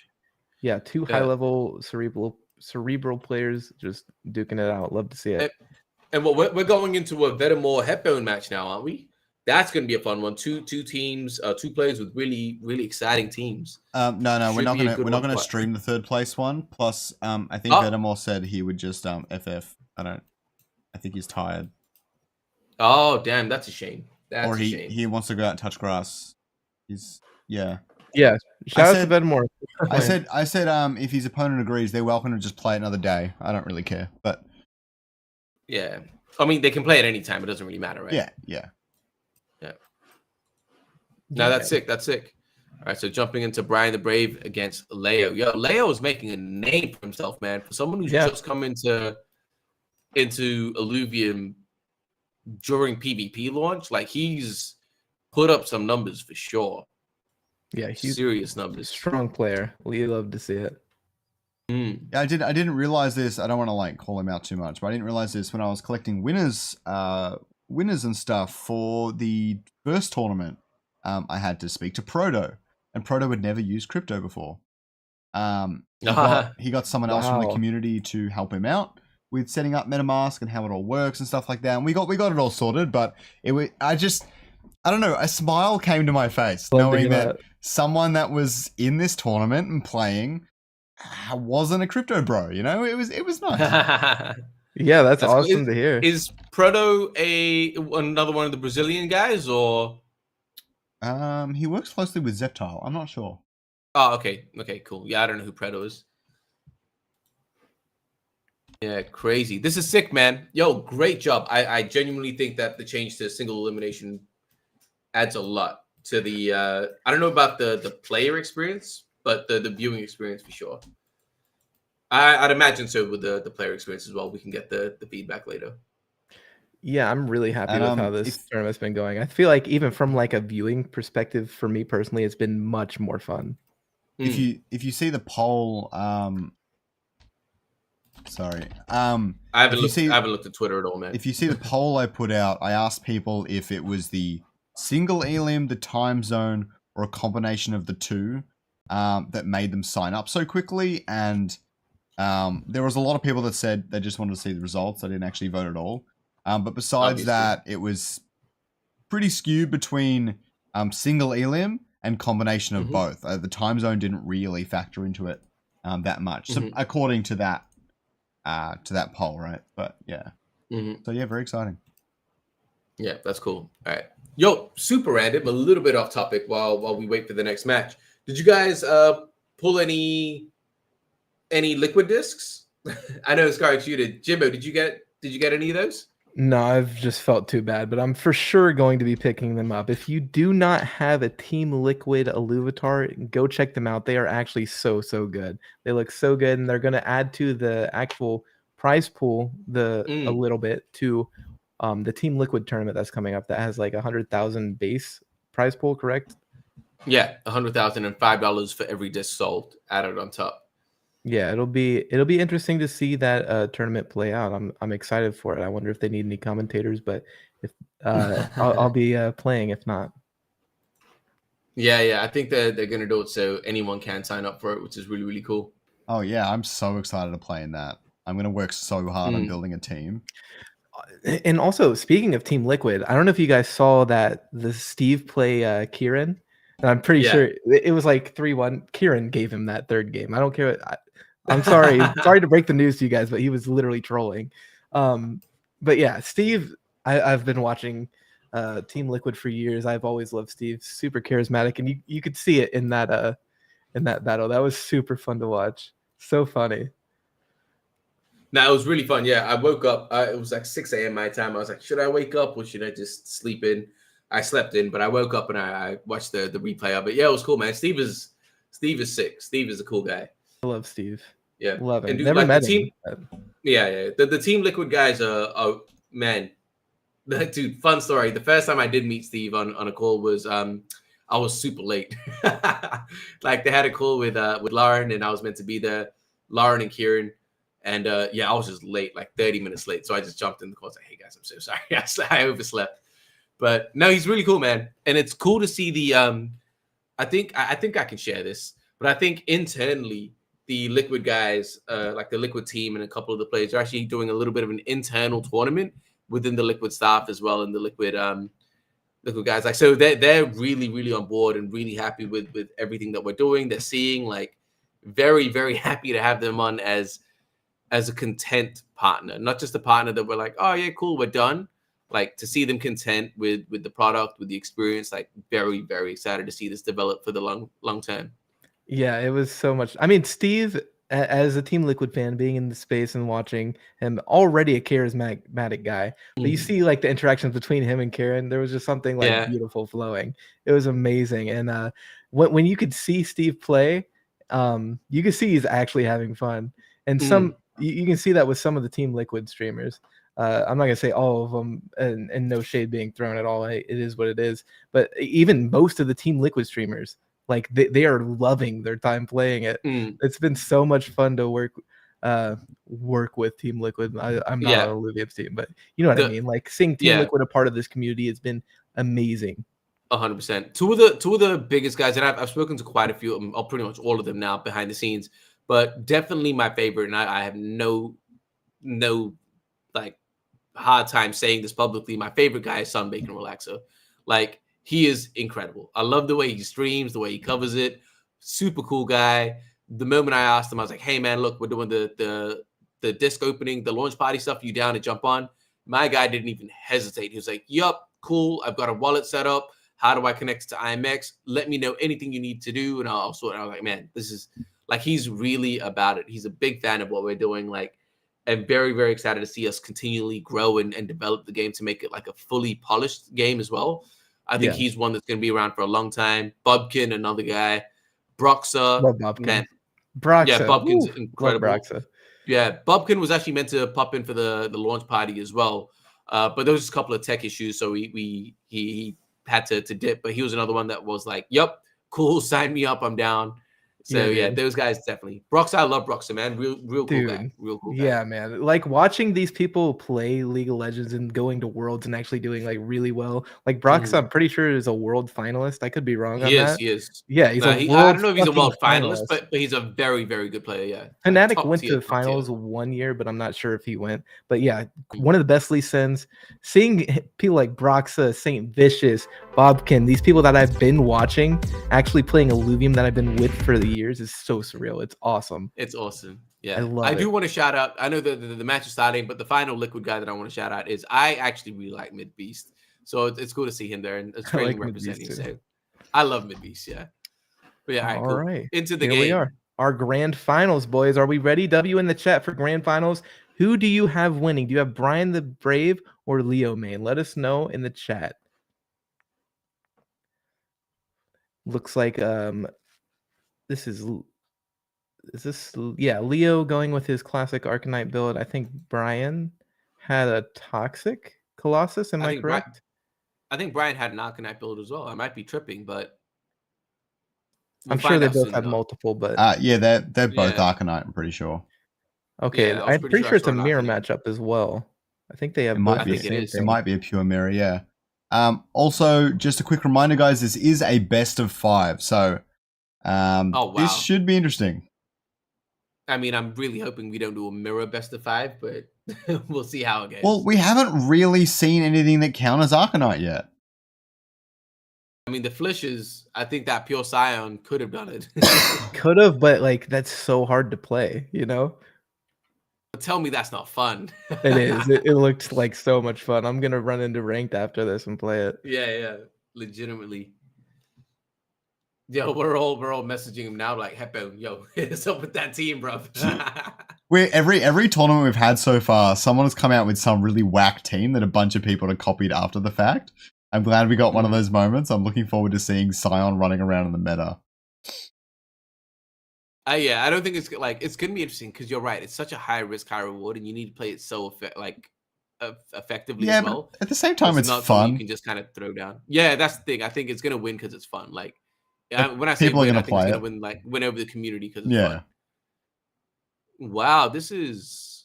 Yeah, two high-level cerebral players just duking it out. Love to see it. And we're going into a Venmore Hetbone match now, aren't we? That's going to be a fun one. Two teams, two players with really, really exciting teams. No, we're not going to stream the third place one. Plus, I think Venmore said he would just FF. I think he's tired. Oh, damn, that's a shame. He wants to go out and touch grass. Yeah, shout out to Venmore. I said, if his opponent agrees, they're welcome to just play another day. I don't really care, but yeah, I mean they can play at any time. It doesn't really matter, right? Yeah. No, that's sick. That's sick. All right, so jumping into Brian the Brave against Leo. Yo, Leo is making a name for himself, man. For someone who's just come into Illuvium during PvP launch, like he's put up some numbers for sure. Yeah, he's serious numbers. Strong player. We love to see it. Yeah, I didn't realize this. I don't want to like call him out too much, but I didn't realize this when I was collecting winners and stuff for the first tournament. I had to speak to Proto, and Proto had never used crypto before. He got someone else from the community to help him out with setting up MetaMask and how it all works and stuff like that. And we got it all sorted, but I don't know, a smile came to my face knowing that someone that was in this tournament and playing wasn't a crypto bro. You know, it was nice. Yeah, that's awesome to hear. Is Proto another one of the Brazilian guys, or? He works closely with Zeptile. I'm not sure. Oh, okay. Okay, cool. Yeah, I don't know who Proto is. Yeah, crazy. This is sick, man. Yo, great job. I genuinely think that the change to single elimination adds a lot to the I don't know about the player experience, but the viewing experience for sure. I'd imagine so with the player experience as well. We can get the feedback later. Yeah, I'm really happy with how this tournament's been going. I feel like even from like a viewing perspective, for me personally, it's been much more fun. If you see the poll, sorry, I haven't looked at Twitter at all, man. If you see the poll I put out, I asked people if it was the single elim, the time zone, or a combination of the two that made them sign up so quickly, and there was a lot of people that said they just wanted to see the results. They didn't actually vote at all. But besides that, it was pretty skewed between single elim and combination of both. The time zone didn't really factor into it that much, so according to that poll, right? But yeah, so yeah, very exciting. Yeah, that's cool. All right, yo, super random, a little bit off topic while we wait for the next match. Did you guys pull any liquid discs? I know Scarlet, you did. Jimbo, did you get any of those? No, I've just felt too bad, but I'm for sure going to be picking them up. If you do not have a Team Liquid Illuvitar, go check them out. They are actually so good. They look so good, and they're going to add to the actual prize pool a little bit to the Team Liquid tournament that's coming up that has like 100,000 base prize pool, correct? Yeah, 100,000 and $5 for every disc sold added on top. Yeah, it'll be interesting to see that tournament play out. I'm excited for it. I wonder if they need any commentators, but if I'll be playing if not. Yeah, I think they're gonna do it so anyone can sign up for it, which is really cool. Oh yeah, I'm so excited to play in that. I'm gonna work so hard on building a team. And also, speaking of Team Liquid, I don't know if you guys saw that the Steve play Kieran. And I'm pretty sure it was like 3-1. Kieran gave him that third game. I don't care. I'm sorry. Sorry to break the news to you guys, but he was literally trolling. But yeah, Steve, I've been watching Team Liquid for years. I've always loved Steve. Super charismatic, and you could see it in that battle. That was super fun to watch. So funny. No, it was really fun. Yeah, I woke up. It was like 6 a.m. my time. I was like, should I wake up or should I just sleep in? I slept in, but I woke up and I watched the replay of it. Yeah, it was cool, man. Steve is sick. Steve is a cool guy. I love Steve. Yeah, love him. And dude, never like, met him. Yeah. The Team Liquid guys are man. Dude, fun story. The first time I did meet Steve on a call was I was super late. Like they had a call with Lauren and I was meant to be there. Lauren and Kieran. And I was just late, like 30 minutes late. So I just jumped in the call. I was like, hey guys, I'm so sorry. I overslept. But no, he's really cool, man. And it's cool to see the I think I can share this, but I think internally the Liquid guys, like the Liquid team and a couple of the players are actually doing a little bit of an internal tournament within the Liquid staff as well, and the Liquid guys. Like, so they're really on board and really happy with everything that we're doing. They're seeing, like, very happy to have them on as a content partner, not just a partner that we're like, oh yeah, cool, we're done. like to see them content with the product, with the experience. Like very, very excited to see this develop for the long term. Yeah, it was so much. I mean, Steve, as a Team Liquid fan, being in the space and watching him, already a charismatic guy. But you see, like the interactions between him and Karen, there was just something like beautiful flowing. It was amazing, and when you could see Steve play, you could see he's actually having fun. And you can see that with some of the Team Liquid streamers. I'm not gonna say all of them, and no shade being thrown at all. It is what it is. But even most of the Team Liquid streamers, like they are loving their time playing it. It's been so much fun to work with Team Liquid. I'm not on Illuvium's team, but you know what I mean. Like seeing Team Liquid a part of this community has been amazing. 100%. Two of the biggest guys, and I've spoken to quite a few of them, or pretty much all of them now behind the scenes. But definitely my favorite, and I have no like hard time saying this publicly. My favorite guy is Sunbake and Relaxer. Like he is incredible. I love the way he streams, the way he covers it. Super cool guy. The moment I asked him, I was like, "Hey man, look, we're doing the disc opening, the launch party stuff. You down to jump on?" My guy didn't even hesitate. He was like, "Yup, cool. I've got a wallet set up. How do I connect to IMX? Let me know anything you need to do, and I'll sort it." I was like, "Man, this is like he's really about it. He's a big fan of what we're doing. Like, and very, very excited to see us continually grow and develop the game to make it like a fully polished game as well." I think he's one that's going to be around for a long time. Bubkin, another guy. Broxa, love Bubkin. Man. Broxa. Yeah, Bubkin's incredible. Love Broxa. Yeah, Bubkin was actually meant to pop in for the launch party as well. But there was just a couple of tech issues, so he had to dip. But he was another one that was like, "Yep, cool, sign me up, I'm down." So yeah, those guys definitely. Broxa, I love Broxa, man. Real cool guy. Real cool guy. Yeah, man. Like watching these people play League of Legends and going to Worlds and actually doing like really well. Like Broxa, I'm pretty sure is a world finalist. I could be wrong on that. He is. Yeah, he's a world. I don't know if he's a world finalist, but he's a very, very good player. Yeah. Fnatic went to finals one year, but I'm not sure if he went. But yeah, one of the best Lee Sins. Seeing people like Broxa, Saint Vicious, Bobkin, these people that I've been watching actually playing Illuvium that I've been with for the years is so surreal. It's awesome. It's awesome. Yeah, I do want to shout out. I know the match is starting, but the final Liquid guy that I want to shout out is I actually really like Mid Beast, so it's cool to see him there and it's great representing. So I love Mid Beast. Yeah, but yeah, all right, into the game. We are our grand finals, boys. Are we ready? W in the chat for grand finals. Who do you have winning? Do you have Brian the Brave or Leo Main? Let us know in the chat. Looks like this is this Leo going with his classic Arcanite build. I think Brian had a toxic Colossus. Am I correct? I think Brian had an Arcanite build as well. I might be tripping, but I'm sure they both have multiple. But yeah, they're both Arcanite. I'm pretty sure. Okay, I'm pretty sure it's a mirror matchup as well. I think they have. It might be. It might be a pure mirror. Yeah. Also, just a quick reminder, guys. This is a best of 5, so this should be interesting. I mean, I'm really hoping we don't do a mirror best of 5, but we'll see how it goes. Well, we haven't really seen anything that counters Arcanite yet. I mean, the Flishes, I think that Pure Scion could have done it. Could have, but like that's so hard to play, you know? But tell me that's not fun. It is. It looked like so much fun. I'm gonna run into ranked after this and play it. Yeah, legitimately. Yo, we're all messaging him now like, "Heppo, yo, hit us up with that team, bro." Every tournament we've had so far, someone has come out with some really whack team that a bunch of people have copied after the fact. I'm glad we got one of those moments. I'm looking forward to seeing Scion running around in the meta. Yeah, I don't think it's gonna be interesting because you're right. It's such a high risk, high reward, and you need to play it so effectively as well. But at the same time, it's not fun. You can just kind of throw down. Yeah, that's the thing. I think it's gonna win because it's fun. Like when I say people win, are gonna I think play it's gonna win over the community because it's fun. Wow, this is.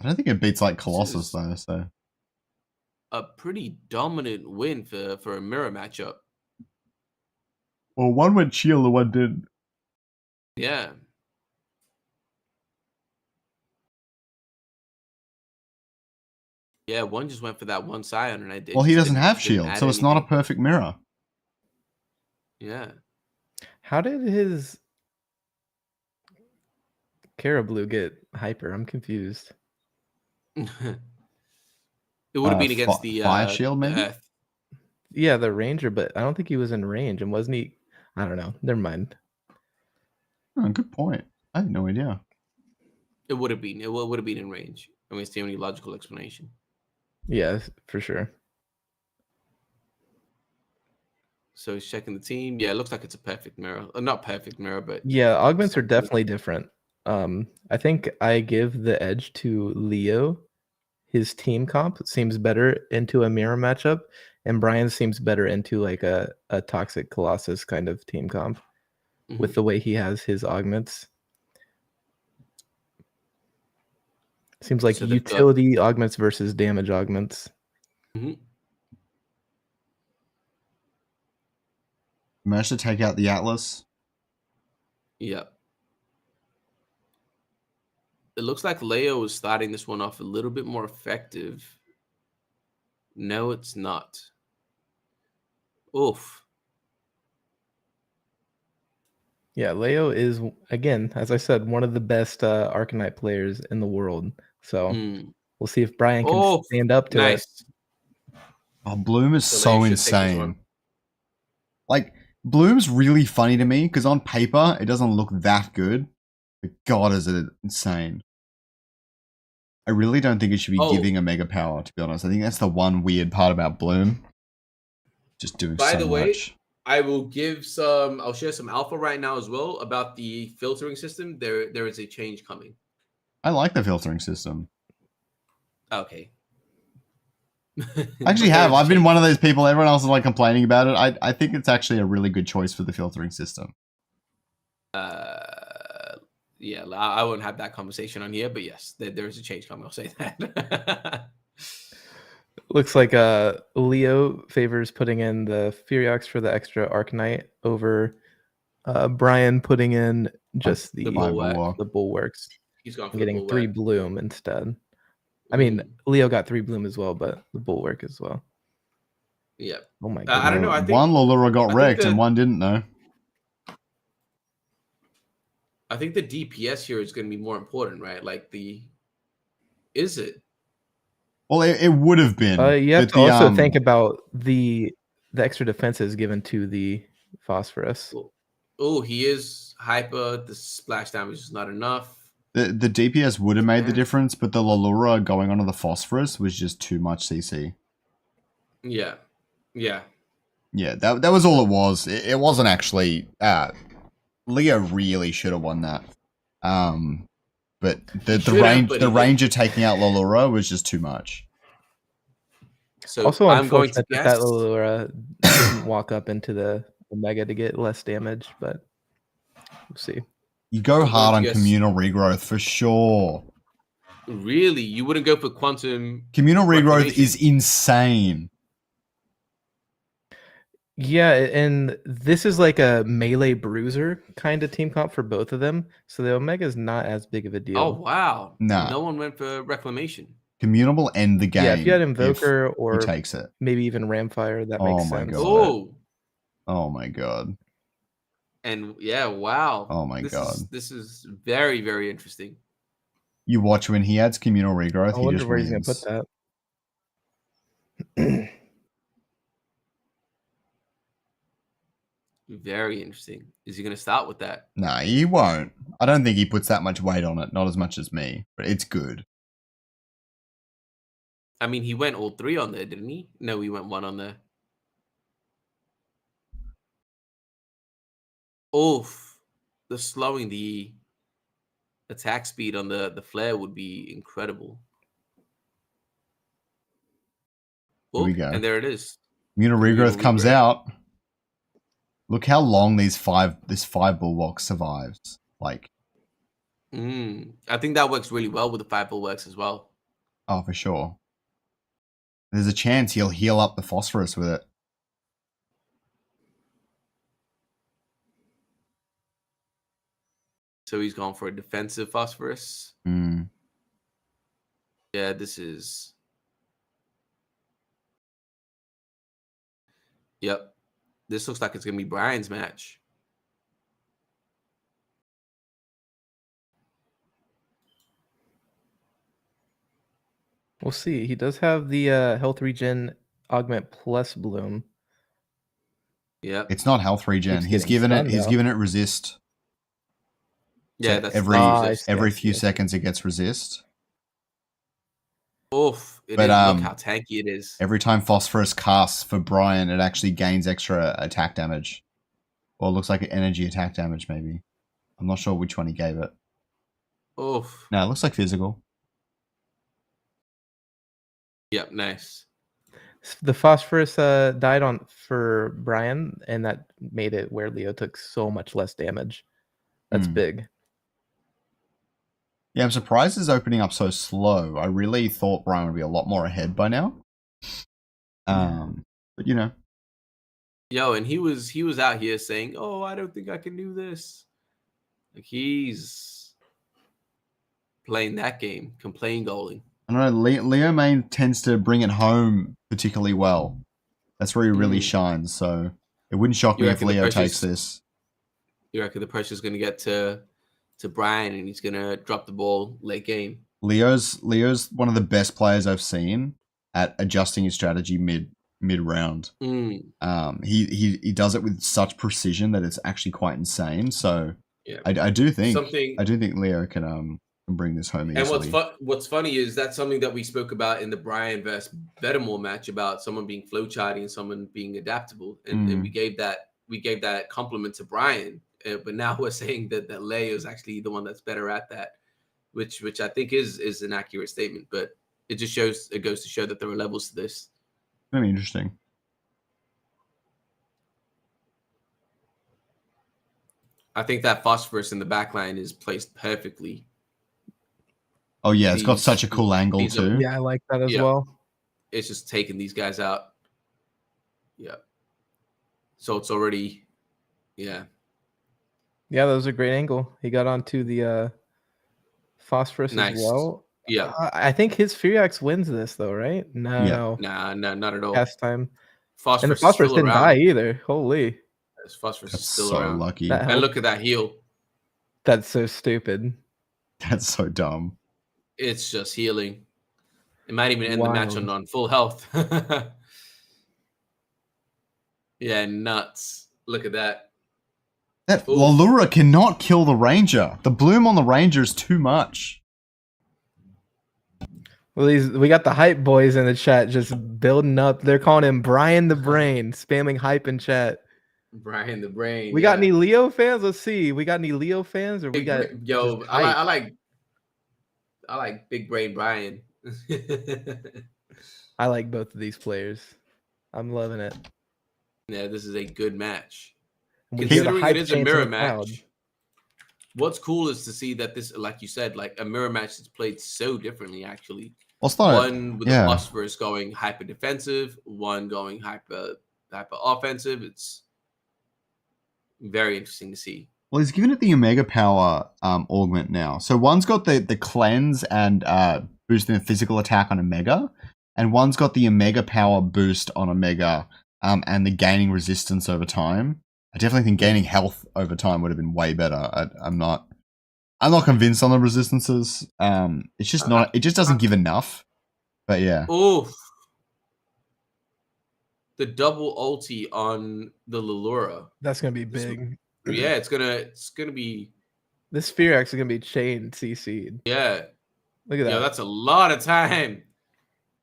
I don't think it beats like Colossus though. So a pretty dominant win for a mirror matchup. Well, one went shield, the one didn't. Yeah. Yeah, one just went for that one Scion, and I did. Well, he doesn't have shield, so it's not a perfect mirror. Yeah. How did his Caribou get hyper? I'm confused. It would have been against the Fire Shield, maybe? Earth. Yeah, the Ranger, but I don't think he was in range. And wasn't he? I don't know. Never mind. Oh, good point. I had no idea. It would have been. It would have been in range. I mean, it's the only logical explanation. Yeah, for sure. So he's checking the team. Yeah, it looks like it's a perfect mirror. Not perfect mirror, but yeah, augments are definitely different. I think I give the edge to Leo. His team comp seems better into a mirror matchup, and Brian seems better into like a toxic Colossus kind of team comp with the way he has his augments. Seems like utility augments versus damage augments. Managed to take out the Atlas. Yep. It looks like Leo is starting this one off a little bit more effective. No, it's not. Oof. Yeah, Leo is, again, as I said, one of the best Arcanite players in the world. So we'll see if Brian can stand up to it. Oh, Bloom is so insane. Like, Bloom's really funny to me because on paper, it doesn't look that good. But God, is it insane. I really don't think it should be giving a mega power, to be honest. I think that's the one weird part about Bloom. Just doing so much. By the way, I will give some. I'll share some alpha right now as well about the filtering system. There is a change coming. I like the filtering system. Okay. I actually have. I've been one of those people. Everyone else is like complaining about it. I think it's actually a really good choice for the filtering system. Yeah, I won't have that conversation on here, but yes, there is a change coming. I'll say that. Looks like Leo favors putting in the Furiox for the extra Arcanite over Brian putting in just the Bulwarks. He's gone for getting 3 Bloom instead. I mean, Leo got 3 Bloom as well, but the Bulwark as well. Yeah. Oh my god. I don't know. I think one Lolura got wrecked and one didn't though. I think the DPS here is going to be more important, right? Like is it? Well, it would have been. You have to also think about the extra defenses given to the Phosphorus. Oh, he is hyper. The splash damage is not enough. The DPS would have made the difference, but the Lolura going onto the Phosphorus was just too much CC. Yeah. Yeah. Yeah, that was all it was. It wasn't actually... Leo really should have won that. But the Ranger taking out Lolura was just too much. So also unfortunate that Lolura didn't walk up into the Omega to get less damage, but we'll see. You go hard on communal regrowth for sure. Really? You wouldn't go for quantum? Communal regrowth is insane. Yeah, and this is like a melee bruiser kind of team comp for both of them. So the Omega is not as big of a deal. Oh, wow. Nah. No one went for Reclamation. Communal will end the game. Yeah, if you had Invoker or he takes it. Maybe even Ramfire, that makes sense. God. Oh my god. And yeah, wow. Oh my god. This is very, very interesting. You watch when he adds communal regrowth, I wonder he just where wins. he's gonna put that. Very interesting. Is he going to start with that? Nah, he won't. I don't think he puts that much weight on it. Not as much as me, but it's good. I mean, he went all 3 on there, didn't he? No, he went 1 on there. Oof. The slowing the attack speed on the flare would be incredible. Here we go. And there it is. Communal regrowth comes out. Look how long this 5 bulwark survives. Like, I think that works really well with the 5 bulwarks as well. Oh, for sure. There's a chance he'll heal up the Phosphorus with it. So he's gone for a defensive Phosphorus. Yeah, this is... Yep. This looks like it's going to be Brian's match. We'll see. He does have the health regen augment plus bloom. Yeah. It's not health regen. Keeps He's getting given it. stunned, He's though. given it resist. Yeah, So that's every I few see. seconds it gets resist. Oof! It But, is. Look how tanky it is. Every time Phosphorus casts for Brian, it actually gains extra attack damage. Or it looks like energy attack damage, maybe. I'm not sure which one he gave it. Oof! No, it looks like physical. Yep, nice. The phosphorus died on for Brian, and that made it where Leo took so much less damage. That's big. Yeah, I'm surprised it's opening up so slow. I really thought Brian would be a lot more ahead by now. But you know. Yo, and he was out here saying, "Oh, I don't think I can do this." Like he's playing that game, playing goaling. I don't know. Leo Main tends to bring it home particularly well. That's where he really shines. So it wouldn't shock me if Leo takes this. You reckon the pressure's going to get to Brian and he's going to drop the ball late game? Leo's one of the best players I've seen at adjusting his strategy mid round. He does it with such precision that it's actually quite insane. So yeah. I do think Leo can bring this home easily. And what's funny is that's something that we spoke about in the Brian vs Venmore match about someone being flowcharting and someone being adaptable, and we gave that compliment to Brian. But now we're saying that Leo is actually the one that's better at that, which I think is an accurate statement. But it goes to show that there are levels to this. Very interesting. I think that Phosphorus in the backline is placed perfectly. Oh yeah, it's got such a cool angle too. Yeah, I like that as well. It's just taking these guys out. Yeah. So it's already, yeah. Yeah, that was a great angle. He got onto the Phosphorus as well. Yeah. I think his Furiax wins this though, right? No. Nah, not at all. Last time. Phosphorus, and the Phosphorus didn't die either. Holy. Phosphorus is still so around. Lucky. And look at that heal. That's so stupid. That's so dumb. It's just healing. It might even end the match on full health. Yeah, nuts. Look at that. That Lalura cannot kill the Ranger. The bloom on the Ranger is too much. Well, we got the hype boys in the chat just building up. They're calling him Brian the Brain, spamming hype in chat. Brian the Brain. We got any Leo fans? Let's see. We got any Leo fans, or we got? Yo, I like Big Brain Brian. I like both of these players. I'm loving it. Yeah, this is a good match. Considering it is a mirror match, what's cool is to see that this, like you said, like a mirror match is played so differently, actually. One with the Phosphorus going hyper defensive, one going hyper offensive. It's very interesting to see. Well, he's given it the Omega Power augment now. So one's got the cleanse and boosting the physical attack on Omega, and one's got the Omega Power boost on Omega and the gaining resistance over time. I definitely think gaining health over time would have been way better. I'm not convinced on the resistances. It's just not. It just doesn't give enough. But yeah. Oof. The double ulti on the Lalura. That's gonna be big. Yeah, it's gonna be. This Firax is gonna be chained CC'd. Yeah. Look at that. Yo, that's a lot of time.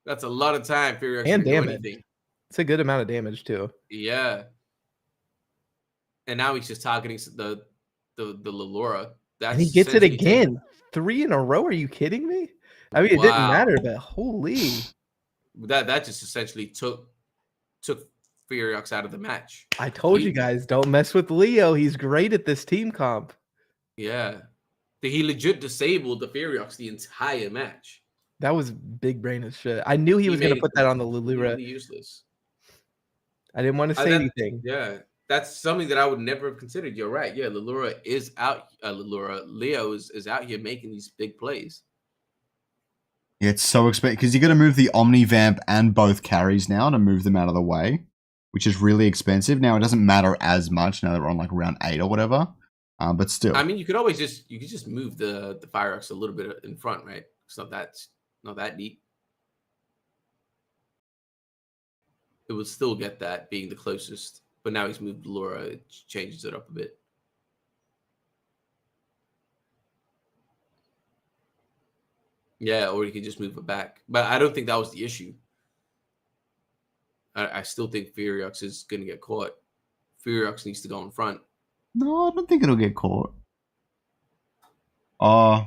That's a lot of time. Firax and damage. It's a good amount of damage too. Yeah. And now he's just targeting the Lalura. And he gets it again. 3 in a row. Are you kidding me? I mean, it didn't matter, but holy. That just essentially took Firax out of the match. I told you guys, don't mess with Leo. He's great at this team comp. Yeah. He legit disabled the Firax the entire match. That was big brain as shit. I knew he was going to put that on the Lalura. Useless. I didn't want to say anything. Yeah. That's something that I would never have considered. You're right. Yeah, Lalura is out. Leo is out here making these big plays. Yeah, it's so expensive because you got to move the Omni Vamp and both carries now to move them out of the way, which is really expensive. Now it doesn't matter as much now that we're on like round 8 or whatever, but still. I mean, you could always just move the Firax a little bit in front, right? It's not that deep. it would still get that being the closest. But now he's moved Laura, it changes it up a bit. Yeah, or you can just move it back. But I don't think that was the issue. I still think Furiox is going to get caught. Furiox needs to go in front. No, I don't think it'll get caught.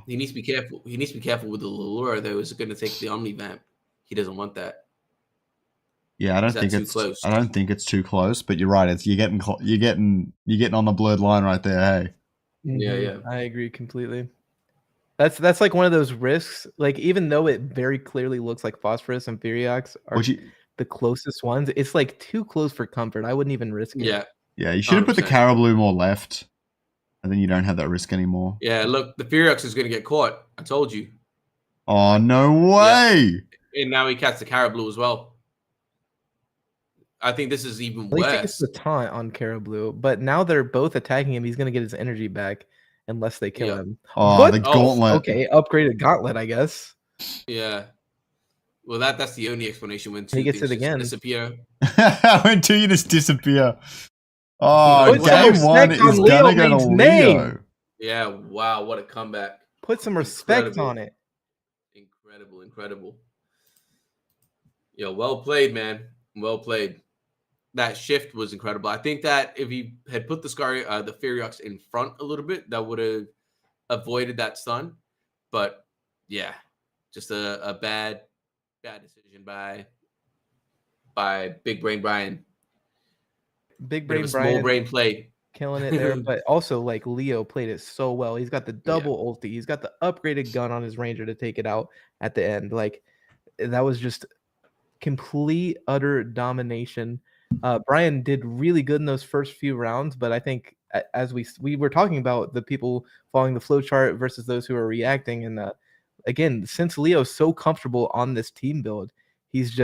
He needs to be careful. He needs to be careful with the Lure, though. Is it going to take the Omni Vamp? He doesn't want that. Yeah, I don't think it's too close. I don't think it's too close. But you're right. It's you're getting on the blurred line right there. Hey. Yeah. I agree completely. That's like one of those risks. Like even though it very clearly looks like Phosphorus and Furiox are the closest ones, it's like too close for comfort. I wouldn't even risk it. Yeah. You should have put the Caribou more left, and then you don't have that risk anymore. Yeah. Look, the Furiox is going to get caught. I told you. Oh no way! Yeah. And now he catches the Caribou as well. I think this is even worse. He gets the taunt on Caribou, but now they're both attacking him. He's going to get his energy back unless they kill him. Oh, the gauntlet. Okay, upgraded gauntlet, I guess. Yeah. Well, that's the only explanation when he gets it again. Disappear. When two units disappear. Oh, game one is gonna go to Leo. Yeah. Wow. What a comeback. Put some respect on it. Incredible. Yo, well played, man. Well played. That shift was incredible. I think that if he had put the Furiox in front a little bit, that would have avoided that stun. But yeah, just a bad decision by Big Brain Brian. Big Brain Brian, small brain play, killing it there. But also, like Leo played it so well. He's got the double ulti. He's got the upgraded gun on his Ranger to take it out at the end. Like that was just complete utter domination. Brian did really good in those first few rounds, but I think as we were talking about the people following the flow chart versus those who are reacting, and again, since Leo's so comfortable on this team build, he's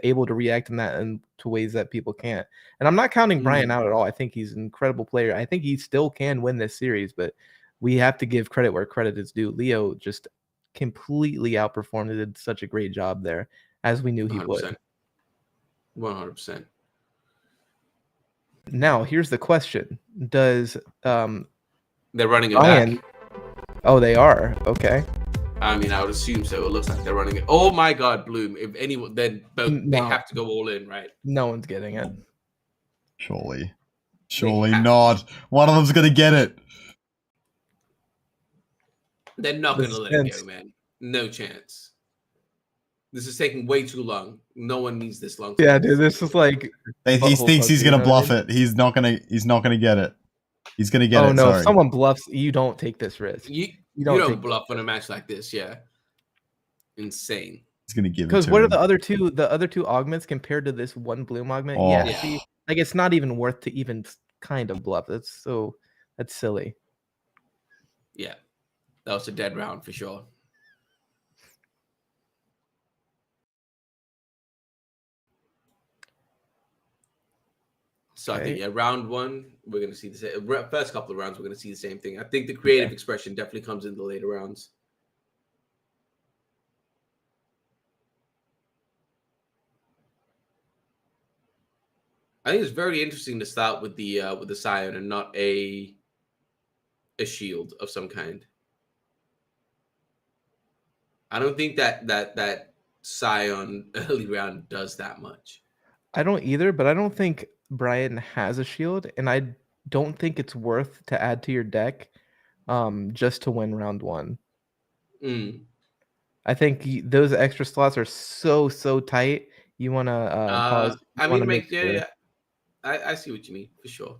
able to react in that to ways that people can't. And I'm not counting Brian out at all. I think he's an incredible player. I think he still can win this series, but we have to give credit where credit is due. Leo just completely outperformed and did such a great job there, as we knew he 100%. Would. 100%. Now, here's the question. Does they're running it Brian back? Oh, they are. Okay. I mean, I would assume so. It looks like they're running it. Oh my God, Bloom! If anyone, then they have to go all in, right? No one's getting it. Surely not. One of them's gonna get it. They're not gonna let it go, man. No chance. This is taking way too long. No one needs this long. Yeah, dude. This is like he thinks he's gonna bluff it. He's not gonna get it. He's gonna get it. Oh no! Sorry. If someone bluffs, you don't take this risk. You don't bluff on a match like this. Yeah, insane. He's gonna give it. Because what are the other two? The other two augments compared to this one Bloom augment? Oh. Yeah. See, like it's not even worth to even kind of bluff. That's silly. Yeah, that was a dead round for sure. So I think round one, we're going to see the same. First couple of rounds, we're going to see the same thing. I think the creative expression definitely comes in the later rounds. I think it's very interesting to start with the Scion and not a shield of some kind. I don't think that Scion early round does that much. I don't either, but I don't think Brian has a shield, and I don't think it's worth to add to your deck just to win round one. I think those extra slots are so tight. You want to pause. I mean, yeah. I see what you mean, for sure.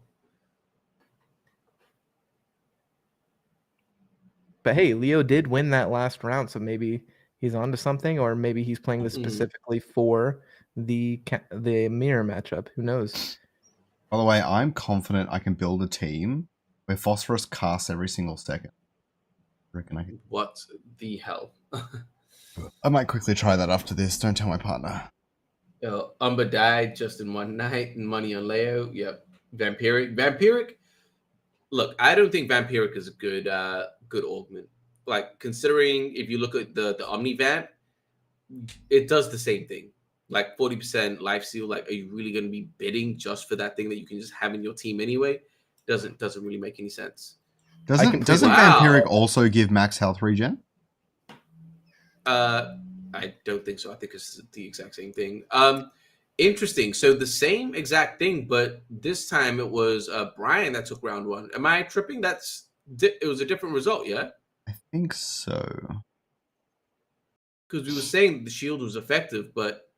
But hey, Leo did win that last round, so maybe he's onto something, or maybe he's playing this specifically for the mirror matchup. Who knows? By the way, I'm confident I can build a team where Phosphorus casts every single second. I reckon I can. What the hell? I might quickly try that after this. Don't tell my partner. Umber died just in one night, and money on Leo. Yep. Vampiric. Look, I don't think Vampiric is a good augment. Like, considering if you look at the Omni Vamp, it does the same thing. like 40% life steal. Like, are you really going to be bidding just for that thing that you can just have in your team anyway? Doesn't really make any sense. Doesn't Vampiric also give max health regen? I don't think so. I think it's the exact same thing. Interesting. So the same exact thing, but this time it was Brian that took round 1. Am I tripping? It was a different result, yeah? I think so. Because we were saying the shield was effective, but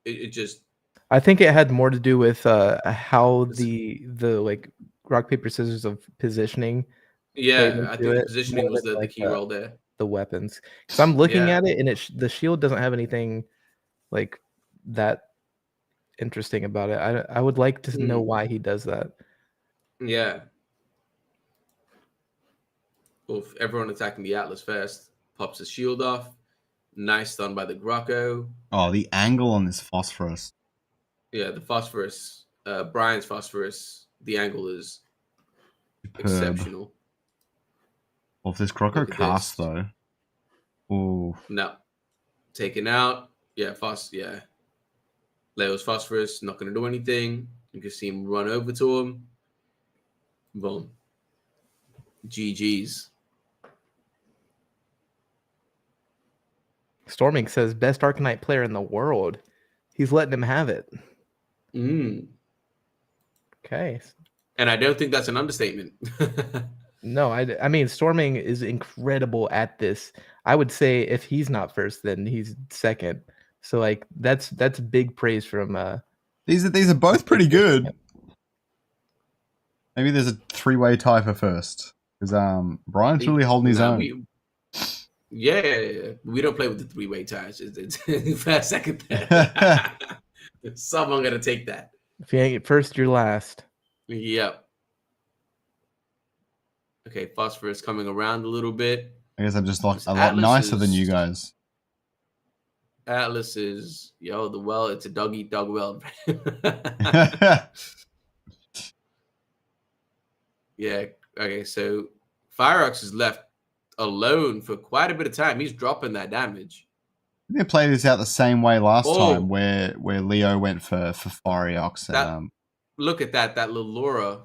it just... I think it had more to do with how the like rock paper scissors of positioning. Yeah, I think positioning was the key role there. The weapons. So I'm looking at it, and the shield doesn't have anything like that interesting about it. I would like to know why he does that. Yeah. Well, everyone attacking the Atlas first pops his shield off. Nice stun by the Grocko. Oh, the angle on this Phosphorus. Yeah, the Phosphorus. Brian's Phosphorus. The angle is superb. Exceptional. Well, if this Grocko casts though. Ooh. No. Taken out. Yeah, yeah. Leo's Phosphorus, not going to do anything. You can see him run over to him. Boom. GG's. Storming says, best Arcanite player in the world. He's letting him have it. Okay. And I don't think that's an understatement. No, I mean, Storming is incredible at this. I would say if he's not first, then he's second. So like that's big praise from these are both pretty good. Maybe there's a 3-way tie for first. Because Brian's really holding his own. Yeah, we don't play with the 3-way ties. It's first, second, third. Someone gonna take that. If you ain't first, you're last. Yep. Okay, Phosphorus coming around a little bit. I guess I'm just like a lot nicer than you guys. Atlas is, it's a dog eat dog world. Yeah. Okay, so Fireox is left alone for quite a bit of time. He's dropping that damage. They played this out the same way last time, where Leo went for Fireox. Look at that Lulura.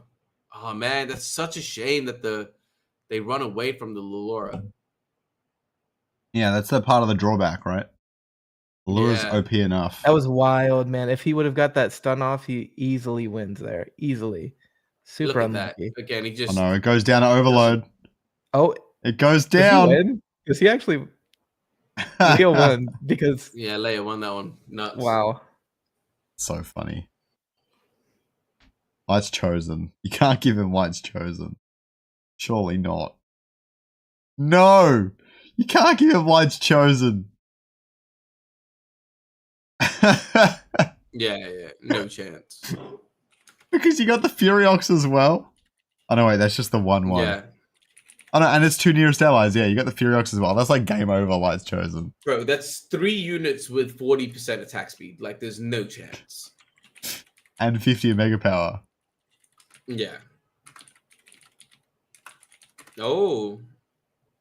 Oh man, that's such a shame that they run away from the Lulura. Yeah, that's the part of the drawback, right? Lulura's OP enough. That was wild, man. If he would have got that stun off, he easily wins there. Easily. Super unlucky. Again, he just... Oh no, it goes down to overload. Oh, it goes down. Because he actually... Leo won because... Yeah, Leo won that one. Nuts. Wow. So funny. Light's chosen. You can't give him Light's chosen. Surely not. No! You can't give him Light's chosen. Yeah, no chance. Because you got the Furiox as well. Oh no, wait, that's just the 1/1. Yeah. Oh no, and it's 2 nearest allies. Yeah, you got the Furiox as well. That's like game over. Light's chosen. Bro, that's 3 units with 40% attack speed. Like, there's no chance. And 50 of mega power. Yeah. Oh,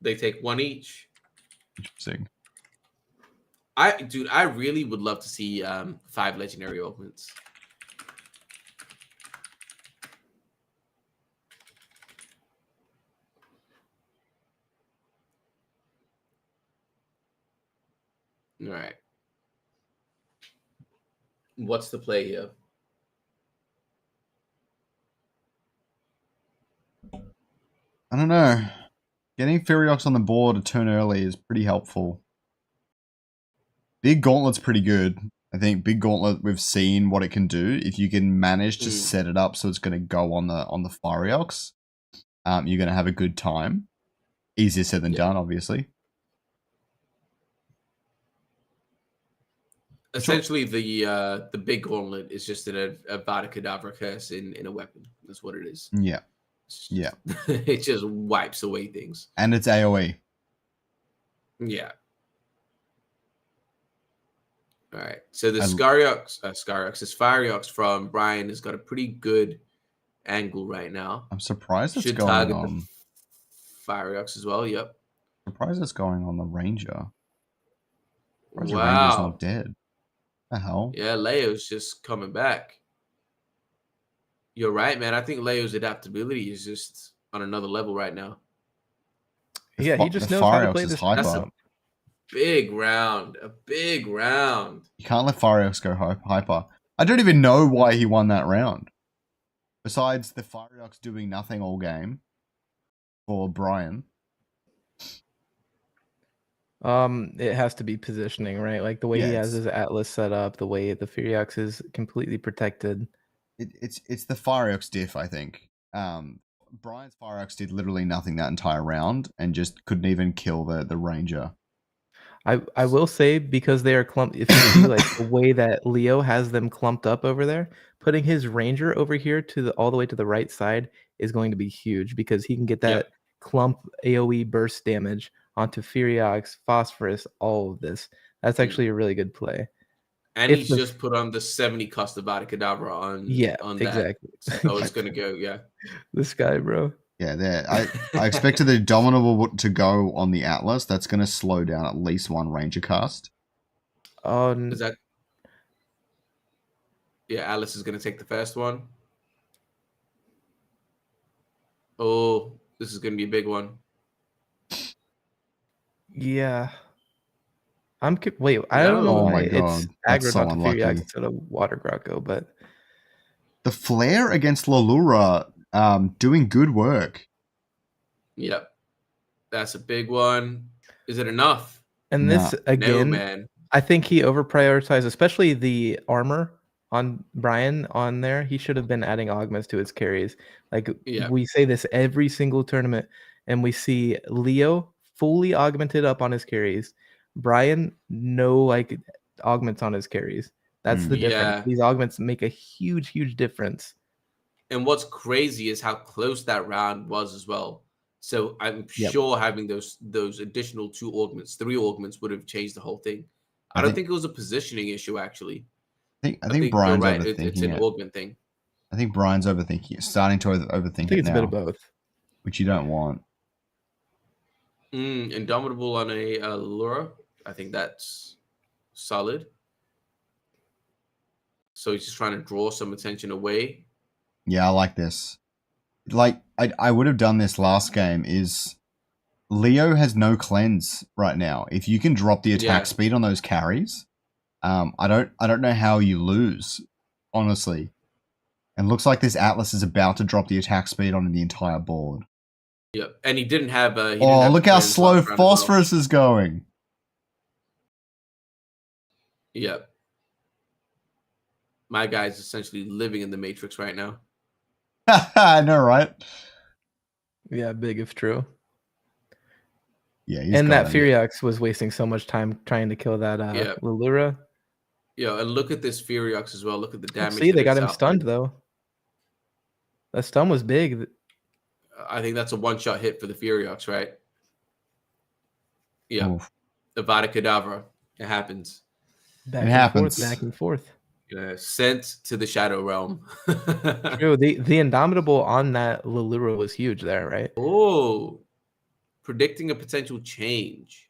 they take 1 each. Interesting. I really would love to see 5 legendary augments. All right. What's the play here? I don't know. Getting Furiox on the board a turn early is pretty helpful. Big Gauntlet's pretty good. I think Big Gauntlet, we've seen what it can do. If you can manage to set it up so it's going to go on the Furiox, you're going to have a good time. Easier said than done, obviously. Essentially, the Big Gauntlet is just a Vada Kedavra curse in a weapon. That's what it is. Yeah. Yeah. It just wipes away things. And it's AoE. Yeah. All right. So the Furiox from Brian has got a pretty good angle right now. I'm surprised it's going on Furiox as well. Yep. Surprised it's going on the Ranger. Wow. The Ranger's not dead. The hell? Yeah, Leo's just coming back. You're right, man. I think Leo's adaptability is just on another level right now. Yeah, he The just knows how to Phyreox play is this hyper. That's a big round. A big round. You can't let Phyreox go hyper. I don't even know why he won that round. Besides the Phyreox doing nothing all game for Brian. It has to be positioning, right? Like the way he has his Atlas set up, the way the Phyreox is completely protected. It's the Phyreox diff, I think. Brian's Phyreox did literally nothing that entire round and just couldn't even kill the Ranger. I will say, because they are clumped, if you see like the way that Leo has them clumped up over there, putting his Ranger over here to the all the way to the right side is going to be huge, because he can get that clump AoE burst damage onto Phyreox, Phosphorus, all of this. That's actually a really good play. And he's just put on the 70 cost of Cadabra on that. Exactly. So it's gonna go, This guy, bro. Yeah, I expected the Dominable to go on the Atlas. That's going to slow down at least one Ranger cast. Is that? Yeah, Atlas is going to take the first one. Oh, this is going to be a big one. Yeah. Wait, I don't know why it's aggroed so onto Phyreox instead of Water Grocko, but the flare against Lalura, doing good work. Yep, that's a big one. Is it enough? And this again, no, man. I think he over prioritized, especially the armor on Brian on there. He should have been adding augments to his carries. Like we say this every single tournament, and we see Leo fully augmented up on his carries. Brian, no like augments on his carries. That's the difference. These augments make a huge, huge difference. And what's crazy is how close that round was as well. So I'm sure having those additional 2 augments, 3 augments would have changed the whole thing. I don't think it was a positioning issue, actually. I think Brian's you're right. overthinking It's an augment thing. I think Brian's overthinking it, starting to overthink I think it's now, a bit of both. Which you don't want. Indomitable on a Lura. I think that's solid. So he's just trying to draw some attention away. Yeah, I like this. Like, I would have done this last game. Is Leo has no cleanse right now. If you can drop the attack speed on those carries, I don't know how you lose, honestly. And looks like this Atlas is about to drop the attack speed on the entire board. Yep, and he didn't have. Look how slow Phosphorus is going. Yep. My guy's essentially living in the Matrix right now. I know, right? Yeah, big if true. Yeah, and that Phyreox was wasting so much time trying to kill that Lalura. Yeah, and look at this Phyreox as well. Look at the damage. See, they got him stunned though. That stun was big. I think that's a one-shot hit for the Phyreox, right? Yeah. The Cadavra. It happens. Back and forth. Sent to the Shadow Realm. True. The Indomitable on that Lalura was huge there, right? Oh, predicting a potential change.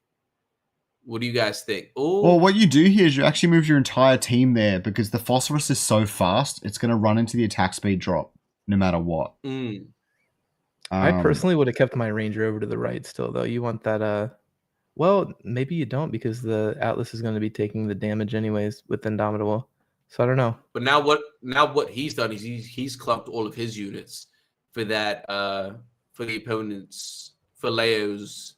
What do you guys think? Oh, well, what you do here is you actually move your entire team there, because the Phosphorus is so fast, it's going to run into the attack speed drop no matter what. I personally would have kept my Ranger over to the right still, though. You want that, well, maybe you don't, because the Atlas is going to be taking the damage anyways with Indomitable. So I don't know. But now what he's done is he's clumped all of his units for that for the opponents, for Leo's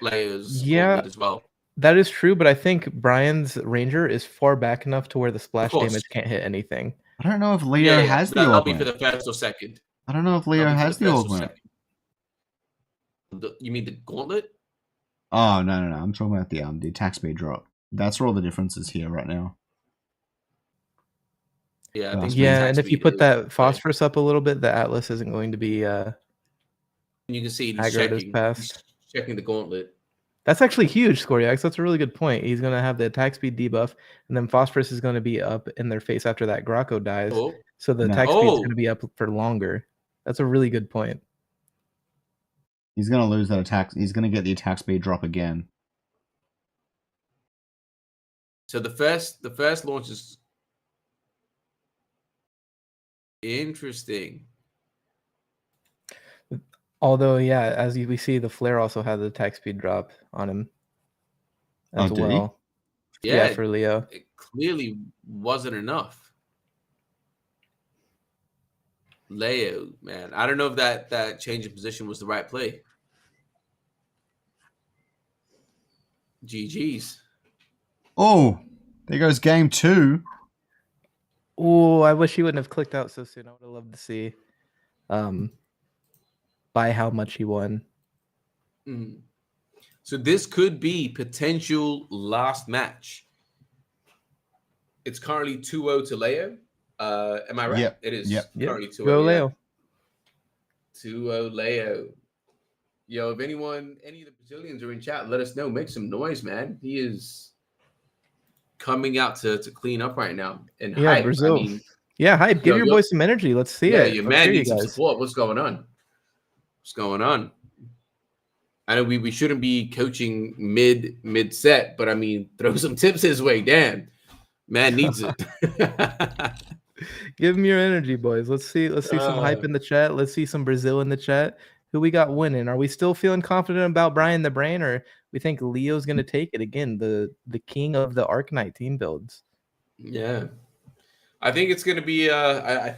as well. That is true, but I think Brian's Ranger is far back enough to where the splash damage can't hit anything. I don't know if Leo has the That'll augment. be for the first or second. I don't know if Leo has the augment. You mean the gauntlet? Oh, no. I'm talking about the attack speed drop. That's where all the difference is here right now. Yeah, I think and if you put that Phosphorus up a little bit, the Atlas isn't going to be you can see he's checking the gauntlet. That's actually huge, Scoryax. That's a really good point. He's going to have the attack speed debuff, and then Phosphorus is going to be up in their face after that Grocko dies. So the attack speed is going to be up for longer. That's a really good point. He's going to lose that attack. He's going to get the attack speed drop again. So the first launch is interesting. Although, yeah, as we see, the flare also had the attack speed drop on him as well. Yeah, for Leo. It clearly wasn't enough. Leo, man, I don't know if that change of position was the right play. GG's. Oh, there goes game 2. Oh, I wish he wouldn't have clicked out so soon. I would have loved to see by how much he won. So this could be potential last match. It's currently 2-0 to Leo. Am I right? Yep. It is currently 2-0. Go Leo. 2-0 Leo. Yo, if any of the Brazilians are in chat, let us know. Make some noise, man. He is coming out to clean up right now. And yeah, hype. Brazil. I mean, hype. Give your boys some energy. Let's see it. Yeah, your man needs some support. What's going on? I know we shouldn't be coaching mid set, but I mean, throw some tips his way. Damn, man needs it. Give him your energy, boys. Let's see some hype in the chat. Let's see some Brazil in the chat. Who we got winning? Are we still feeling confident about Brian the Brain, or we think Leo's going to take it again? The king of the Arcanite team builds. Yeah, I think it's going to be. I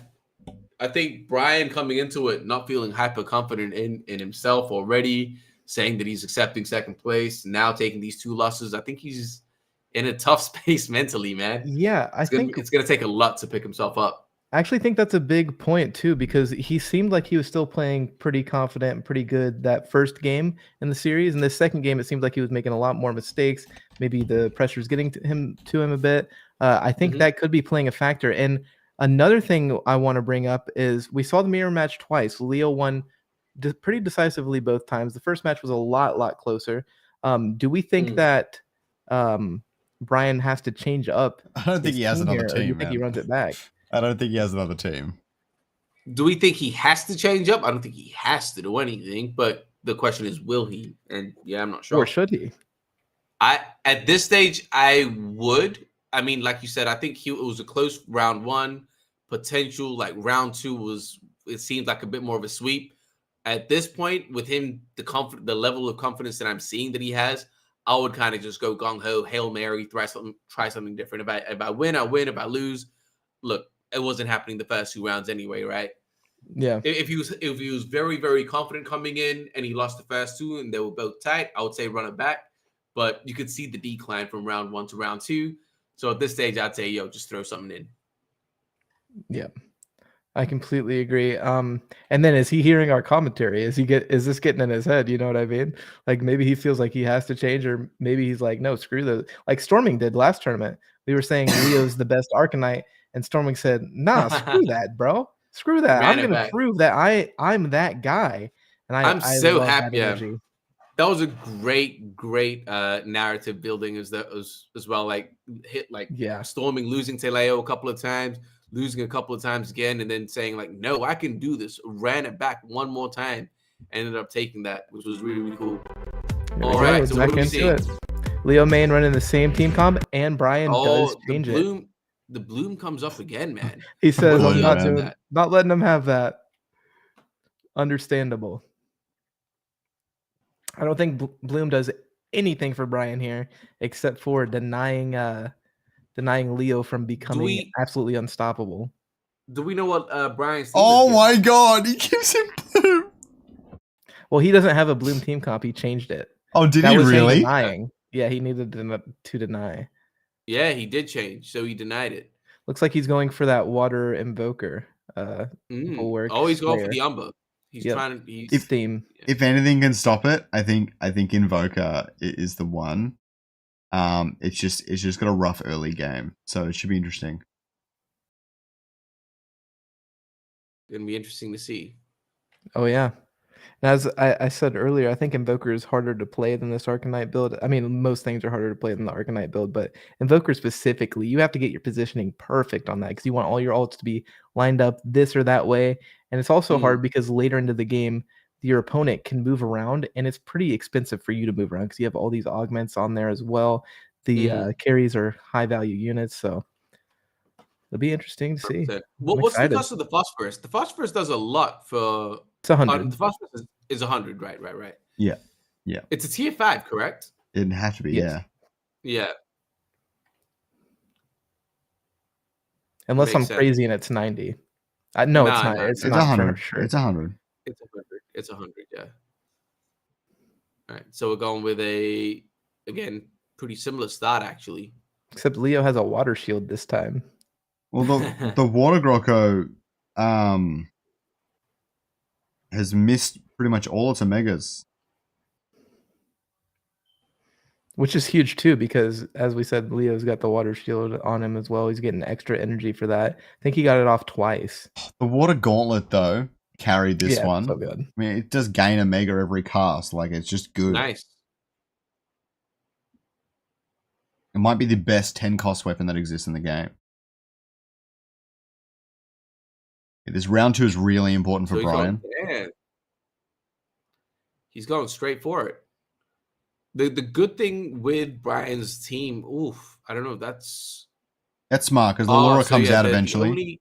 think Brian coming into it not feeling hyper confident in himself already, saying that he's accepting second place, now taking these 2 losses. I think he's in a tough space mentally, man. Yeah, I think it's going to take a lot to pick himself up. I actually think that's a big point too, because he seemed like he was still playing pretty confident and pretty good that first game in the series. And the second game, it seemed like he was making a lot more mistakes. Maybe the pressure's getting to him a bit. I think that could be playing a factor. And another thing I want to bring up is we saw the mirror match twice. Leo won pretty decisively both times. The first match was a lot closer. Do we think that Brian has to change up? I don't think he has another team. Or do you think he runs it back? I don't think he has another team. Do we think he has to change up? I don't think he has to do anything, but the question is, will he? And yeah, I'm not sure. Or should he? At this stage, I would. I mean, like you said, I think it was a close round 1. Potential like round 2 it seemed like a bit more of a sweep. At this point, with him, the level of confidence that I'm seeing that he has, I would kind of just go gung ho, Hail Mary, try something different. If I win, I win. If I lose, look, it wasn't happening the first 2 rounds anyway, right? Yeah. If he was very, very confident coming in and he lost the first 2 and they were both tight, I would say run it back. But you could see the decline from round 1 to round 2. So at this stage, I'd say, just throw something in. Yeah, I completely agree. And then is he hearing our commentary? Is this getting in his head? You know what I mean? Like maybe he feels like he has to change, or maybe he's like, no, screw those. Like Storming did last tournament. We were saying Leo's the best Arcanite, and Storming said, nah, screw that, bro. Screw that. I'm gonna prove that I'm that guy. And I'm so happy. That was a great narrative building as well. Like Storming losing to Leo a couple of times, losing a couple of times again, and then saying like, no, I can do this. Ran it back one more time, ended up taking that, which was really, really cool. All right, so what do we see? Leo Main running the same team comp, and Brian does change it. The bloom comes up again, man. He says, I'm not letting him have that. Understandable. I don't think Bloom does anything for Brian here except for denying Leo from becoming absolutely unstoppable. Do we know what Brian's? Oh my God, he gives him Bloom. Well, he doesn't have a Bloom team comp. He changed it. Oh, did he really? Denying. Yeah, he needed to deny. Yeah, he did change, so he denied it. Looks like he's going for that water invoker. Bulwark. Oh, he's going for the Umber. He's trying to. If anything can stop it, I think Invoker is the one. It's just got a rough early game, so it should be interesting. Gonna be interesting to see. Oh yeah. And as I said earlier, I think Invoker is harder to play than this Arcanite build. I mean, most things are harder to play than the Arcanite build, but Invoker specifically, you have to get your positioning perfect on that because you want all your ults to be lined up this or that way. And it's also hard because later into the game, your opponent can move around, and it's pretty expensive for you to move around because you have all these augments on there as well. the carries are high value units, so it'll be interesting to see. What's the cost of the Phosphorus? The Phosphorus does a lot for. It's 100. The Phosphorus is 100, right. Yeah. It's a tier 5, correct? It'd have to be, Yes. Yeah. Unless I'm crazy and it's 90. No, it's not. It's not 100. for sure. It's 100. It's 100, yeah. All right, so we're going with again, pretty similar start, actually. Except Leo has a water shield this time. Well, the Water Grocko has missed pretty much all its Omegas. Which is huge too, because as we said, Leo's got the water shield on him as well. He's getting extra energy for that. I think he got it off twice. The Water Gauntlet, though, carried this one. So good. I mean, it does gain a mega every cast. Like, it's just good. Nice. It might be the best 10 cost weapon that exists in the game. This round 2 is really important for Brian. He's going straight for it. The good thing with Brian's team, I don't know if that's smart because the Laura comes out eventually.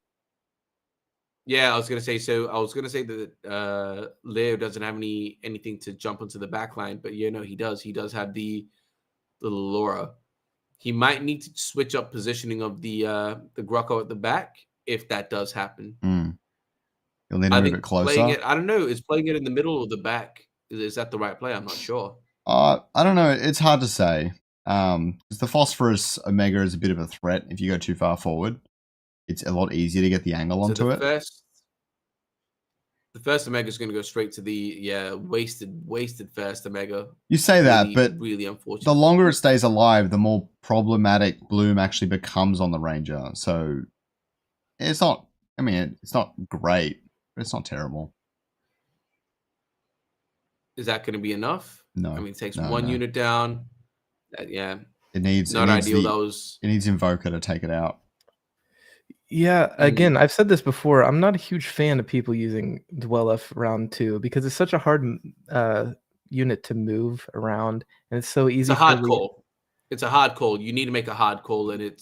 I was gonna say that Leo doesn't have anything to jump into the back line, but no, he does. He does have the Laura. He might need to switch up positioning of the Grocko at the back if that does happen. You'll need to move it closer. I don't know. Is playing it in the middle or the back? Is that the right play? I'm not sure. I don't know. It's hard to say. Because the Phosphorus Omega is a bit of a threat if you go too far forward. It's a lot easier to get the angle onto it. The first Omega is going to go straight to the wasted first Omega. You say that, but really unfortunate. The longer it stays alive, the more problematic Bloom actually becomes on the Ranger. So it's not. I mean, it's not great, but it's not terrible. Is that going to be enough? No. I mean, it takes one unit down. It needs not ideal. It needs Invoker to take it out. Yeah, again, I've said this before. I'm not a huge fan of people using Dwelleth round 2 because it's such a hard unit to move around, and it's so easy. It's a hard call. It's a hard call. You need to make a hard call, and it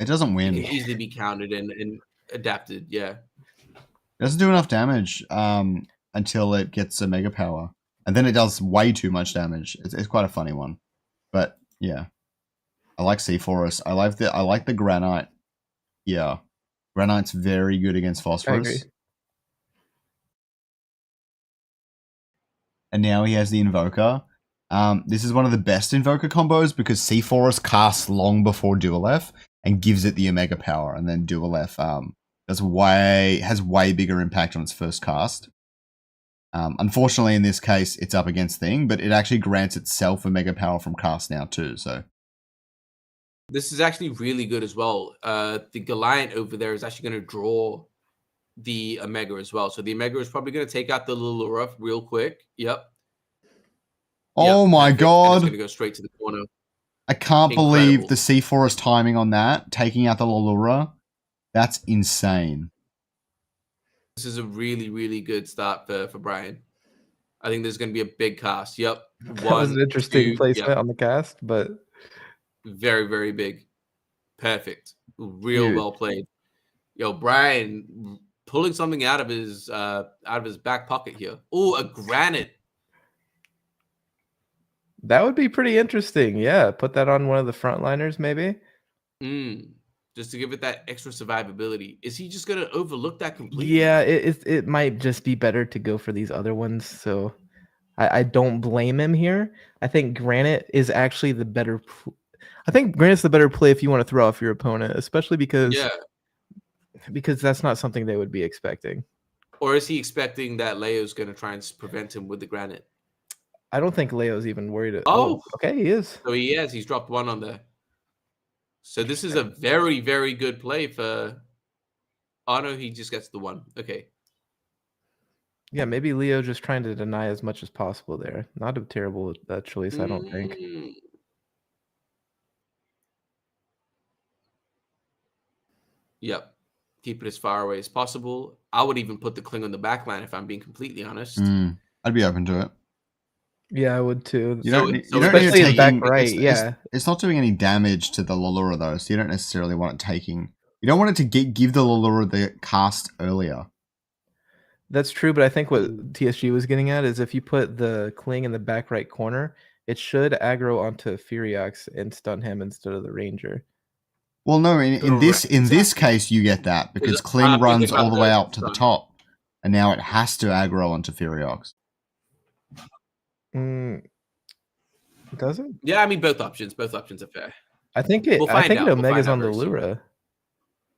doesn't win. It can easily be countered and adapted. Yeah, it doesn't do enough damage until it gets a mega power, and then it does way too much damage. It's quite a funny one, but yeah, I like Phosphorus. I like the Granite. Yeah. Granite's very good against Phosphorus. And now he has the Invoker. This is one of the best Invoker combos because Phosphorus casts long before Dualef and gives it the Omega power. And then Dualef has way bigger impact on its first cast. Unfortunately, in this case, it's up against Thing, but it actually grants itself Omega power from cast now too. So this is actually really good as well. The Goliath over there is actually going to draw the Omega as well. So the Omega is probably going to take out the Lulura real quick. Yep. Oh my god. It's going to go straight to the corner. I can't believe the Phosphorus timing on that, taking out the Lulura. That's insane. This is a really, really good start for Brian. I think there's going to be a big cast. Yep. That was an interesting placement on the cast, but very, very big. Perfect. Real well played. Yo, Brian pulling something out of his back pocket here. Oh, a granite. That would be pretty interesting. Yeah, put that on one of the frontliners, maybe. Just to give it that extra survivability. Is he just gonna overlook that completely? Yeah, it might just be better to go for these other ones. So I don't blame him here. I think Granite is actually the better. I think Granite's the better play if you want to throw off your opponent, especially because that's not something they would be expecting. Or is he expecting that Leo's going to try and prevent him with the Granite? I don't think Leo's even worried. Oh, okay, he is. So he is. He's dropped one on there. So this is a very, very good play for. Oh no, he just gets the one. Okay. Yeah, maybe Leo just trying to deny as much as possible there. Not a terrible choice, I don't think. Yep. Keep it as far away as possible. I would even put the Kling on the back line if I'm being completely honest. I'd be open to it. Yeah, I would too. You don't need especially it in back taking, right. Yeah, it's not doing any damage to the Lallura though, so you don't necessarily want it taking. You don't want it to give the Lallura the cast earlier. that's true. But I think what TSG was getting at is if you put the Cling in the back right corner, it should aggro onto Furiox and stun him instead of the Ranger. Well, no, in this case you get that because Cling runs all the way up to the top, and now it has to aggro onto Furiox. Does it? Yeah, I mean both options. Both options are fair. I think it. I think it Omega's on the Lura.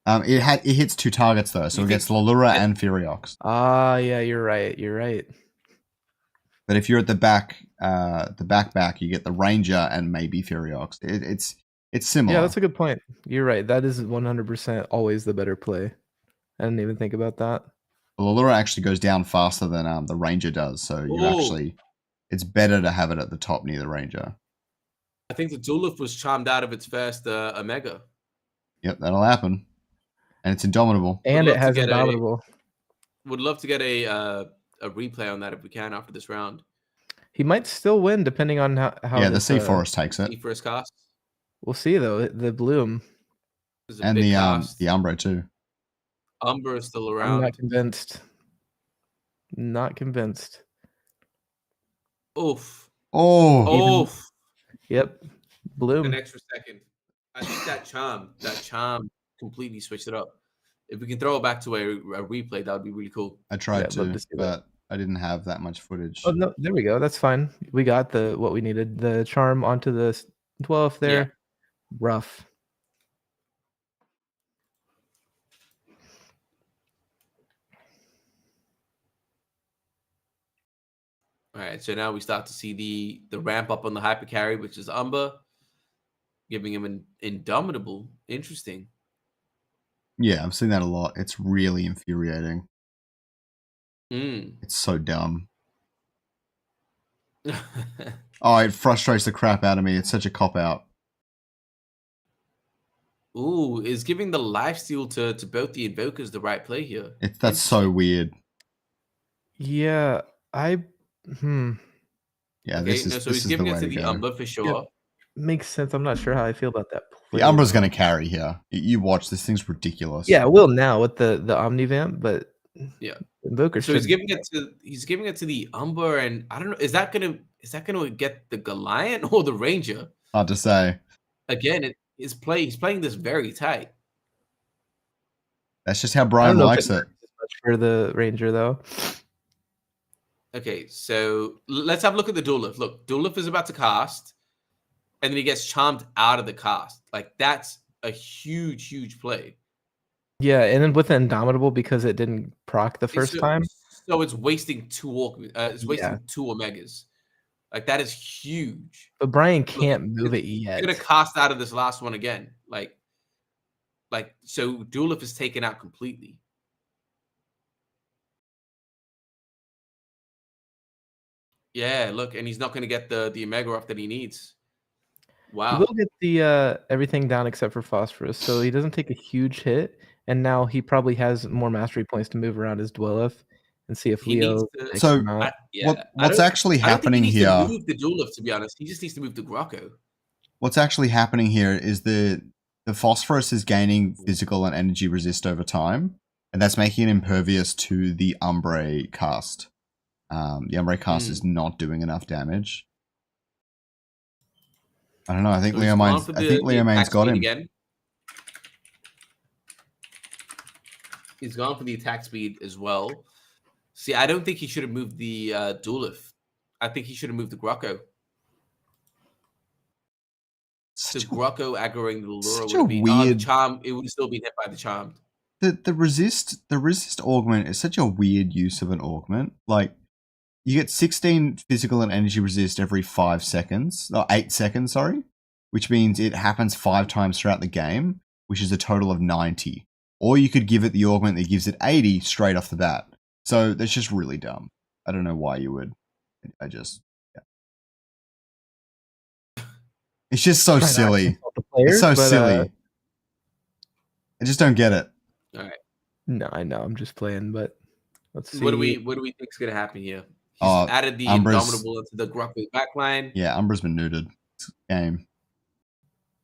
It hits 2 targets though, so it gets Lallura and Furiox. Ah, yeah, you're right. You're right. But if you're at the back, you get the Ranger and maybe Furiox. It's similar. Yeah, that's a good point. You're right. That is 100% always the better play. I didn't even think about that. The Lallura actually goes down faster than the Ranger does, so it's better to have it at the top near the Ranger. I think the Duluth was charmed out of its first Omega. Yep, that'll happen. And it's Indomitable. And it has Indomitable. Would love to get a replay on that if we can after this round. He might still win depending on how yeah, the Sea Forest takes it. Sea Forest cast. We'll see though. The Bloom. And the Umbro too. Umbro is still around. I'm not convinced. Not convinced. Oof. Oh. Oof. Yep. Bloom. An extra second. I think that charm completely switched it up. If we can throw it back to a replay, that would be really cool. I tried to but I didn't have that much footage. Oh no, there we go. That's fine. We got what we needed. The charm onto the 12th there. Yeah. Rough. All right, so now we start to see the ramp up on the hyper carry, which is Umber, giving him an Indomitable. Interesting. Yeah, I've seen that a lot. It's really infuriating. It's so dumb. Oh, it frustrates the crap out of me. It's such a cop-out. Ooh, is giving the lifesteal to both the Invokers the right play here? That's so weird. Yeah, Yeah, okay, this is so he's giving it to the Umber for sure. Yep. Makes sense. I'm not sure how I feel about that play. The Umbra's going to carry here. You watch, this thing's ridiculous. Yeah, it will now with the Omnivamp, but yeah, Invoker. So he's giving it to the Umber, and I don't know, is that gonna get the Goliath or the Ranger? Hard to say. Again, he's playing this very tight. That's just how Brian likes it. For the Ranger though. Okay, so let's have a look at the Duluth. Look, Duluth is about to cast, and then he gets charmed out of the cast. Like, that's a huge play. Yeah, and then with the Indomitable, because it didn't proc the first time. So it's wasting two Omegas. Like, that is huge. But Brian can't move it yet. He's gonna cast out of this last one again. Like so Duluth is taken out completely. Yeah, look, and he's not going to get the Omega off that he needs. Wow. He will get the everything down except for Phosphorus, so he doesn't take a huge hit, and now he probably has more mastery points to move around his Dwelleth and see if Leo. So what's actually happening here? To move the Duluth, to be honest, he just needs to move the Grocco. What's actually happening here is the Phosphorus is gaining physical and energy resist over time, and that's making it impervious to the Umbre cast. The Umbre cast is not doing enough damage. I don't know. I think Leomain's got him. Again. He's gone for the attack speed as well. See, I don't think he should have moved the Duluth. I think he should have moved the Grocco. The Grocco aggroing the Lallura would be weird. The charm. It would have still been hit by the charmed. The resist augment is such a weird use of an augment. Like, you get 16 physical and energy resist every 5 seconds, or 8 seconds, sorry, which means it happens 5 times throughout the game, which is a total of 90. Or you could give it the augment that gives it 80 straight off the bat. So that's just really dumb. I don't know why you would. It's just so silly. It's so silly. I just don't get it. All right. No, I know. I'm just playing, but let's see. What do we think is going to happen here? He's added the Umbra's, Indomitable into the Gruck backline. Yeah, Umbra's been neutered. Game.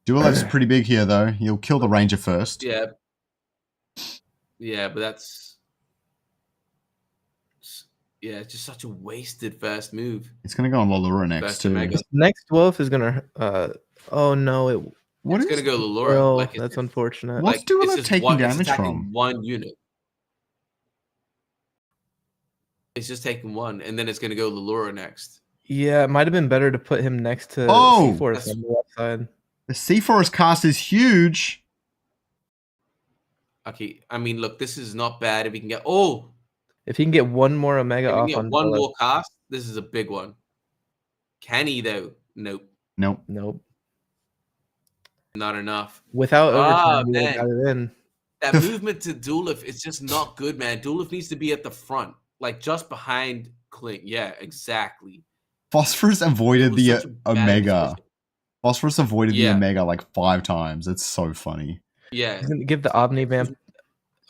Dual F's pretty big here, though. He'll kill the Ranger first. Yeah. Yeah, but that's... Yeah, it's just such a wasted first move. It's going to go on Lalura next, too. Next Wolf is going to... oh, no. It's going to go Lalura. Oh, like that's unfortunate. What's Dual F taking damage from? One unit. It's just taking one, and then it's going to go Lalura next. Yeah, it might have been better to put him next to C-Force on the left side. The C-Force cast is huge. Okay, I mean, look, this is not bad if he can get... Oh! If he can get one more Omega off on one more cast, this is a big one. Can he, though? Nope. Nope. Not enough. Without overtime, he got it in. That movement to Duelif is just not good, man. Duelif needs to be at the front. Like, just behind Kling. Yeah, exactly. Phosphorus avoided the Omega. Phosphorus avoided the Omega like 5 times. It's so funny. Yeah. He's gonna give the Omni-Vamp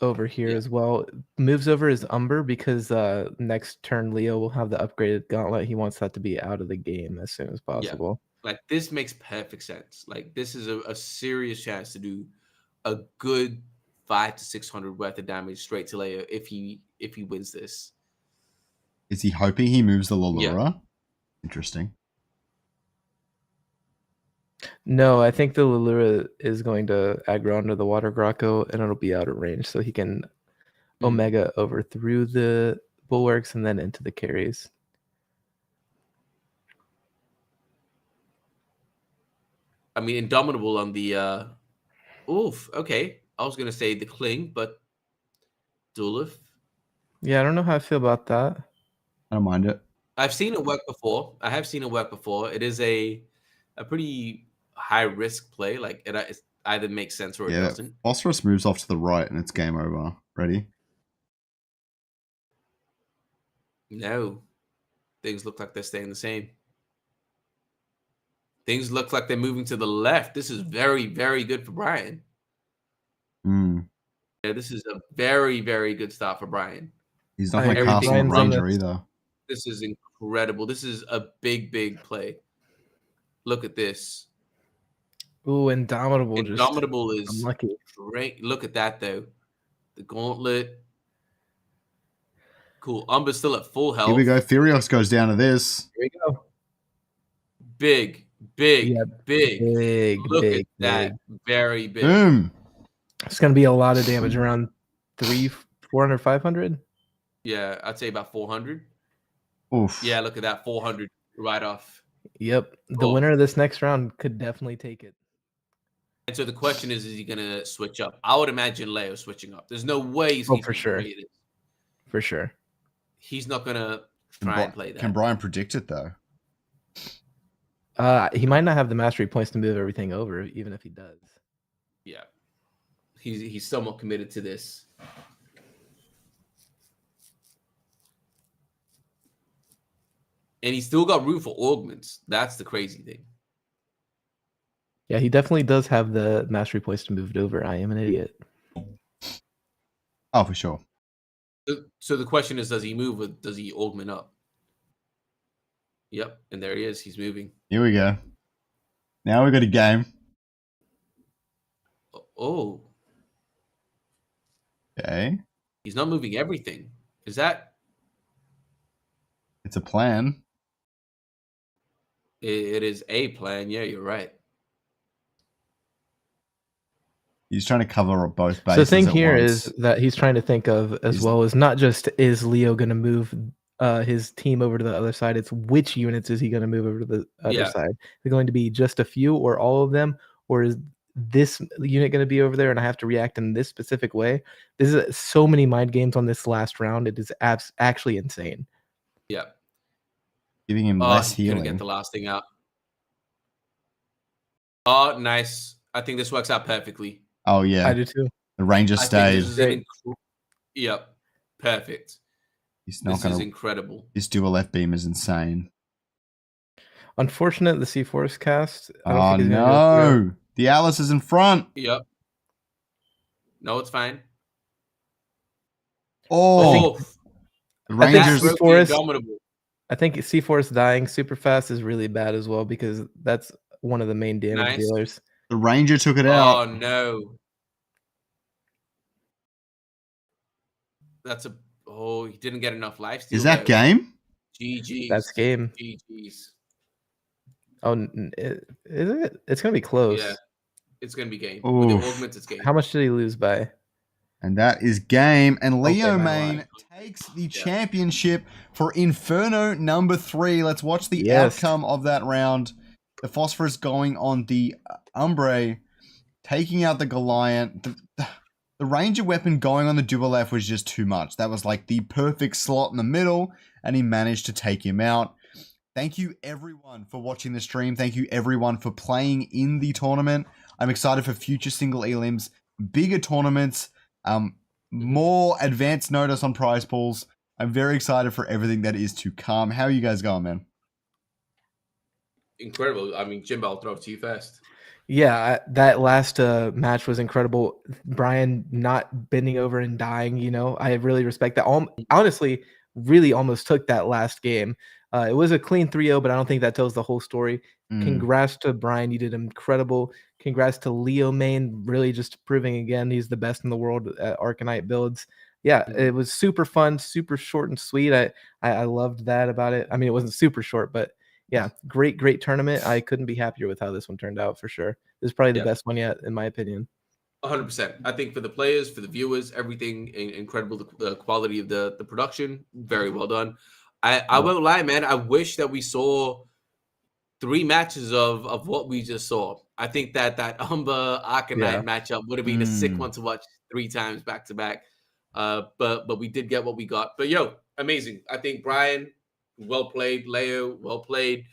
over here as well. Moves over his Umber because next turn Leo will have the upgraded Gauntlet. He wants that to be out of the game as soon as possible. Yeah. Like, this makes perfect sense. Like, this is a serious chance to do a good 500 to 600 worth of damage straight to Leo if he wins this. Is he hoping he moves the Lalura? Yeah. Interesting. No, I think the Lalura is going to aggro under the Water Grotto, and it'll be out of range, so he can Omega over through the Bulwarks and then into the carries. I mean, Indomitable on the... Oof, okay. I was going to say the Kling, but Duelif. Yeah, I don't know how I feel about that. I don't mind it. I've seen it work before. I have seen it work before. It is a pretty high-risk play. Like, it either makes sense or it doesn't. Phosphorus moves off to the right, and it's game over. Ready? No. Things look like they're staying the same. Things look like they're moving to the left. This is very, very good for Brian. Yeah, this is a very, very good start for Brian. He's not going to cast on the Ranger either. This is incredible. This is a big, big play. Look at this. Ooh, Indomitable. Indomitable is unlucky. Great. Look at that, though. The Gauntlet. Cool. Umber's still at full health. Here we go. Furios goes down to this. Here we go. Big. Look at that. Very big. Boom. It's going to be a lot of damage, around 400, 500? Yeah, I'd say about 400. Oof. Yeah, look at that. 400 right off. Yep. The winner of this next round could definitely take it. And so the question is he going to switch up? I would imagine Leo switching up. There's no way he's for sure. For sure. He's not going to try and play that. Can Brian predict it, though? He might not have the mastery points to move everything over, even if he does. Yeah. He's somewhat committed to this. And he's still got room for augments. That's the crazy thing. Yeah, he definitely does have the mastery points to move it over. I am an idiot. Oh, for sure. So the question is, does he move or does he augment up? Yep, and there he is. He's moving. Here we go. Now we got a game. Oh. Okay. He's not moving everything. Is that? It's a plan. It is a plan. Yeah, you're right. He's trying to cover up both bases. So the thing here is that he's trying to think of as well as not just is Leo going to move his team over to the other side. It's which units is he going to move over to the other side? Is it going to be just a few or all of them? Or is this unit going to be over there and I have to react in this specific way? There's so many mind games on this last round. It is actually insane. Yeah. Giving him less healing. Gonna get the last thing out. Oh, nice. I think this works out perfectly. Oh, yeah. I do too. The Ranger stays. Yep. Perfect. He's not this is incredible. This dual F beam is insane. Unfortunate the C-Force cast. Oh, no. The Alice is in front. Yep. No, it's fine. Oh. The Rangers. I think C4's dying super fast is really bad as well because that's one of the main damage dealers. The Ranger took it Oh out. no. That's a he didn't get enough lifesteal. Is that game? GG's. That's game. GG's. Oh, is it? It's gonna be close. Yeah, it's gonna be game. Oof. With the augments, it's game. How much did he lose by? And that is game. And Leo Okay, Main takes the championship for Inferno number 3. Let's watch the outcome of that round. The Phosphorus going on the Umbre, taking out the Goliath. The Ranger weapon going on the Dual F was just too much. That was like the perfect slot in the middle, and he managed to take him out. Thank you everyone for watching the stream. Thank you everyone for playing in the tournament. I'm excited for future single elims, bigger tournaments, more advanced notice on prize pools. I'm very excited for everything that is to come. How are you guys going, man? Incredible. I mean, Jimbo, I'll throw it to you first. Yeah, that last match was incredible. Brian not bending over and dying, you know, I really respect that. Honestly, really almost took that last game. It was a clean 3-0, but I don't think that tells the whole story. Congrats to Brian. You did incredible. Congrats to Leo Main, really just proving again he's the best in the world at Arcanite builds. Yeah, it was super fun, super short and sweet. I loved that about it. I mean, it wasn't super short, but yeah, great tournament. I couldn't be happier with how this one turned out for sure. This is probably the best one yet, in my opinion. 100%. I think for the players, for the viewers, everything incredible. The quality of the production, very well done. I won't lie, man. I wish that we saw 3 matches of what we just saw. I think that Umber Arcanite matchup would have been a sick one to watch 3 times back to back. But we did get what we got. But amazing. I think Brian, well played. Leo, well played.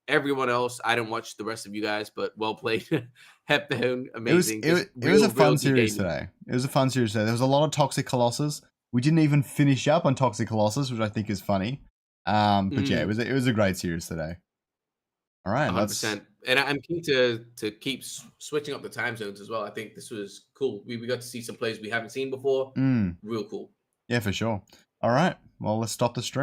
Everyone else, I didn't watch the rest of you guys, but well played. Hepburn, amazing. It was a fun series today. It was a fun series today. There was a lot of Toxic Colossus. We didn't even finish up on Toxic Colossus, which I think is funny. But yeah, it was a great series today. All right, 100%. And I'm keen to keep switching up the time zones as well. I think this was cool. We got to see some plays we haven't seen before. Real cool. Yeah, for sure. All right. Well, let's stop the stream.